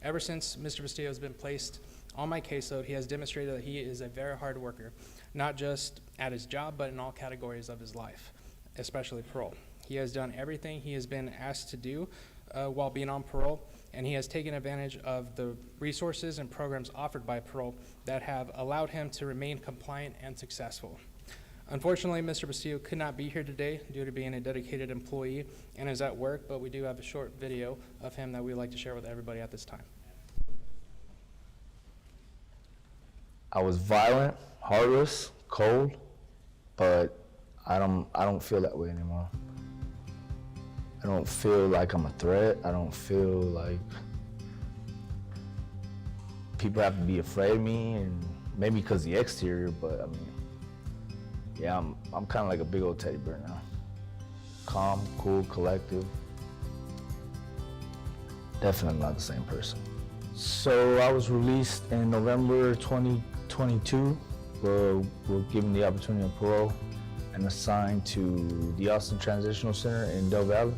Ever since Mr. Bastillo has been placed on my caseload, he has demonstrated that he is a very hard worker, not just at his job, but in all categories of his life, especially parole. He has done everything he has been asked to do while being on parole, and he has taken advantage of the resources and programs offered by parole that have allowed him to remain compliant and successful. Unfortunately, Mr. Bastillo could not be here today due to being a dedicated employee and is at work, but we do have a short video of him that we'd like to share with everybody at this time. I was violent, heartless, cold, but I don't feel that way anymore. I don't feel like I'm a threat. I don't feel like people have to be afraid of me, and maybe because the exterior, but I mean, yeah, I'm kind of like a big old teddy bear now. Calm, cool, collective. Definitely not the same person. So I was released in November 2022. We're given the opportunity of parole and assigned to the Austin Transitional Center in Del Valle.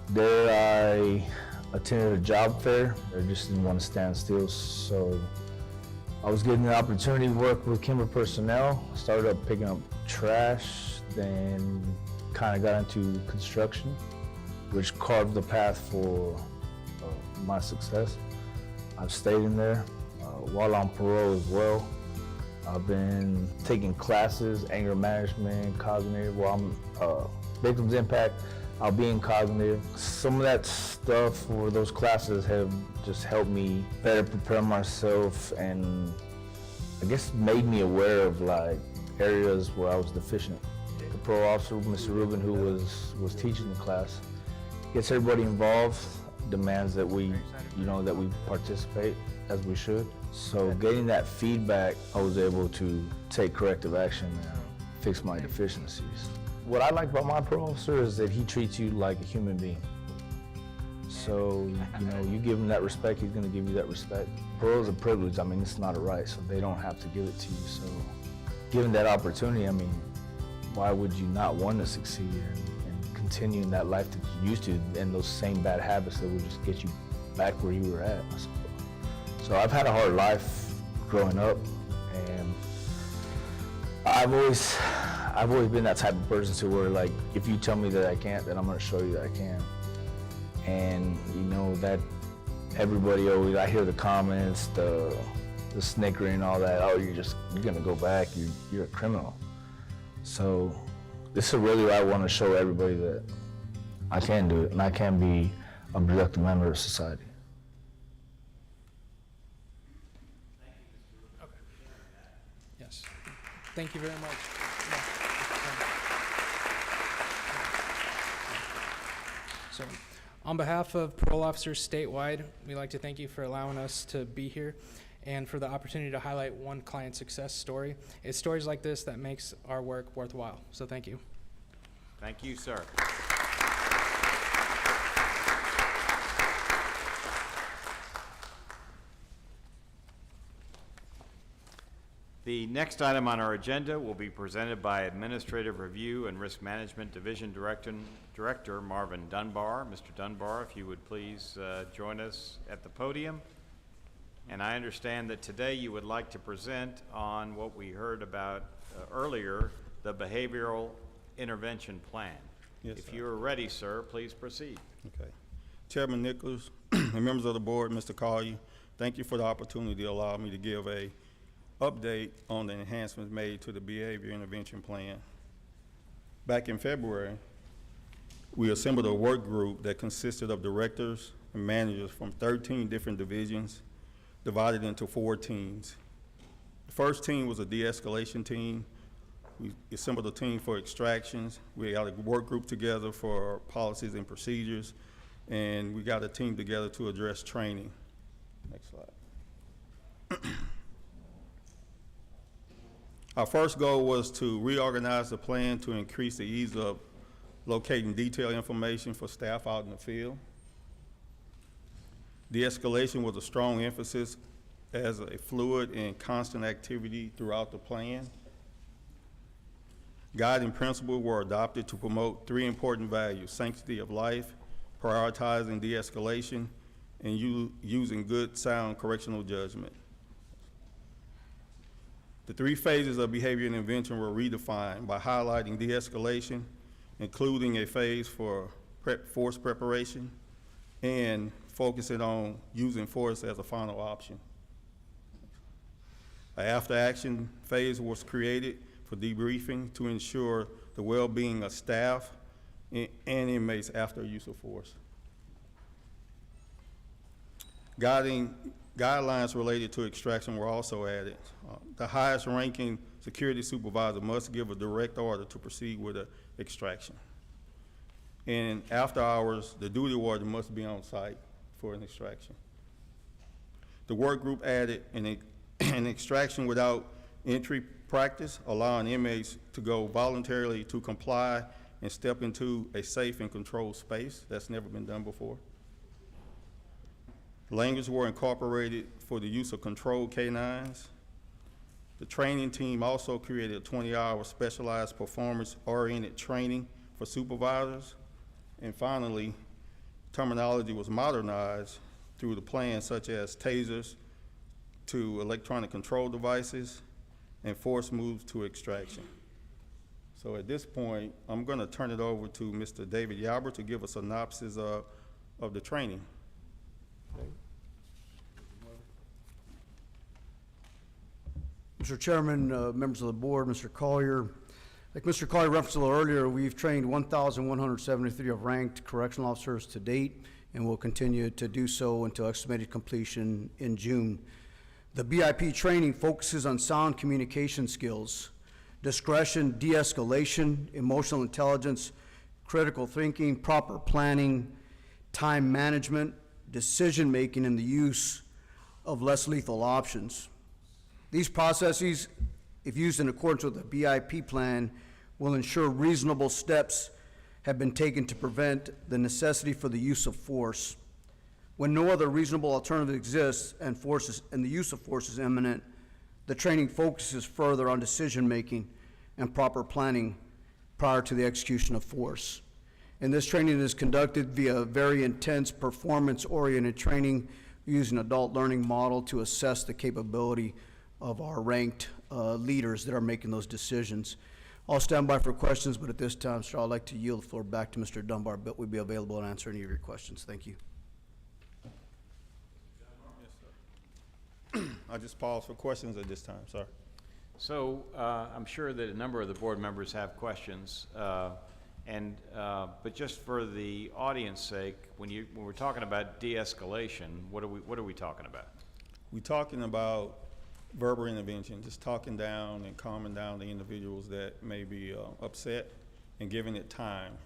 There I attended a job fair. I just didn't want to stand still, so I was given the opportunity to work with Kimber personnel. Started up picking up trash, then kind of got into construction, which carved the path for my success. I've stayed in there while on parole as well. I've been taking classes, anger management, cognitive. While I'm victims impact, I'll be in cognitive. Some of that stuff for those classes have just helped me better prepare myself, and I guess made me aware of like areas where I was deficient. The parole officer, Mr. Rubin, who was teaching the class, gets everybody involved, demands that we participate as we should. So getting that feedback, I was able to take corrective action and fix my deficiencies. What I like about my parole officer is that he treats you like a human being. So, you give him that respect, he's gonna give you that respect. Parole is a privilege, I mean, it's not a right, so they don't have to give it to you. So, given that opportunity, I mean, why would you not want to succeed and continue in that life that you used to, and those same bad habits that would just get you back where you were at, I suppose. So I've had a hard life growing up, and I've always been that type of person to where, like, if you tell me that I can't, then I'm gonna show you that I can. And that everybody always, I hear the comments, the snickering and all that, oh, you're gonna go back, you're a criminal. So this is really what I want to show everybody, that I can do it and I can be a productive member of society. Okay. Yes. Thank you very much. So, on behalf of parole officers statewide, we'd like to thank you for allowing us to be here and for the opportunity to highlight one client success story. It's stories like this that makes our work worthwhile. So thank you. Thank you, sir. The next item on our agenda will be presented by Administrative Review and Risk Management Division Director Marvin Dunbar. Mr. Dunbar, if you would please join us at the podium. And I understand that today you would like to present on what we heard about earlier, the Behavioral Intervention Plan. Yes, if sir. you are ready, sir, please proceed. Okay. Chairman Nichols and members of the board, Mr. Collier, thank you for the opportunity to allow me to give a update on the enhancements made to the Behavior Intervention Plan. Back in February, we assembled a work group that consisted of directors and managers from 13 different divisions, divided into 4 teams. The first team was a de-escalation team. We assembled a team for extractions. We got a work group together for policies and procedures, and we got a team together to address training. Next slide. Our first goal was to reorganize the plan to increase the ease of locating detailed information for staff out in the field. De-escalation was a strong emphasis as a fluid and constant activity throughout the plan. Guiding principles were adopted to promote 3 important values: sanctity of life, prioritizing de-escalation, and using good, sound correctional judgment. The 3 phases of behavior intervention were redefined by highlighting de-escalation, including a phase for force preparation, and focusing on using force as a final option. An after-action phase was created for debriefing to ensure the well-being of staff and inmates after use of force. Guidelines related to extraction were also added. The highest ranking security supervisor must give a direct order to proceed with an extraction. And after hours, the duty warden must be on site for an extraction. The work group added an extraction without entry practice, allowing inmates to go voluntarily to comply and step into a safe and controlled space. That's never been done before. Language were incorporated for the use of controlled canines. The training team also created a 20-hour specialized performance-oriented training for supervisors. And finally, terminology was modernized through the plan, such as tasers to electronic control devices and force moves to extraction. So at this point, I'm going to turn it over to Mr. David Yarbrough to give a synopsis of the training. Mr. Chairman, members of the board, Mr. Collier, like Mr. Collier referenced a little earlier, we've trained 1,173 of ranked correctional officers to date, and will continue to do so until estimated completion in June. The BIP training focuses on sound communication skills, discretion, de-escalation, emotional intelligence, critical thinking, proper planning, time management, decision-making, and the use of less lethal options. These processes, if used in accordance with the BIP plan, will ensure reasonable steps have been taken to prevent the necessity for the use of force. When no other reasonable alternative exists and the use of force is imminent, the training focuses further on decision-making and proper planning prior to the execution of force. And this training is conducted via very intense performance-oriented training using an adult learning model to assess the capability of our ranked leaders that are making those decisions. I'll stand by for questions, but at this time, sir, I'd like to yield the floor back to Mr. Dunbar, but we'd be available to answer any of your questions. Thank you. I just pause for questions at this time, sir. So I'm sure that a number of the board members have questions, but just for the audience sake, when we're talking about de-escalation, what are we talking about? We're talking about verbal intervention, just talking down and calming down the individuals that may be upset, and giving it time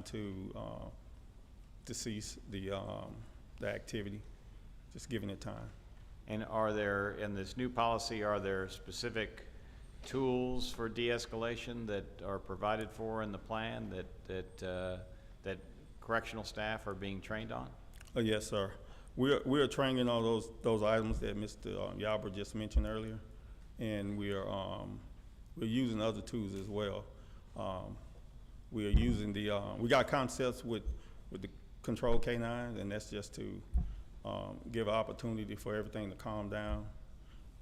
to cease the activity, just giving it time. And are there, in this new policy, are there specific tools for de-escalation that are provided for in the plan that correctional staff are being trained on? Yes, sir. We are training on those items that Mr. Yarbrough just mentioned earlier, and we're using other tools as well. We are using we got concepts with the control canines, and that's just to give an opportunity for everything to calm down.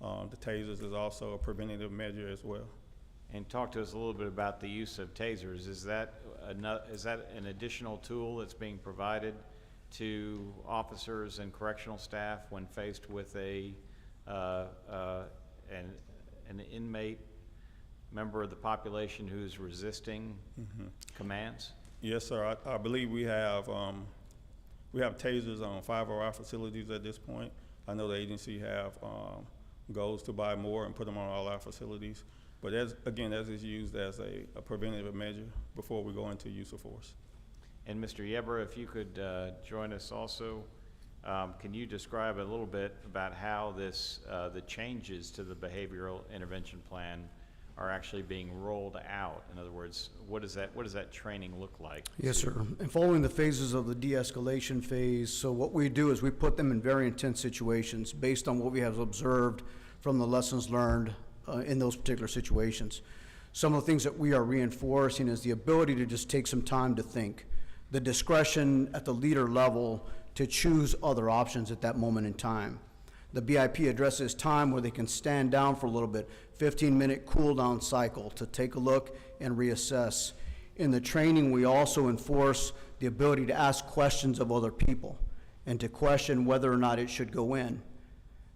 The tasers is also a preventative measure as well. And talk to us a little bit about the use of tasers. Is that an additional tool that's being provided to officers and correctional staff when faced with an inmate member of the population who's resisting commands? Yes, sir. I believe we have tasers on 5 of our facilities at this point. I know the agency have goals to buy more and put them on all our facilities. But as is used as a preventative measure before we go into use of force. And Mr. Yarbrough, if you could join us also Can you describe a little bit about how this, the changes to the behavioral intervention plan are actually being rolled out? In other words, what does that training look like? Yes, sir. And following the phases of the de-escalation phase, so what we do is we put them in very intense situations based on what we have observed from the lessons learned in those particular situations. Some of the things that we are reinforcing is the ability to just take some time to think, the discretion at the leader level to choose other options at that moment in time. The BIP addresses time where they can stand down for a little bit, 15-minute cool down cycle to take a look and reassess. In the training, we also enforce the ability to ask questions of other people and to question whether or not it should go in.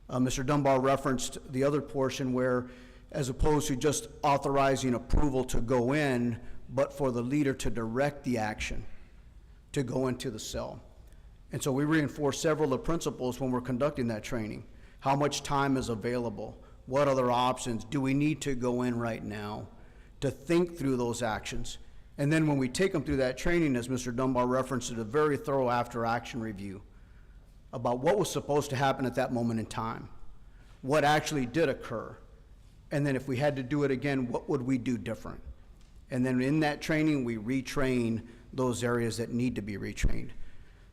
Mr. Dunbar referenced the other portion where, as opposed to just authorizing approval to go in, but for the leader to direct the action to go into the cell. And so we reinforce several of the principles when we're conducting that training. How much time is available? What other options? Do we need to go in right now? To think through those actions. And then when we take them through that training, as Mr. Dunbar referenced, a very thorough after-action review about what was supposed to happen at that moment in time, what actually did occur, and then if we had to do it again, what would we do different? And then in that training, we retrain those areas that need to be retrained.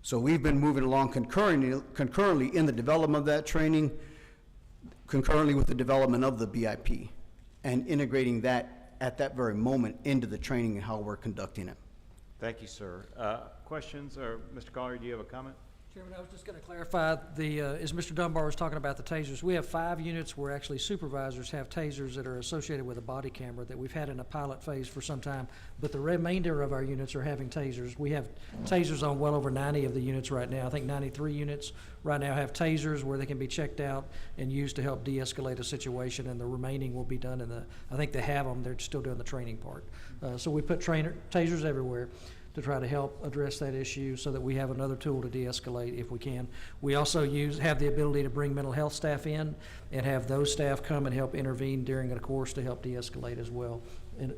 So we've been moving along concurrently in the development of that training, concurrently with the development of the BIP, and integrating that at that very moment into the training and how we're conducting it. Thank you, sir. Questions, or Mr. Collier, do you have a comment? Chairman, I was just going to clarify as Mr. Dunbar was talking about the tasers, we have 5 units where actually supervisors have tasers that are associated with a body camera that we've had in a pilot phase for some time, but the remainder of our units are having tasers. We have tasers on well over 90 of the units right now. I think 93 units right now have tasers where they can be checked out and used to help de-escalate a situation, and the remaining will be done I think they have them, they're still doing the training part. So we put tasers everywhere to try to help address that issue so that we have another tool to de-escalate if we can. We also have the ability to bring mental health staff in and have those staff come and help intervene during a course to help de-escalate as well,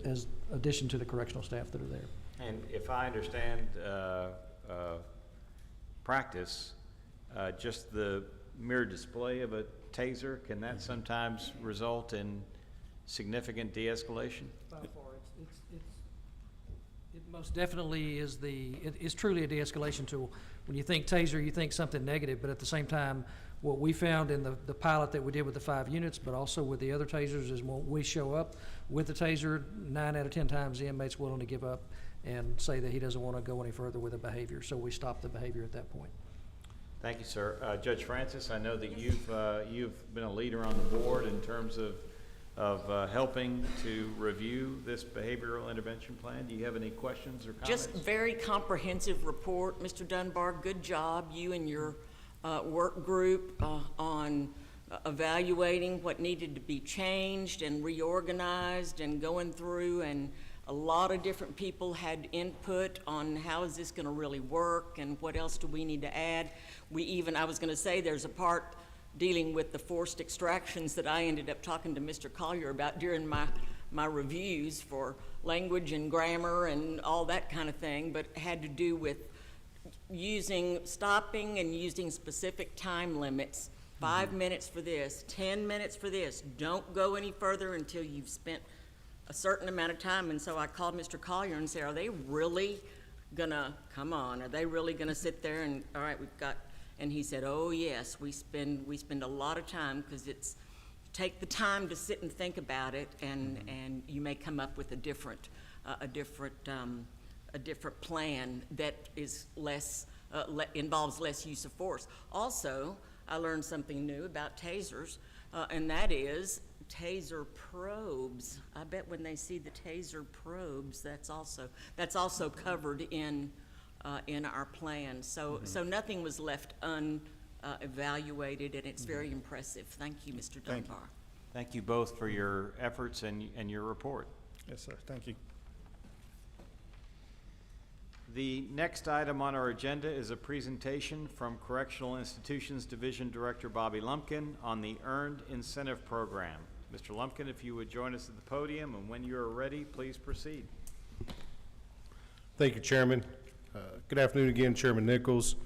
as addition to the correctional staff that are there. And if I understand practice, just the mere display of a taser, can that sometimes result in significant de-escalation? By far, it most definitely is it's truly a de-escalation tool. When you think taser, you think something negative, but at the same time, what we found in the pilot that we did with the 5 units, but also with the other tasers, is when we show up with the taser, 9 out of 10 times the inmate's willing to give up and say that he doesn't want to go any further with the behavior, so we stop the behavior at that point. Thank you, sir. Judge Francis, I know that you've been a leader on the board in terms of helping to review this behavioral intervention plan. Do you have any questions or comments? Just very comprehensive report, Mr. Dunbar. Good job, you and your work group on evaluating what needed to be changed and reorganized and going through, and a lot of different people had input on how is this going to really work and what else do we need to add. I was going to say there's a part dealing with the forced extractions that I ended up talking to Mr. Collier about during my reviews for language and grammar and all that kind of thing, but had to do with stopping and using specific time limits. 5 minutes for this, 10 minutes for this. Don't go any further until you've spent a certain amount of time. And so I called Mr. Collier and said, are they really gonna, come on, are they really gonna sit there and, all right, and he said, oh yes, we spend a lot of time, because take the time to sit and think about it, and you may come up with a different plan that is involves less use of force. Also, I learned something new about tasers, and that is taser probes. I bet when they see the taser probes, that's also covered in our plan. So nothing was left unevaluated, and it's very impressive. Thank you, Mr. Dunbar. Thank you both for your efforts and your report. Yes, sir. Thank you. The next item on our agenda is a presentation from Correctional Institutions Division Director Bobby Lumpkin on the Earned Incentive Program. Mr. Lumpkin, if you would join us at the podium, and when you are ready, please proceed. Thank you, Chairman. Good afternoon again, Chairman Nichols,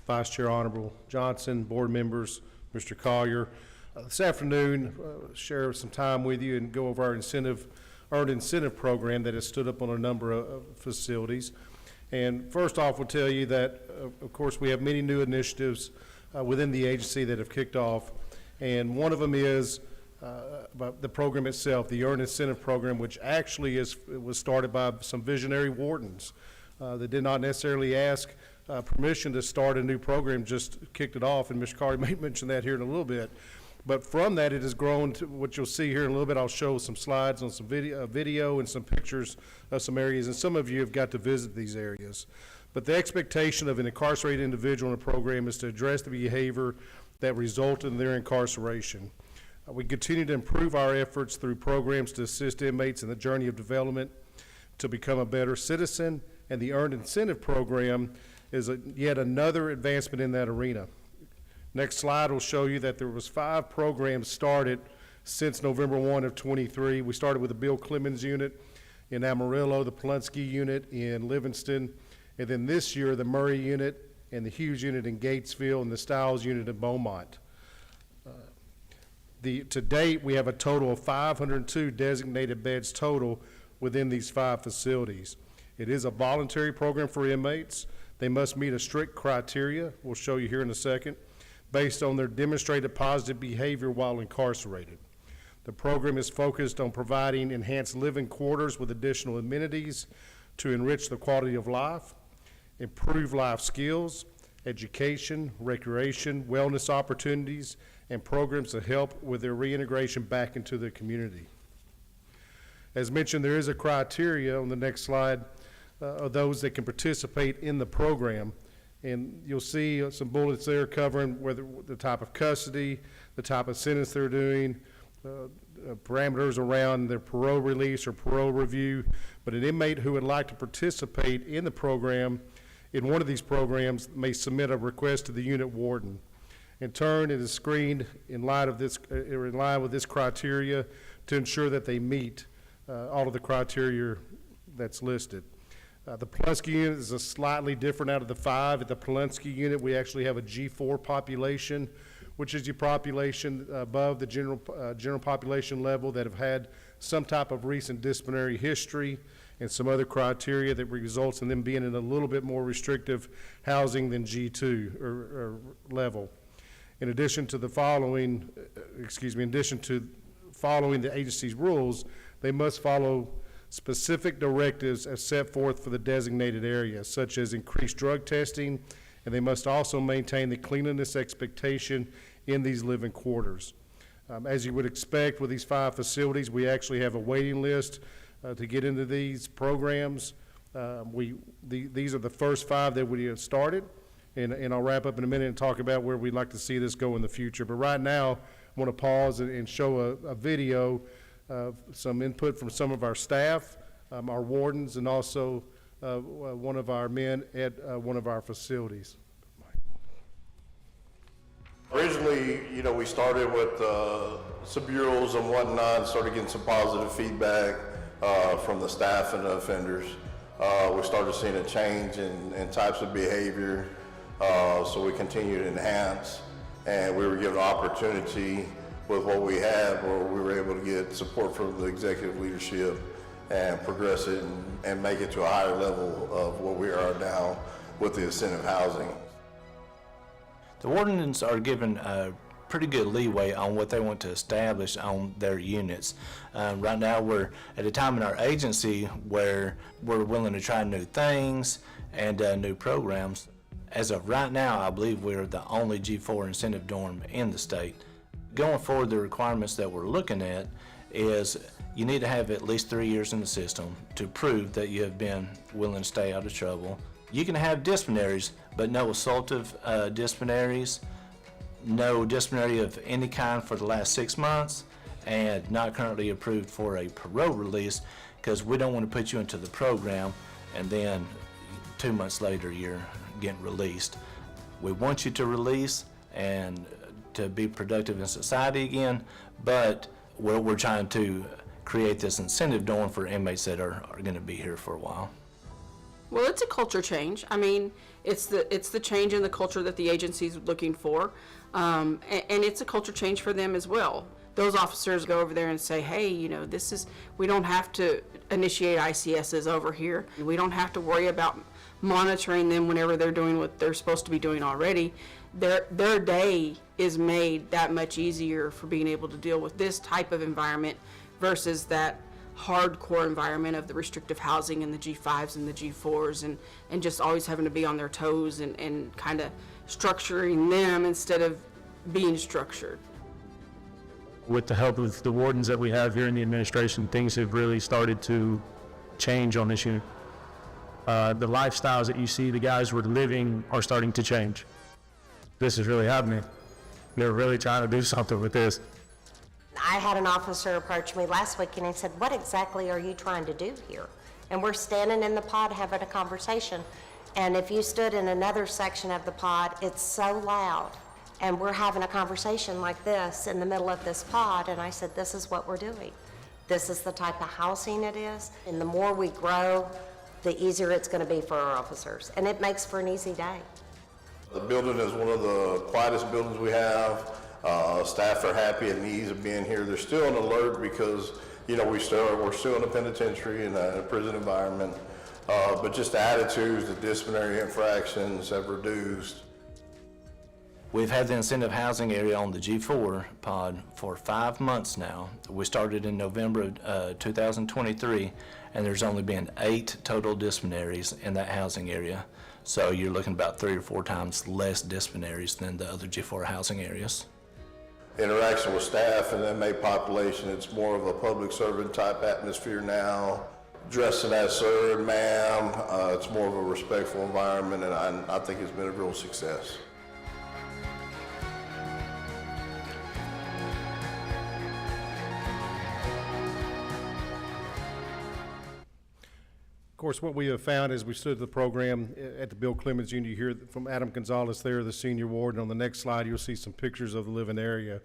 Vice Chair Honorable Johnson, board members, Mr. Collier. This afternoon, share some time with you and go over our earned incentive program that has stood up on a number of facilities. And first off, we'll tell you that, of course, we have many new initiatives within the agency that have kicked off. And one of them is about the program itself, the Earned Incentive Program, which actually was started by some visionary wardens that did not necessarily ask permission to start a new program, just kicked it off. And Mr. Carter may mention that here in a little bit. But from that, it has grown to what you'll see here in a little bit. I'll show some slides on some video and some pictures of some areas, and some of you have got to visit these areas. But the expectation of an incarcerated individual in a program is to address the behavior that resulted in their incarceration. We continue to improve our efforts through programs to assist inmates in the journey of development to become a better citizen, and the Earned Incentive Program is yet another advancement in that arena. Next slide will show you that there was 5 programs started since November 1 of 23. We started with the Bill Clemens unit in Amarillo, the Polunsky unit in Livingston, and then this year the Murray unit and the Hughes unit in Gatesville and the Stiles unit in Beaumont. To date, we have a total of 502 designated beds total within these 5 facilities. It is a voluntary program for inmates. They must meet a strict criteria, we'll show you here in a second, based on their demonstrated positive behavior while incarcerated. The program is focused on providing enhanced living quarters with additional amenities to enrich the quality of life, improve life skills, education, recreation, wellness opportunities, and programs to help with their reintegration back into the community. As mentioned, there is a criteria on the next slide of those that can participate in the program. And you'll see some bullets there covering whether the type of custody, the type of sentence they're doing, parameters around their parole release or parole review. But an inmate who would like to participate in the program, in one of these programs, may submit a request to the unit warden. In turn, it is screened in line with this criteria to ensure that they meet all of the criteria that's listed. The Polunsky unit is a slightly different out of the 5. At the Polunsky unit, we actually have a G4 population, which is your population above the general population level that have had some type of recent disciplinary history and some other criteria that results in them being in a little bit more restrictive housing than G2 or level. In addition to following the agency's rules, they must follow specific directives as set forth for the designated area, such as increased drug testing, and they must also maintain the cleanliness expectation in these living quarters. As you would expect with these 5 facilities, we actually have a waiting list to get into these programs. These are the first 5 that we have started, and I'll wrap up in a minute and talk about where we'd like to see this go in the future. But right now, I want to pause and show a video some input from some of our staff, our wardens, and also one of our men at one of our facilities. Originally, we started with some bureaus and whatnot, started getting some positive feedback from the staff and the offenders. We started seeing a change in types of behavior, so we continued to enhance, and we were given an opportunity with what we had, where we were able to get support from the executive leadership and progress it and make it to a higher level of what we are now with the incentive housing. The wardens are given a pretty good leeway on what they want to establish on their units. Right now we're at a time in our agency where we're willing to try new things and new programs. As of right now, I believe we're the only G4 incentive dorm in the state. Going forward, the requirements that we're looking at is you need to have at least 3 years in the system to prove that you have been willing to stay out of trouble. You can have disciplinaries, but no assaultive disciplinaries, no disciplinary of any kind for the last 6 months, and not currently approved for a parole release, because we don't want to put you into the program and then 2 months later you're getting released. We want you to release and to be productive in society again, but we're trying to create this incentive dorm for inmates that are going to be here for a while. Well, it's a culture change. I mean, it's the change in the culture that the agency's looking for, and it's a culture change for them as well. Those officers go over there and say, hey, you know, we don't have to initiate ICSs over here. We don't have to worry about monitoring them whenever they're doing what they're supposed to be doing already. Their day is made that much easier for being able to deal with this type of environment versus that hardcore environment of the restrictive housing and the G5s and the G4s and just always having to be on their toes and kind of structuring them instead of being structured. With the help of the wardens that we have here in the administration, things have really started to change on this unit. The lifestyles that you see the guys were living are starting to change. This is really happening. They're really trying to do something with this. I had an officer approach me last week and he said, what exactly are you trying to do here? And we're standing in the pod having a conversation. And if you stood in another section of the pod, it's so loud. And we're having a conversation like this in the middle of this pod. And I said, this is what we're doing. This is the type of housing it is. And the more we grow, the easier it's going to be for our officers. And it makes for an easy day. The building is one of the quietest buildings we have. Staff are happy at ease of being here. They're still on alert because, you know, we're still in a penitentiary and a prison environment. But just the attitudes, the disciplinary infractions have reduced. We've had the incentive housing area on the G4 pod for 5 months now. We started in November of 2023, and there's only been 8 total disciplinaries in that housing area. So you're looking about 3 or 4 times less disciplinaries than the other G4 housing areas. Interaction with staff and the inmate population, it's more of a public servant type atmosphere now. Dressing as sir and ma'am, it's more of a respectful environment, and I think it's been a real success. Of course, what we have found as we stood the program at the Bill Clemens Unit, you hear from Adam Gonzalez there, the senior warden. On the next slide, you'll see some pictures of the living area.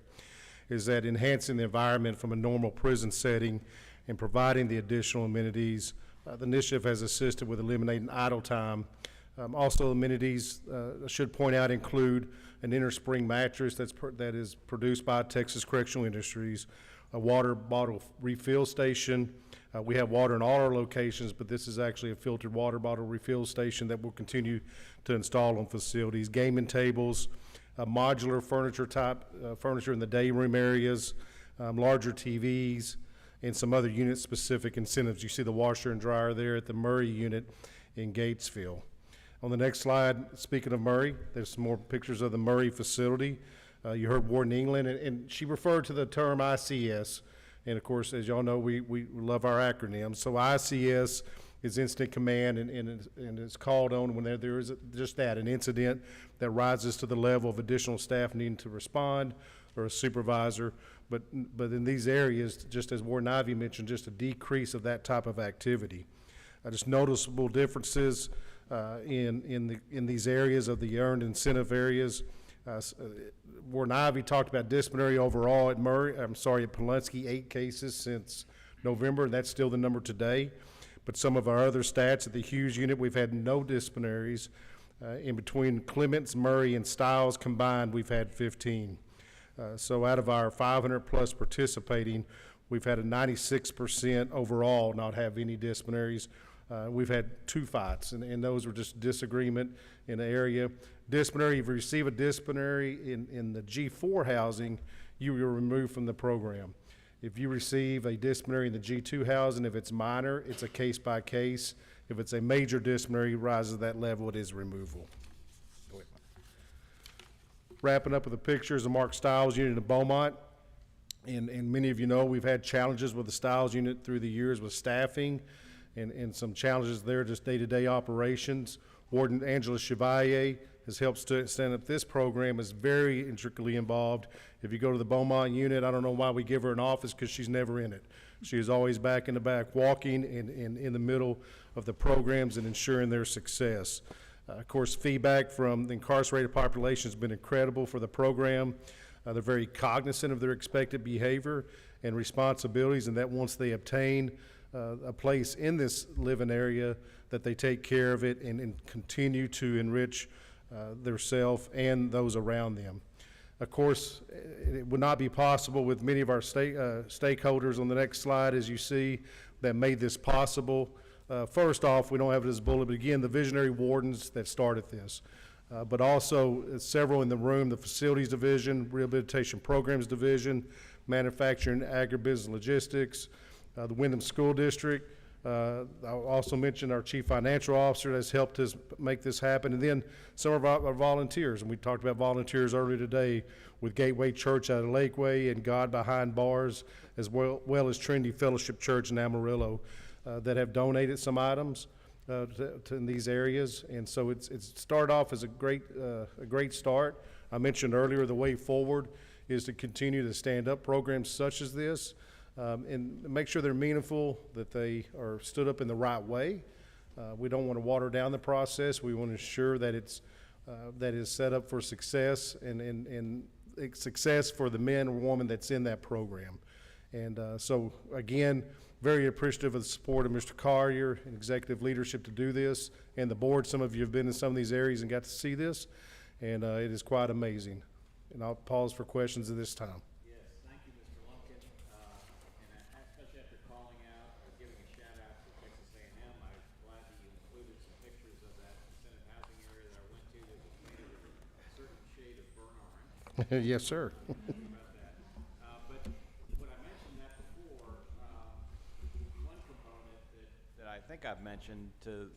Is that enhancing the environment from a normal prison setting and providing the additional amenities. The initiative has assisted with eliminating idle time. Also, amenities, I should point out, include an inner spring mattress that is produced by Texas Correctional Industries, a water bottle refill station. We have water in all our locations, but this is actually a filtered water bottle refill station that we'll continue to install on facilities. Gaming tables, modular furniture type furniture in the day room areas, larger TVs, and some other unit-specific incentives. You see the washer and dryer there at the Murray unit in Gatesville. On the next slide, speaking of Murray, there's some more pictures of the Murray facility. You heard Warden England, and she referred to the term ICS. And of course, as y'all know, we love our acronyms. So ICS is Incident Command, and it's called on when there is just that, an incident that rises to the level of additional staff needing to respond or a supervisor. But in these areas, just as Warden Ivy mentioned, just a decrease of that type of activity. Just noticeable differences in these areas of the earned incentive areas. Warden Ivy talked about disciplinary overall at Pulaski, 8 cases since November, and that's still the number today. But some of our other stats at the Hughes unit, we've had no disciplinaries. In between Clements, Murray, and Stiles combined, we've had 15. So out of our 500 plus participating, we've had a 96% overall not have any disciplinaries. We've had 2 fights, and those were just disagreement in the area. Disciplinary, if you receive a disciplinary in the G4 housing, you are removed from the program. If you receive a disciplinary in the G2 housing, if it's minor, it's a case by case. If it's a major disciplinary, rises to that level, it is removal. Wrapping up with the pictures of Mark Stiles unit in Beaumont. And many of you know we've had challenges with the Stiles unit through the years with staffing and some challenges there, just day-to-day operations. Warden Angela Chevalier has helped stand up this program, is very intricately involved. If you go to the Beaumont unit, I don't know why we give her an office, because she's never in it. She is always back in the back, walking and in the middle of the programs and ensuring their success. Of course, feedback from the incarcerated population has been incredible for the program. They're very cognizant of their expected behavior and responsibilities, and that once they obtain a place in this living area, that they take care of it and continue to enrich theirself and those around them. Of course, it would not be possible with many of our stakeholders on the next slide, as you see, that made this possible. First off, we don't have it as a bullet, but again, the visionary wardens that started this. But also several in the room, the Facilities Division, Rehabilitation Programs Division, Manufacturing, Agribusiness Logistics, the Windham School District. I'll also mention our Chief Financial Officer that's helped us make this happen, and then some of our volunteers. And we talked about volunteers earlier today with Gateway Church out of Lakeway and God Behind Bars, as well as Trinity Fellowship Church in Amarillo, that have donated some items to in these areas. And so it's started off as a great start. I mentioned earlier the way forward is to continue to stand up programs such as this, and make sure they're meaningful, that they are stood up in the right way. We don't want to water down the process. We want to ensure that that is set up for success and success for the men or woman that's in that program. And so again, very appreciative of the support of Mr. Collier and executive leadership to do this, and the board. Some of you have been in some of these areas and got to see this, and it is quite amazing. And I'll pause for questions at this time. Yes, thank you, Mr. Lumpkin. And especially after calling out or giving a shout out to Texas A&M, I'm glad that you included some pictures of that incentive housing area that I went to that was painted a certain shade of burnt orange. Yes, sir. About that. But when I mentioned that before, one component that I think I've mentioned to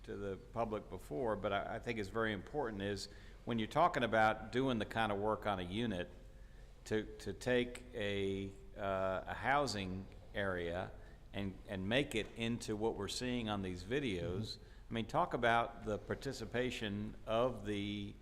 the public before, but I think is very important, is when you're talking about doing the kind of work on a unit, to take a housing area and make it into what we're seeing on these videos. I mean, talk about the participation of the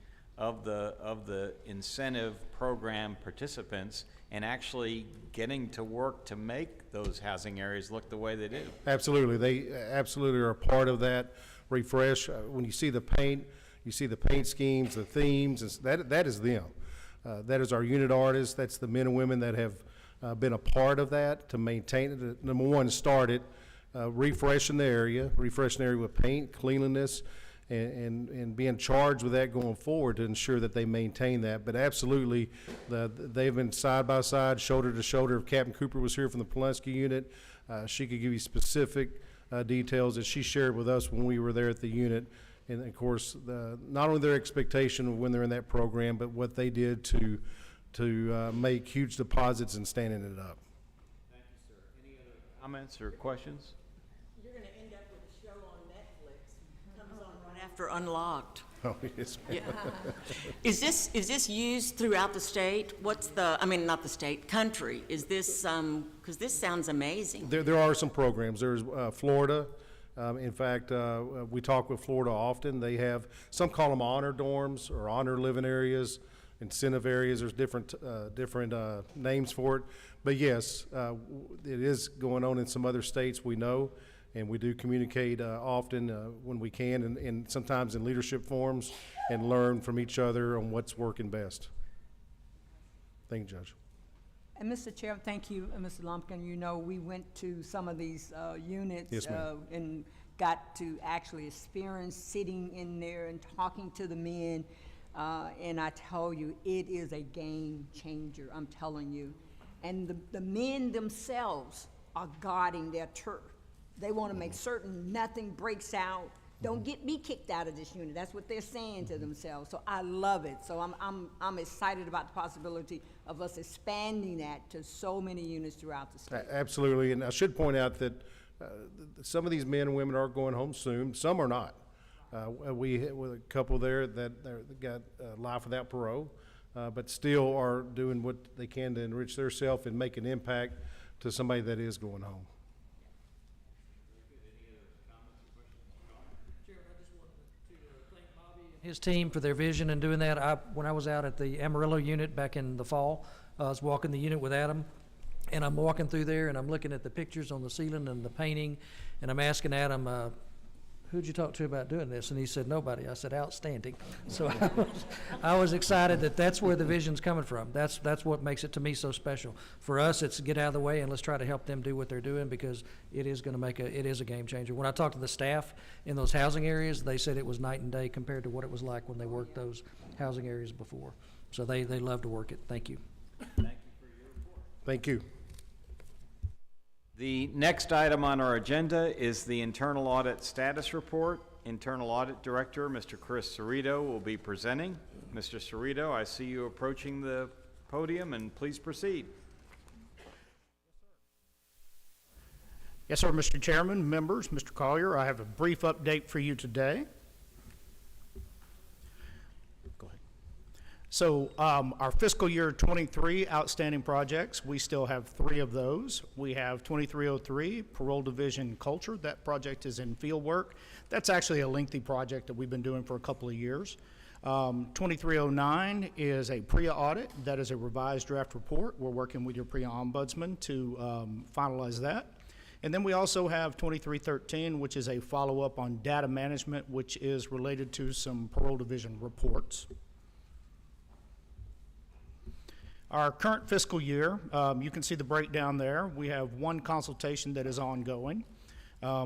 incentive program participants and actually getting to work to make those housing areas look the way they do. Absolutely. They absolutely are a part of that refresh. When you see the paint, you see the paint schemes, the themes, that is them. That is our unit artists. That's the men and women that have been a part of that to maintain it. Number one, start it, refreshing the area with paint, cleanliness, and being charged with that going forward to ensure that they maintain that. But absolutely, they've been side by side, shoulder to shoulder. If Captain Cooper was here from the Pulaski unit, she could give you specific details that she shared with us when we were there at the unit. And of course, not only their expectation of when they're in that program, but what they did to make huge deposits and standing it up. Thank you, sir. Any other comments or questions? You're going to end up with a show on Netflix. Comes on right after Unlocked. Oh, yes, ma'am. Yeah. Is this used throughout the state? What's the, I mean, not the state, country? Is this, because this sounds amazing. There are some programs. There's Florida. In fact, we talk with Florida often. They have, some call them honor dorms or honor living areas, incentive areas. There's different names for it. But yes, it is going on in some other states, we know, and we do communicate often when we can, and sometimes in leadership forums, and learn from each other on what's working best. Thank you, Judge. And Mr. Chair, thank you, Mr. Lumpkin. You know, we went to some of these units. Yes, ma'am. And got to actually experience sitting in there and talking to the men. And I tell you, it is a game changer, I'm telling you. And the men themselves are guarding their turf. They want to make certain nothing breaks out. Don't get me kicked out of this unit. That's what they're saying to themselves. So I love it. So I'm excited about the possibility of us expanding that to so many units throughout the state. Absolutely, and I should point out that some of these men and women are going home soon. Some are not. We with a couple there that got life without parole, but still are doing what they can to enrich themselves and make an impact to somebody that is going home. His team for their vision and doing that. When I was out at the Amarillo unit back in the fall, I was walking the unit with Adam, and I'm walking through there and I'm looking at the pictures on the ceiling and the painting, and I'm asking Adam, who'd you talk to about doing this? And he said, nobody. I said, outstanding. So I was excited that that's where the vision's coming from. That's what makes it to me so special. For us, it's get out of the way and let's try to help them do what they're doing, because it is going to it is a game changer. When I talked to the staff in those housing areas, they said it was night and day compared to what it was like when they worked those housing areas before. So they love to work it. Thank you. Thank you. The next item on our agenda is the Internal Audit Status Report. Internal Audit Director, Mr. Chris Cerrito, will be presenting. Mr. Cerrito, I see you approaching the podium, and please proceed. Yes, sir, Mr. Chairman, members, Mr. Collier, I have a brief update for you today. So our fiscal year 23 outstanding projects, we still have 3 of those. We have 2303, Parole Division Culture. That project is in field work. That's actually a lengthy project that we've been doing for a couple of years. 2309 is a PREA audit. That is a revised draft report. We're working with your PREA Ombudsman to finalize that. And then we also have 2313, which is a follow-up on data management, which is related to some Parole Division reports. Our current fiscal year, you can see the breakdown there. We have 1 consultation that is ongoing.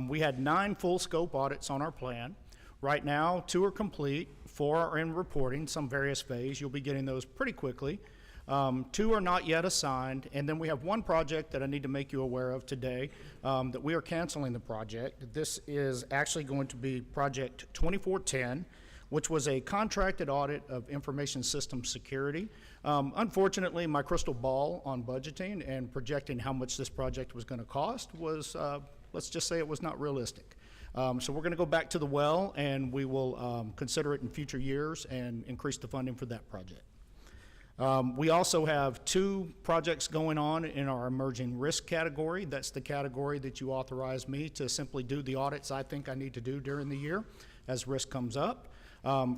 We had 9 full scope audits on our plan. Right now, 2 are complete, 4 are in reporting, some various phase. You'll be getting those pretty quickly. 2 are not yet assigned, and then we have 1 project that I need to make you aware of today, that we are canceling the project. This is actually going to be project 2410, which was a contracted audit of information system security. Unfortunately, my crystal ball on budgeting and projecting how much this project was going to cost was, let's just say it was not realistic. So we're going to go back to the well, and we will consider it in future years and increase the funding for that project. We also have 2 projects going on in our emerging risk category. That's the category that you authorize me to simply do the audits I think I need to do during the year as risk comes up.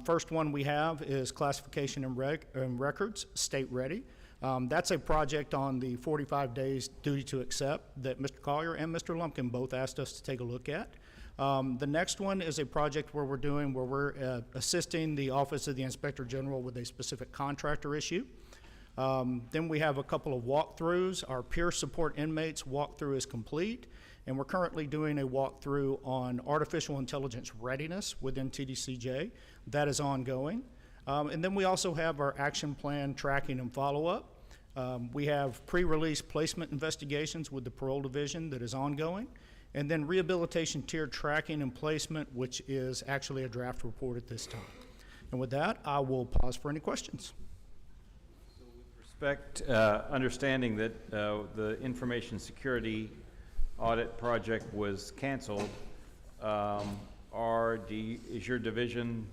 First one we have is classification and records, state ready. That's a project on the 45 days duty to accept that Mr. Collier and Mr. Lumpkin both asked us to take a look at. The next one is a project where we're assisting the Office of the Inspector General with a specific contractor issue. Then we have a couple of walkthroughs. Our peer support inmates walkthrough is complete, and we're currently doing a walkthrough on artificial intelligence readiness within TBCJ. That is ongoing. And then we also have our action plan tracking and follow-up. We have pre-release placement investigations with the Parole Division that is ongoing. And then rehabilitation tier tracking and placement, which is actually a draft report at this time. And with that, I will pause for any questions. So with respect, understanding that the information security audit project was canceled, is your division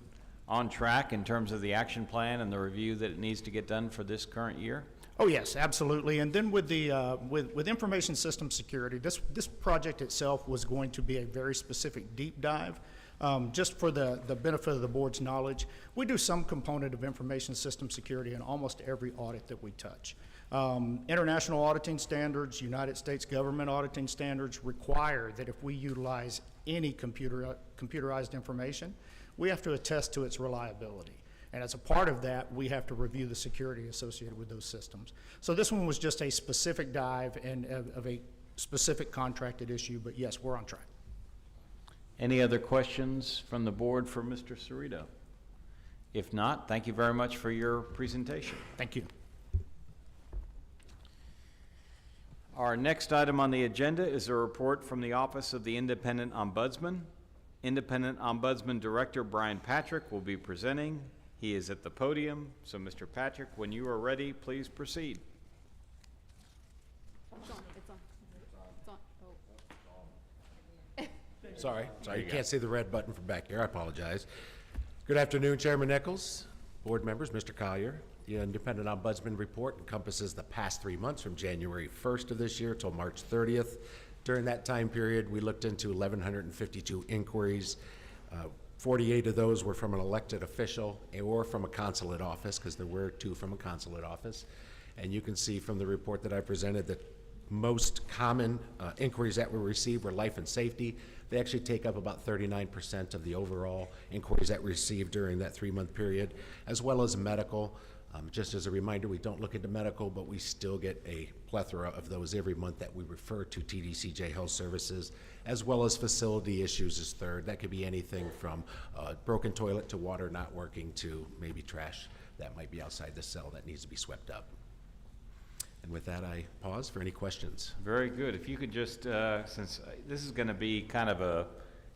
on track in terms of the action plan and the review that it needs to get done for this current year? Oh yes, absolutely. And then with the with information system security, this project itself was going to be a very specific deep dive. Just for the benefit of the board's knowledge, we do some component of information system security in almost every audit that we touch. International auditing standards, United States government auditing standards require that if we utilize any computerized information, we have to attest to its reliability. And as a part of that, we have to review the security associated with those systems. So this one was just a specific dive and of a specific contracted issue, but yes, we're on track. Any other questions from the board for Mr. Cerrito? If not, thank you very much for your presentation. Thank you. Our next item on the agenda is a report from the Office of the Independent Ombudsman. Independent Ombudsman Director Brian Patrick will be presenting. He is at the podium. So, Mr. Patrick, when you are ready, please proceed. Sorry, you can't see the red button from back here. I apologize. Good afternoon, Chairman Nichols, board members, Mr. Collier. The Independent Ombudsman Report encompasses the past 3 months from January 1st of this year till March 30th. During that time period, we looked into 1,152 inquiries. 48 of those were from an elected official or from a consulate office, because there were 2 from a consulate office. And you can see from the report that I presented that most common inquiries that we receive were life and safety. They actually take up about 39% of the overall inquiries that we received during that 3-month period, as well as medical. Just as a reminder, we don't look into medical, but we still get a plethora of those every month that we refer to TBCJ Health Services, as well as facility issues is third. That could be anything from broken toilet to water not working to maybe trash that might be outside the cell that needs to be swept up. And with that, I pause for any questions. Very good. If you could just, since this is going to be kind of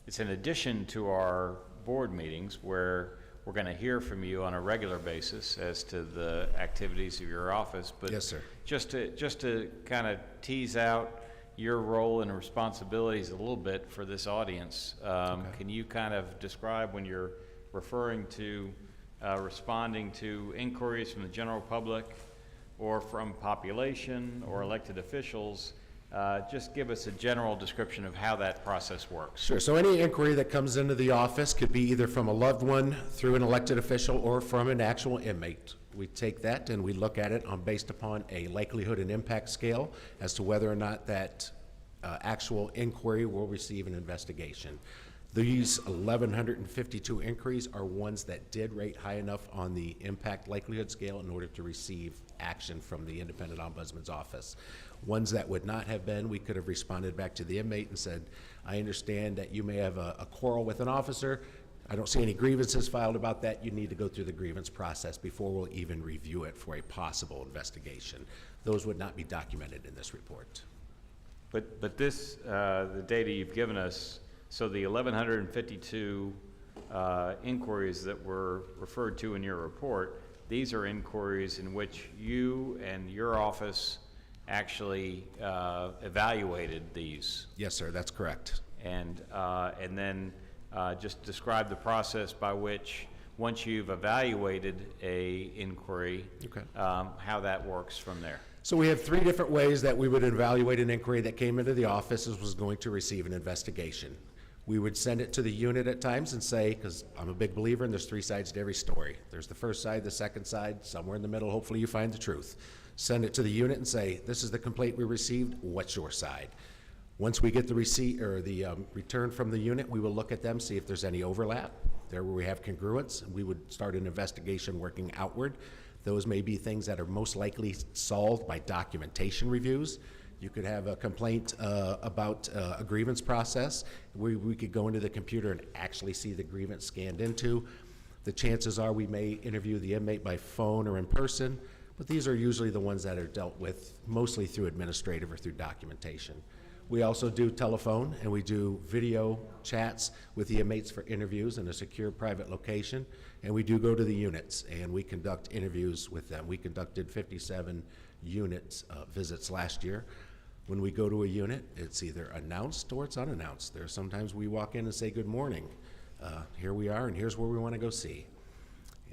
it's an addition to our board meetings where we're going to hear from you on a regular basis as to the activities of your office. But yes, sir. Just to kind of tease out your role and responsibilities a little bit for this audience, can you kind of describe when you're referring to responding to inquiries from the general public or from population or elected officials, just give us a general description of how that process works. Sure. So any inquiry that comes into the office could be either from a loved one, through an elected official, or from an actual inmate. We take that and we look at it based upon a likelihood and impact scale as to whether or not that actual inquiry will receive an investigation. These 1,152 inquiries are ones that did rate high enough on the impact likelihood scale in order to receive action from the Independent Ombudsman's office. Ones that would not have been, we could have responded back to the inmate and said, I understand that you may have a quarrel with an officer. I don't see any grievances filed about that. You need to go through the grievance process before we'll even review it for a possible investigation. Those would not be documented in this report. But this, the data you've given us, so the 1,152 inquiries that were referred to in your report, these are inquiries in which you and your office actually evaluated these. Yes, sir, that's correct. And then just describe the process by which, once you've evaluated a inquiry, how that works from there. So we have 3 different ways that we would evaluate an inquiry that came into the office and was going to receive an investigation. We would send it to the unit at times and say, because I'm a big believer and there's 3 sides to every story. There's the first side, the second side, somewhere in the middle, hopefully you find the truth. Send it to the unit and say, this is the complaint we received, what's your side? Once we get the receipt or the return from the unit, we will look at them, see if there's any overlap. There where we have congruence, we would start an investigation working outward. Those may be things that are most likely solved by documentation reviews. You could have a complaint about a grievance process. We could go into the computer and actually see the grievance scanned into. The chances are we may interview the inmate by phone or in person, but these are usually the ones that are dealt with mostly through administrative or through documentation. We also do telephone and we do video chats with the inmates for interviews in a secure private location, and we do go to the units and we conduct interviews with them. We conducted 57 unit visits last year. When we go to a unit, it's either announced or it's unannounced. There's sometimes we walk in and say, good morning, here we are and here's where we want to go see.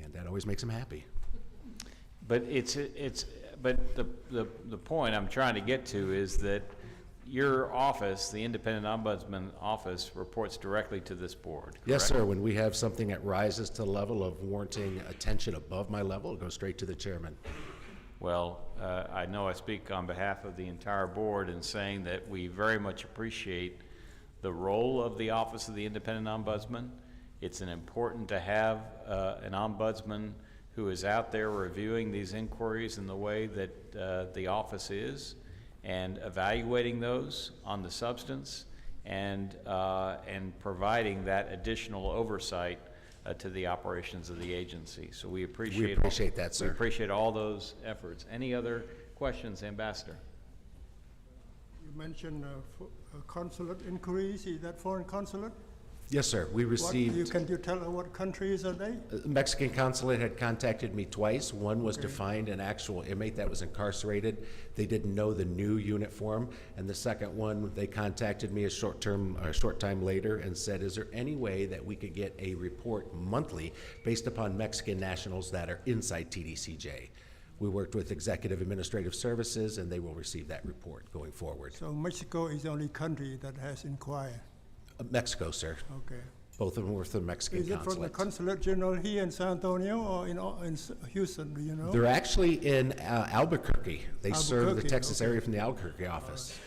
And that always makes them happy. But but the point I'm trying to get to is that your office, the Independent Ombudsman Office, reports directly to this board, correct? Yes, sir. When we have something that rises to the level of warranting attention above my level, it goes straight to the chairman. Well, I know I speak on behalf of the entire board in saying that we very much appreciate the role of the Office of the Independent Ombudsman. It's important to have an ombudsman who is out there reviewing these inquiries in the way that the office is, and evaluating those on the substance, and providing that additional oversight to the operations of the agency. So we appreciate that, sir. We appreciate all those efforts. Any other questions, Ambassador? You mentioned consulate inquiries. Is that foreign consulate? Yes, sir. We received. Can you tell what countries are they? The Mexican consulate had contacted me twice. One was to find an actual inmate that was incarcerated. They didn't know the new unit form. And the second one, they contacted me a short time later and said, is there any way that we could get a report monthly based upon Mexican nationals that are inside TBCJ? We worked with Executive Administrative Services and they will receive that report going forward. So Mexico is the only country that has inquired? Mexico, sir. Okay. Both of them were from the Mexican Is it from the consulate. Consulate General here in San Antonio or in Houston, do you know? They're actually in Albuquerque. They serve the Albuquerque, Texas okay. area from the Albuquerque office.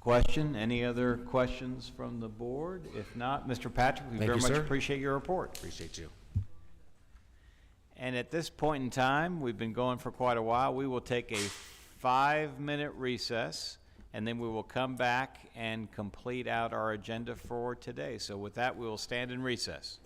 Question? Any other questions from the board? If not, Mr. Patrick, we Thank very you, much sir. appreciate your report. Appreciate you. And at this point in time, we've been going for quite a while. We will take a 5-minute recess, and then we will come back and complete out our agenda for today. So with that, we will stand in recess.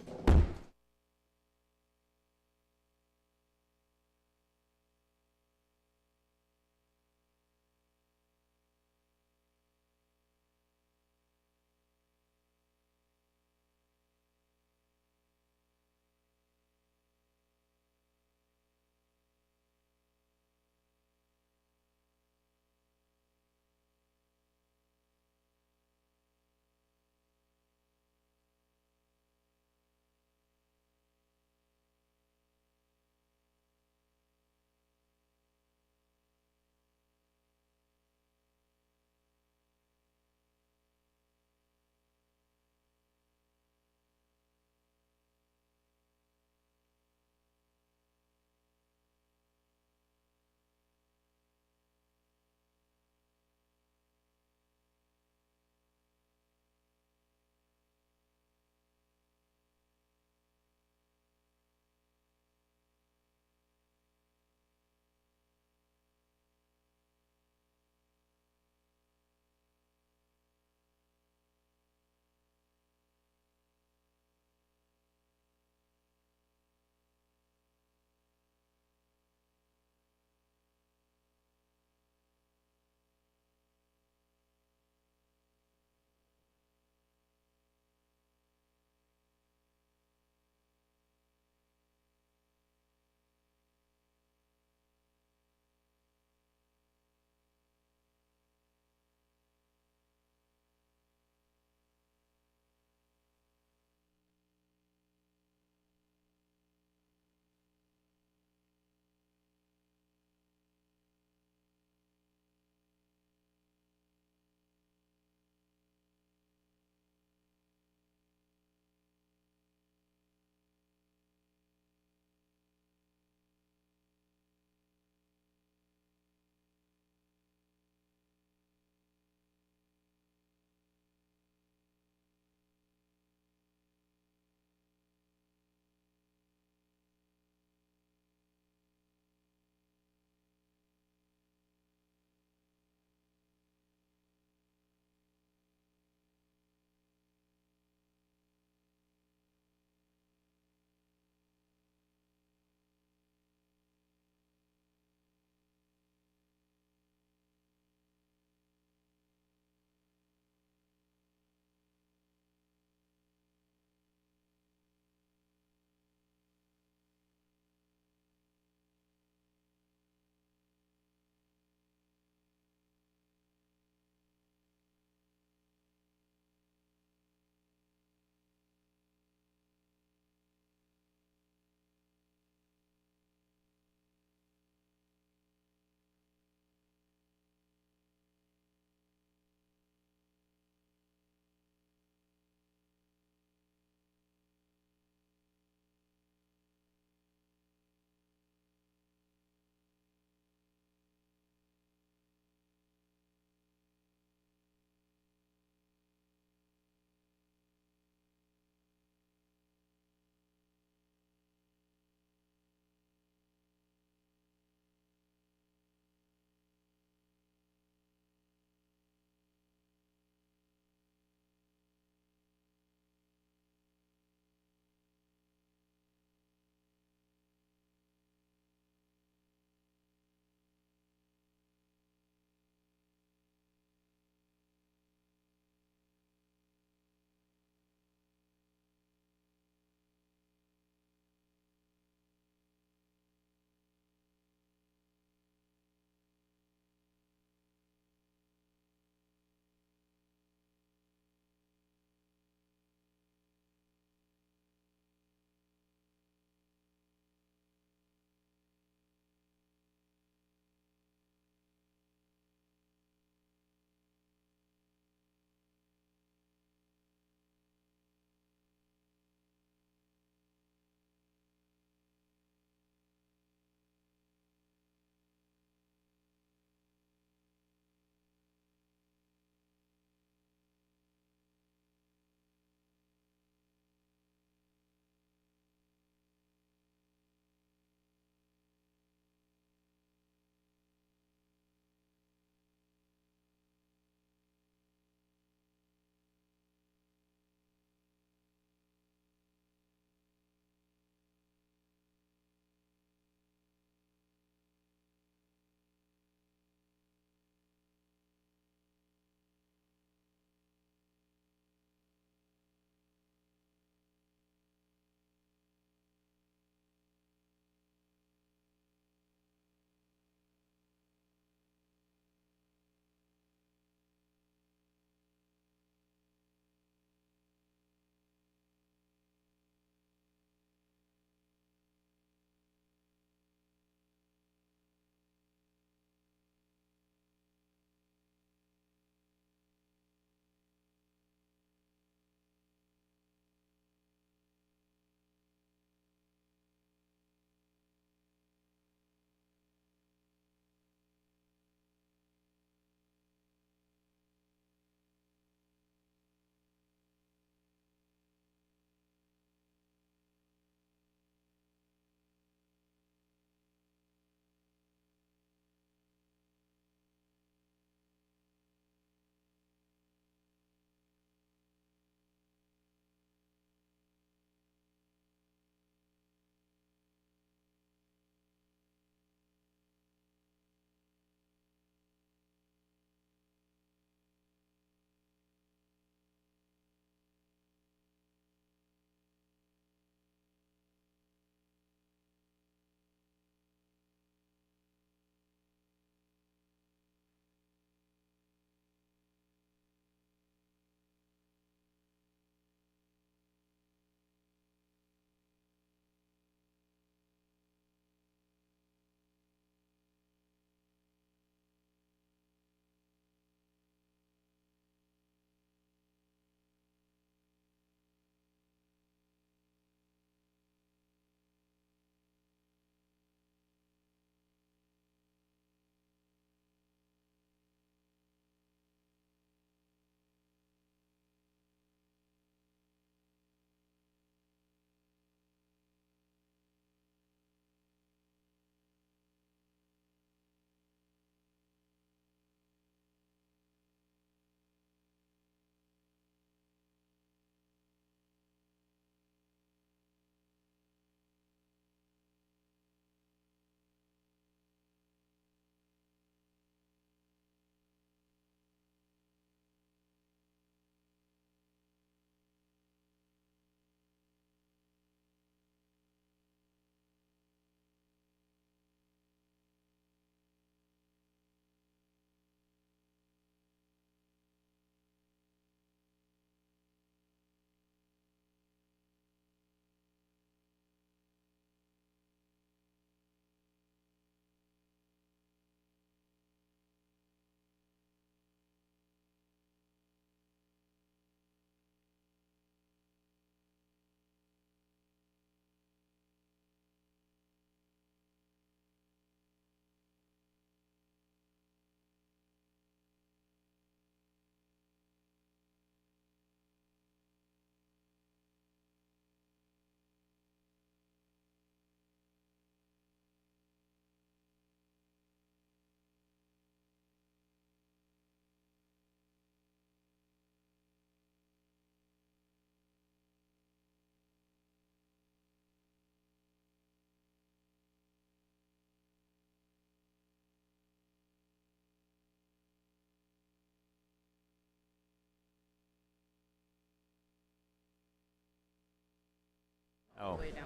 Oh. Way down.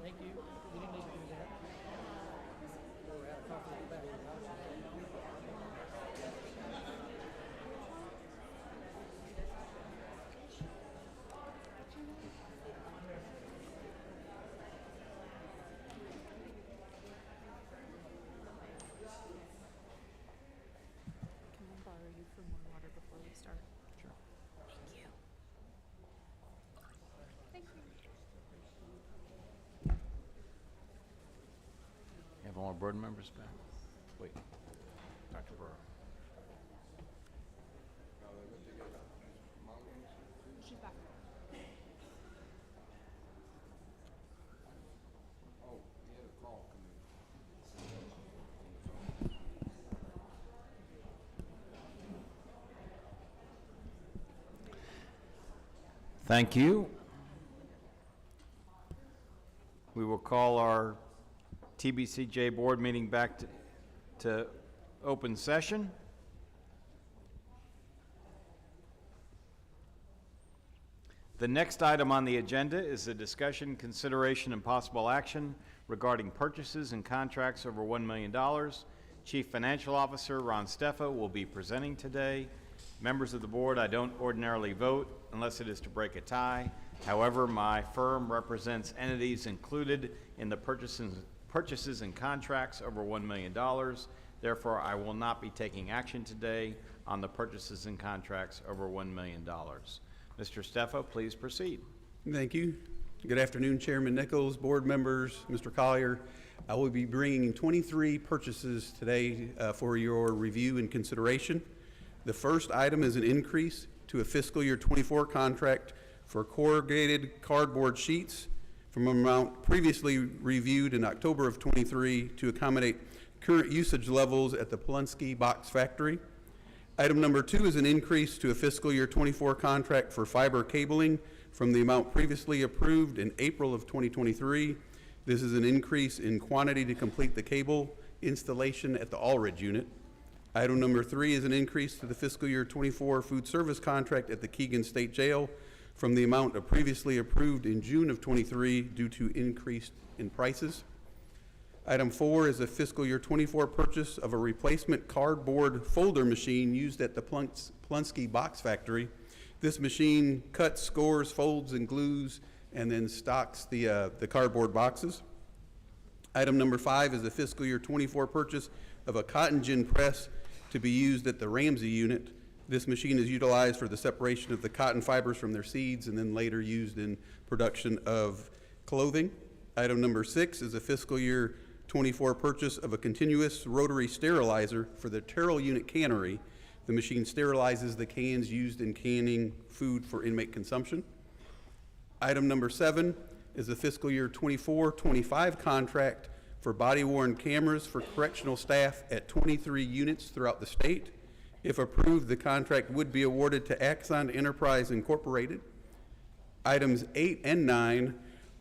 Thank you. You didn't need to do that. We're out of coffee at the back. Can I borrow you for more water before we start? Sure. Thank you. Thank you. Have all our board members back? Wait, Dr. Burrow. She's back. Thank you. We will call our TBCJ board meeting back to open session. The next item on the agenda is a discussion, consideration, and possible action regarding purchases and contracts over $1 million. Chief Financial Officer Ron Steffa will be presenting today. Members of the board, I don't ordinarily vote unless it is to break a tie. However, my firm represents entities included in the purchases and contracts over $1 million. Therefore, I will not be taking action today on the purchases and contracts over $1 million. Mr. Steffa, please proceed. Thank you. Good afternoon, Chairman Nichols, board members, Mr. Collier. I will be bringing 23 purchases today for your review and consideration. The first item is an increase to a fiscal year 24 contract for corrugated cardboard sheets from an amount previously reviewed in October of 23 to accommodate current usage levels at the Polonsky Box Factory. Item number 2 is an increase to a fiscal year 24 contract for fiber cabling from the amount previously approved in April of 2023. This is an increase in quantity to complete the cable installation at the Allridge unit. Item number 3 is an increase to the fiscal year 24 food service contract at the Keegan State Jail from the amount of previously approved in June of 23 due to increase in prices. Item 4 is a fiscal year 24 purchase of a replacement cardboard folder machine used at the Polonsky Box Factory. This machine cuts, scores, folds, and glues, and then stocks the cardboard boxes. Item number 5 is a fiscal year 24 purchase of a cotton gin press to be used at the Ramsey unit. This machine is utilized for the separation of the cotton fibers from their seeds and then later used in production of clothing. Item number 6 is a fiscal year 24 purchase of a continuous rotary sterilizer for the Terrell unit cannery. The machine sterilizes the cans used in canning food for inmate consumption. Item number 7 is a fiscal year 24-25 contract for body-worn cameras for correctional staff at 23 units throughout the state. If approved, the contract would be awarded to Axon Enterprise Incorporated. Items 8 and 9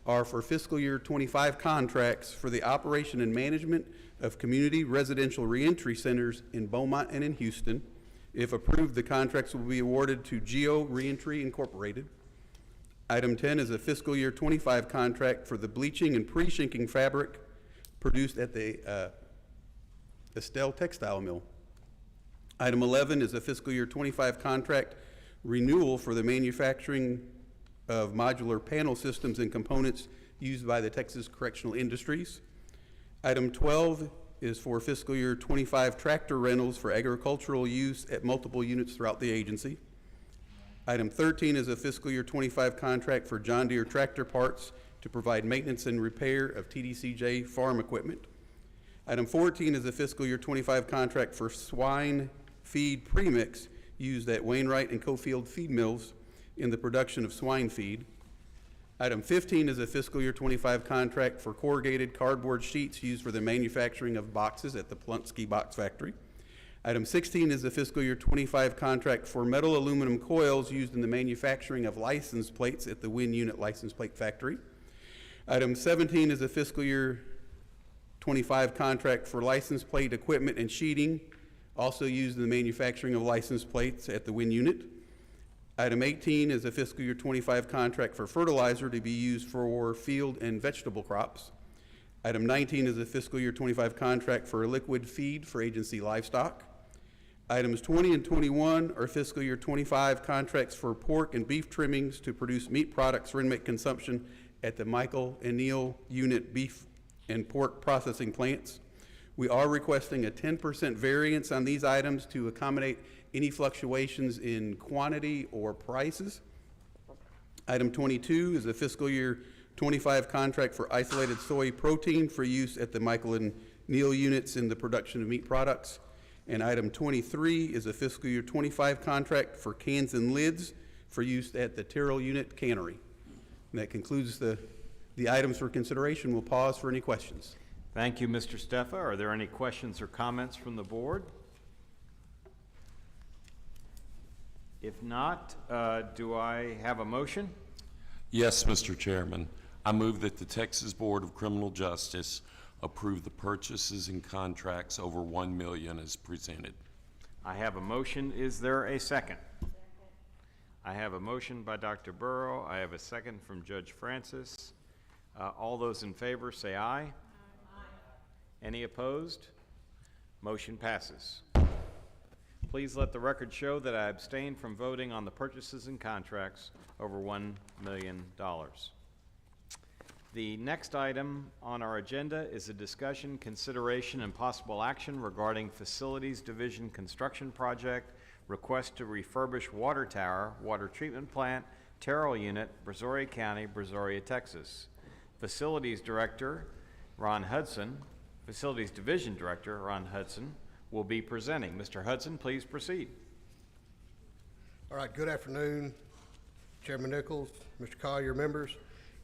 are for fiscal year 25 contracts for the operation and management of community residential reentry centers in Beaumont and in Houston. If approved, the contracts will be awarded to Geo Reentry Incorporated. Item 10 is a fiscal year 25 contract for the bleaching and pre-shinking fabric produced at the Estelle Textile Mill. Item 11 is a fiscal year 25 contract renewal for the manufacturing of modular panel systems and components used by the Texas Correctional Industries. Item 12 is for fiscal year 25 tractor rentals for agricultural use at multiple units throughout the agency. Item 13 is a fiscal year 25 contract for John Deere tractor parts to provide maintenance and repair of TBCJ farm equipment. Item 14 is a fiscal year 25 contract for swine feed premix used at Wainwright and Cofield feed mills in the production of swine feed. Item 15 is a fiscal year 25 contract for corrugated cardboard sheets used for the manufacturing of boxes at the Polonsky Box Factory. Item 16 is a fiscal year 25 contract for metal aluminum coils used in the manufacturing of license plates at the Win Unit License Plate Factory. Item 17 is a fiscal year 25 contract for license plate equipment and sheeting, also used in the manufacturing of license plates at the Win Unit. Item 18 is a fiscal year 25 contract for fertilizer to be used for field and vegetable crops. Item 19 is a fiscal year 25 contract for liquid feed for agency livestock. Items 20 and 21 are fiscal year 25 contracts for pork and beef trimmings to produce meat products for inmate consumption at the Michael and Neil Unit Beef and Pork Processing Plants. We are requesting a 10% variance on these items to accommodate any fluctuations in quantity or prices. Item 22 is a fiscal year 25 contract for isolated soy protein for use at the Michael and Neil units in the production of meat products. And item 23 is a fiscal year 25 contract for cans and lids for use at the Terrell unit cannery. And that concludes the items for consideration. We'll pause for any questions. Thank you, Mr. Steffa. Are there any questions or comments from the board? If not, do I have a motion? Yes, Mr. Chairman. I move that the Texas Board of Criminal Justice approve the purchases and contracts over $1 million as presented. I have a motion. Is there a second? I have a motion by Dr. Burrow. I have a second from Judge Francis. All those in favor say aye. Aye. Any opposed? Motion passes. Please let the record show that I abstained from voting on the purchases and contracts over $1 million. The next item on our agenda is a discussion, consideration, and possible action regarding Facilities Division construction project, request to refurbish water tower, water treatment plant, Terrell unit, Brazoria County, Brazoria, Texas. Facilities Director Ron Hudson, Facilities Division Director Ron Hudson, will be presenting. Mr. Hudson, please proceed. All right, good afternoon, Chairman Nichols, Mr. Collier, members.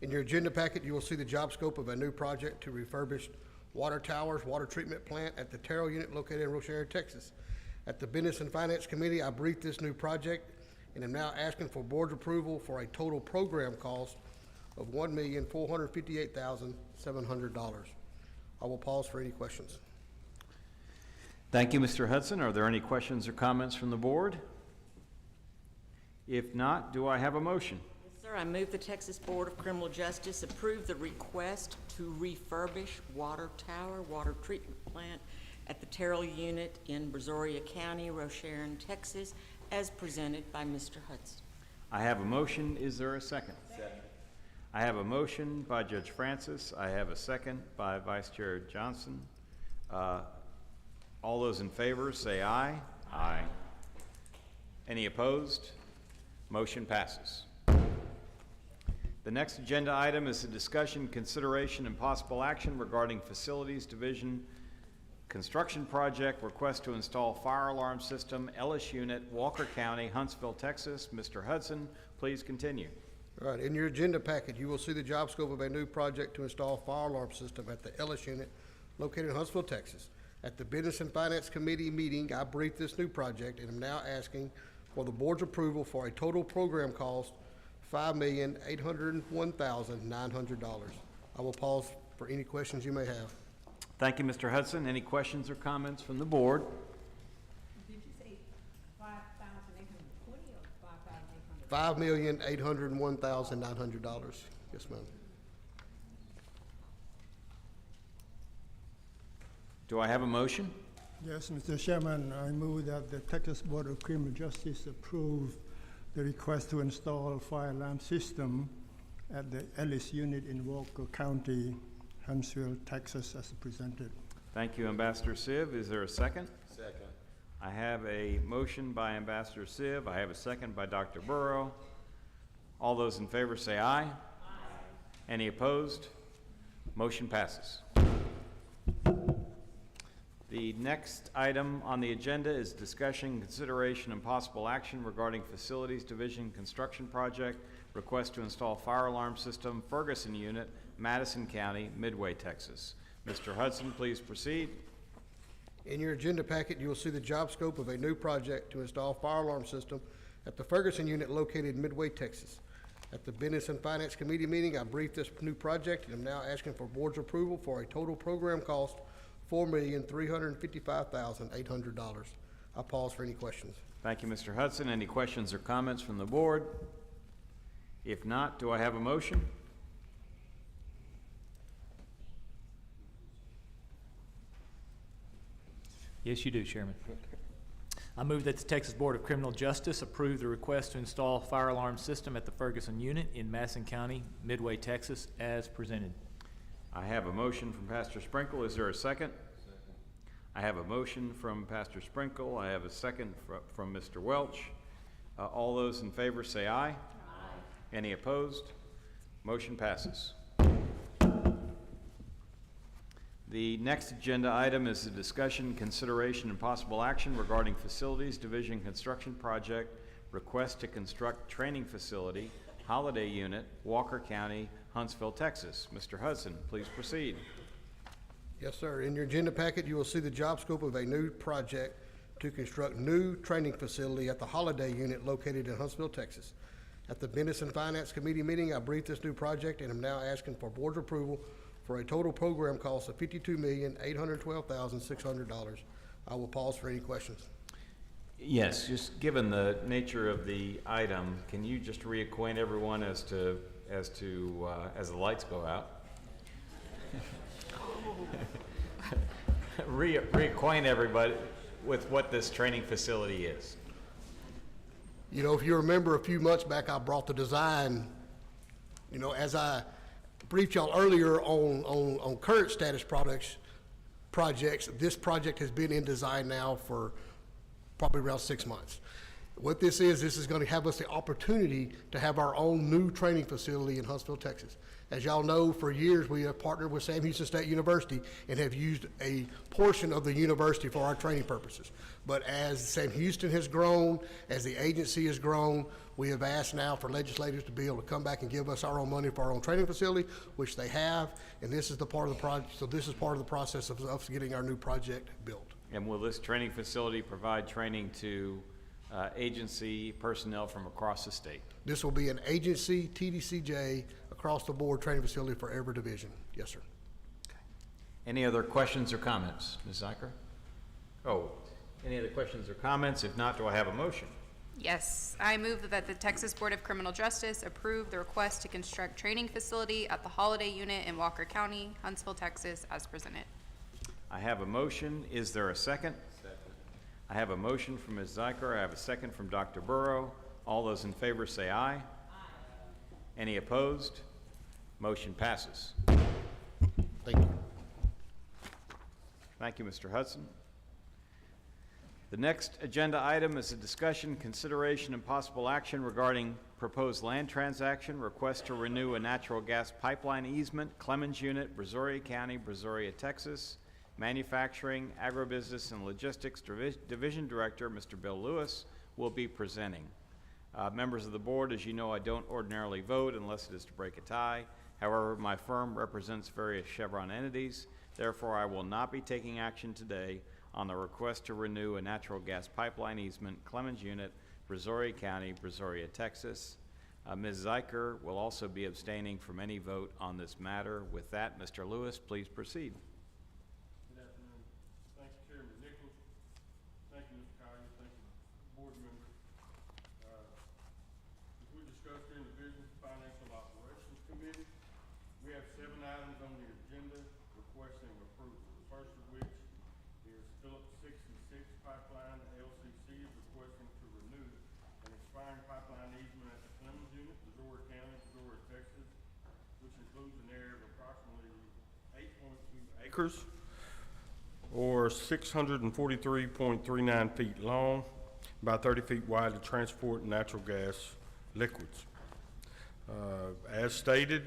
In your agenda packet, you will see the job scope of a new project to refurbish water towers, water treatment plant at the Terrell unit located in Rochelle, Texas. At the Business and Finance Committee, I briefed this new project and am now asking for board's approval for a total program cost of $1,458,700. I will pause for any questions. Thank you, Mr. Hudson. Are there any questions or comments from the board? If not, do I have a motion? Yes, sir. I move the Texas Board of Criminal Justice approve the request to refurbish water tower, water treatment plant at the Terrell unit in Brazoria County, Rochelle, Texas, as presented by Mr. Hudson. I have a motion. Is there a second? Second. I have a motion by Judge Francis. I have a second by Vice Chair Johnson. All those in favor say aye. Aye. Any opposed? Motion passes. The next agenda item is a discussion, consideration, and possible action regarding Facilities Division construction project, request to install fire alarm system, Ellis Unit, Walker County, Huntsville, Texas. Mr. Hudson, please continue. All right, in your agenda packet, you will see the job scope of a new project to install fire alarm system at the Ellis Unit located in Huntsville, Texas. At the Business and Finance Committee meeting, I briefed this new project and am now asking for the board's approval for a total program cost $5,801,900. I will pause for any questions you may have. Thank you, Mr. Hudson. Any questions or comments from the board? Did you say 5,820 or 5,800? $5,801,900. Yes, ma'am. Do I have a motion? Yes, Mr. Chairman, I move that the Texas Board of Criminal Justice approve the request to install a fire alarm system at the Ellis unit in Walker County, Huntsville, Texas, as presented. Thank you, Ambassador Siv. Is there a second? Second. I have a motion by Ambassador Siv. I have a second by Dr. Burrow. All those in favor say aye. Aye. Any opposed? Motion passes. The next item on the agenda is discussion, consideration, and possible action regarding Facilities Division construction project, request to install fire alarm system, Ferguson unit, Madison County, Midway, Texas. Mr. Hudson, please proceed. In your agenda packet, you will see the job scope of a new project to install fire alarm system at the Ferguson unit located in Midway, Texas. At the Business and Finance Committee meeting, I briefed this new project and am now asking for board's approval for a total program cost $4,355,800. I'll pause for any questions. Thank you, Mr. Hudson. Any questions or comments from the board? If not, do I have a motion? Yes, you do, Chairman. I move that the Texas Board of Criminal Justice approve the request to install fire alarm system at the Ferguson unit in Masson County, Midway, Texas, as presented. I have a motion from Pastor Sprinkle. Is there a second? I have a motion from Pastor Sprinkle. I have a second from Mr. Welch. All those in favor say aye. Aye. Any opposed? Motion passes. The next agenda item is a discussion, consideration, and possible action regarding Facilities Division Construction Project, request to construct training facility, Holiday Unit, Walker County, Huntsville, Texas. Mr. Hudson, please proceed. Yes, sir. In your agenda packet, you will see the job scope of a new project to construct new training facility at the Holiday Unit located in Huntsville, Texas. At the Business and Finance Committee meeting, I briefed this new project and am now asking for board's approval for a total program cost of $52,812,600. I will pause for any questions. Yes, just given the nature of the item, can you just reacquaint everyone as the lights go out? Reacquaint everybody with what this training facility is. You know, if you remember a few months back, I brought the design, you know, as I briefed y'all earlier on current status projects, this project has been in design now for probably around 6 months. What this is going to have us the opportunity to have our own new training facility in Huntsville, Texas. As y'all know, for years we have partnered with Sam Houston State University and have used a portion of the university for our training purposes. But as Sam Houston has grown, as the agency has grown, we have asked now for legislators to be able to come back and give us our own money for our own training facility, which they have, and this is the part of the project. So this is part of the process of us getting our new project built. And will this training facility provide training to agency personnel from across the state? This will be an agency, TBCJ, across the board training facility for every division. Yes, sir. Okay. Any other questions or comments? Ms. Zeiker? Oh, any other questions or comments? If not, do I have a motion? Yes, I move that the Texas Board of Criminal Justice approve the request to construct training facility at the Holiday Unit in Walker County, Huntsville, Texas, as presented. I have a motion. Is there a second? Second. I have a motion from Ms. Zeiker. I have a second from Dr. Burrow. All those in favor say aye. Aye. Any opposed? Motion passes. Thank you. Thank you, Mr. Hudson. The next agenda item is a discussion, consideration, and possible action regarding proposed land transaction, request to renew a natural gas pipeline easement, Clemens Unit, Brazoria County, Brazoria, Texas. Manufacturing, Agribusiness, and Logistics Division Director, Mr. Bill Lewis, will be presenting. Members of the board, as you know, I don't ordinarily vote unless it is to break a tie. However, my firm represents various Chevron entities. Therefore, I will not be taking action today on the request to renew a natural gas pipeline easement, Clemens Unit, Brazoria County, Brazoria, Texas. Ms. Zeiker will also be abstaining from any vote on this matter. With that, Mr. Lewis, please proceed. Good afternoon. Thank you, Chairman Nichols. Thank you, Mr. Collier. Thank you, board members. As we discussed during the Business, Financial Operations Committee, we have 7 items on the agenda requesting approval. The first of which is Phillips 66 Pipeline LCC is requesting to renew an expiring pipeline easement at the Clemens Unit, Brazoria County, Brazoria, Texas, which includes an area of approximately 8.2 acres or 643.39 feet long by 30 feet wide to transport natural gas liquids. As stated,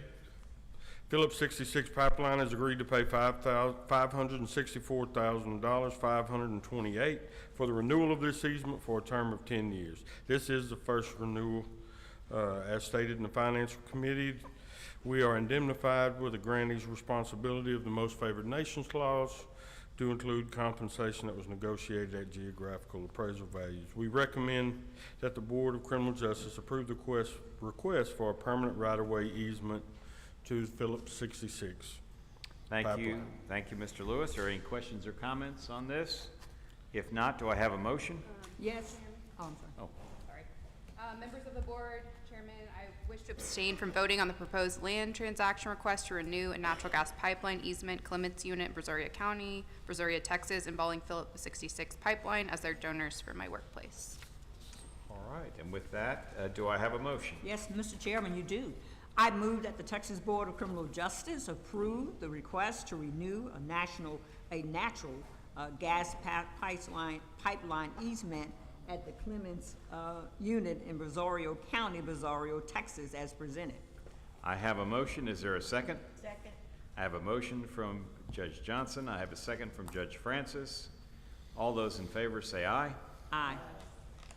Phillips 66 Pipeline has agreed to pay $564,528 for the renewal of this easement for a term of 10 years. This is the first renewal, as stated in the Financial Committee. We are indemnified with the grantee's responsibility of the Most Favored Nations Clause to include compensation that was negotiated at geographical appraisal values. We recommend that the Board of Criminal Justice approve the request for a permanent right-of-way easement to Phillips 66 Thank pipeline. you. Thank you, Mr. Lewis. Are there any questions or comments on this? If not, do I have a motion? Yes? Oh, I'm sorry. Oh, Sorry. Members of the board, Chairman, I wish to abstain from voting on the proposed land transaction request to renew a natural gas pipeline easement Clements Unit, Brazoria County, Brazoria, Texas, involving Phillips 66 Pipeline as their donors for my workplace. all right. And with that, do I have a motion? Yes, Mr. Chairman, you do. I move that the Texas Board of Criminal Justice approve the request to renew a natural gas pipeline easement at the Clements unit in Brazoria County, Brazoria, Texas, as presented. I have a motion. Is there a second? Second. I have a motion from Judge Johnson. I have a second from Judge Francis. All those in favor say aye. Aye.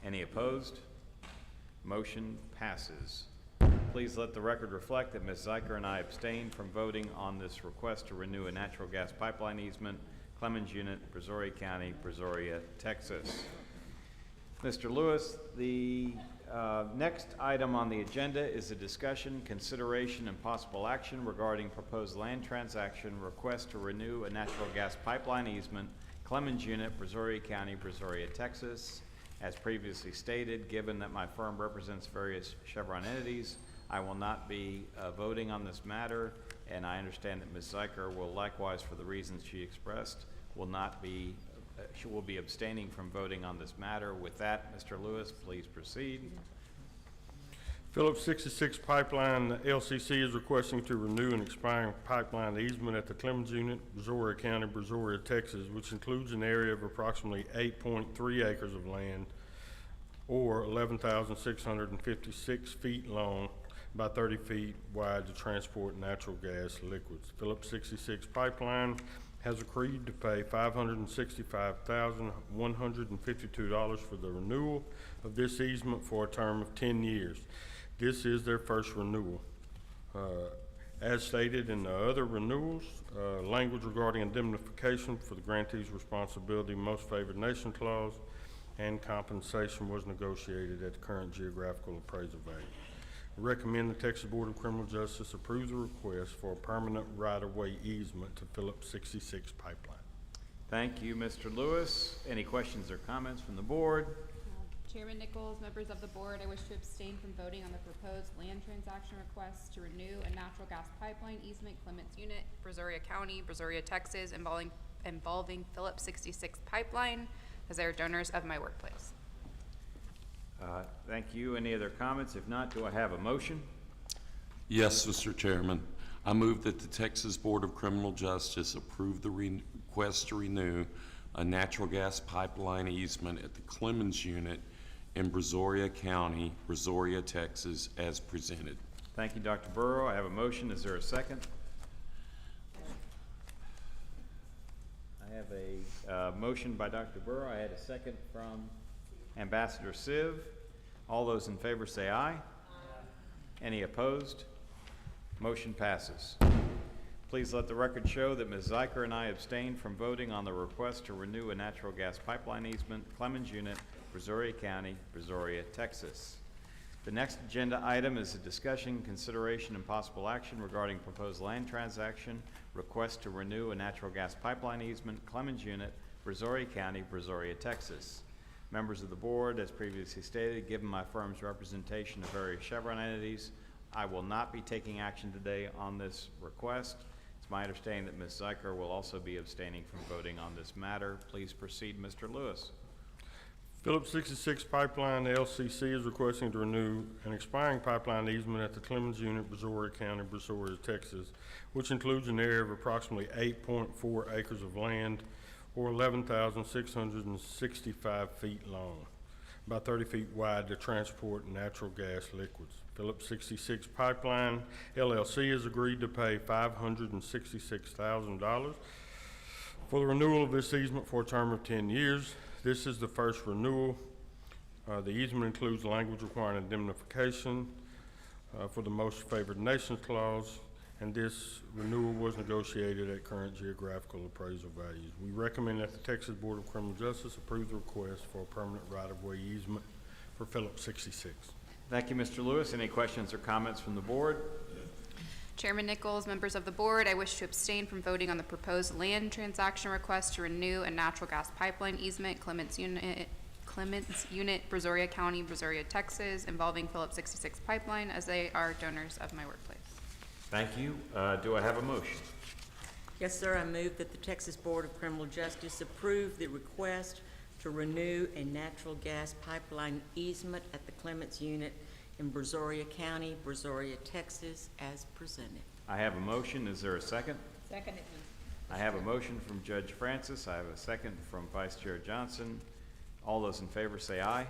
Any opposed? Motion passes. Please let the record reflect that Ms. Zeiker and I abstained from voting on this request to renew a natural gas pipeline easement, Clemens Unit, Brazoria County, Brazoria, Texas. Mr. Lewis, the next item on the agenda is a discussion, consideration, and possible action regarding proposed land transaction request to renew a natural gas pipeline easement, Clemens Unit, Brazoria County, Brazoria, Texas. As previously stated, given that my firm represents various Chevron entities, I will not be voting on this matter, and I understand that Ms. Zeiker will likewise, for the reasons she expressed, she will be abstaining from voting on this matter. With that, Mr. Lewis, please proceed. Phillips 66 Pipeline LCC is requesting to renew an expiring pipeline easement at the Clemens Unit, Brazoria County, Brazoria, Texas, which includes an area of approximately 8.3 acres of land, or 11,656 feet long by 30 feet wide, to transport natural gas liquids. Phillips 66 Pipeline has agreed to pay $565,152 for the renewal of this easement for a term of 10 years. This is their first renewal. As stated in the other renewals, language regarding indemnification for the grantee's responsibility, most favored nation clause, and compensation was negotiated at the current geographical appraisal value. I recommend the Texas Board of Criminal Justice approve the request for a permanent right-of-way easement to Phillips 66 Pipeline. Thank you, Mr. Lewis. Any questions or comments from the board? Chairman Nichols, members of the board, I wish to abstain from voting on the proposed land transaction request to renew a natural gas pipeline easement Clements Unit, Brazoria County, Brazoria, Texas, involving Phillips 66 Pipeline as they are donors of my workplace. Thank you. Any other comments? If not, do I have a motion? Yes, Mr. Chairman. I move that the Texas Board of Criminal Justice approve the request to renew a natural gas pipeline easement at the Clemens Unit in Brazoria County, Brazoria, Texas, as presented. Thank you, Dr. Burrow. I have a motion. Is there a second? I have a motion by Dr. Burrow. I had a second from Ambassador Siv. All those in favor say aye. Any opposed? Motion passes. Please let the record show that Ms. Zeiker and I abstained from voting on the request to renew a natural gas pipeline easement, Clemens Unit, Brazoria County, Brazoria, Texas. The next agenda item is a discussion, consideration, and possible action regarding proposed land transaction, request to renew a natural gas pipeline easement, Clemens Unit, Brazoria County, Brazoria, Texas. Members of the board, as previously stated, given my firm's representation of various Chevron entities, I will not be taking action today on this request. It's my understanding that Ms. Zeiker will also be abstaining from voting on this matter. Please proceed, Mr. Lewis. Phillips 66 Pipeline LCC is requesting to renew an expiring pipeline easement at the Clemens Unit, Brazoria County, Brazoria, Texas, which includes an area of approximately 8.4 acres of land, or 11,665 feet long by 30 feet wide, to transport natural gas liquids. Phillips 66 Pipeline LLC has agreed to pay $566,000 for the renewal of this easement for a term of 10 years. This is the first renewal. The easement includes language requiring indemnification for the most favored nations clause, and this renewal was negotiated at current geographical appraisal values. We recommend that the Texas Board of Criminal Justice approve the request for a permanent right-of-way easement for Phillips 66. Thank you, Mr. Lewis. Any questions or comments from the board? Chairman Nichols, members of the board, I wish to abstain from voting on the proposed land transaction request to renew a natural gas pipeline easement, Clements Unit, Brazoria County, Brazoria, Texas, involving Phillips 66 Pipeline, as they are donors of my workplace. Thank you. Do I have a motion? Yes, sir, I move that the Texas Board of Criminal Justice approve the request to renew a natural gas pipeline easement at the Clements Unit in Brazoria County, Brazoria, Texas, as presented. I have a motion. Is there a second? Second. I have a motion from Judge Francis. I have a second from Vice Chair Johnson. All those in favor say aye. Aye.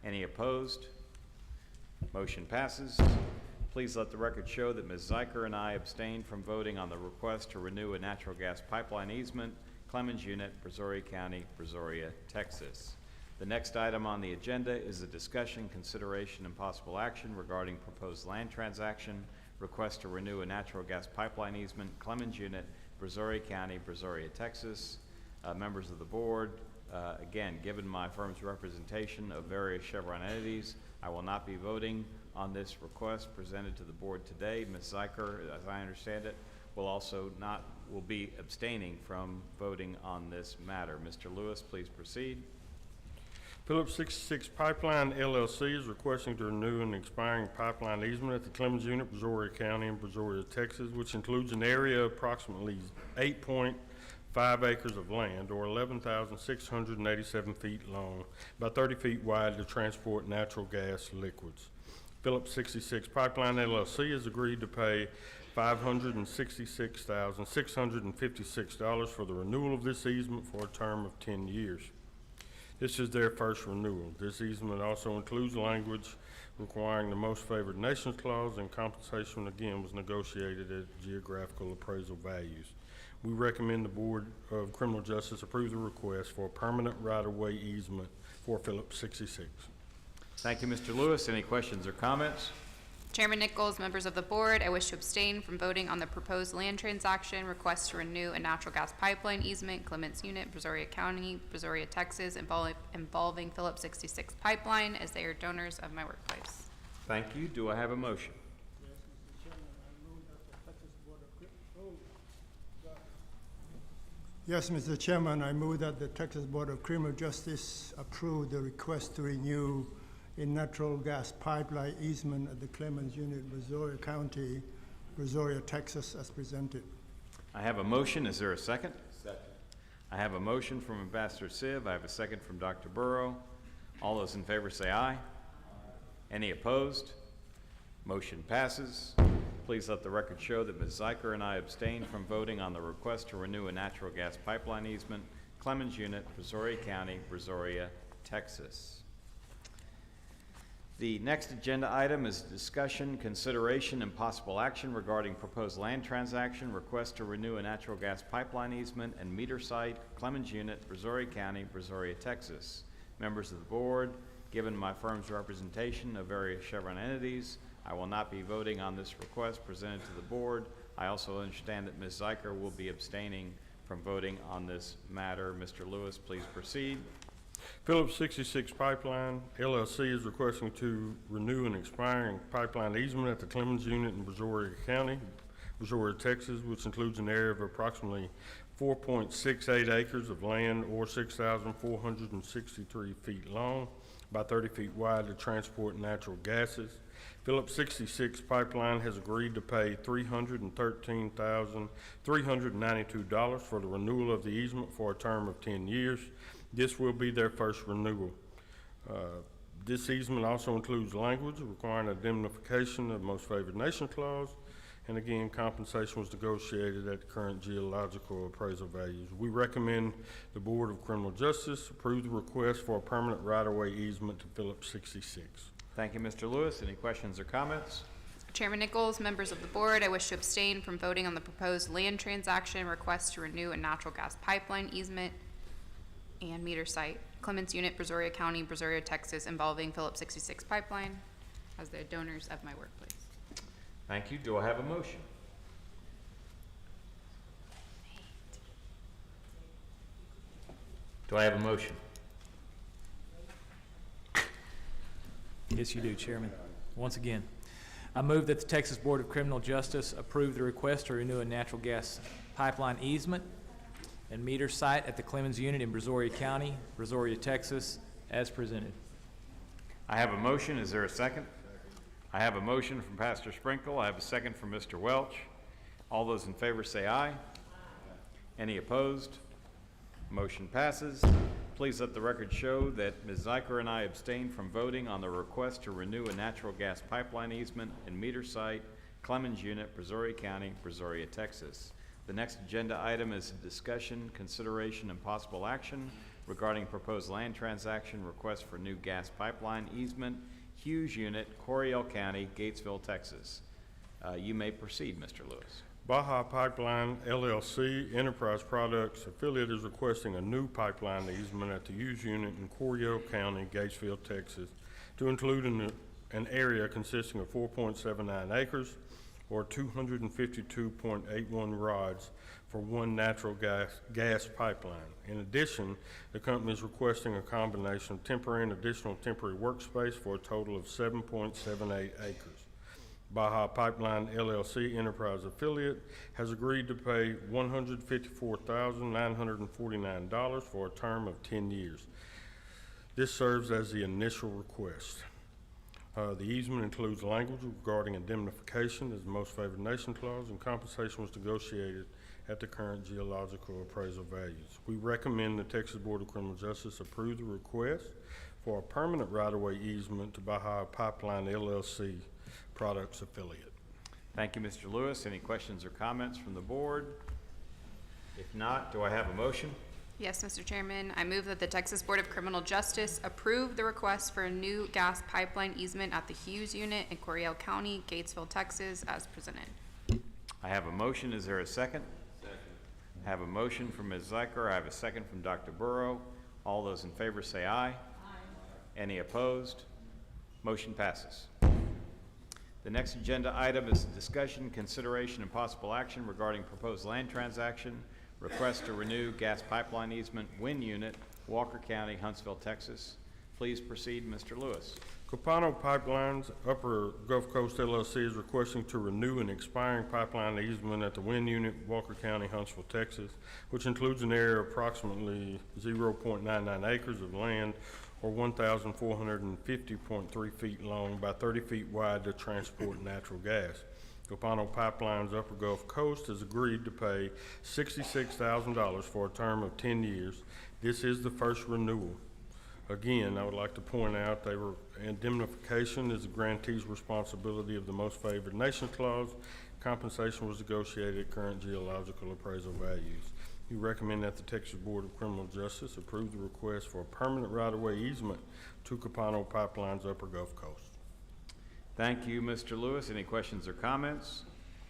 Any opposed? Motion passes. Please let the record show that Ms. Zeiker and I abstained from voting on the request to renew a natural gas pipeline easement, Clemens Unit, Brazoria County, Brazoria, Texas. The next item on the agenda is a discussion, consideration, and possible action regarding proposed land transaction, request to renew a natural gas pipeline easement, Clemens Unit, Brazoria County, Brazoria, Texas. Members of the board, again, given my firm's representation of various Chevron entities, I will not be voting on this request presented to the board today. Ms. Zeiker, as I understand it, will be abstaining from voting on this matter. Mr. Lewis, please proceed. Phillips 66 Pipeline LLC is requesting to renew an expiring pipeline easement at the Clemens Unit, Brazoria County in Brazoria, Texas, which includes an area of approximately 8.5 acres of land, or 11,687 feet long by 30 feet wide, to transport natural gas liquids. Phillips 66 Pipeline LLC has agreed to pay $566,656 for the renewal of this easement for a term of 10 years. This is their first renewal. This easement also includes language requiring the most favored nations clause, and compensation again was negotiated at geographical appraisal values. We recommend the Board of Criminal Justice approve the request for a permanent right-of-way easement for Phillips 66. Thank you, Mr. Lewis. Any questions or comments? Chairman Nichols, members of the board, I wish to abstain from voting on the proposed land transaction request to renew a natural gas pipeline easement, Clements Unit, Brazoria County, Brazoria, Texas, involving Phillips 66 Pipeline, as they are donors of my workplace. Thank you. Do I have a motion? Yes, Mr. Chairman, I move that the Texas Board of Criminal Justice approve the request to renew a natural gas pipeline easement at the Clemens Unit, Brazoria County, Brazoria, Texas, as presented. I have a motion. Is there a second? Second. I have a motion from Ambassador Siv. I have a second from Dr. Burrow. All those in favor say aye. Any opposed? Motion passes. Please let the record show that Ms. Zeiker and I abstained from voting on the request to renew a natural gas pipeline easement, Clemens Unit, Brazoria County, Brazoria, Texas. The next agenda item is discussion, consideration, and possible action regarding proposed land transaction, request to renew a natural gas pipeline easement and meter site, Clemens Unit, Brazoria County, Brazoria, Texas. Members of the board, given my firm's representation of various Chevron entities, I will not be voting on this request presented to the board. I also understand that Ms. Zeiker will be abstaining from voting on this matter. Mr. Lewis, please proceed. Phillips 66 Pipeline LLC is requesting to renew an expiring pipeline easement at the Clemens Unit in Brazoria County, Brazoria, Texas, which includes an area of approximately 4.68 acres of land, or 6,463 feet long by 30 feet wide, to transport natural gases. Phillips 66 Pipeline has agreed to pay $313,392 for the renewal of the easement for a term of 10 years. This will be their first renewal. This easement also includes language requiring indemnification of most favored nation clause, and again, compensation was negotiated at the current geological appraisal values. We recommend the Board of Criminal Justice approve the request for a permanent right-of-way easement to Phillips 66. Thank you, Mr. Lewis. Any questions or comments? Chairman Nichols, members of the board, I wish to abstain from voting on the proposed land transaction request to renew a natural gas pipeline easement and meter site, Clements Unit, Brazoria County, Brazoria, Texas, involving Phillips 66 Pipeline, as the donors of my workplace. Thank you. Do I have a motion? Do I have a motion? Yes, you do, Chairman. Once again, I move that the Texas Board of Criminal Justice approve the request to renew a natural gas pipeline easement and meter site at the Clemens Unit in Brazoria County, Brazoria, Texas, as presented. I have a motion. Is there a second? I have a motion from Pastor Sprinkle. I have a second from Mr. Welch. All those in favor say aye. Any opposed? Motion passes. Please let the record show that Ms. Zeicher and I abstained from voting on the request to renew a natural gas pipeline easement and meter site, Clemens Unit, Brazoria County, Brazoria, Texas. The next agenda item is a discussion, consideration, and possible action regarding proposed land transaction request for new gas pipeline easement, Hughes Unit, Coryell County, Gatesville, Texas. You may proceed, Mr. Lewis. Baja Pipeline LLC Enterprise Products Affiliate is requesting a new pipeline easement at the Hughes Unit in Coryell County, Gatesville, Texas, to include an area consisting of 4.79 acres or 252.81 rods for one natural gas pipeline. In addition, the company is requesting a combination of temporary and additional temporary workspace for a total of 7.78 acres. Baja Pipeline LLC Enterprise Affiliate has agreed to pay $154,949 for a term of 10 years. This serves as the initial request. The easement includes language regarding indemnification as the most favored nation clause, and compensation was negotiated at the current geological appraisal values. We recommend the Texas Board of Criminal Justice approve the request for a permanent right-of-way easement to Baja Pipeline LLC Products Affiliate. Thank you, Mr. Lewis. Any questions or comments from the board? If not, do I have a motion? Yes, Mr. Chairman. I move that the Texas Board of Criminal Justice approve the request for a new gas pipeline easement at the Hughes Unit in Coryell County, Gatesville, Texas, as presented. I have a motion. Is there a second? Second. I have a motion from Ms. Zeicher. I have a second from Dr. Burrow. All those in favor say aye. Aye. Any opposed? Motion passes. The next agenda item is a discussion, consideration, and possible action regarding proposed land transaction, request to renew gas pipeline easement, Wind Unit, Walker County, Huntsville, Texas. Please proceed, Mr. Lewis. Copano Pipelines Upper Gulf Coast LLC is requesting to renew an expiring pipeline easement at the Wind Unit, Walker County, Huntsville, Texas, which includes an area of approximately 0.99 acres of land or 1,450.3 feet long by 30 feet wide to transport natural gas. Copano Pipelines Upper Gulf Coast has agreed to pay $66,000 for a term of 10 years. This is the first renewal. Again, I would like to point out indemnification is the grantee's responsibility of the most favored nation clause. Compensation was negotiated at current geological appraisal values. We recommend that the Texas Board of Criminal Justice approve the request for a permanent right-of-way easement to Copano Pipelines Upper Gulf Coast. Thank you, Mr. Lewis. Any questions or comments?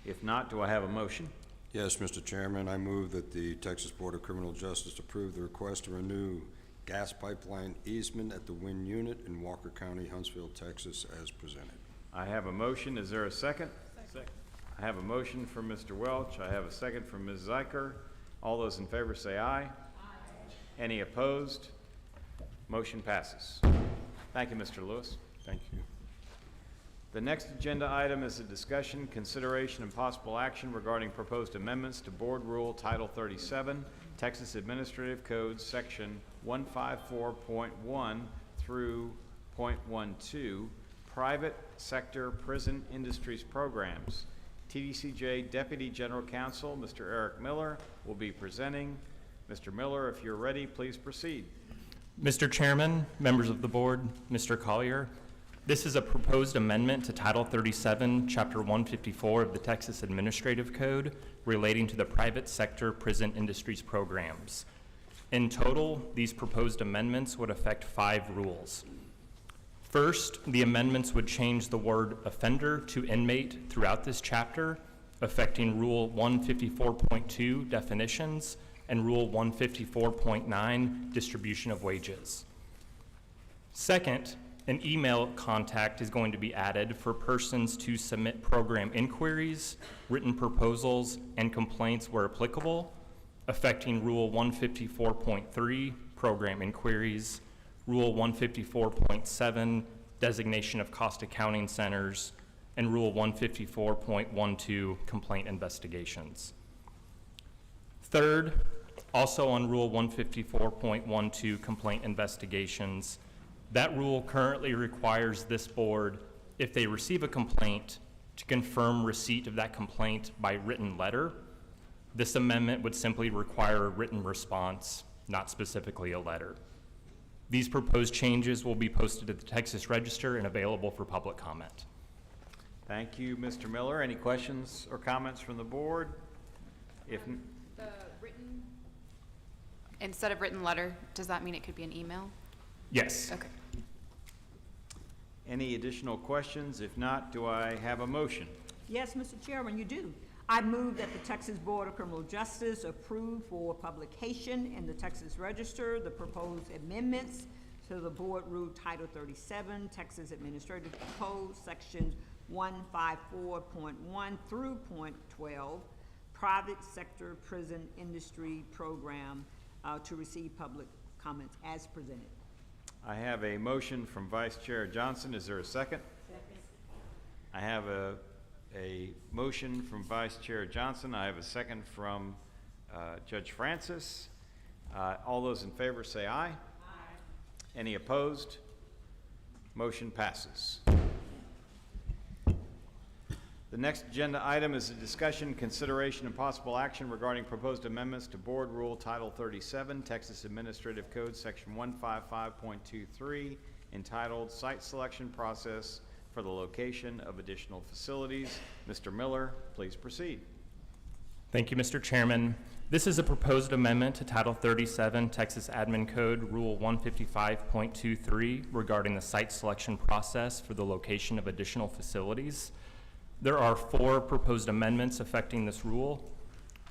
If not, do I have a motion? Yes, Mr. Chairman. I move that the Texas Board of Criminal Justice approve the request to renew gas pipeline easement at the Wind Unit in Walker County, Huntsville, Texas, as presented. I have a motion. Is there a second? Second. I have a motion from Mr. Welch. I have a second from Ms. Zeicher. All those in favor say aye. Aye. Any opposed? Motion passes. Thank you, Mr. Lewis. Thank you. The next agenda item is a discussion, consideration, and possible action regarding proposed amendments to Board Rule Title 37, Texas Administrative Code, Section 154.1 through .12, Private Sector Prison Industries Programs. TBCJ Deputy General Counsel, Mr. Eric Miller, will be presenting. Mr. Miller, if you're ready, please proceed. Mr. Chairman, members of the board, Mr. Collier, this is a proposed amendment to Title 37, Chapter 154 of the Texas Administrative Code relating to the Private Sector Prison Industries Programs. In total, these proposed amendments would affect 5 rules. First, the amendments would change the word offender to inmate throughout this chapter, affecting Rule 154.2 definitions and Rule 154.9 distribution of wages. Second, an email contact is going to be added for persons to submit program inquiries, written proposals, and complaints where applicable, affecting Rule 154.3 program inquiries, Rule 154.7 designation of cost accounting centers, and Rule 154.12 complaint investigations. Third, also on Rule 154.12 complaint investigations, that rule currently requires this board, if they receive a complaint, to confirm receipt of that complaint by written letter. This amendment would simply require a written response, not specifically a letter. These proposed changes will be posted at the Texas Register and available for public comment. Thank you, Mr. Miller. Any questions or comments from the board? If The written, instead of written letter, does that mean it could be an email? Yes. Okay. any additional questions? If not, do I have a motion? Yes, Mr. Chairman, you do. I move that the Texas Board of Criminal Justice approve for publication in the Texas Register the proposed amendments to the Board Rule Title 37, Texas Administrative Code, Sections 154.1 through .12, Private Sector Prison Industry Program, to receive public comments as presented. I have a motion from Vice Chair Johnson. Is there a second? Second. I have a motion from Vice Chair Johnson. I have a second from Judge Francis. All those in favor say aye. Aye. Any opposed? Motion passes. The next agenda item is a discussion, consideration, and possible action regarding proposed amendments to Board Rule Title 37, Texas Administrative Code, Section 155.23, entitled Site Selection Process for the Location of Additional Facilities. Mr. Miller, please proceed. Thank you, Mr. Chairman. This is a proposed amendment to Title 37, Texas Admin Code, Rule 155.23, regarding the site selection process for the location of additional facilities. There are 4 proposed amendments affecting this rule.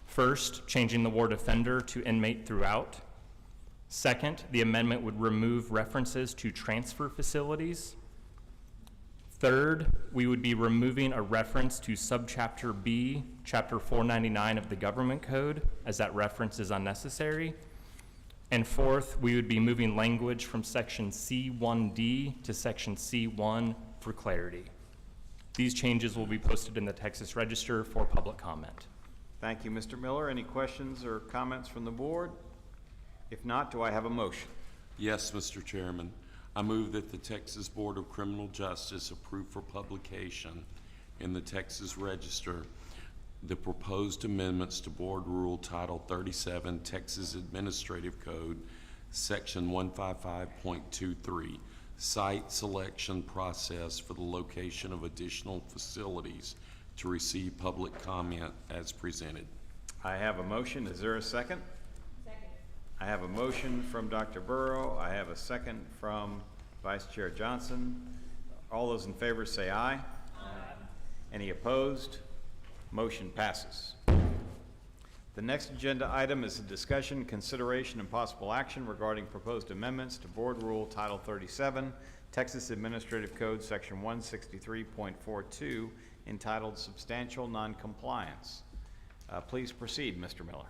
First, changing the word offender to inmate throughout. Second, the amendment would remove references to transfer facilities. Third, we would be removing a reference to Subchapter B, Chapter 499 of the Government Code, as that reference is unnecessary. And fourth, we would be moving language from Section C1D to Section C1 for clarity. These changes will be posted in the Texas Register for public comment. Thank you, Mr. Miller. Any questions or comments from the board? If not, do I have a motion? Yes, Mr. Chairman. I move that the Texas Board of Criminal Justice approve for publication in the Texas Register the proposed amendments to Board Rule Title 37, Texas Administrative Code, Section 155.23, Site Selection Process for the Location of Additional Facilities, to receive public comment as presented. I have a motion. Is there a second? Second. I have a motion from Dr. Burrow. I have a second from Vice Chair Johnson. All those in favor say aye. Aye. Any opposed? Motion passes. The next agenda item is a discussion, consideration, and possible action regarding proposed amendments to Board Rule Title 37, Texas Administrative Code, Section 163.42, entitled Substantial Noncompliance. Please proceed, Mr. Miller.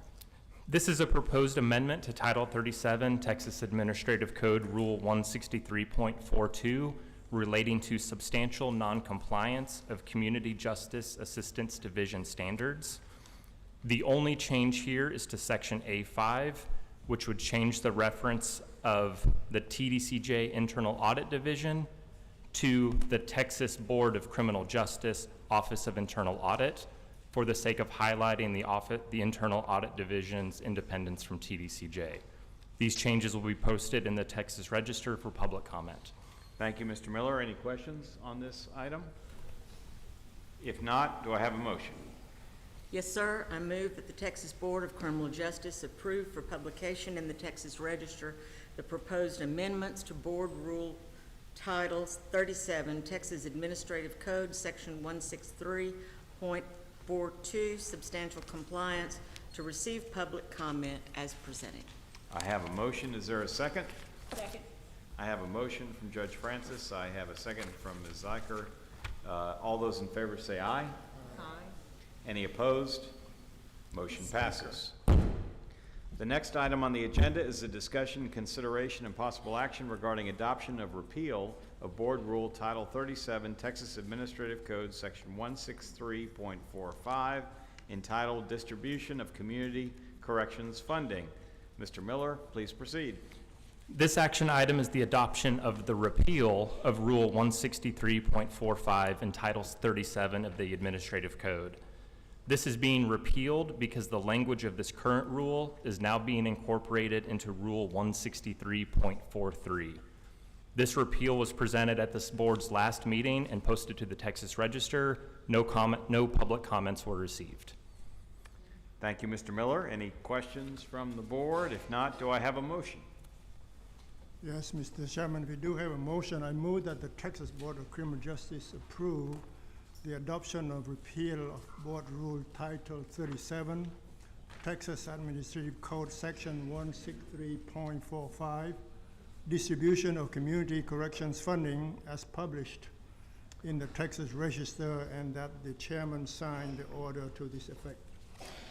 This is a proposed amendment to Title 37, Texas Administrative Code, Rule 163.42, relating to substantial noncompliance of Community Justice Assistance Division standards. The only change here is to Section A5, which would change the reference of the TBCJ Internal Audit Division to the Texas Board of Criminal Justice Office of Internal Audit, for the sake of highlighting the Internal Audit Division's independence from TBCJ. These changes will be posted in the Texas Register for public comment. Thank you, Mr. Miller. Any questions on this item? If not, do I have a motion? Yes, sir. I move that the Texas Board of Criminal Justice approve for publication in the Texas Register the proposed amendments to Board Rule Title 37, Texas Administrative Code, Section 163.42, Substantial Compliance, to receive public comment as presented. I have a motion. Is there a second? Second. I have a motion from Judge Francis. I have a second from Ms. Zeicher. All those in favor say aye. Aye. Any opposed? Motion passes. The next item on the agenda is a discussion, consideration, and possible action regarding adoption of repeal of Board Rule Title 37, Texas Administrative Code, Section 163.45, entitled Distribution of Community Corrections Funding. Mr. Miller, please proceed. This action item is the adoption of the repeal of Rule 163.45 and Title 37 of the Administrative Code. This is being repealed because the language of this current rule is now being incorporated into Rule 163.43. This repeal was presented at this board's last meeting and posted to the Texas Register. No public comments were received. Thank you, Mr. Miller. Any questions from the board? If not, do I have a motion? Yes, Mr. Chairman, we do have a motion. I move that the Texas Board of Criminal Justice approve the adoption of repeal of Board Rule Title 37, Texas Administrative Code Section 163.45, distribution of community corrections funding as published in the Texas Register, and that the chairman sign the order to this effect.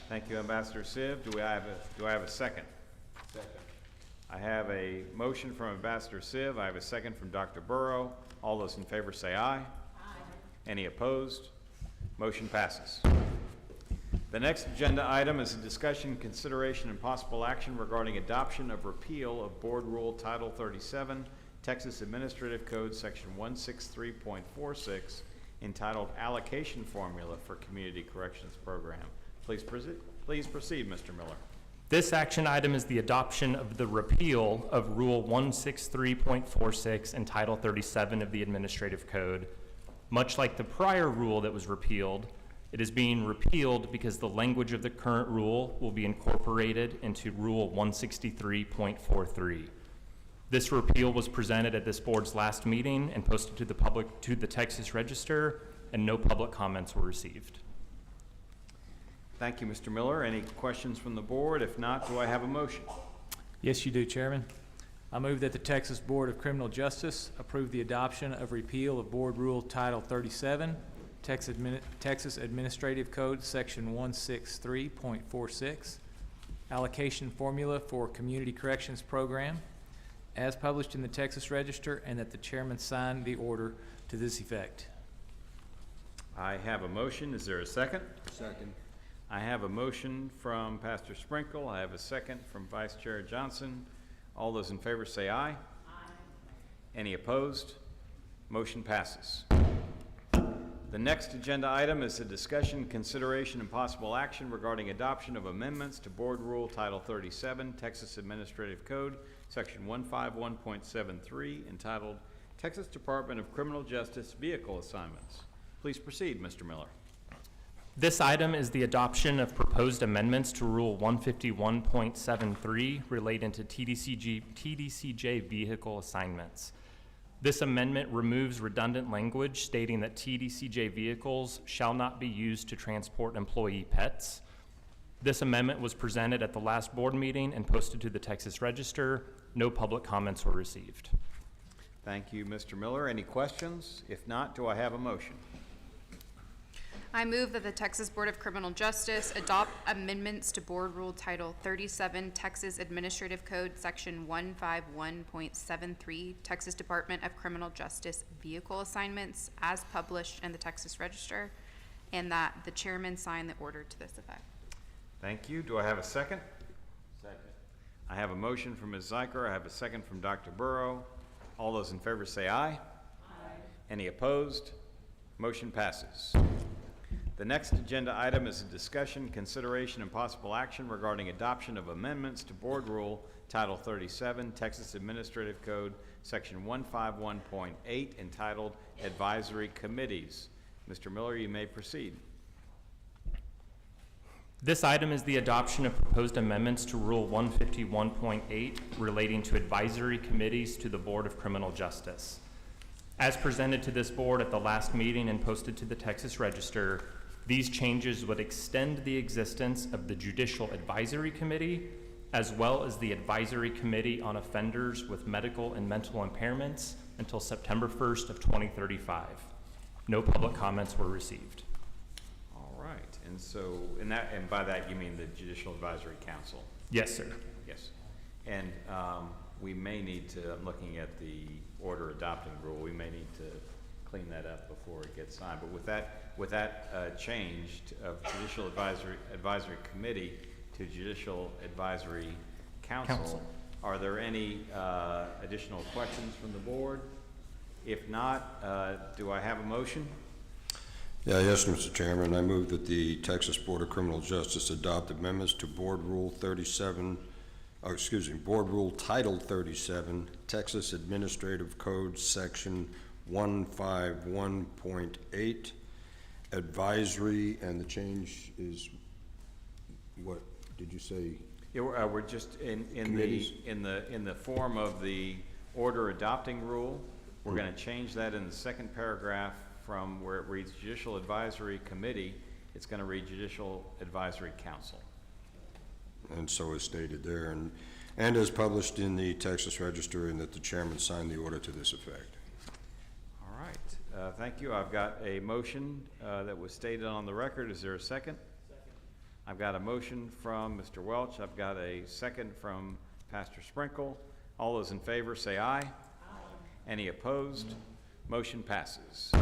Thank you, Ambassador Siv. Do I have a second? Second. I have a motion from Ambassador Siv. I have a second from Dr. Burrow. All those in favor say aye. Any opposed? Motion passes. The next agenda item is a discussion, consideration, and possible action regarding adoption of repeal of Board Rule Title 37, Texas Administrative Code, Section 163.46, entitled Allocation Formula for Community Corrections Program. Please proceed, Mr. Miller. This action item is the adoption of the repeal of Rule 163.46 and Title 37 of the Administrative Code. Much like the prior rule that was repealed, it is being repealed because the language of the current rule will be incorporated into Rule 163.43. This repeal was presented at this board's last meeting and posted to the Texas Register, and no public comments were received. Thank you, Mr. Miller. Any questions from the board? If not, do I have a motion? Yes, you do, Chairman. I move that the Texas Board of Criminal Justice approve the adoption of repeal of Board Rule Title 37, Texas Administrative Code, Section 163.46, Allocation Formula for Community Corrections Program, as published in the Texas Register, and that the chairman sign the order to this effect. I have a motion. Is there a second? Second. I have a motion from Pastor Sprinkle. I have a second from Vice Chair Johnson. All those in favor say aye. Aye. Any opposed? Motion passes. The next agenda item is a discussion, consideration, and possible action regarding adoption of amendments to Board Rule Title 37, Texas Administrative Code, Section 151.73, entitled Texas Department of Criminal Justice Vehicle Assignments. Please proceed, Mr. Miller. This item is the adoption of proposed amendments to Rule 151.73 relating to TDCJ vehicle assignments. This amendment removes redundant language stating that TDCJ vehicles shall not be used to transport employee pets. This amendment was presented at the last board meeting and posted to the Texas Register. No public comments were received. Thank you, Mr. Miller. Any questions? If not, do I have a motion? I move that the Texas Board of Criminal Justice adopt amendments to Board Rule Title 37, Texas Administrative Code, Section 151.73, Texas Department of Criminal Justice Vehicle Assignments, as published in the Texas Register, and that the chairman sign the order to this effect. Thank you. Do I have a second? Second. I have a motion from Ms. Zeiker. I have a second from Dr. Burrow. All those in favor say aye. Aye. Any opposed? Motion passes. The next agenda item is a discussion, consideration, and possible action regarding adoption of amendments to Board Rule Title 37, Texas Administrative Code, Section 151.8, entitled Advisory Committees. Mr. Miller, you may proceed. This item is the adoption of proposed amendments to Rule 151.8 relating to advisory committees to the Board of Criminal Justice. As presented to this board at the last meeting and posted to the Texas Register, these changes would extend the existence of the Judicial Advisory Committee, as well as the Advisory Committee on Offenders with Medical and Mental Impairments until September 1st of 2035. No public comments were received. All right. And so, and by that you mean the Judicial Advisory Council? Yes, sir. Yes. And we may need to, I'm looking at the order adopting rule, we may need to clean that up before it gets signed. But with that changed of Judicial Advisory Committee to Judicial Advisory Council, are there any additional questions from the board? If not, do I have a motion? Yes, Mr. Chairman. I move that the Texas Board of Criminal Justice adopt amendments to Board Rule Board Rule Title 37, Texas Administrative Code, Section 151.8, advisory, and the change is, what did you say? Yeah, we're just in the form of the order adopting rule. We're going to change that in the second paragraph from where it reads Judicial Advisory Committee. It's going to read Judicial Advisory Council. And so is stated there, and as published in the Texas Register, and that the chairman sign the order to this effect. All right. Thank you. I've got a motion that was stated on the record. Is there a second? Second. I've got a motion from Mr. Welch. I've got a second from Pastor Sprinkle. All those in favor say aye. Aye. Any opposed? Motion passes.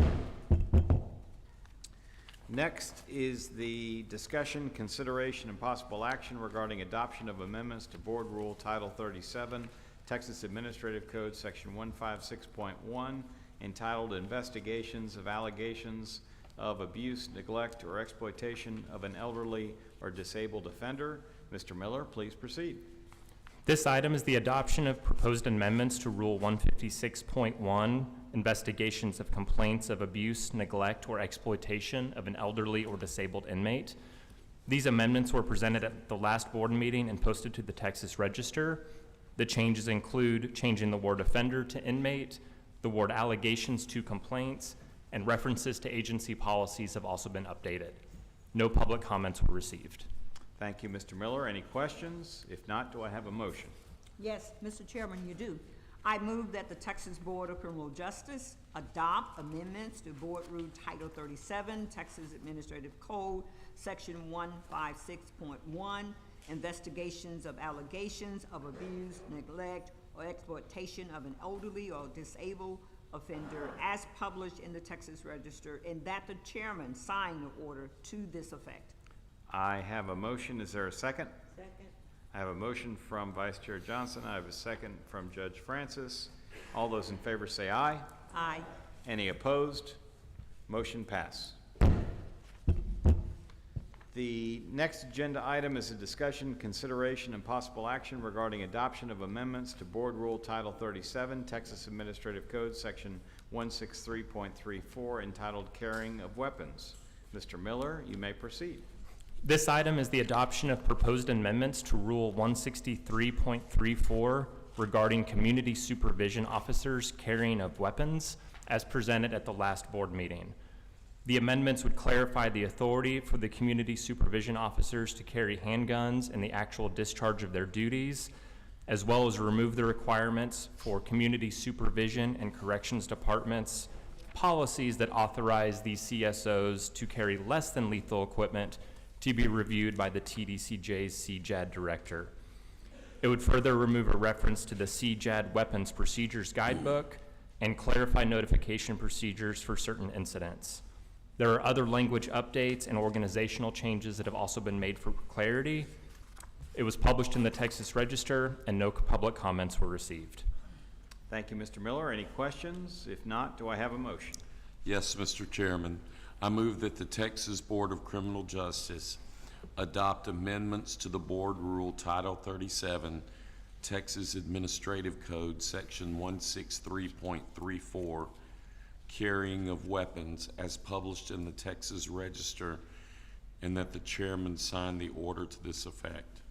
Next is the discussion, consideration, and possible action regarding adoption of amendments to Board Rule Title 37, Texas Administrative Code, Section 156.1, entitled Investigations of Allegations of Abuse, Neglect, or Exploitation of an Elderly or Disabled Offender. Mr. Miller, please proceed. This item is the adoption of proposed amendments to Rule 156.1, Investigations of Complaints of Abuse, Neglect, or Exploitation of an Elderly or Disabled Inmate. These amendments were presented at the last board meeting and posted to the Texas Register. The changes include changing the word offender to inmate, the word allegations to complaints, and references to agency policies have also been updated. No public comments were received. Thank you, Mr. Miller. Any questions? If not, do I have a motion? Yes, Mr. Chairman, you do. I move that the Texas Board of Criminal Justice adopt amendments to Board Rule Title 37, Texas Administrative Code, Section 156.1, Investigations of Allegations of Abuse, Neglect, or Exploitation of an Elderly or Disabled Offender, as published in the Texas Register, and that the chairman sign the order to this effect. I have a motion. Is there a second? Second. I have a motion from Vice Chair Johnson. I have a second from Judge Francis. All those in favor say aye. Aye. Any opposed? Motion pass. The next agenda item is a discussion, consideration, and possible action regarding adoption of amendments to Board Rule Title 37, Texas Administrative Code, Section 163.34, entitled Carrying of Weapons. Mr. Miller, you may proceed. This item is the adoption of proposed amendments to Rule 163.34 regarding community supervision officers' carrying of weapons, as presented at the last board meeting. The amendments would clarify the authority for the community supervision officers to carry handguns in the actual discharge of their duties, as well as remove the requirements for community supervision and corrections departments policies that authorize these CSOs to carry less than lethal equipment to be reviewed by the TBCJ's CJAD director. It would further remove a reference to the CJAD Weapons Procedures Guidebook and clarify notification procedures for certain incidents. There are other language updates and organizational changes that have also been made for clarity. It was published in the Texas Register, and no public comments were received. Thank you, Mr. Miller. Any questions? If not, do I have a motion? Yes, Mr. Chairman. I move that the Texas Board of Criminal Justice adopt amendments to the Board Rule Title 37, Texas Administrative Code, Section 163.34, Carrying of Weapons, as published in the Texas Register, and that the chairman sign the order to this effect.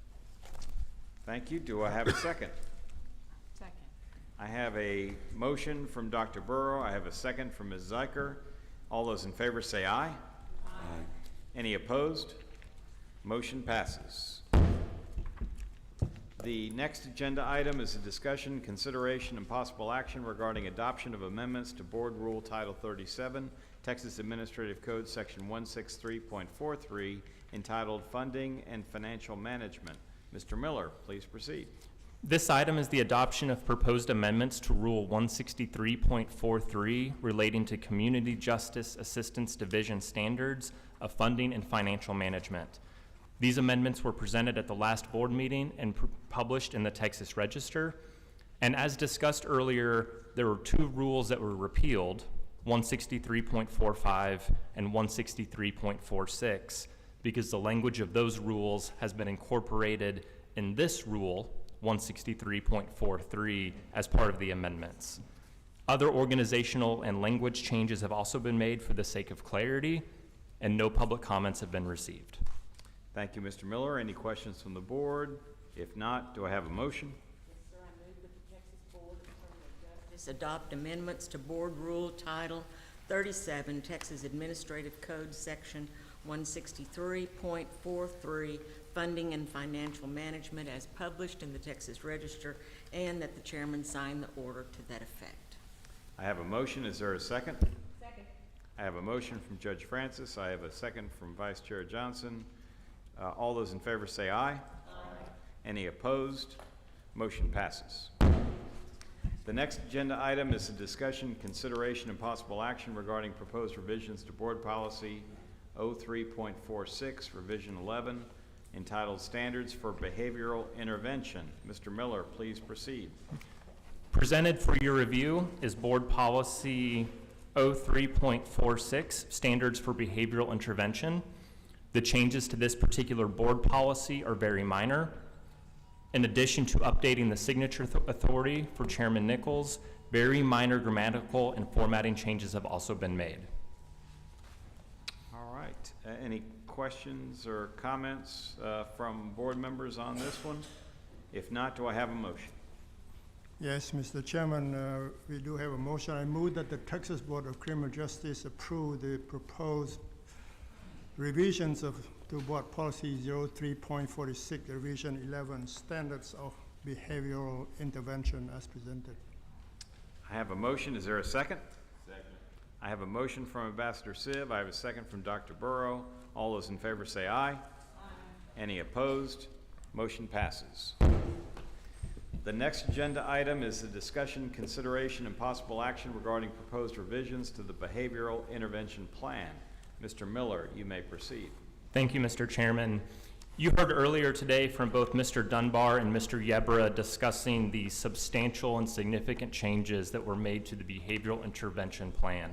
Thank you. Do I have a second? Second. I have a motion from Dr. Burrow. I have a second from Ms. Zeiker. All those in favor say aye. Aye. Any opposed? Motion passes. The next agenda item is a discussion, consideration, and possible action regarding adoption of amendments to Board Rule Title 37, Texas Administrative Code, Section 163.43, entitled Funding and Financial Management. Mr. Miller, please proceed. This item is the adoption of proposed amendments to Rule 163.43 relating to Community Justice Assistance Division standards of funding and financial management. These amendments were presented at the last board meeting and published in the Texas Register. And as discussed earlier, there were two rules that were repealed, 163.45 and 163.46, because the language of those rules has been incorporated in this rule, 163.43, as part of the amendments. Other organizational and language changes have also been made for the sake of clarity, and no public comments have been received. Thank you, Mr. Miller. Any questions from the board? If not, do I have a motion? Yes, sir. I move that the Texas Board of Criminal Justice adopt amendments to Board Rule Title 37, Texas Administrative Code, Section 163.43, Funding and Financial Management, as published in the Texas Register, and that the chairman sign the order to that effect. I have a motion. Is there a second? Second. I have a motion from Judge Francis. I have a second from Vice Chair Johnson. All those in favor say aye. Aye. Any opposed? Motion passes. The next agenda item is a discussion, consideration, and possible action regarding proposed revisions to Board Policy 03.46, Revision 11, entitled Standards for Behavioral Intervention. Mr. Miller, please proceed. Presented for your review is Board Policy 03.46, Standards for Behavioral Intervention. The changes to this particular board policy are very minor. In addition to updating the signature authority for Chairman Nichols, very minor grammatical and formatting changes have also been made. All right. Any questions or comments from board members on this one? If not, do I have a motion? Yes, Mr. Chairman, we do have a motion. I move that the Texas Board of Criminal Justice approve the proposed revisions to Board Policy 03.46, Revision 11, Standards of Behavioral Intervention as presented. I have a motion. Is there a second? Second. I have a motion from Ambassador Siv. I have a second from Dr. Burrow. All those in favor say aye. Aye. Any opposed? Motion passes. The next agenda item is the discussion, consideration, and possible action regarding proposed revisions to the Behavioral Intervention Plan. Mr. Miller, you may proceed. Thank you, Mr. Chairman. You heard earlier today from both Mr. Dunbar and Mr. Yebra discussing the substantial and significant changes that were made to the Behavioral Intervention Plan.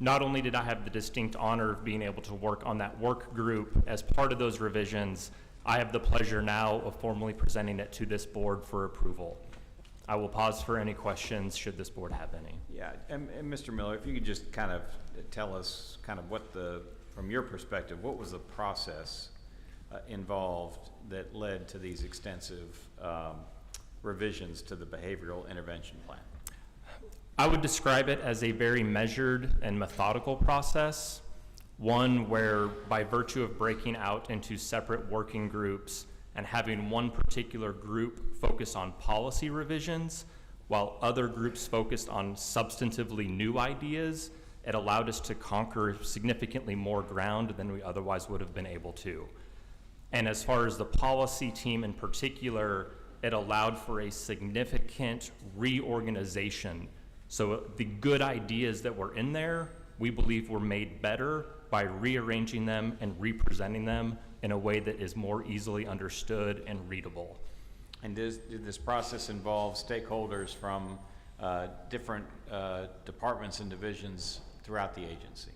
Not only did I have the distinct honor of being able to work on that work group as part of those revisions, I have the pleasure now of formally presenting it to this board for approval. I will pause for any questions should this board have any. Yeah, and Mr. Miller, if you could just kind of tell us kind of what from your perspective, what was the process involved that led to these extensive revisions to the Behavioral Intervention Plan? I would describe it as a very measured and methodical process, one where by virtue of breaking out into separate working groups and having one particular group focus on policy revisions, while other groups focused on substantively new ideas, it allowed us to conquer significantly more ground than we otherwise would have been able to. And as far as the policy team in particular, it allowed for a significant reorganization. So the good ideas that were in there, we believe were made better by rearranging them and representing them in a way that is more easily understood and readable. And did this process involve stakeholders from different departments and divisions throughout the agency?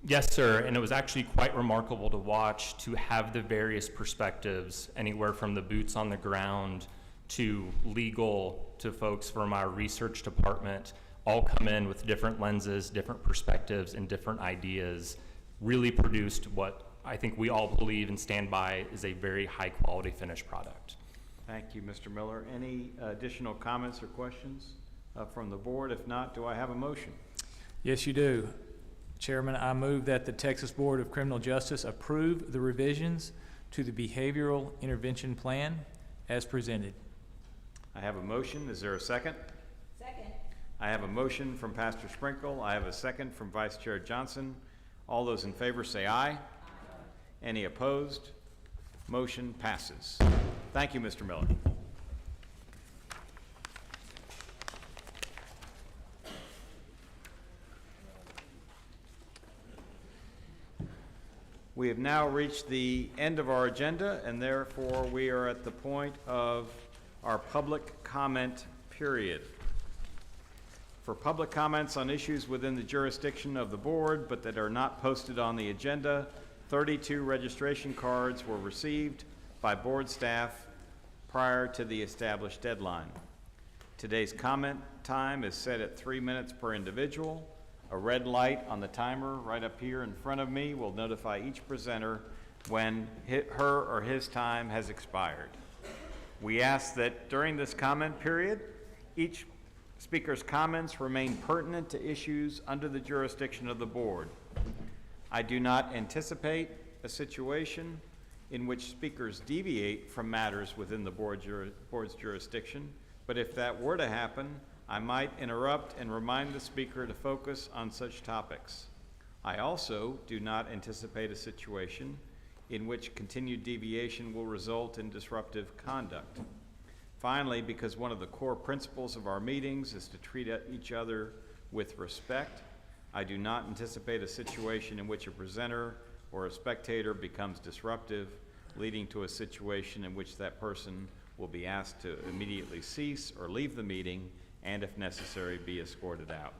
Yes, sir, and it was actually quite remarkable to watch, to have the various perspectives, anywhere from the boots on the ground to legal to folks from our research department, all come in with different lenses, different perspectives, and different ideas, really produced what I think we all believe and stand by is a very high quality finished product. Thank you, Mr. Miller. Any additional comments or questions from the board? If not, do I have a motion? Yes, you do. Chairman, I move that the Texas Board of Criminal Justice approve the revisions to the Behavioral Intervention Plan as presented. I have a motion. Is there a second? Second. I have a motion from Pastor Sprinkle. I have a second from Vice Chair Johnson. All those in favor say aye. Any opposed? Motion passes. Thank you, Mr. Miller. We have now reached the end of our agenda, and therefore we are at the point of our public comment period. For public comments on issues within the jurisdiction of the board but that are not posted on the agenda, 32 registration cards were received by board staff prior to the established deadline. Today's comment time is set at 3 minutes per individual. A red light on the timer right up here in front of me will notify each presenter when her or his time has expired. We ask that during this comment period, each speaker's comments remain pertinent to issues under the jurisdiction of the board. I do not anticipate a situation in which speakers deviate from matters within the board's jurisdiction, but if that were to happen, I might interrupt and remind the speaker to focus on such topics. I also do not anticipate a situation in which continued deviation will result in disruptive conduct. Finally, because one of the core principles of our meetings is to treat each other with respect, I do not anticipate a situation in which a presenter or a spectator becomes disruptive, leading to a situation in which that person will be asked to immediately cease or leave the meeting and, if necessary, be escorted out.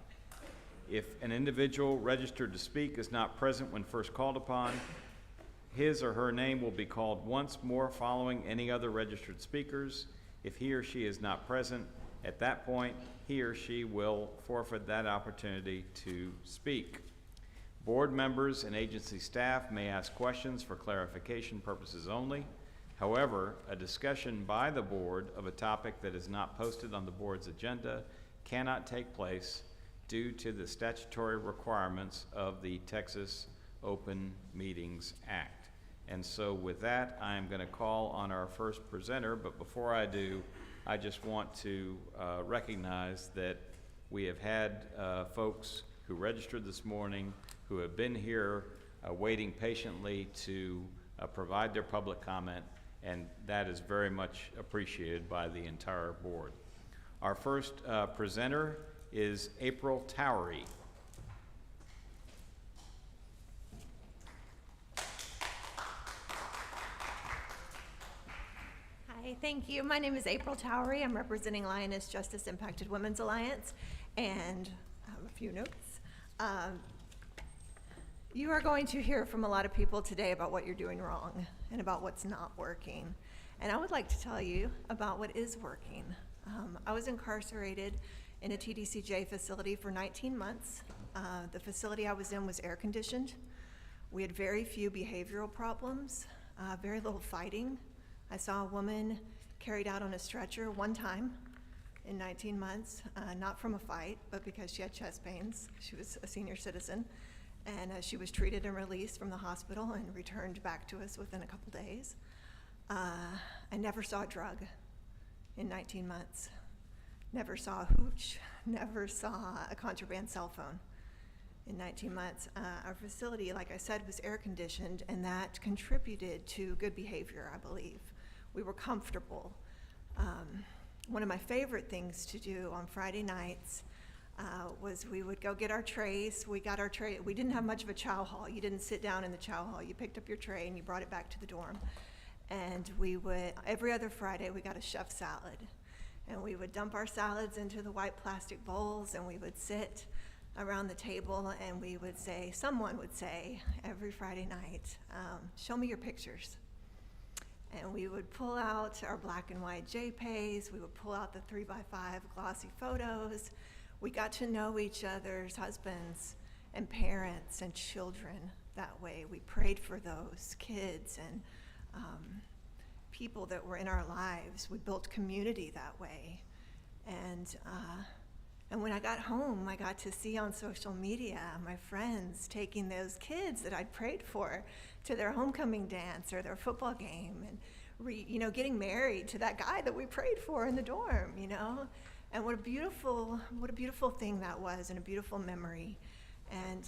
If an individual registered to speak is not present when first called upon, his or her name will be called once more following any other registered speakers. If he or she is not present, at that point, he or she will forfeit that opportunity to speak. Board members and agency staff may ask questions for clarification purposes only. However, a discussion by the board of a topic that is not posted on the board's agenda cannot take place due to the statutory requirements of the Texas Open Meetings Act. And so with that, I'm going to call on our first presenter, but before I do, I just want to recognize that we have had folks who registered this morning who have been here waiting patiently to provide their public comment, and that is very much appreciated by the entire board. Our first presenter is April Towery. Hi, thank you. My name is April Towery. I'm representing Lioness Justice Impacted Women's Alliance, and I have a few notes. You are going to hear from a lot of people today about what you're doing wrong and about what's not working. And I would like to tell you about what is working. I was incarcerated in a TBCJ facility for 19 months. The facility I was in was air conditioned. We had very few behavioral problems, very little fighting. I saw a woman carried out on a stretcher one time in 19 months, not from a fight, but because she had chest pains. She was a senior citizen. And she was treated and released from the hospital and returned back to us within a couple days. I never saw a drug in 19 months. Never saw a hooch, never saw a contraband cell phone in 19 months. Our facility, like I said, was air conditioned, and that contributed to good behavior, I believe. We were comfortable. One of my favorite things to do on Friday nights was we would go get our trays. We got our tray. We didn't have much of a chow hall. You didn't sit down in the chow hall. You picked up your tray and you brought it back to the dorm. And we would, every other Friday, we got a chef salad. And we would dump our salads into the white plastic bowls, and we would sit around the table, and we would say, someone would say every Friday night, show me your pictures. And we would pull out our black and white JPEGs. We would pull out the 3x5 glossy photos. We got to know each other's husbands and parents and children that way. We prayed for those kids and people that were in our lives. We built community that way. And when I got home, I got to see on social media my friends taking those kids that I'd prayed for to their homecoming dance or their football game, and getting married to that guy that we prayed for in the dorm, And what a beautiful thing that was, and a beautiful memory. And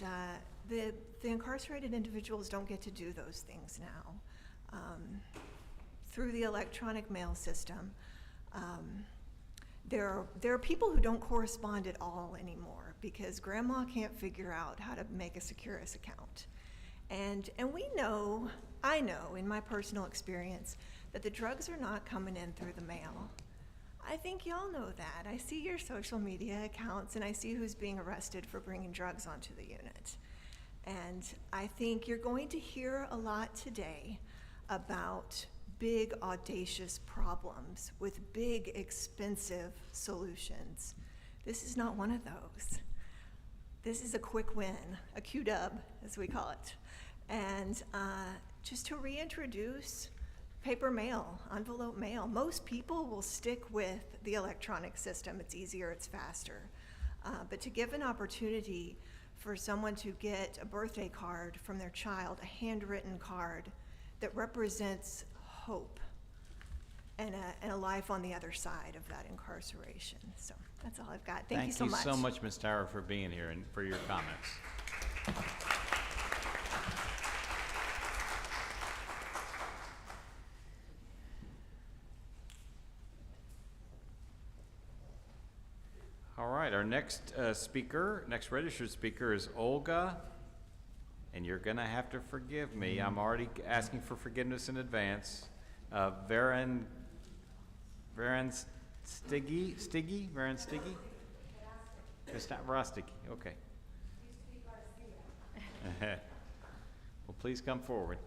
the incarcerated individuals don't get to do those things now. Through the electronic mail system, there are people who don't correspond at all anymore because grandma can't figure out how to make a Securus account. And I know in my personal experience that the drugs are not coming in through the mail. I think y'all know that. I see your social media accounts and I see who's being arrested for bringing drugs onto the unit. And I think you're going to hear a lot today about big, audacious problems with big, expensive solutions. This is not one of those. This is a quick win, a Q-dub, as we call it. And just to reintroduce paper mail, envelope mail. Most people will stick with the electronic system. It's easier, it's faster. But to give an opportunity for someone to get a birthday card from their child, a handwritten card that represents hope and a life on the other side of that incarceration. So that's all I've got. Thank you so much. Thank you so much, Ms. Tower, for being here and for your comments. All right, our next next registered speaker is Olga, and you're gonna have to forgive me. I'm already asking for forgiveness in advance. Varan Stiggy? It's not Rostiki, okay. Well, please come forward.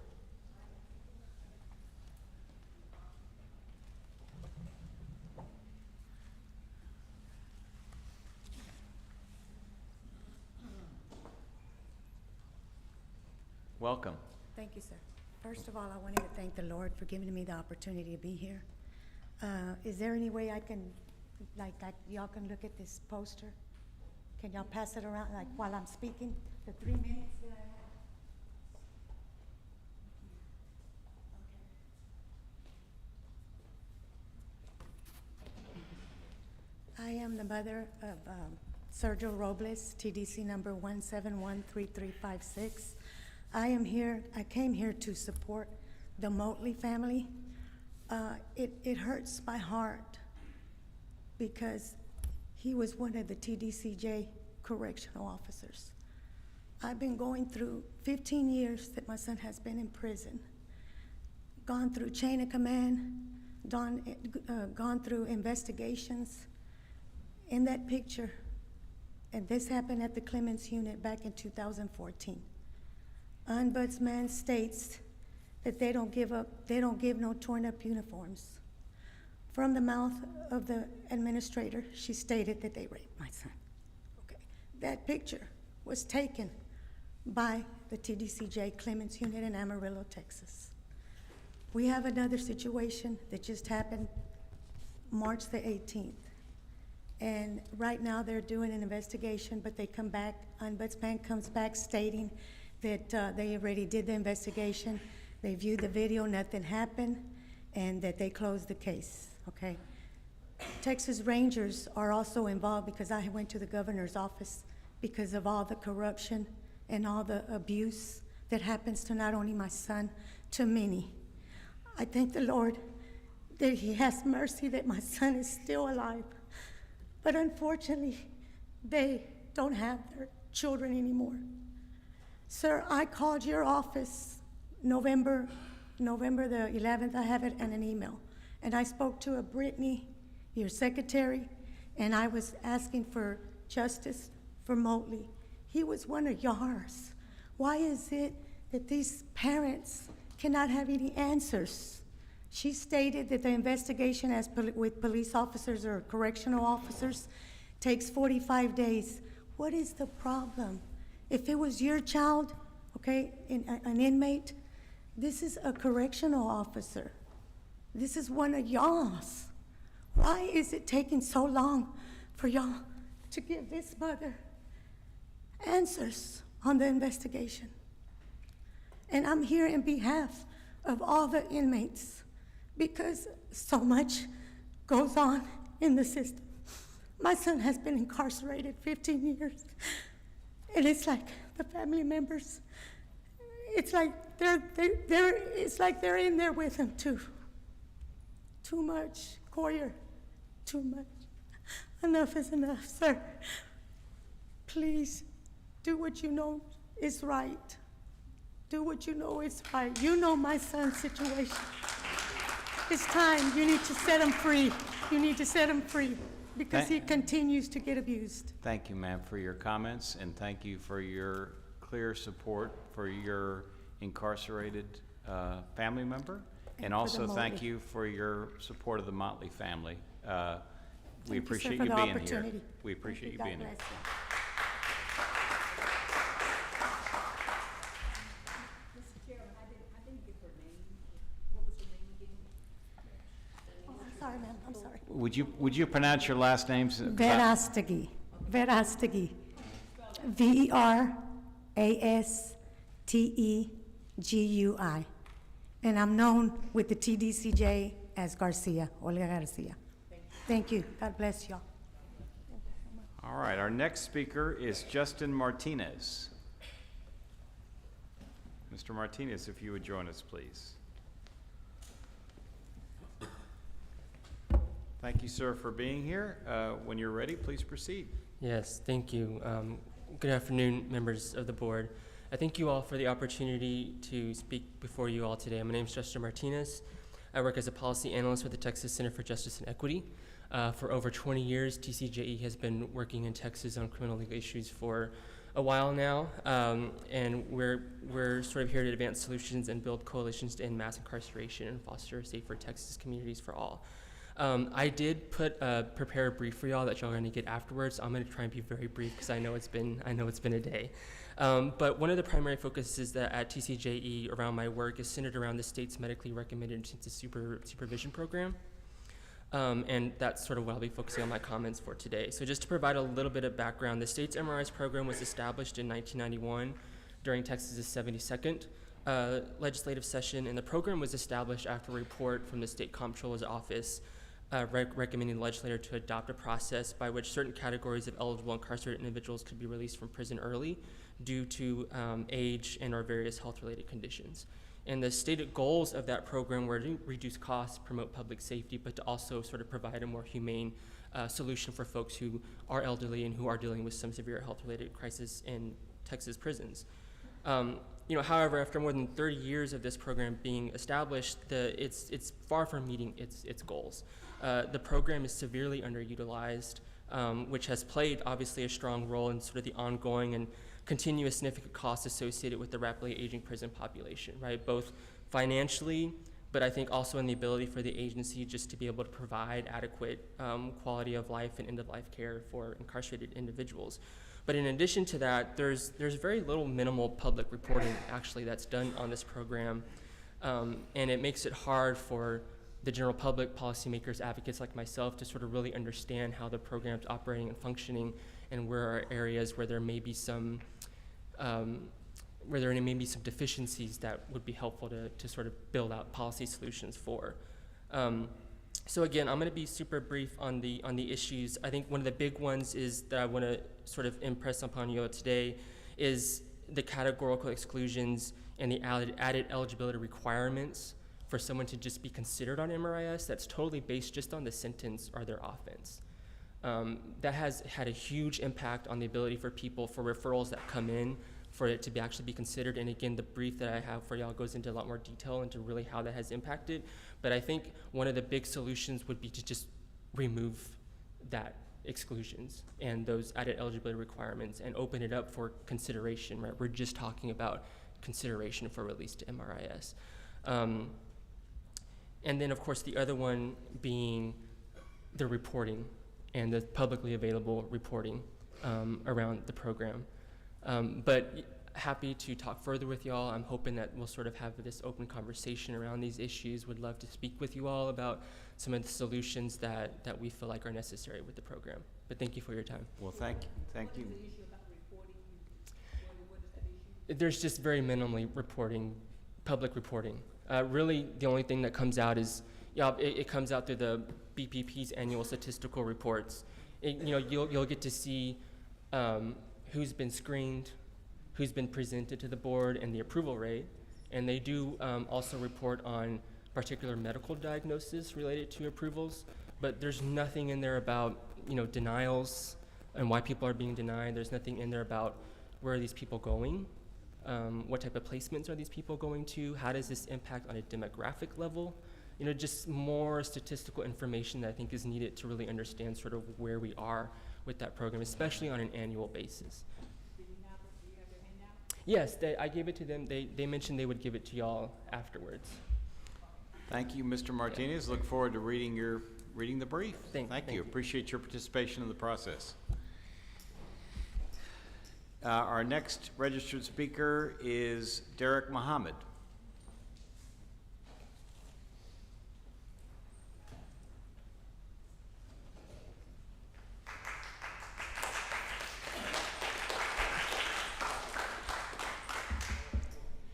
Welcome. Thank you, sir. First of all, I wanted to thank the Lord for giving me the opportunity to be here. Is there any way I can, like y'all can look at this poster? Can y'all pass it around, like while I'm speaking? The 3 minutes that I have. I am the mother of Sergio Robles, TDC number 1713356. I came here to support the Motley family. It hurts my heart because he was one of the TDCJ correctional officers. I've been going through 15 years that my son has been in prison, gone through chain of command, gone through investigations. In that picture, and this happened at the Clemens unit back in 2014. Ombudsman states that they don't give no torn up uniforms. From the mouth of the administrator, she stated that they raped my son. Okay. That picture was taken by the TDCJ Clemens unit in Amarillo, Texas. We have another situation that just happened March the 18th. And right now they're doing an investigation, but they come back, Ombudsman comes back stating that they already did the investigation, they viewed the video, nothing happened, and that they closed the case, okay? Texas Rangers are also involved because I went to the governor's office because of all the corruption and all the abuse that happens to not only my son, to many. I thank the Lord that he has mercy that my son is still alive. But unfortunately, they don't have their children anymore. Sir, I called your office November the 11th, I have it in an email. And I spoke to a Brittany, your secretary, and I was asking for justice for Motley. He was one of yours. Why is it that these parents cannot have any answers? She stated that the investigation with police officers or correctional officers takes 45 days. What is the problem? If it was your child, okay, an inmate, this is a correctional officer. This is one of y'all's. Why is it taking so long for y'all to give this mother answers on the investigation? And I'm here in behalf of all the inmates because so much goes on in the system. My son has been incarcerated 15 years, and it's like the family members, it's like they're in there with him too. Too much, Coyer, too much. Enough is enough, sir. Please, do what you know is right. Do what you know is right. You know my son's situation. It's time. You need to set him free. You need to set him free because he continues to get abused. Thank you, ma'am, for your comments, and thank you for your clear support for your incarcerated family member. And also thank you for your support of the Motley family. We appreciate you being here. We appreciate you being here. Mr. Chairman, I didn't get her name. What was her name again? Oh, I'm sorry, ma'am, I'm sorry. Would you pronounce your last names? Verastegi. Verastegi. Verastegui. And I'm known with the TBCJ as Garcia, Olga Garcia. Thank you. God bless y'all. All right, our next speaker is Justin Martinez. Mr. Martinez, if you would join us, please. Thank you, sir, for being here. When you're ready, please proceed. Yes, thank you. Good afternoon, members of the board. I thank you all for the opportunity to speak before you all today. My name is Justin Martinez. I work as a policy analyst with the Texas Center for Justice and Equity. For over 20 years, TCJE has been working in Texas on criminal legal issues for a while now, and we're sort of here to advance solutions and build coalitions to end mass incarceration and foster safer Texas communities for all. I did prepare a brief for y'all that y'all are going to get afterwards. I'm going to try and be very brief because I know it's been a day. But one of the primary focuses that at TCJE around my work is centered around the state's medically recommended intensive supervision program. And that's sort of what I'll be focusing on my comments for today. So just to provide a little bit of background, the state's MRIs program was established in 1991 during Texas's 72nd legislative session, and the program was established after a report from the state comptroller's office recommending the legislator to adopt a process by which certain categories of eligible incarcerated individuals could be released from prison early due to age and or various health-related conditions. And the stated goals of that program were to reduce costs, promote public safety, but to also sort of provide a more humane solution for folks who are elderly and who are dealing with some severe health-related crisis in Texas prisons. However, after more than 30 years of this program being established, it's far from meeting its goals. The program is severely underutilized, which has played obviously a strong role in sort of the ongoing and continuous significant costs associated with the rapidly aging prison population, right? Both financially, but I think also in the ability for the agency just to be able to provide adequate quality of life and end-of-life care for incarcerated individuals. But in addition to that, there's very little minimal public reporting actually that's done on this program, and it makes it hard for the general public, policymakers, advocates like myself to sort of really understand how the program's operating and functioning, and where are areas where there may be some deficiencies that would be helpful to sort of build out policy solutions for. So again, I'm going to be super brief on the issues. I think one of the big ones is that I want to sort of impress upon you today is the categorical exclusions and the added eligibility requirements for someone to just be considered on MRIS that's totally based just on the sentence or their offense. That has had a huge impact on the ability for people, for referrals that come in, for it to actually be considered. And again, the brief that I have for y'all goes into a lot more detail into really how that has impacted. But I think one of the big solutions would be to just remove that exclusions and those added eligibility requirements and open it up for consideration, right? We're just talking about consideration for release to MRIS. And then of course the other one being the reporting and the publicly available reporting around the program. But happy to talk further with y'all. I'm hoping that we'll sort of have this open conversation around these issues. Would love to speak with you all about some of the solutions that we feel like are necessary with the program. But thank you for your time. Well, thank you. There's just very minimally reporting, public reporting. Really, the only thing that comes out is, it comes out through the BPP's annual statistical reports. you'll get to see who's been screened, who's been presented to the board, and the approval rate. And they do also report on particular medical diagnosis related to approvals, but there's nothing in there about, denials and why people are being denied. There's nothing in there about where are these people going, what type of placements are these people going to, how does this impact on a demographic level? Just more statistical information that I think is needed to really understand sort of where we are with that program, especially on an annual basis. Yes, I gave it to them. They mentioned they would give it to y'all afterwards. Thank you, Mr. Martinez. Look forward to reading the brief. Thank you. Appreciate your participation in the process. Our next registered speaker is Derek Muhammad.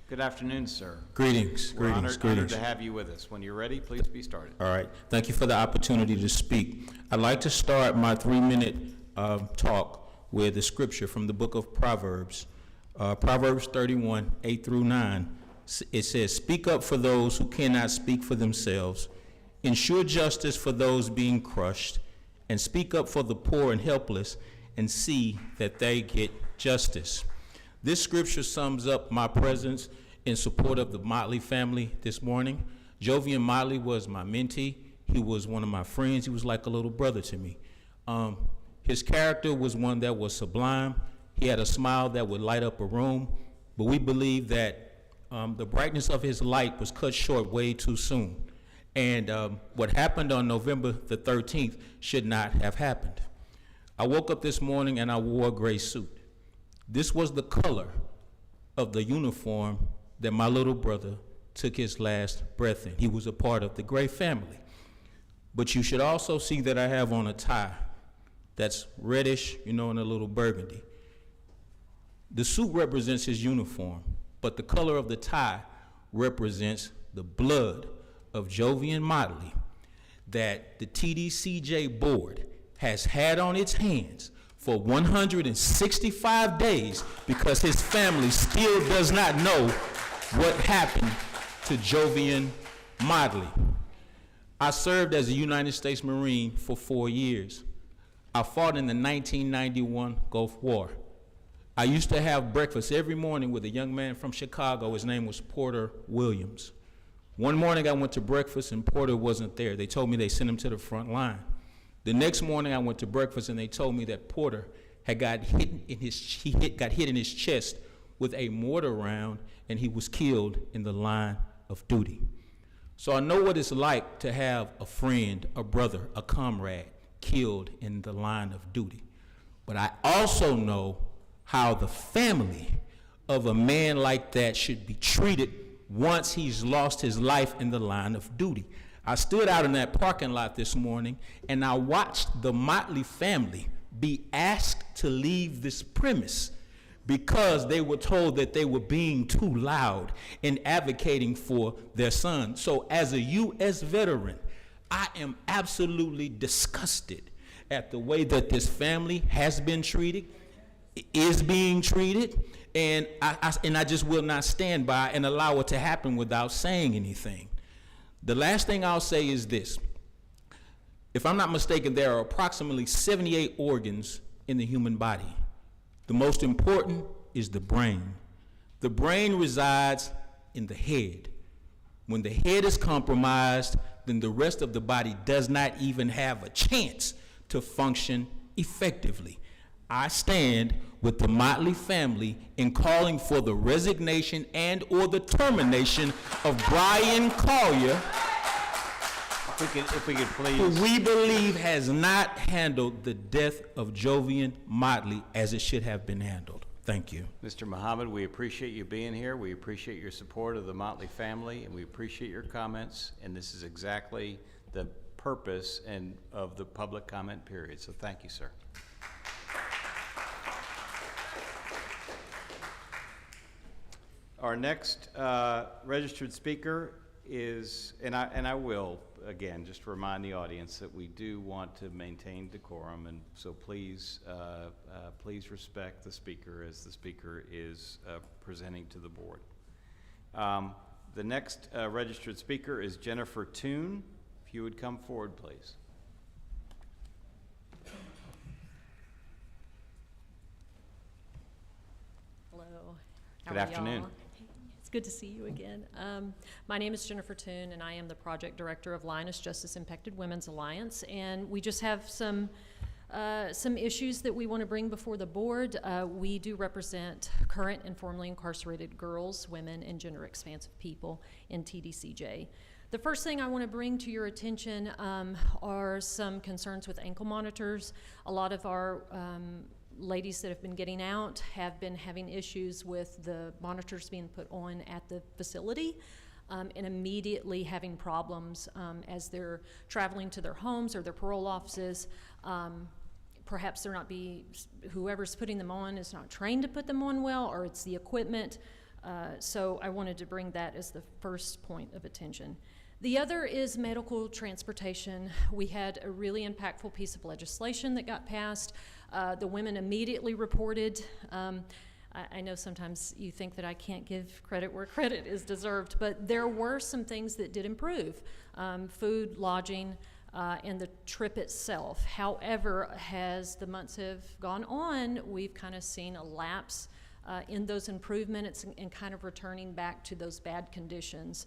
Good afternoon, sir. Greetings, We're greetings, honored greetings. to have you with us. When you're ready, please be started. All right, thank you for the opportunity to speak. I'd like to start my 3-minute talk with the scripture from the book of Proverbs. Proverbs 31, 8 through 9. It says, "Speak up for those who cannot speak for themselves. Ensure justice for those being crushed, and speak up for the poor and helpless, and see that they get justice." This scripture sums up my presence in support of the Motley family this morning. Jovian Motley was my mentee. He was one of my friends. He was like a little brother to me. His character was one that was sublime. He had a smile that would light up a room, but we believe that the brightness of his light was cut short way too soon. And what happened on November the 13th should not have happened. I woke up this morning and I wore a gray suit. This was the color of the uniform that my little brother took his last breath in. He was a part of the Gray family. But you should also see that I have on a tie that's reddish, and a little burgundy. The suit represents his uniform, but the color of the tie represents the blood of Jovian Motley that the TDCJ board has had on its hands for 165 days because his family still does not know what happened to Jovian Motley. I served as a United States Marine for 4 years. I fought in the 1991 Gulf War. I used to have breakfast every morning with a young man from Chicago. His name was Porter Williams. One morning I went to breakfast and Porter wasn't there. They told me they sent him to the front line. The next morning I went to breakfast and they told me that Porter had got hit in his chest with a mortar round and he was killed in the line of duty. So I know what it's like to have a friend, a brother, a comrade killed in the line of duty. But I also know how the family of a man like that should be treated once he's lost his life in the line of duty. I stood out in that parking lot this morning and I watched the Motley family be asked to leave this premise because they were told that they were being too loud in advocating for their son. So as a U.S. veteran, I am absolutely disgusted at the way that this family has been treated, is being treated, and I just will not stand by and allow it to happen without saying anything. The last thing I'll say is this. If I'm not mistaken, there are approximately 78 organs in the human body. The most important is the brain. The brain resides in the head. When the head is compromised, then the rest of the body does not even have a chance to function effectively. I stand with the Motley family in calling for the resignation and or the termination of Brian Collier, If we could please. who we believe has not handled the death of Jovian Motley as it should have been handled. Thank you. Mr. Muhammad, we appreciate you being here. We appreciate your support of the Motley family, and we appreciate your comments. And this is exactly the purpose of the public comment period. So thank you, sir. Our next registered speaker is, and I will, again, just remind the audience that we do want to maintain decorum, and so please, please respect the speaker as the speaker is presenting to the board. The next registered speaker is Jennifer Toon. If you would come forward, please. Hello. Good afternoon. It's good to see you again. My name is Jennifer Toon, and I am the project director of Linus Justice Impacted Women's Alliance. And we just have some issues that we want to bring before the board. We do represent current and formerly incarcerated girls, women, and gender-expansive people in TDCJ. The first thing I want to bring to your attention are some concerns with ankle monitors. A lot of our ladies that have been getting out have been having issues with the monitors being put on at the facility and immediately having problems as they're traveling to their homes or their parole offices. Perhaps they're not whoever's putting them on is not trained to put them on well, or it's the equipment. So I wanted to bring that as the first point of attention. The other is medical transportation. We had a really impactful piece of legislation that got passed. The women immediately reported. I know sometimes you think that I can't give credit where credit is deserved, but there were some things that did improve. Food, lodging, and the trip itself. However, as the months have gone on, we've kind of seen a lapse in those improvements and kind of returning back to those bad conditions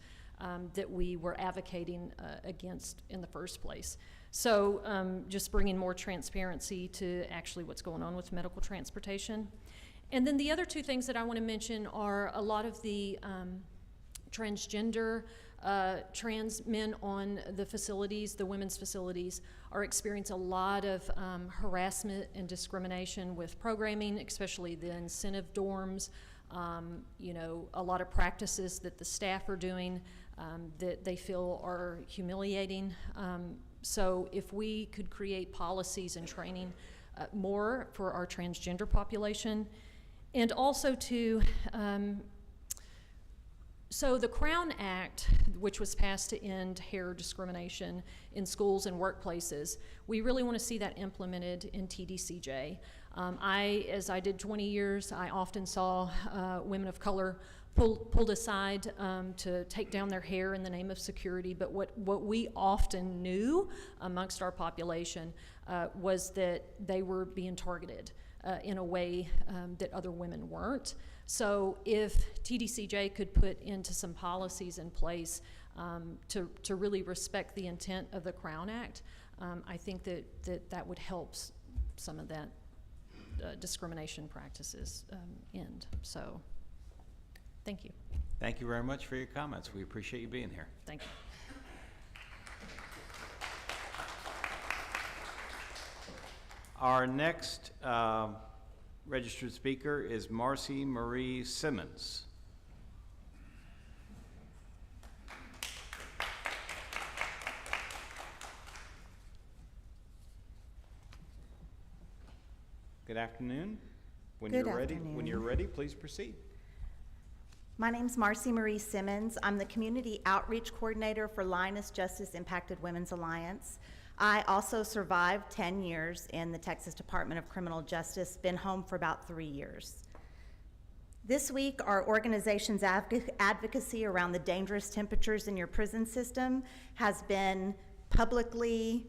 that we were advocating against in the first place. So just bringing more transparency to actually what's going on with medical transportation. And then the other two things that I want to mention are a lot of the transgender trans men on the facilities, the women's facilities, are experiencing a lot of harassment and discrimination with programming, especially the incentive dorms, you know, a lot of practices that the staff are doing that they feel are humiliating. So if we could create policies and training more for our transgender population, and also to, so the Crown Act, which was passed to end hair discrimination in schools and workplaces, we really want to see that implemented in TDCJ. As I did 20 years, I often saw women of color pulled aside to take down their hair in the name of security, but what we often knew amongst our population was that they were being targeted in a way that other women weren't. So if TDCJ could put into some policies in place to really respect the intent of the Crown Act, I think that would help some of that discrimination practices end. So thank you. Thank you very much for your comments. We appreciate you being here. Thank you. Our next registered speaker is Marcy Marie Simmons. Good afternoon. When you're ready, please proceed. My name's Marcy Marie Simmons. I'm the Community Outreach Coordinator for Linus Justice Impacted Women's Alliance. I also survived 10 years in the Texas Department of Criminal Justice, been home for about 3 years. This week, our organization's advocacy around the dangerous temperatures in your prison system has been publicly,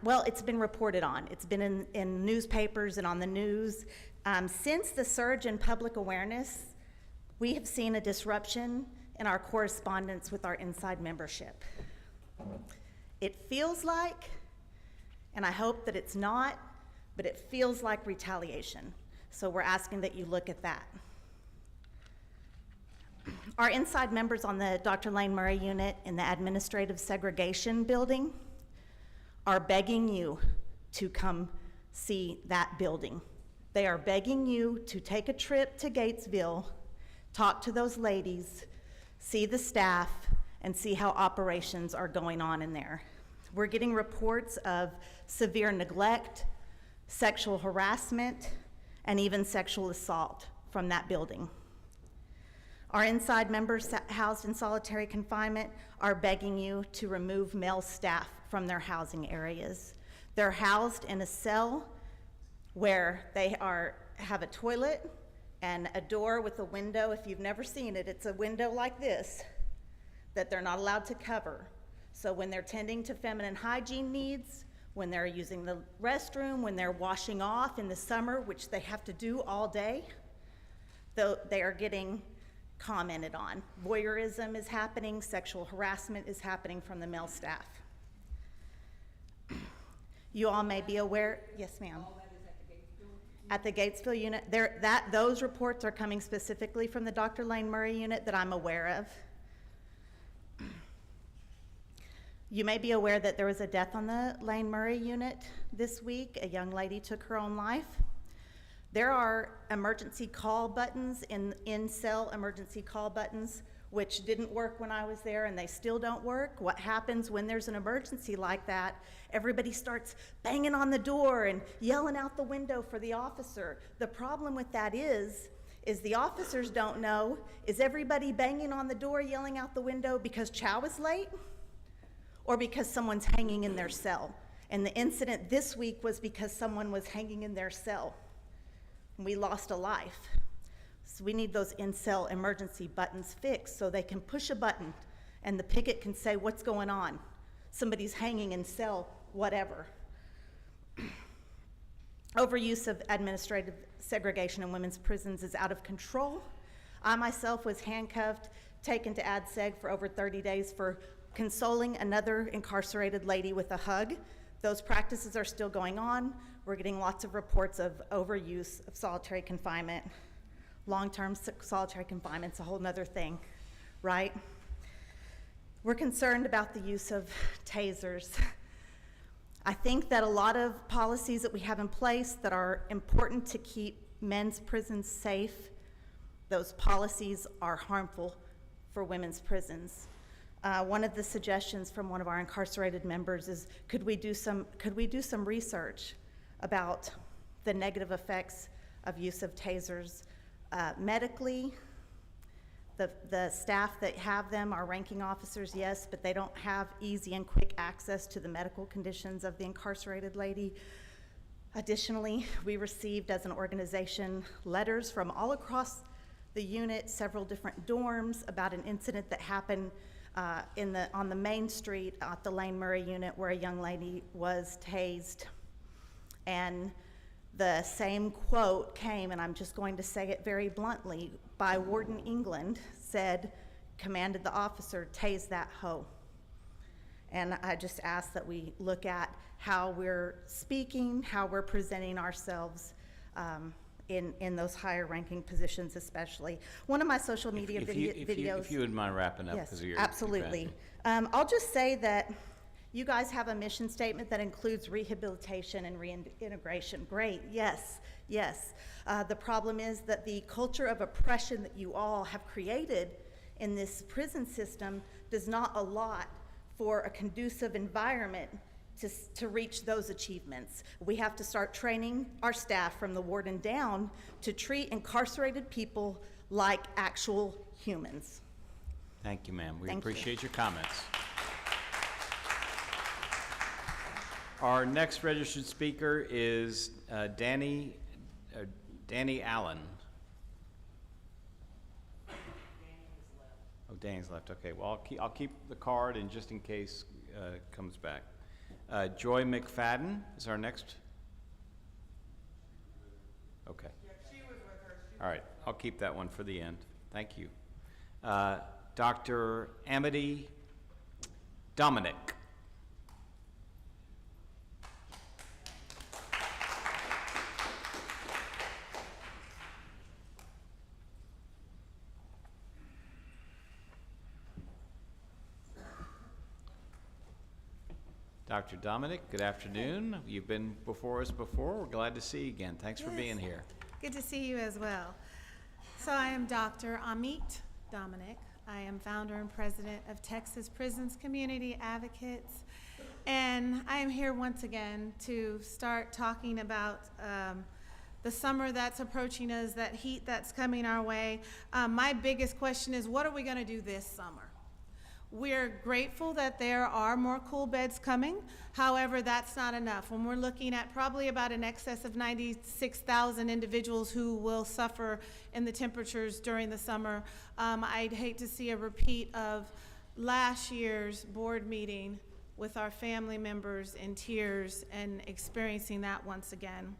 well, it's been reported on. It's been in newspapers and on the news. Since the surge in public awareness, we have seen a disruption in our correspondence with our inside membership. It feels like, and I hope that it's not, but it feels like retaliation. So we're asking that you look at that. Our inside members on the Dr. Lane Murray unit in the administrative segregation building are begging you to come see that building. They are begging you to take a trip to Gatesville, talk to those ladies, see the staff, and see how operations are going on in there. We're getting reports of severe neglect, sexual harassment, and even sexual assault from that building. Our inside members housed in solitary confinement are begging you to remove male staff from their housing areas. They're housed in a cell where they have a toilet and a door with a window. If you've never seen it, it's a window like this that they're not allowed to cover. So when they're tending to feminine hygiene needs, when they're using the restroom, when they're washing off in the summer, which they have to do all day, though they are getting commented on. Voyeurism is happening, sexual harassment is happening from the male staff. You all may be aware, yes ma'am. At the Gatesville unit, those reports are coming specifically from the Dr. Lane Murray unit that I'm aware of. You may be aware that there was a death on the Lane Murray unit this week. A young lady took her own life. There are emergency call buttons, in-cell emergency call buttons, which didn't work when I was there and they still don't work. What happens when there's an emergency like that, everybody starts banging on the door and yelling out the window for the officer. The problem with that is the officers don't know, is everybody banging on the door yelling out the window because chow is late or because someone's hanging in their cell? And the incident this week was because someone was hanging in their cell. We lost a life. So we need those in-cell emergency buttons fixed so they can push a button and the picket can say what's going on. Somebody's hanging in cell, whatever. Overuse of administrative segregation in women's prisons is out of control. I myself was handcuffed, taken to ADSEG for over 30 days for consoling another incarcerated lady with a hug. Those practices are still going on. We're getting lots of reports of overuse of solitary confinement. Long-term solitary confinement's a whole nother thing, right? We're concerned about the use of tasers. I think that a lot of policies that we have in place that are important to keep men's prisons safe, those policies are harmful for women's prisons. One of the suggestions from one of our incarcerated members is, could we do some research about the negative effects of use of tasers medically? The staff that have them are ranking officers, yes, but they don't have easy and quick access to the medical conditions of the incarcerated lady. Additionally, we received as an organization letters from all across the unit, several different dorms, about an incident that happened on the main street at the Lane Murray unit where a young lady was tased. And the same quote came, and I'm just going to say it very bluntly, by Warden England, said, commanded the officer, tase that hoe. And I just ask that we look at how we're speaking, how we're presenting ourselves in those higher ranking positions especially. One of my social media videos. If you wouldn't mind wrapping up. Yes, You're absolutely. I'll just say that you guys have a mission statement that includes rehabilitation and reintegration. Great, yes, yes. The problem is that the culture of oppression that you all have created in this prison system does not allot for a conducive environment to reach those achievements. We have to start training our staff from the warden down to treat incarcerated people like actual humans. Thank you, ma'am. We Thank you. appreciate your comments. Our next registered speaker is Danny Allen. Oh, Danny's left. Okay. Well, I'll keep the card, and just in case it comes back. Joy McFadden is our next. Okay. All right. I'll keep that one for the end. Thank you. Dr. Amity Dominic. Dr. Dominic, good afternoon. You've been before us before. We're glad to see you again. Thanks for being here. Good to see you as well. So I am Dr. Amit Dominic. I am founder and president of Texas Prisons Community Advocates. And I am here once again to start talking about the summer that's approaching us, that heat that's coming our way. My biggest question is, what are we going to do this summer? We're grateful that there are more cool beds coming. However, that's not enough. When we're looking at probably about in excess of 96,000 individuals who will suffer in the temperatures during the summer, I'd hate to see a repeat of last year's board meeting with our family members in tears and experiencing that once again.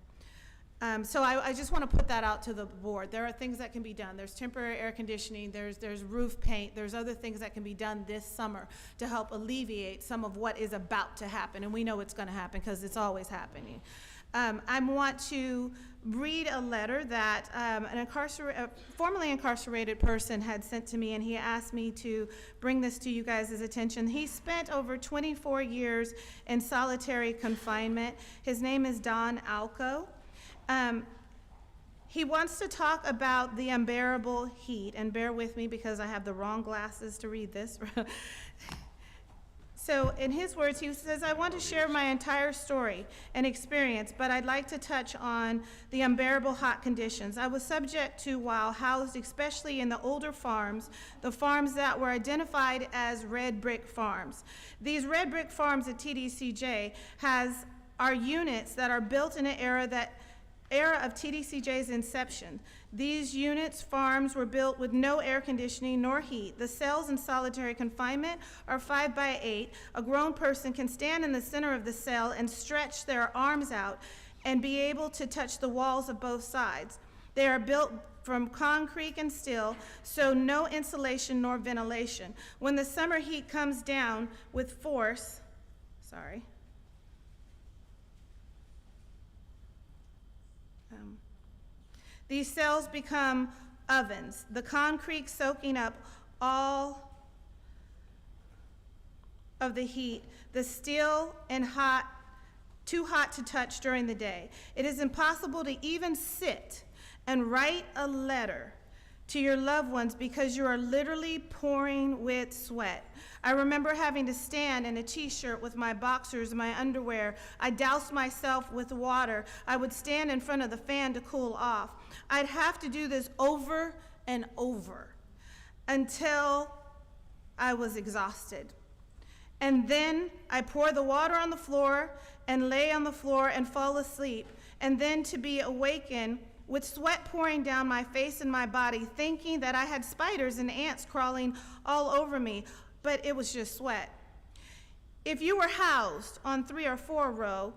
So I just want to put that out to the board. There are things that can be done. There's temporary air conditioning, there's roof paint, there's other things that can be done this summer to help alleviate some of what is about to happen. And we know it's going to happen because it's always happening. I want to read a letter that a formerly incarcerated person had sent to me, and he asked me to bring this to you guys' attention. He spent over 24 years in solitary confinement. His name is Don Alco. He wants to talk about the unbearable heat, and bear with me because I have the wrong glasses to read this. So in his words, he says, I want to share my entire story and experience, but I'd like to touch on the unbearable hot conditions I was subject to while housed, especially in the older farms, the farms that were identified as red brick farms. These red brick farms at TDCJ are units that are built in an era of TDCJ's inception. These units, farms, were built with no air conditioning nor heat. The cells in solitary confinement are 5 by 8. A grown person can stand in the center of the cell and stretch their arms out and be able to touch the walls of both sides. They are built from concrete and steel, so no insulation nor ventilation. When the summer heat comes down with force, these cells become ovens, the concrete soaking up all of the heat, the steel and too hot to touch during the day. It is impossible to even sit and write a letter to your loved ones because you are literally pouring with sweat. I remember having to stand in a t-shirt with my boxers and my underwear. I doused myself with water. I would stand in front of the fan to cool off. I'd have to do this over and over until I was exhausted. And then I pour the water on the floor and lay on the floor and fall asleep, and then to be awakened with sweat pouring down my face and my body, thinking that I had spiders and ants crawling all over me, but it was just sweat. If you were housed on 3 or 4 row,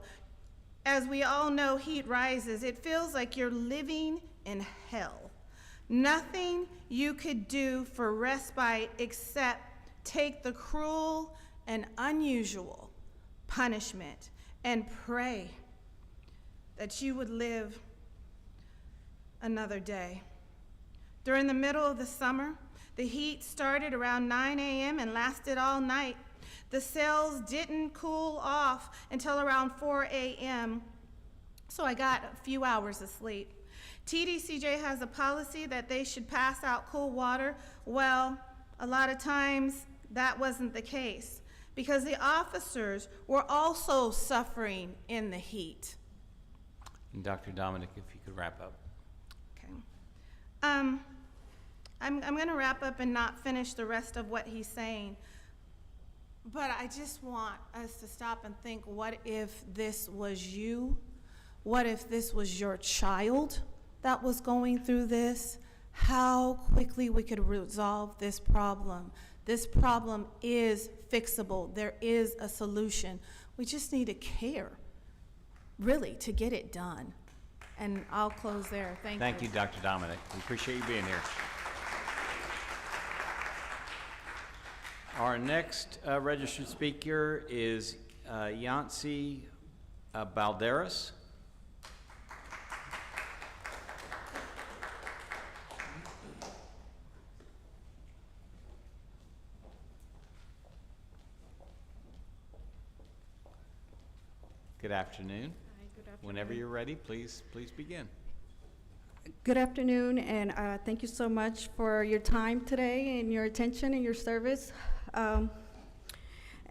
as we all know, heat rises. It feels like you're living in hell. Nothing you could do for respite except take the cruel and unusual punishment and pray that you would live another day. During the middle of the summer, the heat started around 9 a.m. and lasted all night. The cells didn't cool off until around 4 a.m., so I got a few hours of sleep. TDCJ has a policy that they should pass out cool water. Well, a lot of times that wasn't the case because the officers were also suffering in the heat. And Dr. Dominic, if you could wrap up. I'm going to wrap up and not finish the rest of what he's saying, but I just want us to stop and think, what if this was you? What if this was your child that was going through this? How quickly we could resolve this problem. This problem is fixable. There is a solution. We just need to care, really, to get it done. And I'll close there. Thank you. Thank you, Dr. Dominic. We appreciate you being here. Our next registered speaker is Yancy Balderas. Good afternoon. Whenever you're ready, please begin. Good afternoon, and thank you so much for your time today and your attention and your service. In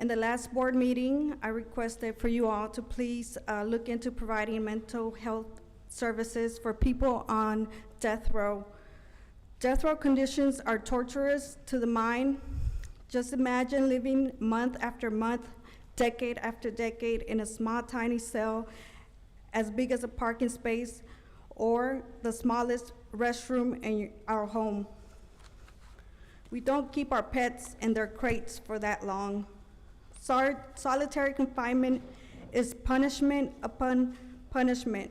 the last board meeting, I requested for you all to please look into providing mental health services for people on death row. Death row conditions are torturous to the mind. Just imagine living month after month, decade after decade in a small, tiny cell as big as a parking space or the smallest restroom in our home. We don't keep our pets in their crates for that long. Solitary confinement is punishment upon punishment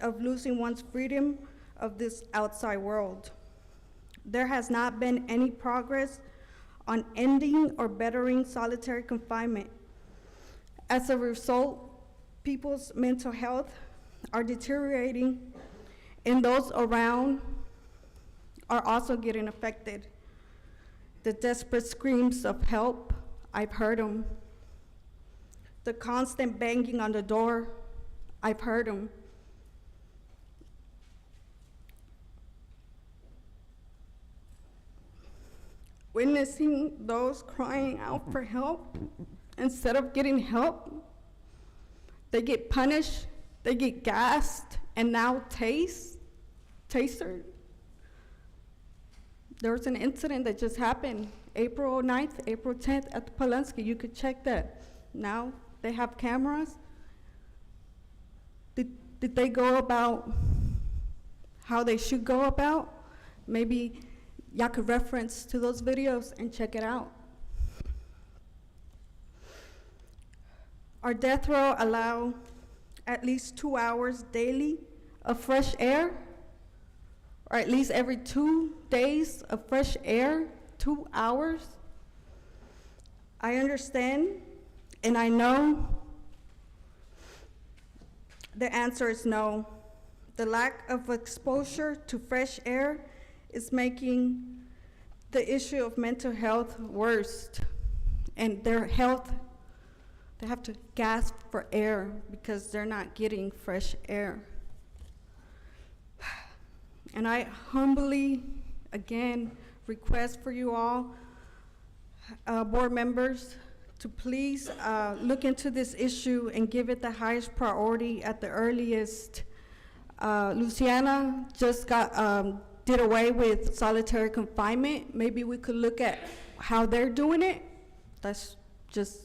of losing one's freedom of this outside world. There has not been any progress on ending or bettering solitary confinement. As a result, people's mental health are deteriorating, and those around are also getting affected. The desperate screams of help, I've heard them. The constant banging on the door, I've heard them. Witnessing those crying out for help, instead of getting help, they get punished, they get gassed, and now tasered. There was an incident that just happened April 9th, April 10th at the Pulaski. You could check that. Now they have cameras. Did they go about how they should go about? Maybe y'all could reference to those videos and check it out. Our death row allow at least 2 hours daily of fresh air, or at least every 2 days of fresh air, 2 hours. I understand, and I know the answer is no. The lack of exposure to fresh air is making the issue of mental health worse, and their health, they have to gasp for air because they're not getting fresh air. And I humbly, again, request for you all, board members, to please look into this issue and give it the highest priority at the earliest. Louisiana just did away with solitary confinement. Maybe we could look at how they're doing it. That's just,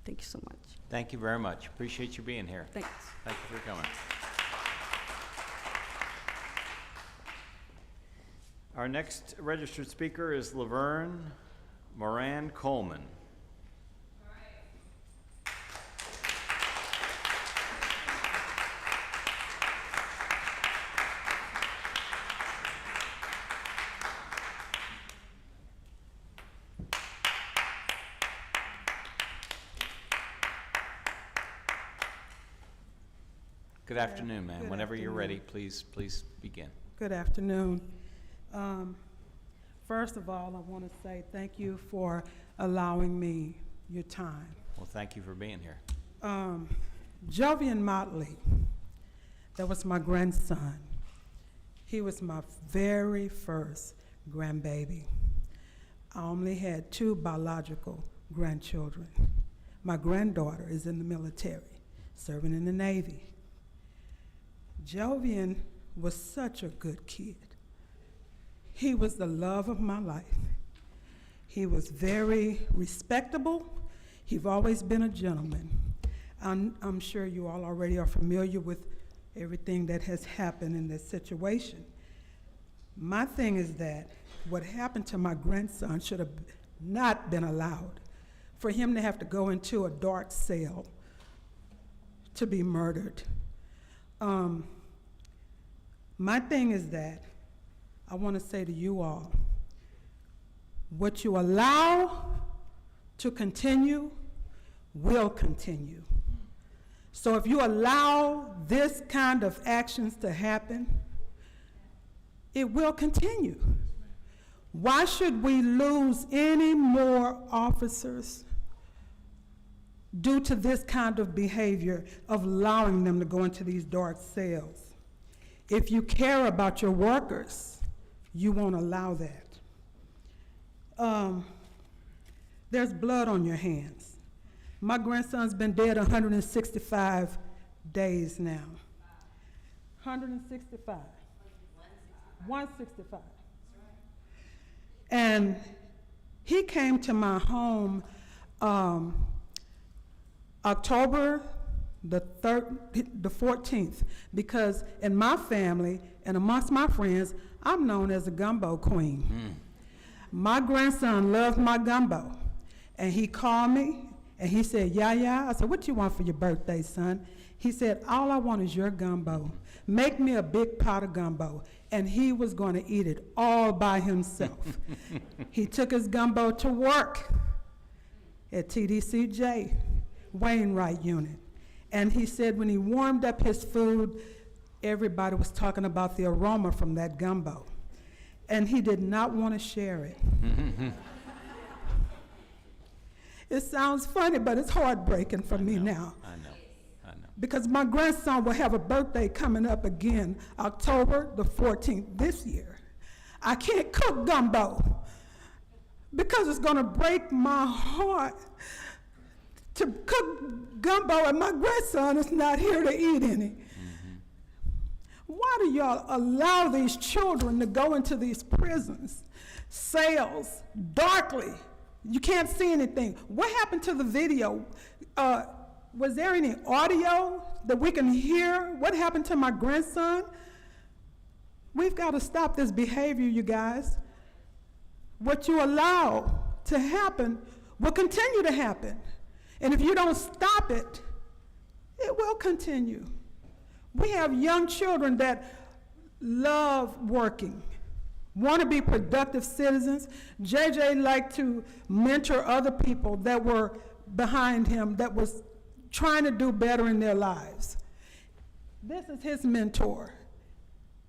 thank you so much. Thank you very much. Appreciate you being here. Thanks. Thank you for coming. Our next registered speaker is Laverne Moran Coleman. Good afternoon, ma'am. Whenever you're ready, please begin. Good afternoon. First of all, I want to say thank you for allowing me your time. Well, thank you for being here. Jovian Motley, that was my grandson. He was my very first grandbaby. I only had 2 biological grandchildren. My granddaughter is in the military, serving in the Navy. Jovian was such a good kid. He was the love of my life. He was very respectable. He's always been a gentleman. I'm sure you all already are familiar with everything that has happened in this situation. My thing is that what happened to my grandson should have not been allowed. For him to have to go into a dark cell to be murdered. My thing is that I want to say to you all, what you allow to continue will continue. So if you allow this kind of actions to happen, it will continue. Why should we lose any more officers due to this kind of behavior of allowing them to go into these dark cells? If you care about your workers, you won't allow that. There's blood on your hands. My grandson's been dead 165 days now. 165. 165. And he came to my home October the 14th, because in my family and amongst my friends, I'm known as a gumbo queen. My grandson loved my gumbo, and he called me and he said, "Yeah." I said, "What you want for your birthday, son?" He said, "All I want is your gumbo. Make me a big pot of gumbo." And he was going to eat it all by himself. He took his gumbo to work at TBCJ, Wainwright unit. And he said when he warmed up his food, everybody was talking about the aroma from that gumbo. And he did not want to share it. It sounds funny, but it's heartbreaking for me now. I know. Because my grandson will have a birthday coming up again, October the 14th this year. I can't cook gumbo because it's going to break my heart to cook gumbo and my grandson is not here to eat any. Why do y'all allow these children to go into these prisons, cells, darkly? You can't see anything. What happened to the video? Was there any audio that we can hear? What happened to my grandson? We've got to stop this behavior, you guys. What you allow to happen will continue to happen. And if you don't stop it, it will continue. We have young children that love working, want to be productive citizens. JJ liked to mentor other people that were behind him, that was trying to do better in their lives. This is his mentor.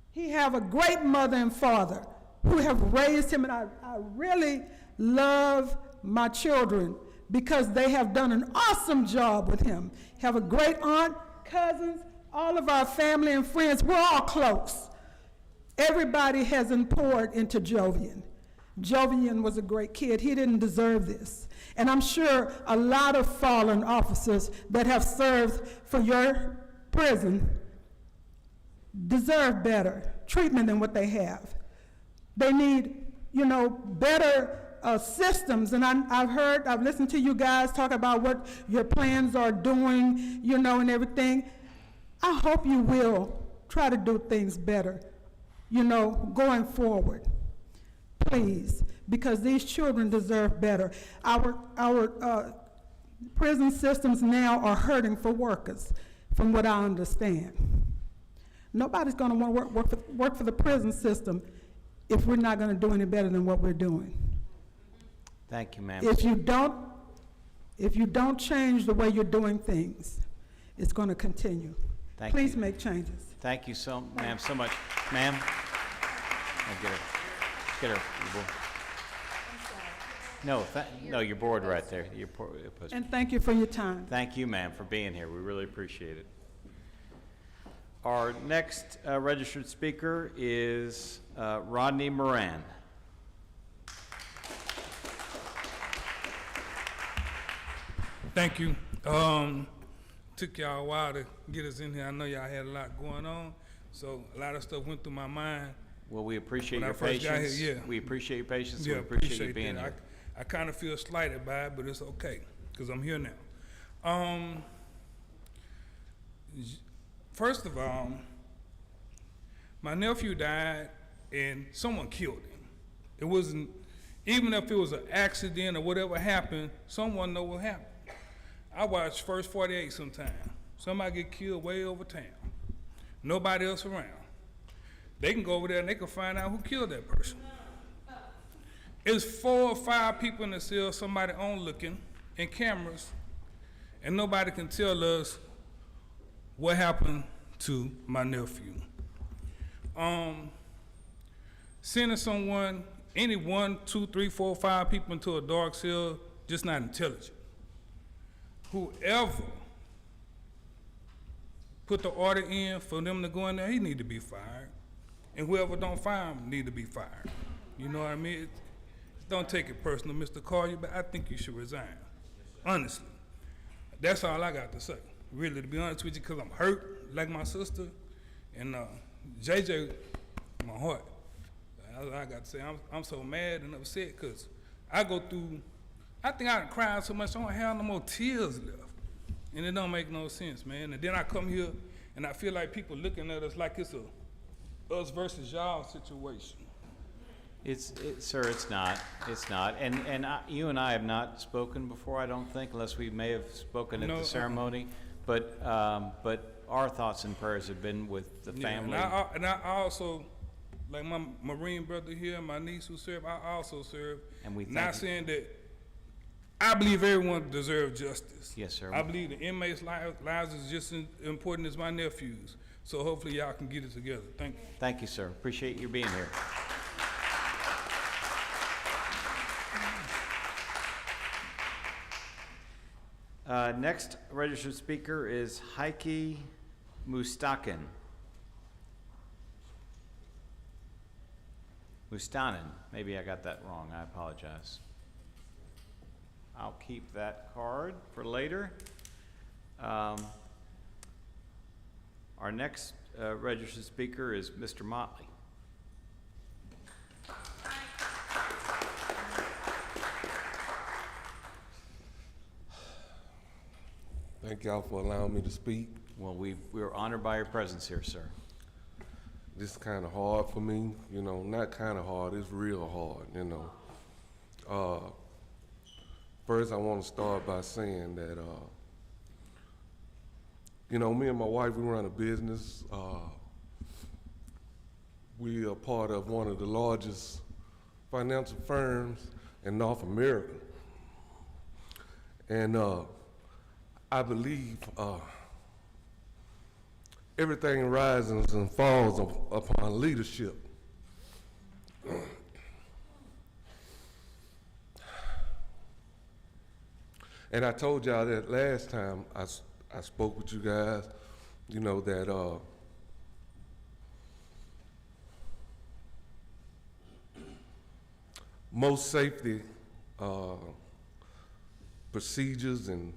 He have a great mother and father who have raised him, and I really love my children because they have done an awesome job with him. Have a great aunt, cousins, all of our family and friends. We're all close. Everybody has poured into Jovian. Jovian was a great kid. He didn't deserve this. And I'm sure a lot of fallen officers that have served for your prison deserve better treatment than what they have. They need, better systems. And I've listened to you guys talk about what your plans are doing, and everything. I hope you will try to do things better, going forward. Please, because these children deserve better. Our prison systems now are hurting for workers, from what I understand. Nobody's going to want to work for the prison system if we're not going to do any better than what we're doing. Thank you, ma'am. If you don't change the way you're doing things, it's going to continue. Please make changes. Thank you ma'am, so much. Ma'am? Get her. No, you're bored right there. And thank you for your time. Thank you, ma'am, for being here. We really appreciate it. Our next registered speaker is Rodney Moran. Thank you. Took y'all a while to get us in here. I know y'all had a lot going on, so a lot of stuff went through my mind. Well, we appreciate your patience. Here, yeah. We appreciate your patience. Yeah, we appreciate you being that. here. I kind of feel slighted by it, but it's okay, because I'm here now. First of all, my nephew died, and someone killed him. It wasn't, even if it was an accident or whatever happened, someone know what happened. I watch First 48 sometime. Somebody get killed way over town. Nobody else around. They can go over there and they can find out who killed that person. It's 4 or 5 people in the cell, somebody on looking, and cameras, and nobody can tell us what happened to my nephew. Sending someone, any 1, 2, 3, 4, 5 people into a dark cell, just not intelligent. Whoever put the order in for them to go in there, he need to be fired. And whoever don't fire him need to be fired. You know what I mean? Don't take it personal, Mr. Collier, but I think you should resign. Honestly. That's all I got to say. Really, to be honest with you, because I'm hurt, like my sister, And JJ, my heart, I got to say, I'm so mad and upset because I go through, I think I cried so much I don't have no more tears left. And it don't make no sense, man. And then I come here and I feel like people looking at us like it's a us versus y'all situation. Sir, it's not. It's not. And you and I have not spoken before, I don't think, unless we may have spoken at the ceremony. But our thoughts and prayers have been with the family. And I also, like my Marine brother here, my niece who served, I also served. And we not saying that I believe everyone deserves justice. Yes, sir. I believe the inmates' lives is just as important as my nephews. So hopefully y'all can get it together. Thank you. Thank you, sir. Appreciate you being here. Next registered speaker is Heike Mustanen. Maybe I got that wrong. I apologize. I'll keep that card for later. Our next registered speaker is Mr. Motley. Thank y'all for allowing me to speak. Well, we're honored by your presence here, sir. This is kind of hard for me, you know, not kind of hard, it's real hard, you know. First, I want to start by saying that, you know, me and my wife, we run a business. We are part of one of the largest financial firms in North America. And I believe everything rises and falls upon leadership. And I told y'all that last time I spoke with you guys, you know, that most safety procedures and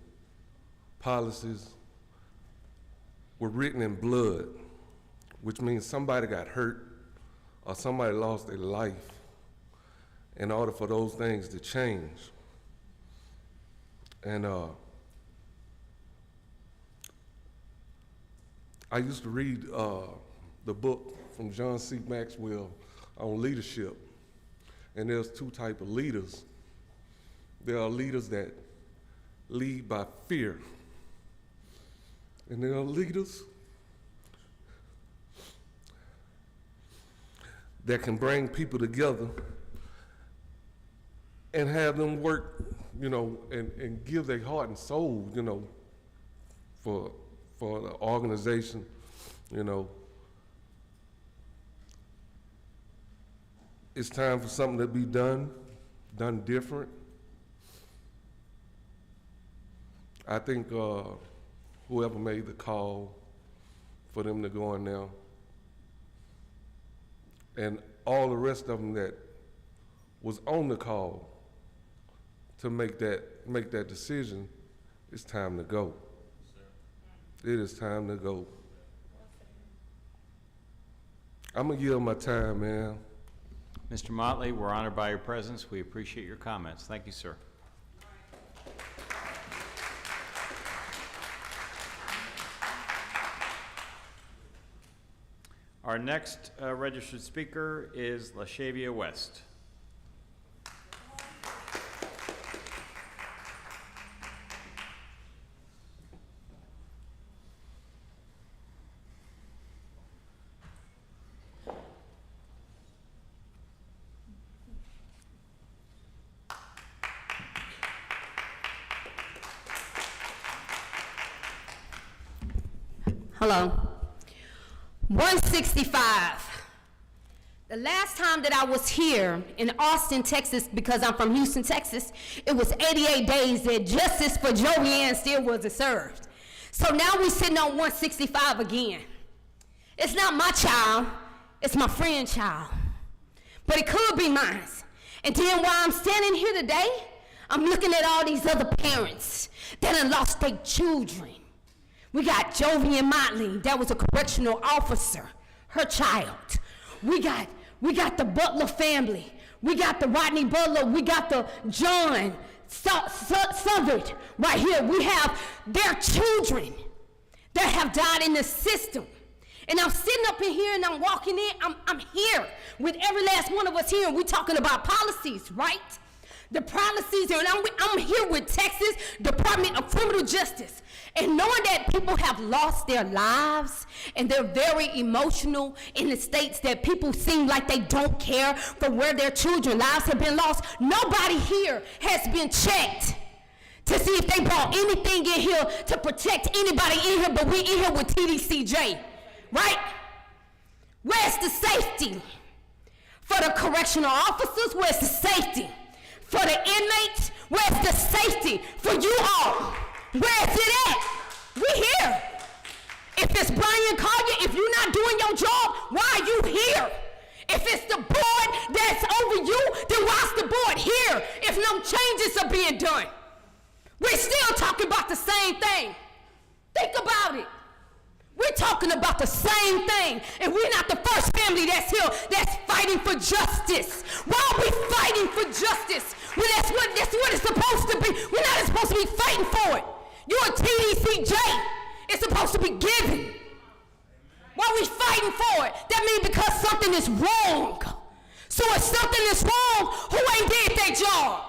policies were written in blood, which means somebody got hurt or somebody lost their life in order for those things to change. And I used to read the book from John C. Maxwell on leadership, and there's two types of leaders. There are leaders that lead by fear, and there are leaders that can bring people together and have them work, you know, and give their heart and soul, you know, for the organization, you know. It's time for something to be done different. I think whoever made the call for them to go in there, and all the rest of them that was on the call to make that decision, it's time to go. It is time to go. I'm gonna yield my time, man. Mr. Motley, we're honored by your presence. We appreciate your comments. Thank you, sir. Our next registered speaker is LaShavia West. Hello. 165. The last time that I was here in Austin, Texas, because I'm from Houston, Texas, it was 88 days that justice for Joanne still wasn't served. So now we're sitting on 165 again. It's not my child, it's my friend's child. But it could be mine. And then while I'm standing here today, I'm looking at all these other parents that have lost their children We got Jovian Motley, that was a correctional officer, her child. We got the Butler family. We got the Rodney Butler. We got the John Southard right here. We have their children that have died in the system. And I'm sitting up in here and I'm walking in. I'm here with every last one of us here, and we're talking about policies, right? The policies, and I'm here with Texas Department of Criminal Justice. And knowing that people have lost their lives and they're very emotional in the states that people seem like they don't care for where their children's lives have been lost, nobody here has been checked to see if they brought anything in here to protect anybody in here, but we in here with TBCJ, right? Where's the safety for the correctional officers? Where's the safety for the inmates? Where's the safety for you all? Where's it at? We here. If it's Brian Collier, if you're not doing your job, why are you here? If it's the board that's over you, then why's the board here if no changes are being done? We're still talking about the same thing. Think about it. We're talking about the same thing, and we're not the first family that's here that's fighting for justice. Why are we fighting for justice? Well, that's what it's supposed to be. We're not supposed to be fighting for it. You're a TBCJ. It's supposed to be given. Why are we fighting for it? That means because something is wrong. So if something is wrong, who ain't did their job?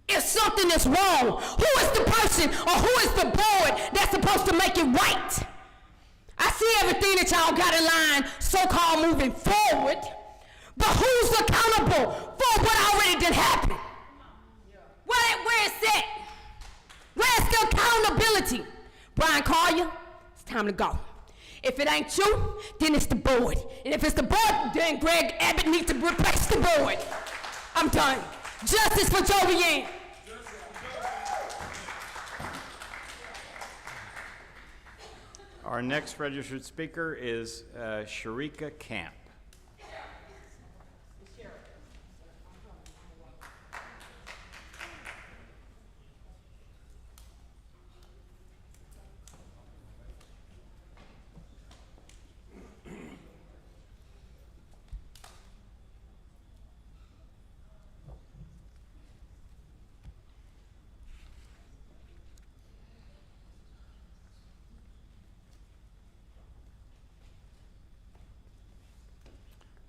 If something is wrong, who is the person or who is the board that's supposed to make it right? I see everything that y'all got in line, so-called moving forward, but who's accountable for what already did happen? Where is that? Where's the accountability? Brian Collier, it's time to go. If it ain't you, then it's the board. And if it's the board, then Greg Abbott needs to replace the board. I'm done. Justice for Jovian. Our next registered speaker is Sharika Camp.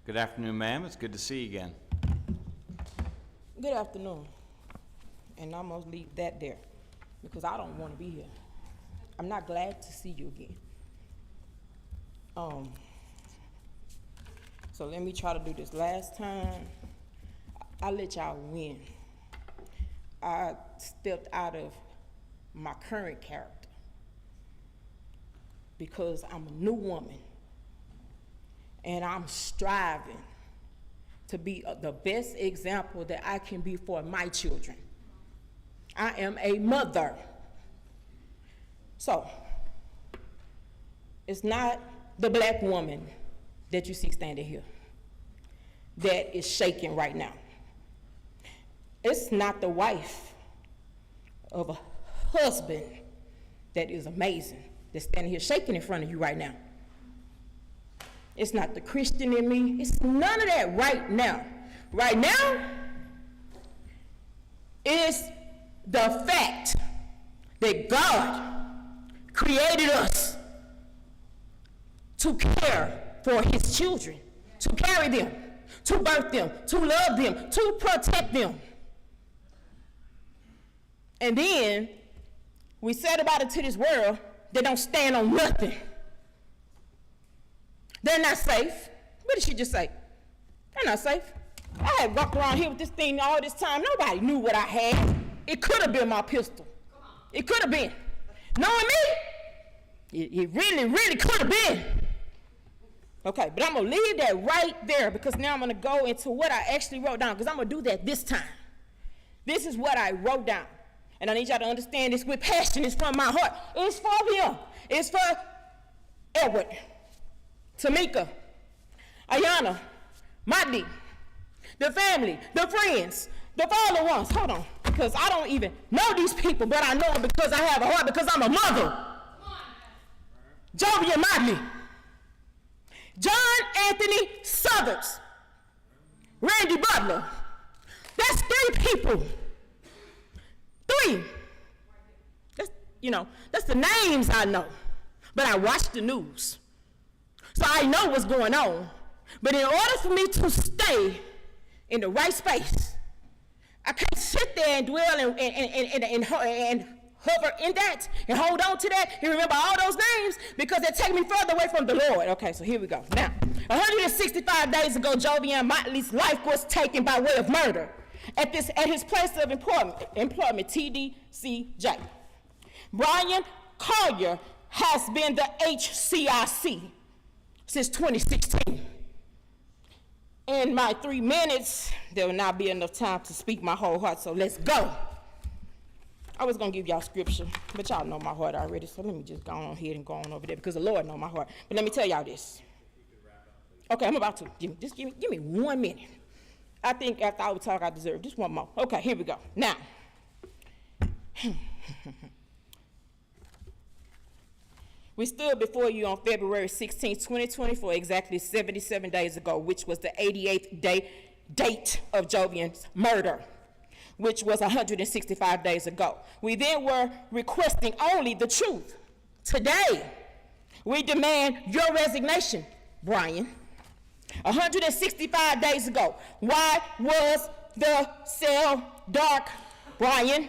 Good afternoon, ma'am. It's good to see you again. Good afternoon. And I'm gonna leave that there because I don't want to be here. I'm not glad to see you again. So let me try to do this. Last time, I let y'all win. I stepped out of my current character because I'm a new woman. And I'm striving to be the best example that I can be for my children. I am a mother. So, it's not the black woman that you see standing here that is shaking right now. It's not the wife of a husband that is amazing that's standing here shaking in front of you right now. It's not the Christian in me. It's none of that right now. Right now, it's the fact that God created us to care for his children, to carry them, to birth them, to love them, to protect them. And then we said about it to this world, they don't stand on nothing. They're not safe. What did she just say? They're not safe. I had walked around here with this thing all this time. Nobody knew what I had. It could have been my pistol. It could have been. Knowing me, it really, really could have been. Okay, but I'm going to leave that right there because now I'm going to go into what I actually wrote down because I'm going to do that this time. This is what I wrote down. And I need y'all to understand this with passion. It's from my heart. It's for him. It's for Edward, Tamika, Ayana, Madi, the family, the friends, the father ones. Hold on, because I don't even know these people, but I know them because I have a heart, because I'm a mother. Jovian Motley, John Anthony Southers, Randy Butler. That's 3 people. 3. That's the names I know. But I watch the news, so I know what's going on. But in order for me to stay in the right space, I can't sit there and dwell and hover in that and hold on to that and remember all those names because they take me further away from the Lord. Okay, so here we go. Now, 165 days ago, Jovian Motley's life was taken by way of murder at his place of employment, TBCJ. Brian Collier has been the HCIC since 2016. In my 3 minutes, there will not be enough time to speak my whole heart, so let's go. I was gonna give y'all scripture, but y'all know my heart already, so let me just go on ahead and go on over there because the Lord knows my heart. But let me tell y'all this. Okay, I'm about to. Give me 1 minute. I think after I would talk, I deserve just one more. Okay, here we go. Now, we stood before you on February 16, 2024, exactly 77 days ago, which was the 88th date of Jovian's murder, which was 165 days ago. We then were requesting only the truth. Today, we demand your resignation, Brian. 165 days ago, why was the cell dark, Brian?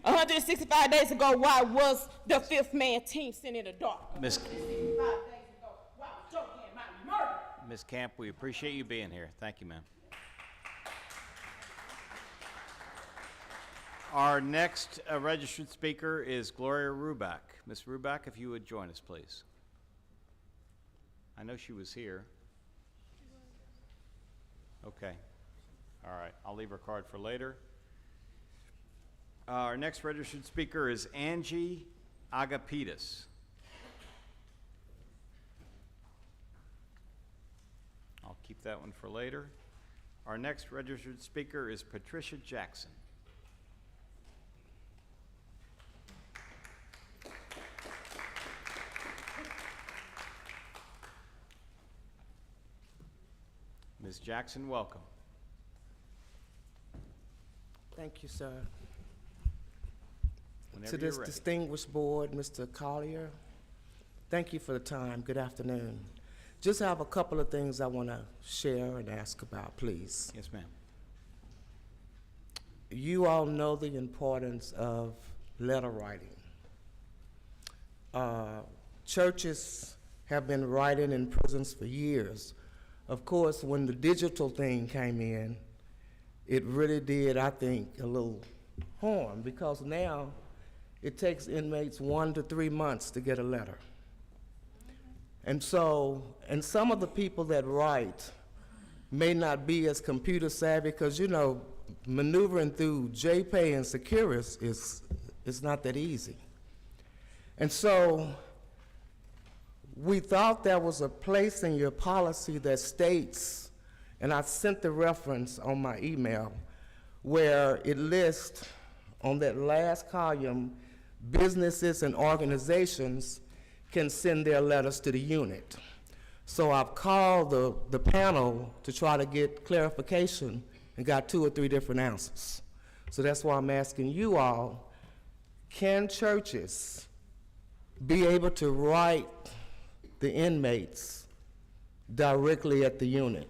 165 days ago, why was the 5th man team sent in the dark? 165 days ago, why was Jovian Motley murdered? Ms. Camp, we appreciate you being here. Thank you, ma'am. Our next registered speaker is Gloria Ruback. Ms. Ruback, if you would join us, please. I know she was here. Okay. All right. I'll leave her card for later. Our next registered speaker is Angie Agapitis. I'll keep that one for later. Our next registered speaker is Patricia Jackson. Ms. Jackson, welcome. Thank you, sir. Whenever To this you're ready. distinguished board, Mr. Collier, thank you for the time. Good afternoon. Just have a couple of things I want to share and ask about, please. Yes, ma'am. You all know the importance of letter writing. Churches have been writing in prisons for years. Of course, when the digital thing came in, it really did, I think, a little harm because now it takes inmates 1 to 3 months to get a letter. And so, and some of the people that write may not be as computer savvy because, you know, maneuvering through JPay and Securus is not that easy. And so we thought there was a place in your policy that states, and I sent the reference on my email, where it lists on that last column, businesses and organizations can send their letters to the unit. So I've called the panel to try to get clarification and got 2 or 3 different answers. So that's why I'm asking you all, can churches be able to write the inmates directly at the unit?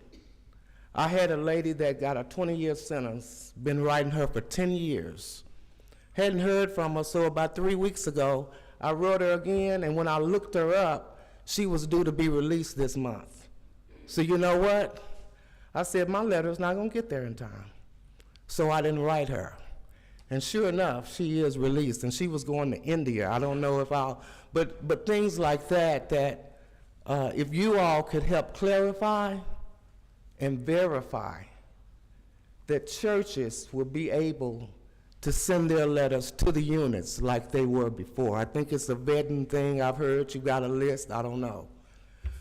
I had a lady that got a 20-year sentence, been writing her for 10 years. Hadn't heard from her, so about 3 weeks ago, I wrote her again, and when I looked her up, she was due to be released this month. So you know what? I said, my letter's not gonna get there in time. So I didn't write her. And sure enough, she is released, and she was going to India. I don't know if but things like that, if you all could help clarify and verify that churches will be able to send their letters to the units like they were before. I think it's a vetting thing. I've heard you got a list, I don't know.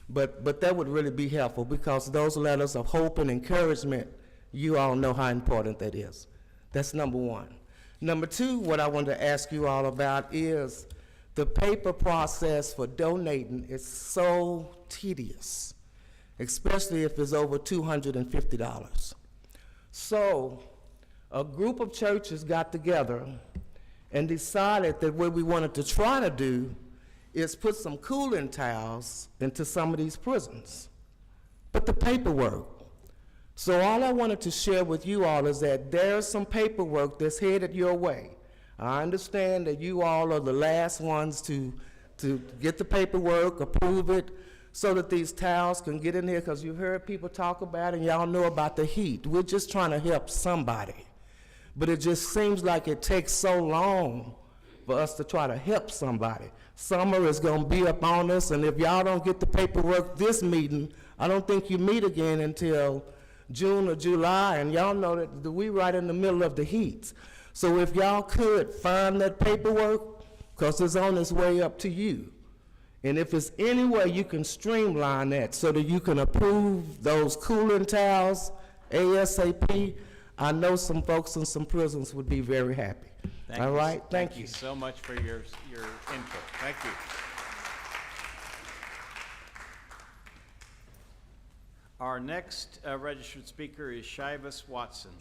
But that would really be helpful because those letters of hope and encouragement, you all know how important that is. That's number one. Number two, what I wanted to ask you all about is The paper process for donating is so tedious, especially if it's over $250. So a group of churches got together and decided that what we wanted to try to do is put some cooling towels into some of these prisons. But the paperwork. So all I wanted to share with you all is that there's some paperwork that's headed your way. I understand that you all are the last ones to get the paperwork, approve it, so that these towels can get in there, because you heard people talk about it and y'all know about the heat. We're just trying to help somebody. But it just seems like it takes so long for us to try to help somebody. Summer is gonna be up on us, and if y'all don't get the paperwork this meeting, I don't think you meet again until June or July, and y'all know that we right in the middle of the heat. So if y'all could find that paperwork, because it's on its way up to you. And if there's any way you can streamline that so that you can approve those cooling towels ASAP, I know some folks in some prisons would be very happy. All right, thank you. Thank you so much for your input. Thank you. Our next registered speaker is Shivas Watson.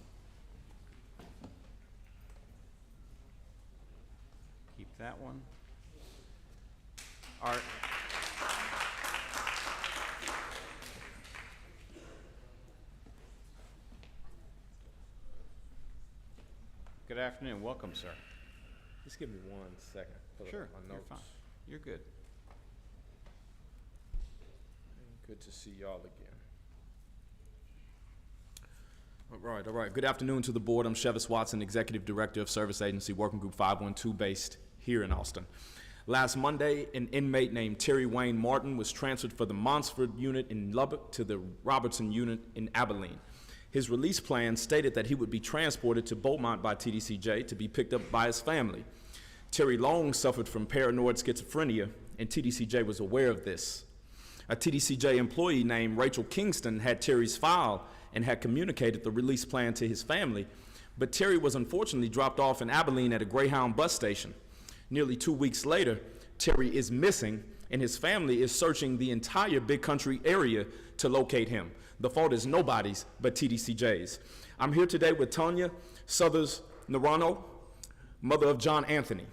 Keep that one. Good afternoon. Welcome, sir. Just give me 1 second. Sure, you're fine. You're good. Good to see y'all again. All right. Good afternoon to the board. I'm Shivas Watson, Executive Director of Service Agency Working Group 512, based here in Austin. Last Monday, an inmate named Terry Wayne Martin was transferred from the Montford unit in Lubbock to the Robertson unit in Abilene. His release plan stated that he would be transported to Beaumont by TDCJ to be picked up by his family. Terry long suffered from paranoid schizophrenia, and TDCJ was aware of this. A TDCJ employee named Rachel Kingston had Terry's file and had communicated the release plan to his family, but Terry was unfortunately dropped off in Abilene at a Greyhound bus station. Nearly 2 weeks later, Terry is missing, and his family is searching the entire Big Country area to locate him. The fault is nobody's but TDCJ's. I'm here today with Tanya Southers Narano, mother of John Anthony,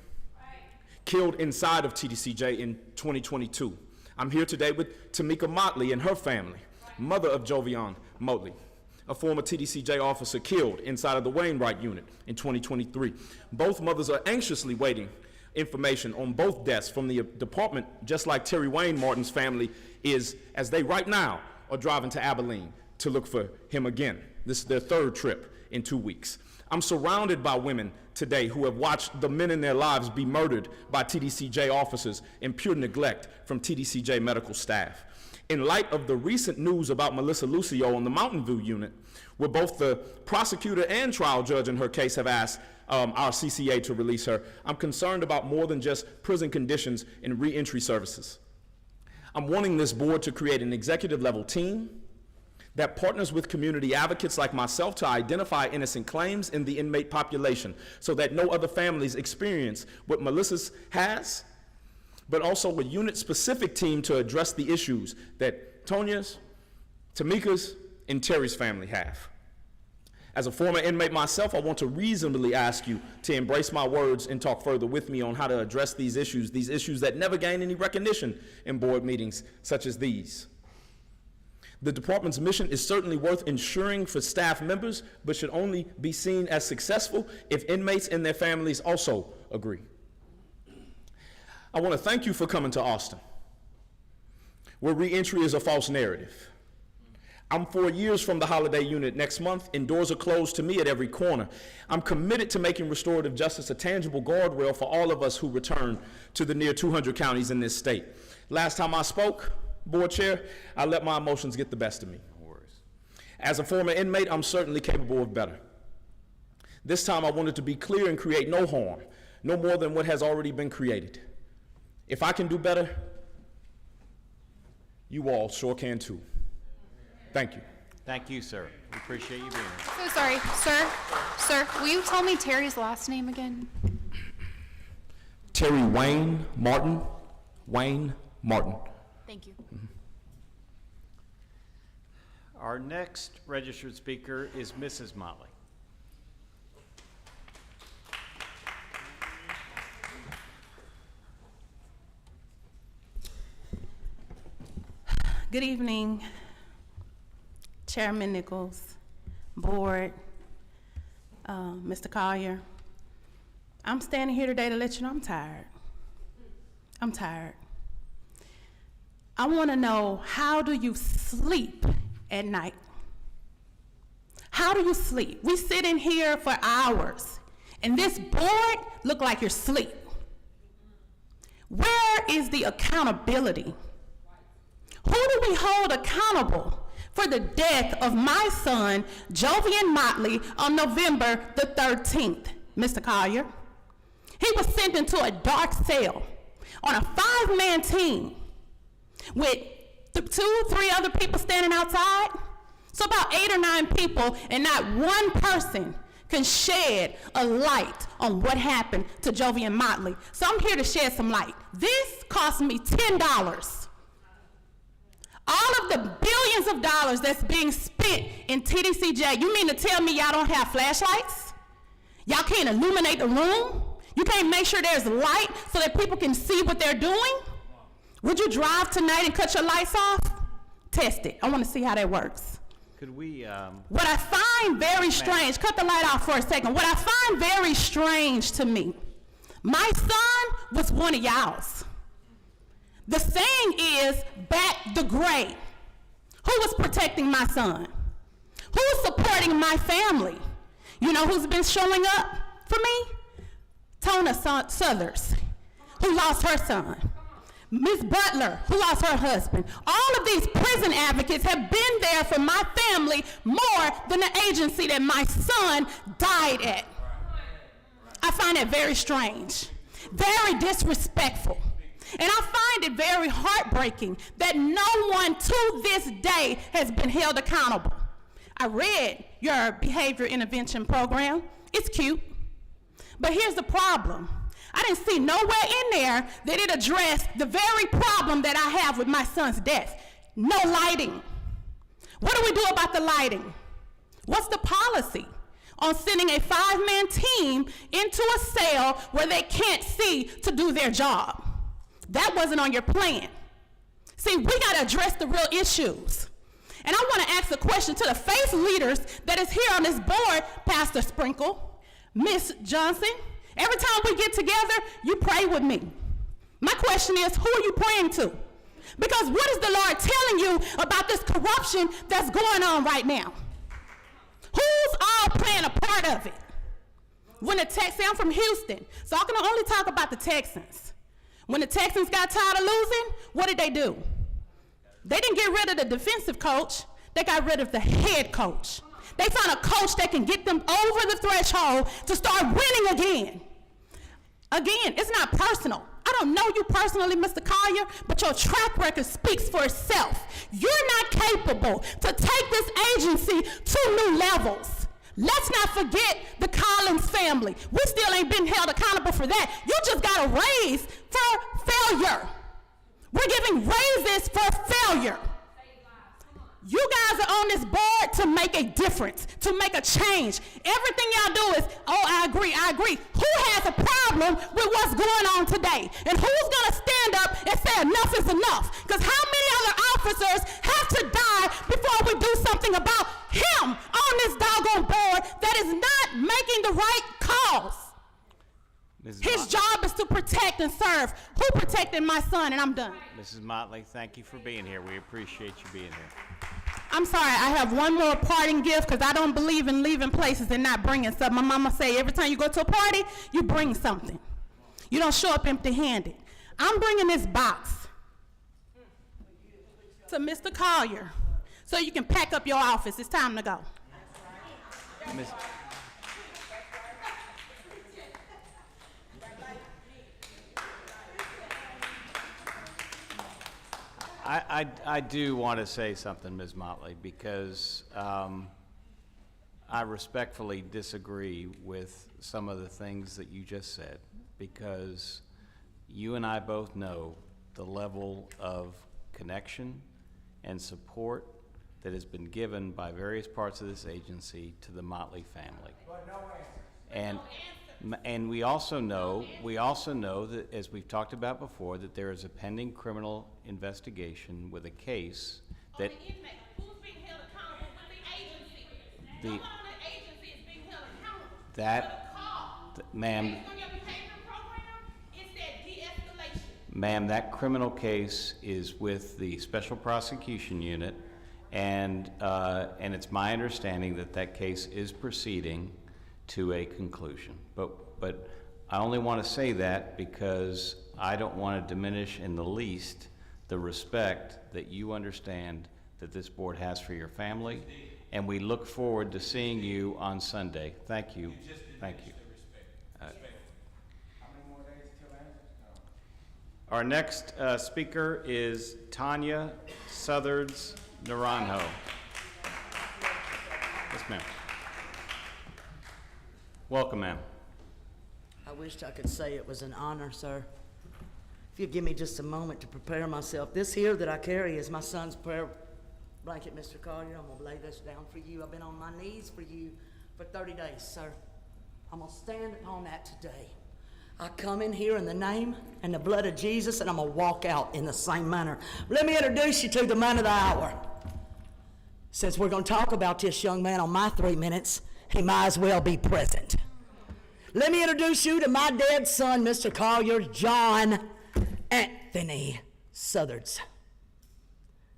killed inside of TDCJ in 2022. I'm here today with Tamika Motley and her family, mother of Jovian Motley, a former TDCJ officer killed inside of the Wainwright unit in 2023. Both mothers are anxiously waiting information on both deaths from the department, just like Terry Wayne Martin's family is, as they right now are driving to Abilene to look for him again. This is their 3rd trip in 2 weeks. I'm surrounded by women today who have watched the men in their lives be murdered by TDCJ officers in pure neglect from TDCJ medical staff. In light of the recent news about Melissa Lucio on the Mountain View unit, where both the prosecutor and trial judge in her case have asked our CCA to release her, I'm concerned about more than just prison conditions and reentry services. I'm wanting this board to create an executive level team that partners with community advocates like myself to identify innocent claims in the inmate population so that no other families experience what Melissa's has, but also a unit-specific team to address the issues that Tonya's, Tamika's, and Terry's family have. As a former inmate myself, I want to reasonably ask you to embrace my words and talk further with me on how to address these issues that never gain any recognition in board meetings such as these. The department's mission is certainly worth ensuring for staff members, but should only be seen as successful if inmates and their families also agree. I want to thank you for coming to Austin, where reentry is a false narrative. I'm 4 years from the Holiday Unit next month, and doors are closed to me at every corner. I'm committed to making restorative justice a tangible guardrail for all of us who return to the near 200 counties in this state. Last time I spoke, Board Chair, I let my emotions get the best of me. No worries. As a former inmate, I'm certainly capable of better. This time I wanted to be clear and create no harm, no more than what has already been created. If I can do better, you all sure can too. Thank you. Thank you, sir. We appreciate you being here. So sorry, sir, will you tell me Terry's last name again? Terry Wayne Martin. Wayne Martin. Thank you. Our next registered speaker is Mrs. Motley. Good evening, Chairman Nichols, Board, Mr. Collier. I'm standing here today to let you know I'm tired. I'm tired. I want to know, how do you sleep at night? How do you sleep? We sit in here for hours, and this board look like you're asleep. Where is the accountability? Who do we hold accountable for the death of my son, Jovian Motley, on November the 13th, Mr. Collier? He was sent into a dark cell on a 5-man team with 2-3 other people standing outside. So about 8 or 9 people, and not one person can shed a light on what happened to Jovian Motley. So I'm here to shed some light. This cost me $10. All of the billions of dollars that's being spent in TBCJ, you mean to tell me y'all don't have flashlights? Y'all can't illuminate the room? You can't make sure there's light so that people can see what they're doing? Would you drive tonight and cut your lights off? Test it. I want to see how that works. Could we, What I find very strange, cut the light off for a second. What I find very strange to me, my son was one of y'all's. The saying is, bat the gray. Who was protecting my son? Who's supporting my family? You know who's been showing up for me? Tona Southers, who lost her son. Ms. Butler, who lost her husband. All of these prison advocates have been there for my family more than the agency that my son died at. I find it very strange, very disrespectful. And I find it very heartbreaking that no one to this day has been held accountable. I read your behavior intervention program. It's cute. But here's the problem. I didn't see nowhere in there that it addressed the very problem that I have with my son's death. No lighting. What do we do about the lighting? What's the policy on sending a 5-man team into a cell where they can't see to do their job? That wasn't on your plan. See, we got to address the real issues. And I want to ask a question to the faith leaders that is here on this board, Pastor Sprinkle, Miss Johnson. Every time we get together, you pray with me. My question is, who are you praying to? Because what is the Lord telling you about this corruption that's going on right now? Who's all playing a part of it? When the Texans, I'm from Houston, so I can only talk about the Texans. When the Texans got tired of losing, what did they do? They didn't get rid of the defensive coach. They got rid of the head coach. They found a coach that can get them over the threshold to start winning again. Again, it's not personal. I don't know you personally, Mr. Collier, but your track record speaks for itself. You're not capable to take this agency to new levels. Let's not forget the Collins family. We still ain't been held accountable for that. You just got a raise for failure. We're giving raises for failure. You guys are on this board to make a difference, to make a change. Everything y'all do is, oh, I agree, I agree. Who has a problem with what's going on today? And who's going to stand up and say enough is enough? Because how many other officers have to die before we do something about him on this doggone board that is not making the right calls? His job is to protect and serve. Who protected my son? And I'm done. Mrs. Motley, thank you for being here. We appreciate you being here. I'm sorry, I have one more parting gift because I don't believe in leaving places and not bringing something. My mama say every time you go to a party, you bring something. You don't show up empty-handed. I'm bringing this box to Mr. Collier so you can pack up your office. It's time to go. I do want to say something, Ms. Motley, because I respectfully disagree with some of the things that you just said, because you and I both know the level of connection and support that has been given by various parts of this agency to the Motley family. And we also know that, as we've talked about before, that there is a pending criminal investigation with a case that Who's being held accountable with the agency? the No one on the agency is being held accountable. that, ma'am, Based on your behavior program, it's that de-escalation. ma'am, that criminal case is with the Special Prosecution Unit, and it's my understanding that that case is proceeding to a conclusion. But I only want to say that because I don't want to diminish in the least the respect that you understand that this board has for your family, and we look forward to seeing you on Sunday. Thank you. Thank you. Our next speaker is Tanya Southards Naranjo. Yes, ma'am. Welcome, ma'am. I wished I could say it was an honor, sir. If you'd give me just a moment to prepare myself. This here that I carry is my son's prayer blanket, Mr. Collier. I'm gonna lay this down for you. I've been on my knees for you for 30 days, sir. I'm gonna stand upon that today. I come in here in the name and the blood of Jesus, and I'm gonna walk out in the same manner. Let me introduce you to the man of the hour. Since we're gonna talk about this young man on my 3 minutes, he might as well be present. Let me introduce you to my dead son, Mr. Collier, John Anthony Southards.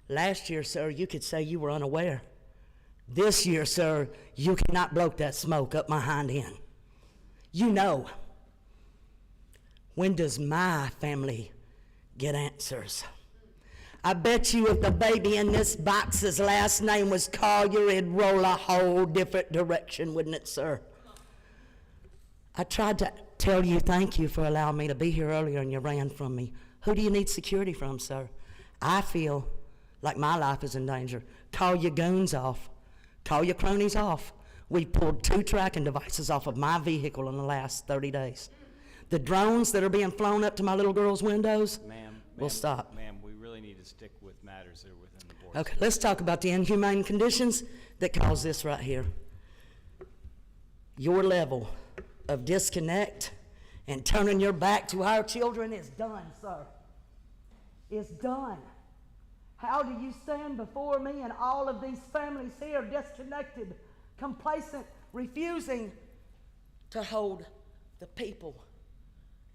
Last year, sir, you could say you were unaware. This year, sir, you cannot blow that smoke up my hind end. You know, when does my family get answers? I bet you if the baby in this box's last name was Collier, it'd roll a whole different direction, wouldn't it, sir? I tried to tell you thank you for allowing me to be here earlier, and you ran from me. Who do you need security from, sir? I feel like my life is in danger. Call your goons off. Call your cronies off. We pulled 2 tracking devices off of my vehicle in the last 30 days. The drones that are being flown up to my little girl's windows will stop. Ma'am, we really need to stick with matters that are within the board. Okay, let's talk about the inhumane conditions that cause this right here. Your level of disconnect and turning your back to our children is done, sir. It's done. How do you stand before me and all of these families here disconnected, complacent, refusing to hold the people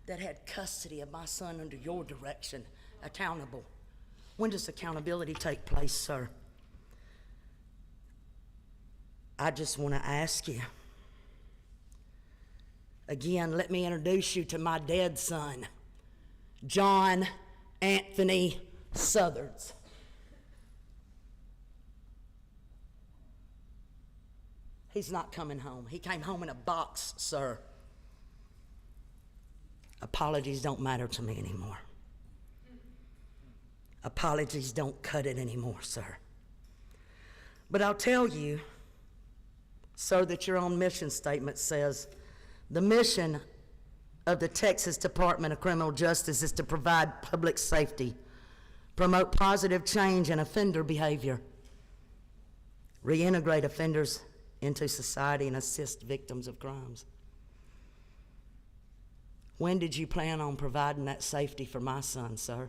that had custody of my son under your direction accountable? When does accountability take place, sir? I just want to ask you, again, let me introduce you to my dead son, John Anthony Southards. He's not coming home. He came home in a box, sir. Apologies don't matter to me anymore. Apologies don't cut it anymore, sir. But I'll tell you, sir, that your own mission statement says, the mission of the Texas Department of Criminal Justice is to provide public safety, promote positive change in offender behavior, reintegrate offenders into society, and assist victims of crimes. When did you plan on providing that safety for my son, sir?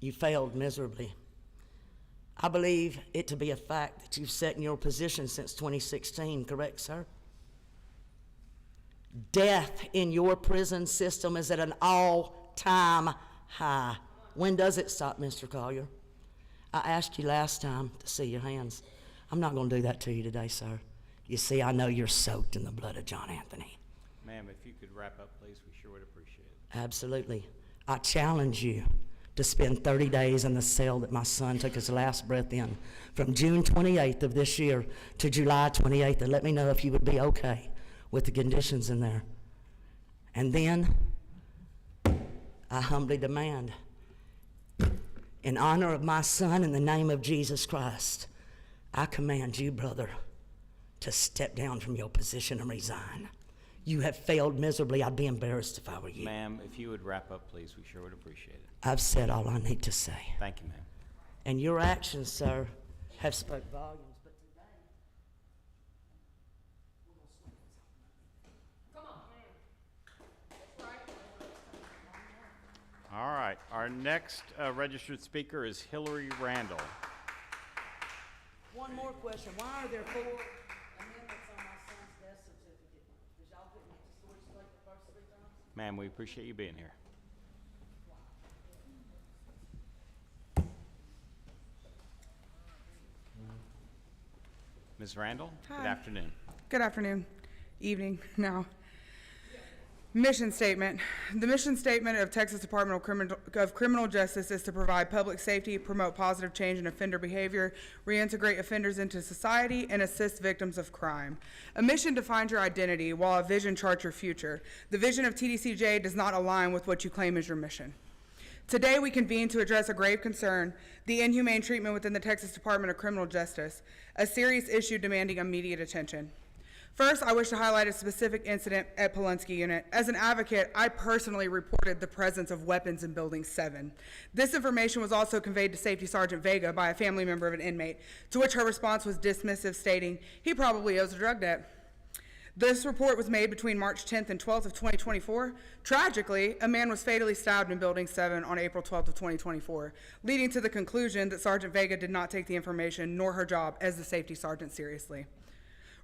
You failed miserably. I believe it to be a fact that you've sat in your position since 2016, correct, sir? Death in your prison system is at an all-time high. When does it stop, Mr. Collier? I asked you last time to see your hands. I'm not going to do that to you today, sir. You see, I know you're soaked in the blood of John Anthony. Ma'am, if you could wrap up, please, we sure would appreciate it. Absolutely. I challenge you to spend 30 days in the cell that my son took his last breath in, from June 28th of this year to July 28th, and let me know if you would be okay with the conditions in there. And then I humbly demand, in honor of my son, in the name of Jesus Christ, I command you, brother, to step down from your position and resign. You have failed miserably. I'd be embarrassed if I were you. Ma'am, if you would wrap up, please, we sure would appreciate it. I've said all I need to say. Thank you, ma'am. And your actions, sir, have spoke volumes. But today, All right, our next registered speaker is Hillary Randall. one more question. Why are there 4 amendments on my son's death certificate? Did y'all put me to storage like the first 3 times? Ma'am, we appreciate you being here. Ms. Randall, Hi. good afternoon. Good afternoon, evening now. Mission statement. The mission statement of Texas Department of Criminal Justice is to provide public safety, promote positive change in offender behavior, reintegrate offenders into society, and assist victims of crime. A mission defines your identity, while a vision charts your future. The vision of TDCJ does not align with what you claim is your mission. Today, we convene to address a grave concern, the inhumane treatment within the Texas Department of Criminal Justice, a serious issue demanding immediate attention. First, I wish to highlight a specific incident at Polunsky Unit. As an advocate, I personally reported the presence of weapons in Building 7. This information was also conveyed to Safety Sergeant Vega by a family member of an inmate, to which her response was dismissive, stating, "He probably owes a drug debt." This report was made between March 10th and 12th of 2024. Tragically, a man was fatally stabbed in Building 7 on April 12th of 2024, leading to the conclusion that Sergeant Vega did not take the information nor her job as the safety sergeant seriously.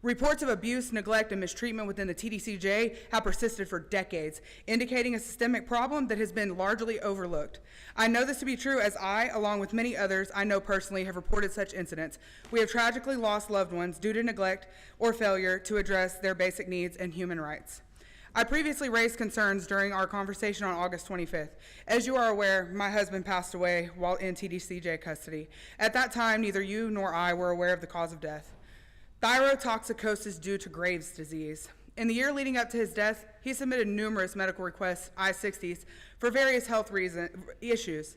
Reports of abuse, neglect, and mistreatment within the TDCJ have persisted for decades, indicating a systemic problem that has been largely overlooked. I know this to be true as I, along with many others I know personally, have reported such incidents. We have tragically lost loved ones due to neglect or failure to address their basic needs and human rights. I previously raised concerns during our conversation on August 25th. As you are aware, my husband passed away while in TDCJ custody. At that time, neither you nor I were aware of the cause of death. Thyrotoxicosis due to Graves' disease. In the year leading up to his death, he submitted numerous medical requests, I-60s, for various health issues,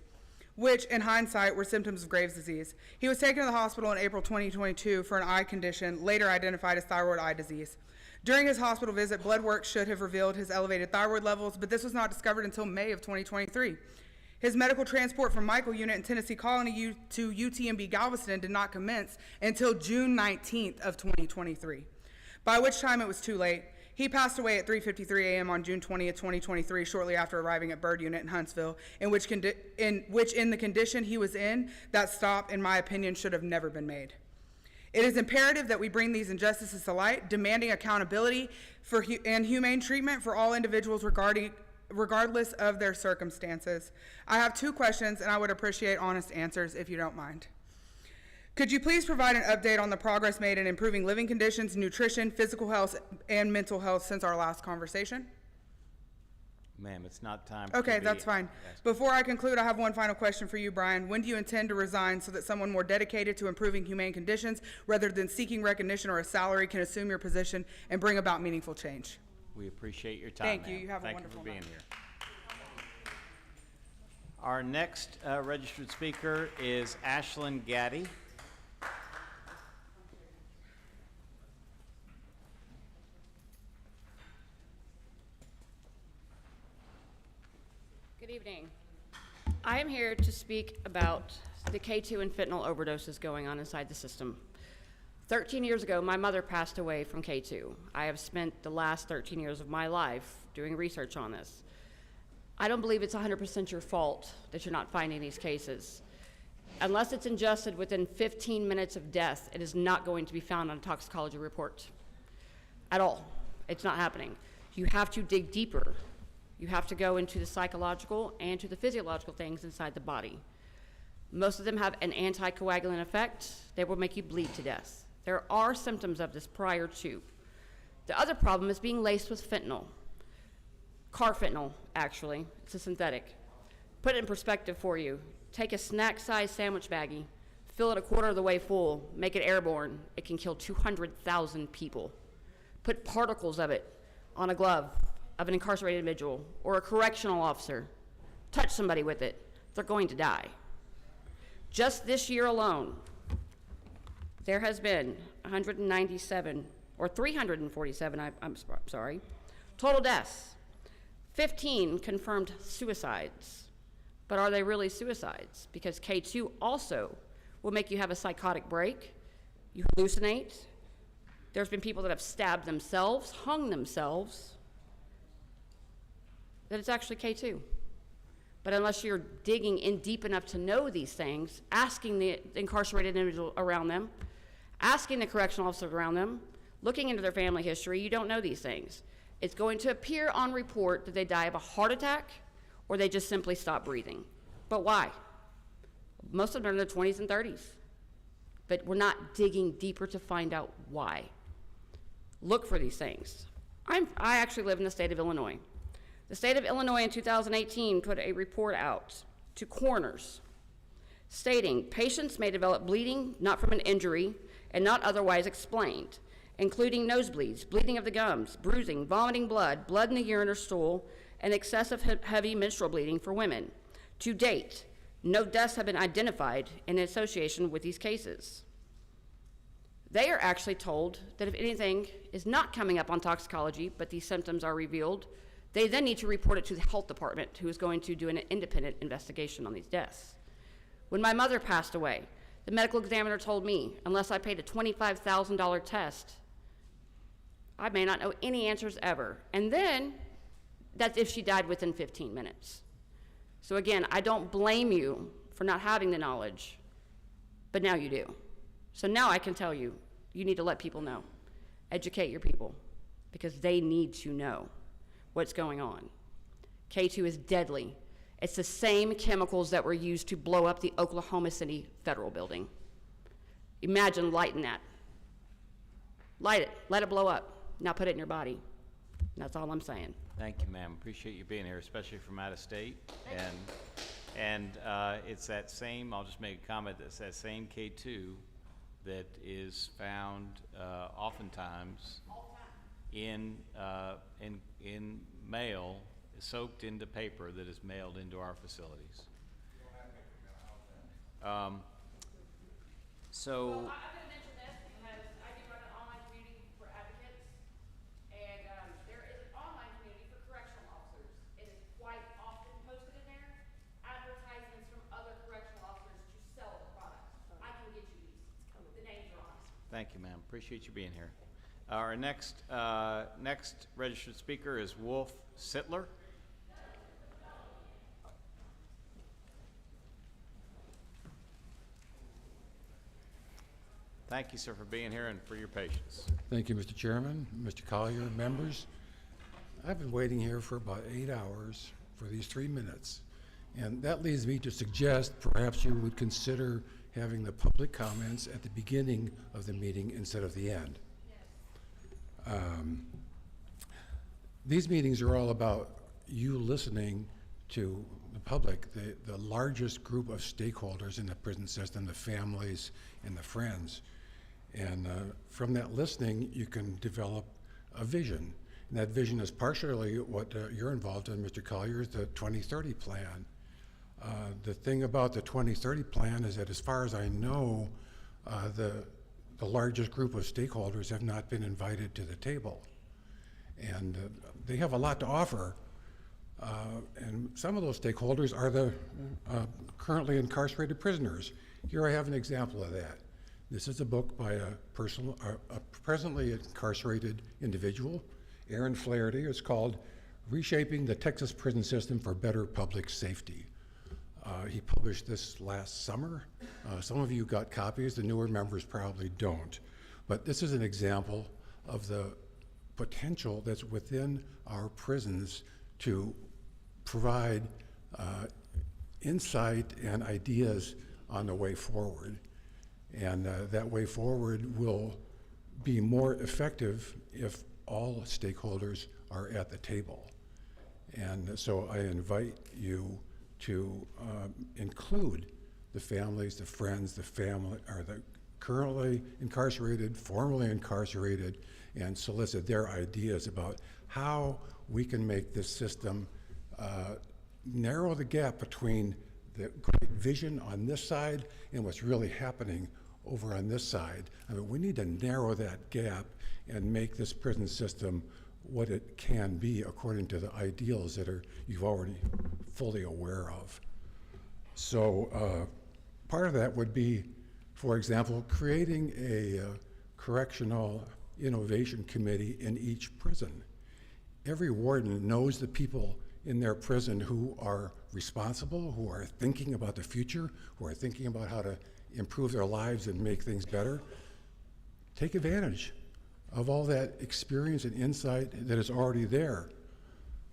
which in hindsight were symptoms of Graves' disease. He was taken to the hospital in April 2022 for an eye condition later identified as thyroid eye disease. During his hospital visit, blood work should have revealed his elevated thyroid levels, but this was not discovered until May of 2023. His medical transport from Michael Unit in Tennessee Colony to UTMB Galveston did not commence until June 19th of 2023, by which time it was too late. He passed away at 3:53 a.m. on June 20th, 2023, shortly after arriving at Byrd Unit in Huntsville, in which in the condition he was in, that stop, in my opinion, should have never been made. It is imperative that we bring these injustices to light, demanding accountability and humane treatment for all individuals regardless of their circumstances. I have 2 questions, and I would appreciate honest answers if you don't mind. Could you please provide an update on the progress made in improving living conditions, nutrition, physical health, and mental health since our last conversation? Ma'am, it's not time. Okay, that's fine. Before I conclude, I have one final question for you, Brian. When do you intend to resign so that someone more dedicated to improving humane conditions rather than seeking recognition or a salary can assume your position and bring about meaningful change? We appreciate your time, Thank you. ma'am. You have a Thank wonderful you for being night. here. Our next registered speaker is Ashlyn Gaddy. Good evening. I am here to speak about the K2 and fentanyl overdoses going on inside the system. 13 years ago, my mother passed away from K2. I have spent the last 13 years of my life doing research on this. I don't believe it's 100% your fault that you're not finding these cases. Unless it's ingested within 15 minutes of death, it is not going to be found on a toxicology report at all. It's not happening. You have to dig deeper. You have to go into the psychological and to the physiological things inside the body. Most of them have an anticoagulant effect. They will make you bleed to death. There are symptoms of this prior to. The other problem is being laced with fentanyl. Carfentanil, actually. It's a synthetic. Put it in perspective for you. Take a snack-sized sandwich baggie, fill it a quarter of the way full, make it airborne. It can kill 200,000 people. Put particles of it on a glove of an incarcerated individual or a correctional officer. Touch somebody with it. They're going to die. Just this year alone, there has been 197, or 347, I'm sorry, Total deaths, 15 confirmed suicides. But are they really suicides? Because K2 also will make you have a psychotic break, you hallucinate. There's been people that have stabbed themselves, hung themselves, that it's actually K2. But unless you're digging in deep enough to know these things, asking the incarcerated individual around them, asking the correctional officer around them, looking into their family history, you don't know these things. It's going to appear on report that they die of a heart attack or they just simply stop breathing. But why? Most of them are in their 20s and 30s. But we're not digging deeper to find out why. Look for these things. I actually live in the state of Illinois. The state of Illinois in 2018 put a report out to coroners stating patients may develop bleeding not from an injury and not otherwise explained, including nosebleeds, bleeding of the gums, bruising, vomiting blood, blood in the urine or stool, and excessive heavy menstrual bleeding for women. To date, no deaths have been identified in association with these cases. They are actually told that if anything is not coming up on toxicology, but these symptoms are revealed, they then need to report it to the health department, who is going to do an independent investigation on these deaths. When my mother passed away, the medical examiner told me, unless I paid a $25,000 test, I may not know any answers ever. And then, that's if she died within 15 minutes. So again, I don't blame you for not having the knowledge, but now you do. So now I can tell you, you need to let people know. Educate your people, because they need to know what's going on. K2 is deadly. It's the same chemicals that were used to blow up the Oklahoma City Federal Building. Imagine lighting that. Light it, let it blow up. Now put it in your body. That's all I'm saying. Thank you, ma'am. Appreciate you being here, especially from out of state. And it's that same, I'll just make a comment, that's that same K2 that is found oftentimes in mail, soaked into paper that is mailed into our facilities. So. Thank you, ma'am. Appreciate you being here. Our next registered speaker is Wolf Sittler. Thank you, sir, for being here and for your patience. Thank you, Mr. Chairman, Mr. Collier, members. I've been waiting here for about 8 hours for these 3 minutes. And that leads me to suggest perhaps you would consider having the public comments at the beginning of the meeting instead of the end. These meetings are all about you listening to the public, the largest group of stakeholders in the prison system, the families and the friends. And from that listening, you can develop a vision. And that vision is partially what you're involved in, Mr. Collier, is the 2030 plan. The thing about the 2030 plan is that, as far as I know, the largest group of stakeholders have not been invited to the table. And they have a lot to offer. And some of those stakeholders are the currently incarcerated prisoners. Here I have an example of that. This is a book by a presently incarcerated individual, Aaron Flaherty. It's called Reshaping the Texas Prison System for Better Public Safety. He published this last summer. Some of you got copies, the newer members probably don't. But this is an example of the potential that's within our prisons to provide insight and ideas on the way forward. And that way forward will be more effective if all stakeholders are at the table. And so I invite you to include the families, the friends, the currently incarcerated, formerly incarcerated, and solicit their ideas about how we can make this system narrow the gap between the great vision on this side and what's really happening over on this side. I mean, we need to narrow that gap and make this prison system what it can be according to the ideals that you've already fully aware of. So part of that would be, for example, creating a correctional innovation committee in each prison. Every warden knows the people in their prison who are responsible, who are thinking about the future, who are thinking about how to improve their lives and make things better. Take advantage of all that experience and insight that is already there.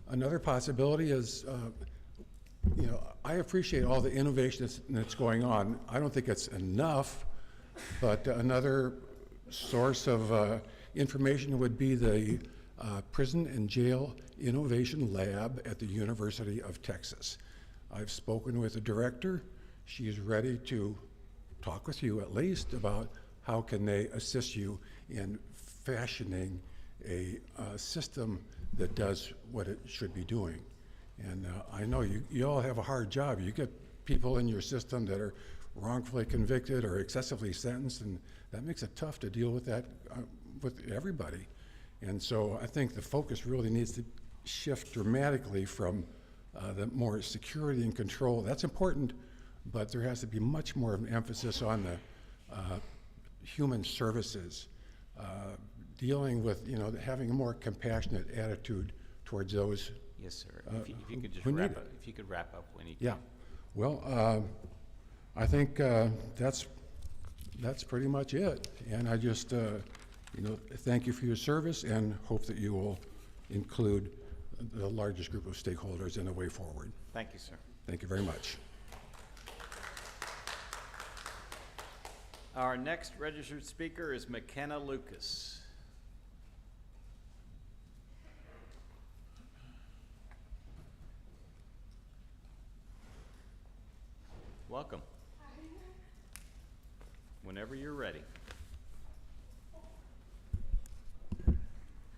Another possibility is, you know, I appreciate all the innovation that's going on. I don't think it's enough, but another source of information would be the Prison and Jail Innovation Lab at the University of Texas. I've spoken with the director. She is ready to talk with you at least about how can they assist you in fashioning a system that does what it should be doing. And I know you all have a hard job. You get people in your system that are wrongfully convicted or excessively sentenced, and that makes it tough to deal with that with everybody. And so I think the focus really needs to shift dramatically from the more security and control. That's important, but there has to be much more of an emphasis on the human services, dealing with, you know, having a more compassionate attitude towards those. Yes, sir. If you could just who need wrap it. up, if you could wrap up when you Yeah. can. Well, I think that's pretty much it. And I just, you know, thank you for your service and hope that you will include the largest group of stakeholders in the way forward. Thank you, sir. Thank you very much. Our next registered speaker is McKenna Lucas. Welcome. Whenever you're ready.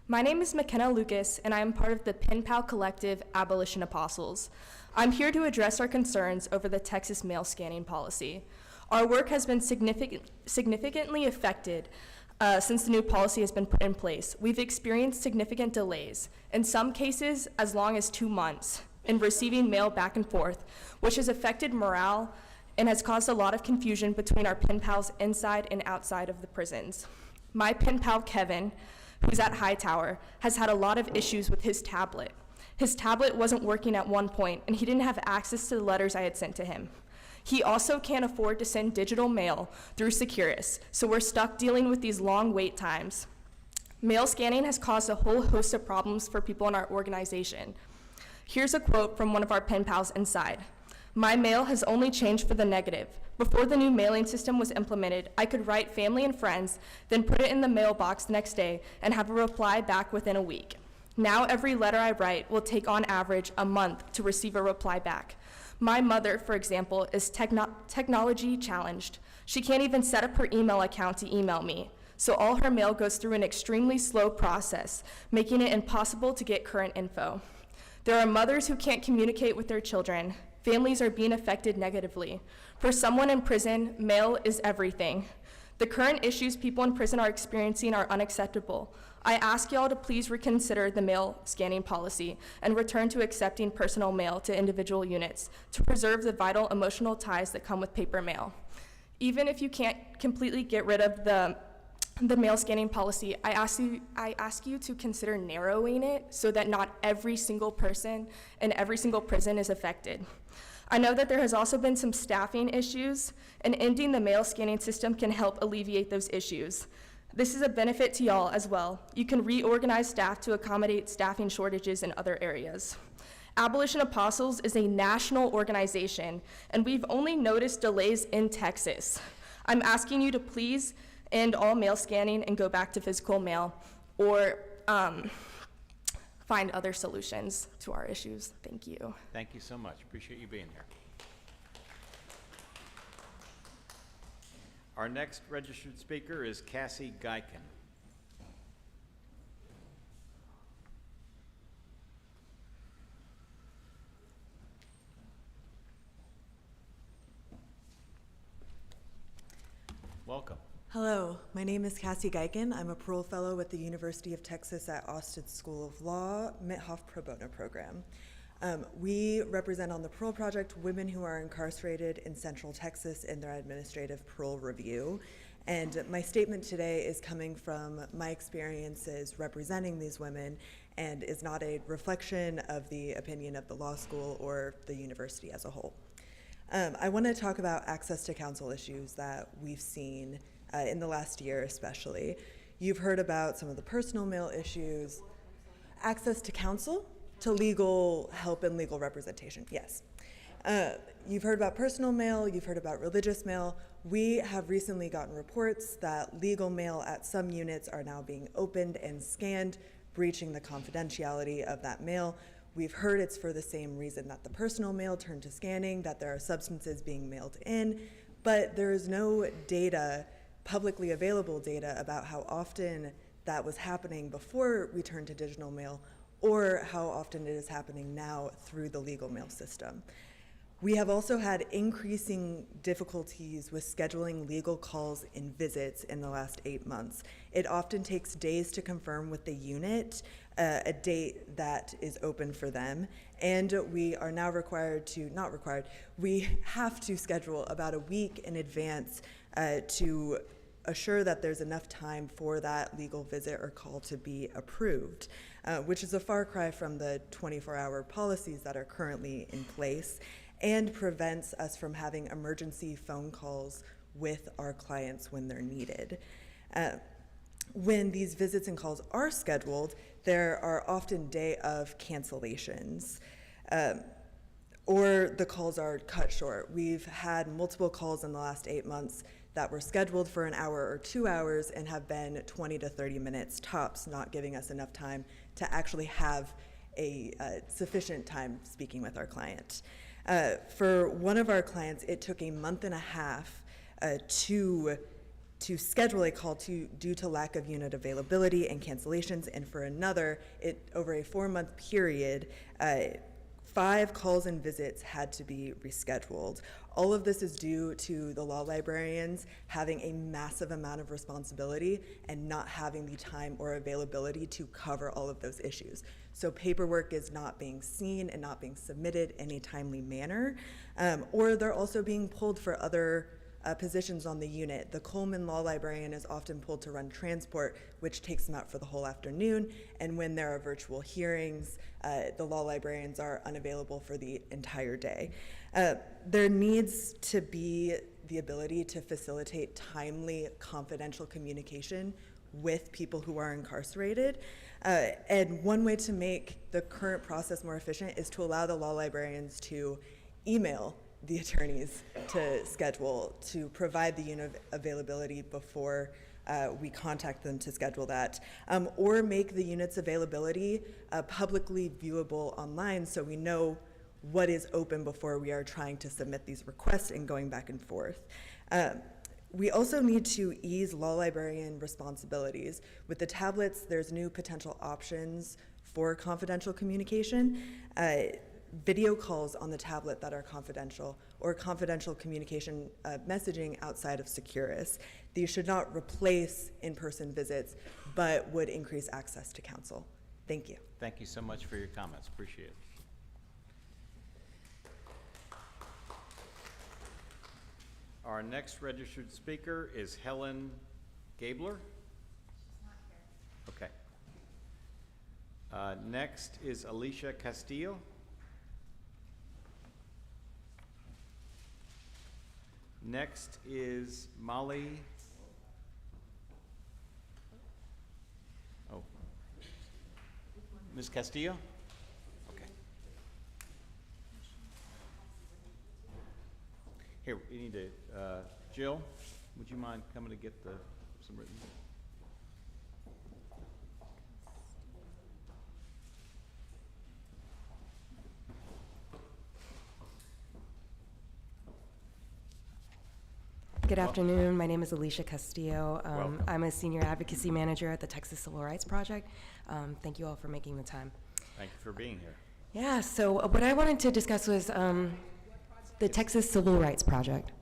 My name is McKenna Lucas, and I am part of the Pen Pal Collective Abolition Apostles. I'm here to address our concerns over the Texas mail scanning policy. Our work has been significantly affected since the new policy has been put in place. We've experienced significant delays, in some cases as long as 2 months, in receiving mail back and forth, which has affected morale and has caused a lot of confusion between our pen pals inside and outside of the prisons. My pen pal, Kevin, who's at Hightower, has had a lot of issues with his tablet. His tablet wasn't working at one point, and he didn't have access to the letters I had sent to him. He also can't afford to send digital mail through Securus, so we're stuck dealing with these long wait times. Mail scanning has caused a whole host of problems for people in our organization. Here's a quote from one of our pen pals inside. "My mail has only changed for the negative. Before the new mailing system was implemented, I could write family and friends, then put it in the mailbox the next day and have a reply back within a week. Now every letter I write will take on average a month to receive a reply back. My mother, for example, is technology challenged. She can't even set up her email account to email me. So all her mail goes through an extremely slow process, making it impossible to get current info. There are mothers who can't communicate with their children. Families are being affected negatively. For someone in prison, mail is everything. The current issues people in prison are experiencing are unacceptable. I ask y'all to please reconsider the mail scanning policy and return to accepting personal mail to individual units to preserve the vital emotional ties that come with paper mail. Even if you can't completely get rid of the mail scanning policy, I ask you to consider narrowing it so that not every single person in every single prison is affected. I know that there has also been some staffing issues, and ending the mail scanning system can help alleviate those issues. This is a benefit to y'all as well. You can reorganize staff to accommodate staffing shortages in other areas. Abolition Apostles is a national organization, and we've only noticed delays in Texas. I'm asking you to please end all mail scanning and go back to physical mail, or find other solutions to our issues. Thank you. Thank you so much. Appreciate you being here. Our next registered speaker is Cassie Geiken. Welcome. Hello, my name is Cassie Geiken. I'm a parole fellow with the University of Texas at Austin School of Law, Mithoff Pro Bono program. We represent on the Parole Project women who are incarcerated in Central Texas in their administrative parole review. And my statement today is coming from my experiences representing these women and is not a reflection of the opinion of the law school or the university as a whole. I want to talk about access to counsel issues that we've seen in the last year especially. You've heard about some of the personal mail issues, access to counsel, to legal help and legal representation, yes. You've heard about personal mail, you've heard about religious mail. We have recently gotten reports that legal mail at some units are now being opened and scanned, breaching the confidentiality of that mail. We've heard it's for the same reason that the personal mail turned to scanning, that there are substances being mailed in, but there is no data, publicly available data, about how often that was happening before we turned to digital mail or how often it is happening now through the legal mail system. We have also had increasing difficulties with scheduling legal calls and visits in the last 8 months. It often takes days to confirm with the unit a date that is open for them, and we are now we have to schedule about a week in advance to assure that there's enough time for that legal visit or call to be approved, which is a far cry from the 24-hour policies that are currently in place and prevents us from having emergency phone calls with our clients when they're needed. When these visits and calls are scheduled, there are often day of cancellations, or the calls are cut short. We've had multiple calls in the last 8 months that were scheduled for an hour or 2 hours and have been 20 to 30 minutes tops, not giving us enough time to actually have a sufficient time speaking with our client. For one of our clients, it took a month and a half to schedule a call due to lack of unit availability and cancellations, and for another, over a 4-month period, 5 calls and visits had to be rescheduled. All of this is due to the law librarians having a massive amount of responsibility and not having the time or availability to cover all of those issues. So paperwork is not being seen and not being submitted in a timely manner, or they're also being pulled for other positions on the unit. The Coleman Law Librarian is often pulled to run transport, which takes them out for the whole afternoon, and when there are virtual hearings, the law librarians are unavailable for the entire day. There needs to be the ability to facilitate timely, confidential communication with people who are incarcerated. And one way to make the current process more efficient is to allow the law librarians to email the attorneys to schedule, to provide the unit availability before we contact them to schedule that, or make the unit's availability publicly viewable online so we know what is open before we are trying to submit these requests and going back and forth. We also need to ease law librarian responsibilities. With the tablets, there's new potential options for confidential communication. Video calls on the tablet that are confidential, or confidential communication messaging outside of Securus. These should not replace in-person visits, but would increase access to counsel. Thank you. Thank you so much for your comments. Appreciate it. Our next registered speaker is Helen Gabler. Okay. Next is Alicia Castillo. Next is Molly. Oh, Ms. Castillo? Okay. Here, we need to, Jill, would you mind coming to get some written? Good afternoon. My name is Alicia Castillo. Welcome. I'm a senior advocacy manager at the Texas Civil Rights Project. Thank you all for making the time. Thank you for being here. Yeah, so what I wanted to discuss was the Texas Civil Rights Project.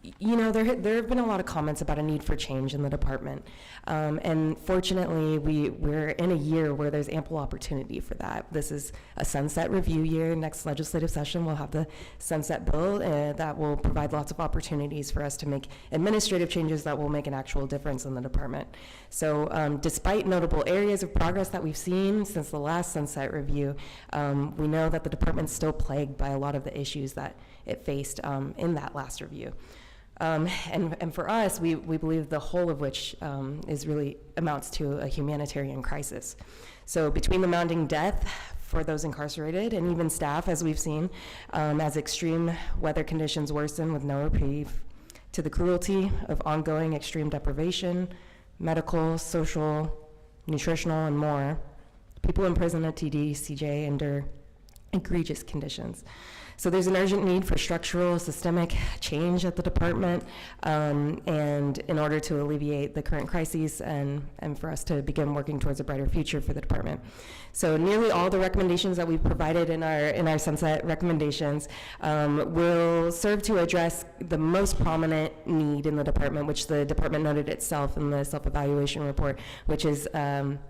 You know, there have been a lot of comments about a need for change in the department. And fortunately, we're in a year where there's ample opportunity for that. This is a sunset review year. Next legislative session, we'll have the sunset bill that will provide lots of opportunities for us to make administrative changes that will make an actual difference in the department. So despite notable areas of progress that we've seen since the last sunset review, we know that the department's still plagued by a lot of the issues that it faced in that last review. And for us, we believe the whole of which is really amounts to a humanitarian crisis. So between the mounting death for those incarcerated and even staff, as we've seen, as extreme weather conditions worsen with no reprieve, to the cruelty of ongoing extreme deprivation, medical, social, nutritional, and more, people in prison at TBCJ endure egregious conditions. So there's an urgent need for structural, systemic change at the department, and in order to alleviate the current crises and for us to begin working towards a brighter future for the department. So nearly all the recommendations that we've provided in our sunset recommendations will serve to address the most prominent need in the department, which the department noted itself in the self-evaluation report, which is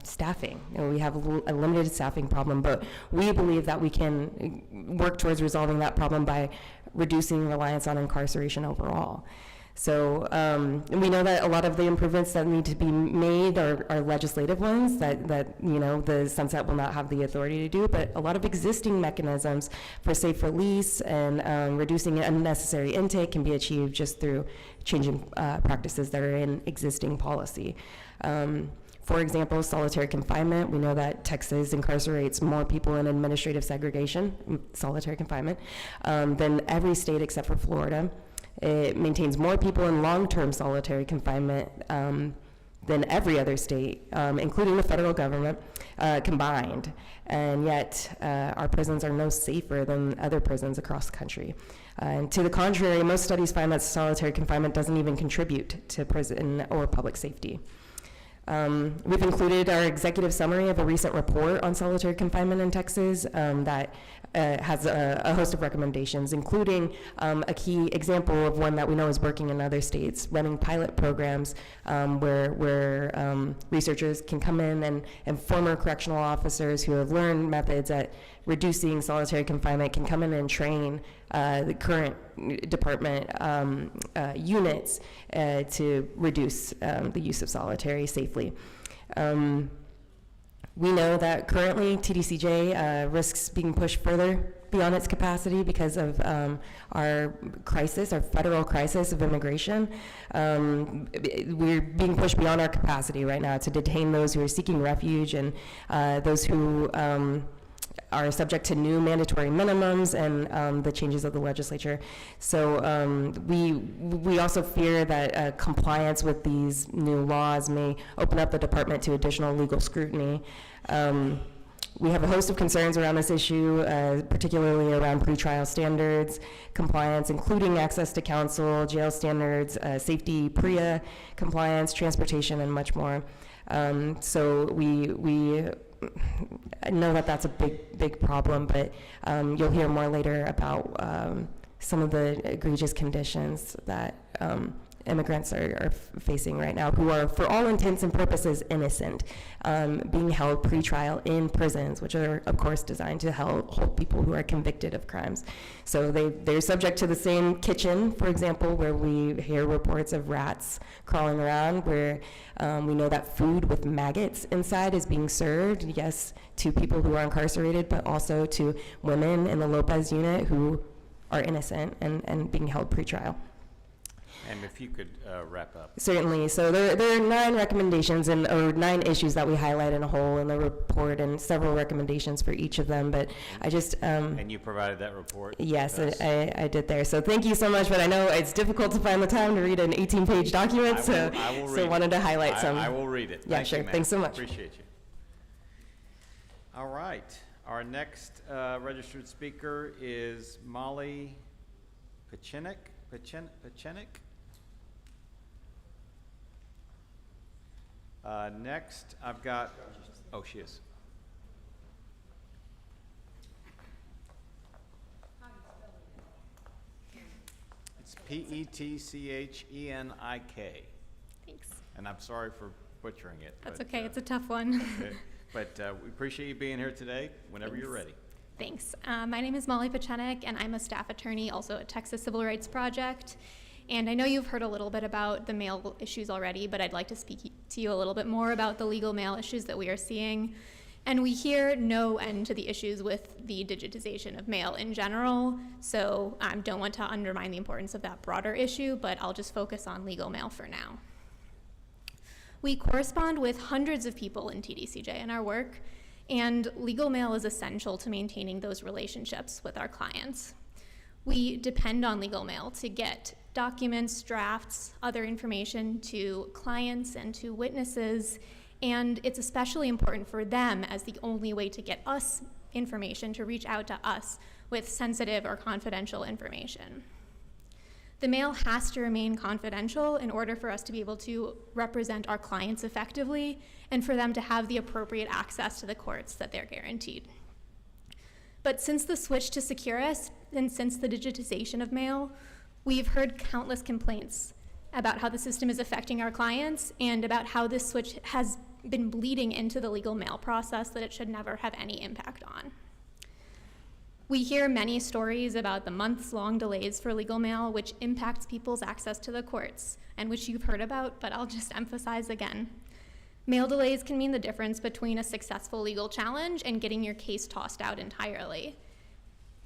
staffing. You know, we have a limited staffing problem, but we believe that we can work towards resolving that problem by reducing reliance on incarceration overall. So we know that a lot of the improvements that need to be made are legislative ones that you know the sunset will not have the authority to do, but a lot of existing mechanisms for safe release and reducing unnecessary intake can be achieved just through changing practices that are in existing policy. For example, solitary confinement. We know that Texas incarcerates more people in administrative segregation, solitary confinement, than every state except for Florida. It maintains more people in long-term solitary confinement than every other state, including the federal government, combined. And yet, our prisons are no safer than other prisons across the country. And to the contrary, most studies find that solitary confinement doesn't even contribute to prison or public safety. We've included our executive summary of a recent report on solitary confinement in Texas that has a host of recommendations, including a key example of one that we know is working in other states, running pilot programs where researchers can come in and former correctional officers who have learned methods at reducing solitary confinement can come in and train the current department units to reduce the use of solitary safely. We know that currently TBCJ risks being pushed further beyond its capacity because of our crisis, our federal crisis of immigration. We're being pushed beyond our capacity right now to detain those who are seeking refuge and those who are subject to new mandatory minimums and the changes of the legislature. So we also fear that compliance with these new laws may open up the department to additional legal scrutiny. We have a host of concerns around this issue, particularly around pretrial standards, compliance, including access to counsel, jail standards, safety, PREA compliance, transportation, and much more. So we know that that's a big problem, but you'll hear more later about some of the egregious conditions that immigrants are facing right now, who are, for all intents and purposes, innocent, being held pretrial in prisons, which are, of course, designed to hold people who are convicted of crimes. So they're subject to the same kitchen, for example, where we hear reports of rats crawling around, where we know that food with maggots inside is being served, yes, to people who are incarcerated, but also to women in the Lopez unit who are innocent and being held pretrial. And if you could wrap up. Certainly. So there are 9 recommendations or 9 issues that we highlight in a whole in the report, and several recommendations for each of them. But I just and you provided that report? Yes, I did there. So thank you so much. But I know it's difficult to find the time to read an 18-page document, so I wanted to highlight some. I will read it. Yeah, Thank sure. you, ma'am. Thanks so much. Appreciate you. All right. Our next registered speaker is Molly Pachenik. Next, I've got, oh, she is. It's Petchenik. Thanks. And I'm sorry for butchering it. That's but, okay. It's a tough one. okay. But we appreciate you being here today. Whenever you're ready. Thanks. My name is Molly Petchenik, and I'm a staff attorney also at Texas Civil Rights Project. And I know you've heard a little bit about the mail issues already, but I'd like to speak to you a little bit more about the legal mail issues that we are seeing. And we hear no end to the issues with the digitization of mail in general, so I don't want to undermine the importance of that broader issue, but I'll just focus on legal mail for now. We correspond with hundreds of people in TDCJ in our work, and legal mail is essential to maintaining those relationships with our clients. We depend on legal mail to get documents, drafts, other information to clients and to witnesses, and it's especially important for them as the only way to get us information, to reach out to us with sensitive or confidential information. The mail has to remain confidential in order for us to be able to represent our clients effectively and for them to have the appropriate access to the courts that they're guaranteed. But since the switch to Securus and since the digitization of mail, we've heard countless complaints about how the system is affecting our clients and about how this switch has been bleeding into the legal mail process that it should never have any impact on. We hear many stories about the months-long delays for legal mail, which impacts people's access to the courts, and which you've heard about, but I'll just emphasize again. Mail delays can mean the difference between a successful legal challenge and getting your case tossed out entirely.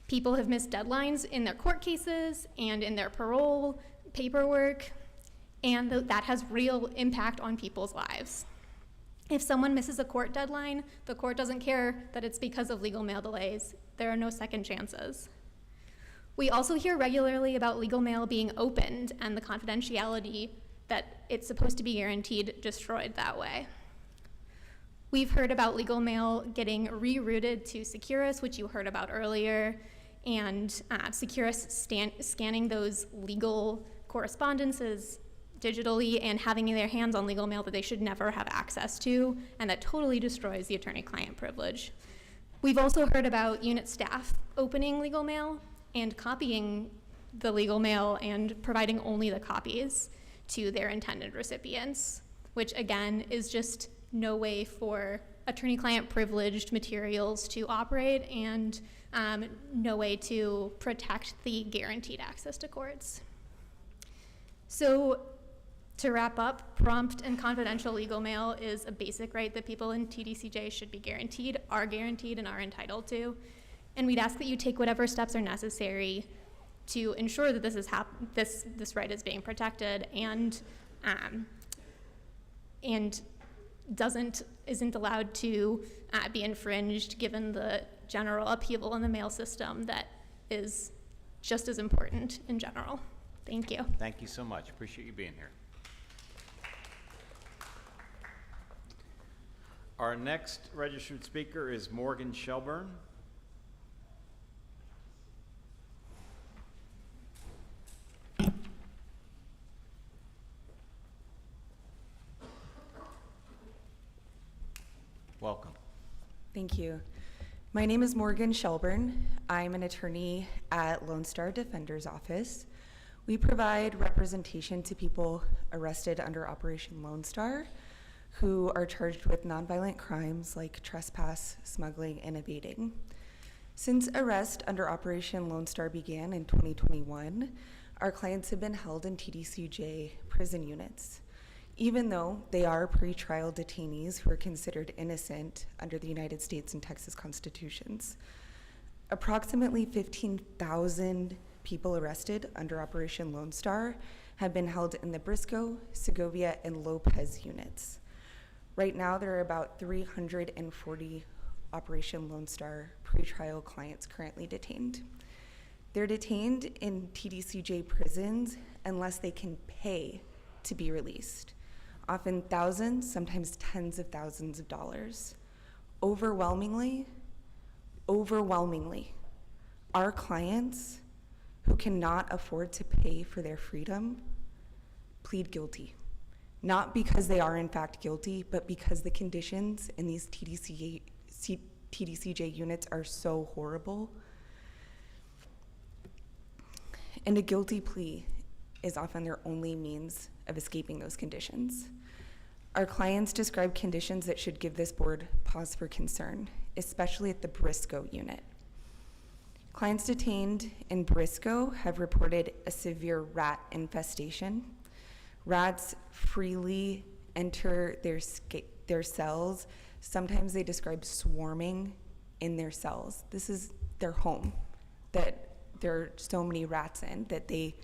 People have missed deadlines in their court cases and in their parole paperwork, and that has real impact on people's lives. If someone misses a court deadline, the court doesn't care that it's because of legal mail delays. There are no second chances. We also hear regularly about legal mail being opened and the confidentiality that it's supposed to be guaranteed destroyed that way. We've heard about legal mail getting rerouted to Securus, which you heard about earlier, and Securus scanning those legal correspondences digitally and having in their hands on legal mail that they should never have access to, and that totally destroys the attorney-client privilege. We've also heard about unit staff opening legal mail and copying the legal mail and providing only the copies to their intended recipients, which again is just no way for attorney-client privileged materials to operate and no way to protect the guaranteed access to courts. So to wrap up, prompt and confidential legal mail is a basic right that people in TDCJ should be guaranteed, are guaranteed, and are entitled to. And we'd ask that you take whatever steps are necessary to ensure that this right is being protected and isn't allowed to be infringed given the general upheaval in the mail system that is just as important in general. Thank you. Thank you so much. Appreciate you being here. Our next registered speaker is Morgan Shelburne. Welcome. Thank you. My name is Morgan Shelburne. I'm an attorney at Lone Star Defender's Office. We provide representation to people arrested under Operation Lone Star who are charged with nonviolent crimes like trespass, smuggling, and evading. Since arrest under Operation Lone Star began in 2021, our clients have been held in TDCJ prison units, even though they are pretrial detainees who are considered innocent under the United States and Texas constitutions. Approximately 15,000 people arrested under Operation Lone Star have been held in the Briscoe, Segovia, and Lopez units. Right now, there are about 340 Operation Lone Star pretrial clients currently detained. They're detained in TDCJ prisons unless they can pay to be released, often thousands, sometimes tens of thousands of dollars. Overwhelmingly, our clients who cannot afford to pay for their freedom plead guilty. Not because they are in fact guilty, but because the conditions in these TDCJ units are so horrible. And a guilty plea is often their only means of escaping those conditions. Our clients describe conditions that should give this board pause for concern, especially at the Briscoe unit. Clients detained in Briscoe have reported a severe rat infestation. Rats freely enter their cells. Sometimes they describe swarming in their cells. This is their home that there are so many rats in that they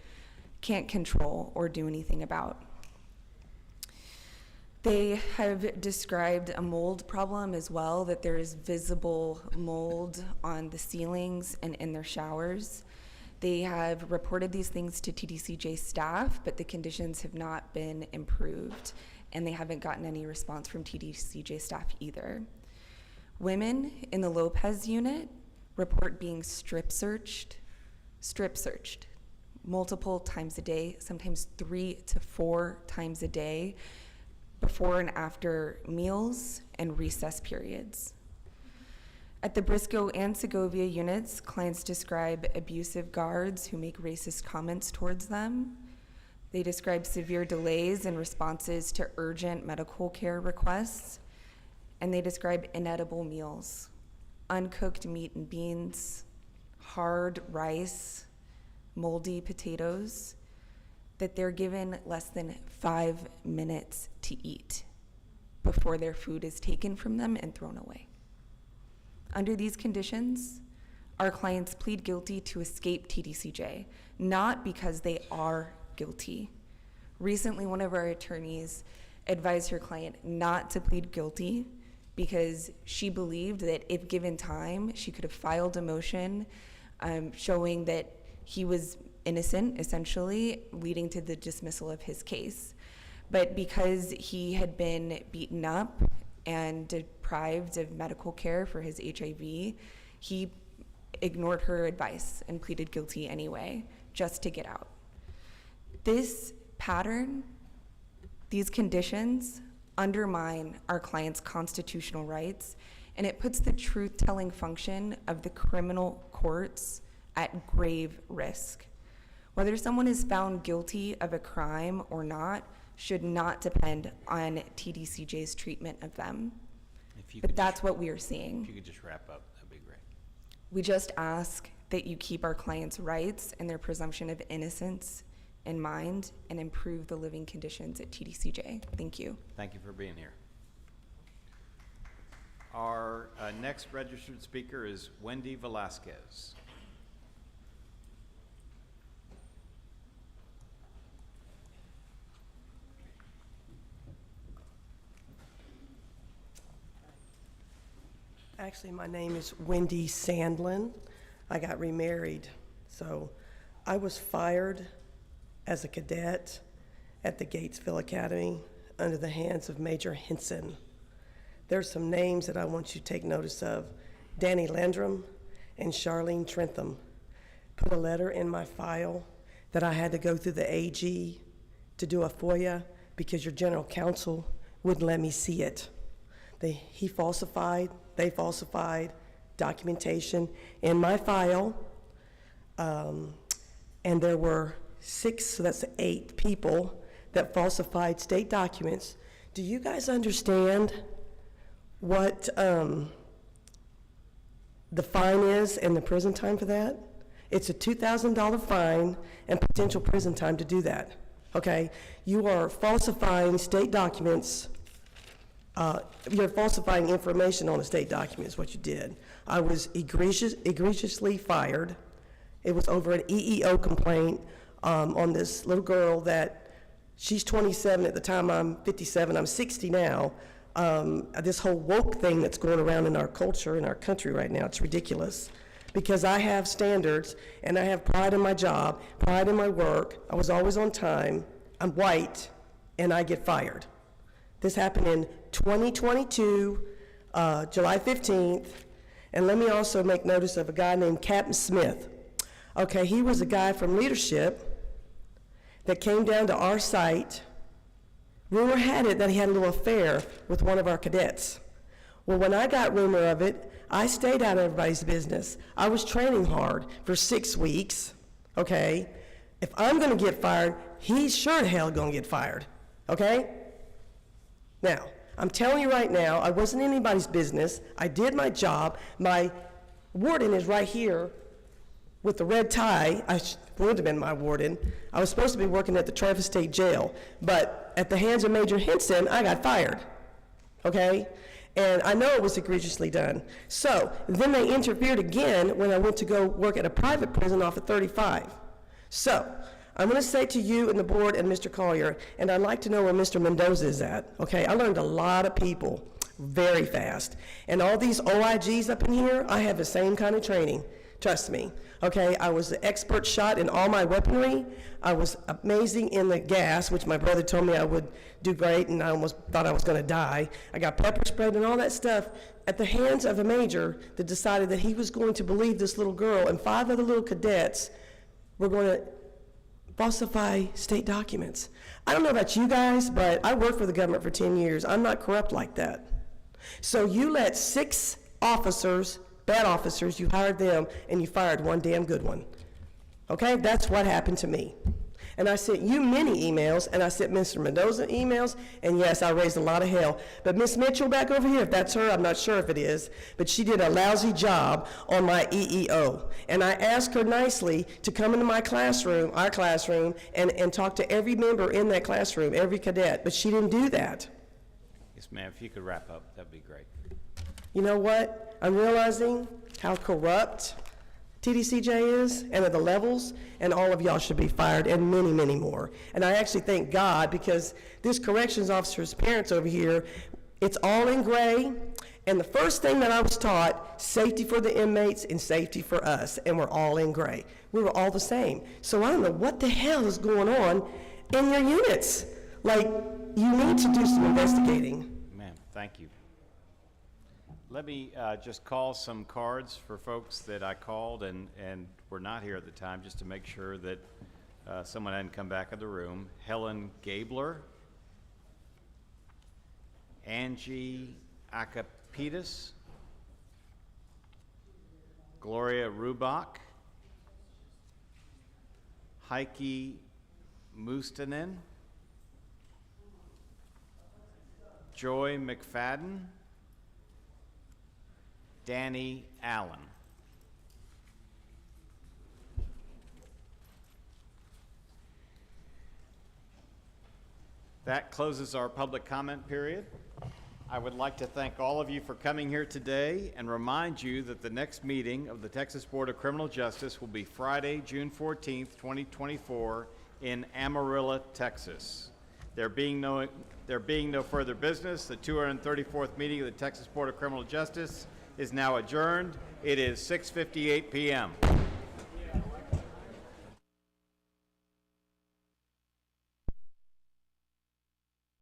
can't control or do anything about. They have described a mold problem as well, that there is visible mold on the ceilings and in their showers. They have reported these things to TDCJ staff, but the conditions have not been improved, and they haven't gotten any response from TDCJ staff either. Women in the Lopez unit report being strip searched multiple times a day, sometimes 3 to 4 times a day, before and after meals and recess periods. At the Briscoe and Segovia units, clients describe abusive guards who make racist comments towards them. They describe severe delays in responses to urgent medical care requests, and they describe inedible meals, uncooked meat and beans, hard rice, moldy potatoes, that they're given less than 5 minutes to eat before their food is taken from them and thrown away. Under these conditions, our clients plead guilty to escape TDCJ, not because they are guilty. Recently, one of our attorneys advised her client not to plead guilty because she believed that if given time, she could have filed a motion showing that he was innocent, essentially, leading to the dismissal of his case. But because he had been beaten up and deprived of medical care for his HIV, he ignored her advice and pleaded guilty anyway, just to get out. This pattern, these conditions, undermine our clients' constitutional rights, and it puts the truth-telling function of the criminal courts at grave risk. Whether someone is found guilty of a crime or not should not depend on TDCJ's treatment of them. But that's what we are seeing. If you could just wrap up, that'd be great. We just ask that you keep our clients' rights and their presumption of innocence in mind and improve the living conditions at TDCJ. Thank you. Thank you for being here. Our next registered speaker is Wendy Velasquez. Actually, my name is Wendy Sandlin. I got remarried. So I was fired as a cadet at the Gatesville Academy under the hands of Major Henson. There's some names that I want you to take notice of. Danny Landrum and Charlene Trentham put a letter in my file that I had to go through the AG to do a FOIA because your general counsel wouldn't let me see it. They falsified documentation in my file, and there were 6, so that's 8 people that falsified state documents. Do you guys understand what the fine is and the prison time for that? It's a $2,000 fine and potential prison time to do that, okay? You are falsifying state documents. You're falsifying information on a state document is what you did. I was egregiously fired. It was over an EEO complaint on this little girl that, she's 27 at the time, I'm 57, I'm 60 now. This whole woke thing that's going around in our culture, in our country right now, it's ridiculous. Because I have standards, and I have pride in my job, pride in my work, I was always on time, I'm white, and I get fired. This happened in 2022, July 15th, and let me also make notice of a guy named Captain Smith. Okay, he was a guy from leadership that came down to our site. Rumor had it that he had a little affair with one of our cadets. Well, when I got rumor of it, I stayed out of everybody's business. I was training hard for 6 weeks, okay? If I'm gonna get fired, he's sure the hell gonna get fired, okay? Now, I'm telling you right now, I wasn't anybody's business. I did my job. My warden is right here with the red tie. Would have been my warden. I was supposed to be working at the Travis State Jail, but at the hands of Major Henson, I got fired, okay? And I know it was egregiously done. So then they interfered again when I went to go work at a private prison off of 35. So I'm going to say to you and the board and Mr. Collier, and I'd like to know where Mr. Mendoza is at, okay? I learned a lot of people very fast. And all these OIGs up in here, I have the same kind of training, trust me. Okay, I was the expert shot in all my weaponry. I was amazing in the gas, which my brother told me I would do great, and I almost thought I was going to die. I got pepper sprayed and all that stuff at the hands of a major that decided that he was going to believe this little girl and 5 other little cadets were going to falsify state documents. I don't know about you guys, but I worked for the government for 10 years. I'm not corrupt like that. So you let 6 officers, bad officers, you hired them, and you fired one damn good one. Okay, that's what happened to me. And I sent you many emails, and I sent Mr. Mendoza emails, and yes, I raised a lot of hell. But Miss Mitchell back over here, if that's her, I'm not sure if it is, but she did a lousy job on my EEO. And I asked her nicely to come into my classroom, our classroom, and talk to every member in that classroom, every cadet, but she didn't do that. Yes, ma'am, if you could wrap up, that'd be great. You know what? I'm realizing how corrupt TDCJ is and at the levels, and all of y'all should be fired, and many, many more. And I actually thank God, because this corrections officer's parents over here, it's all in gray, and the first thing that I was taught, safety for the inmates and safety for us, and we're all in gray. We were all the same. So I don't know what the hell is going on in your units. Like, you need to do some investigating. Ma'am, thank you. Let me just call some cards for folks that I called and were not here at the time, just to make sure that someone hadn't come back in the room. Helen Gabler, Angie Akapitis, Gloria Rubach, Heike Mustanen, Joy McFadden, Danny Allen. That closes our public comment period. I would like to thank all of you for coming here today and remind you that the next meeting of the Texas Board of Criminal Justice will be Friday, June 14th, 2024 in Amarillo, Texas. There being no further business, the 234th meeting of the Texas Board of Criminal Justice is now adjourned. It is 6:58 p.m.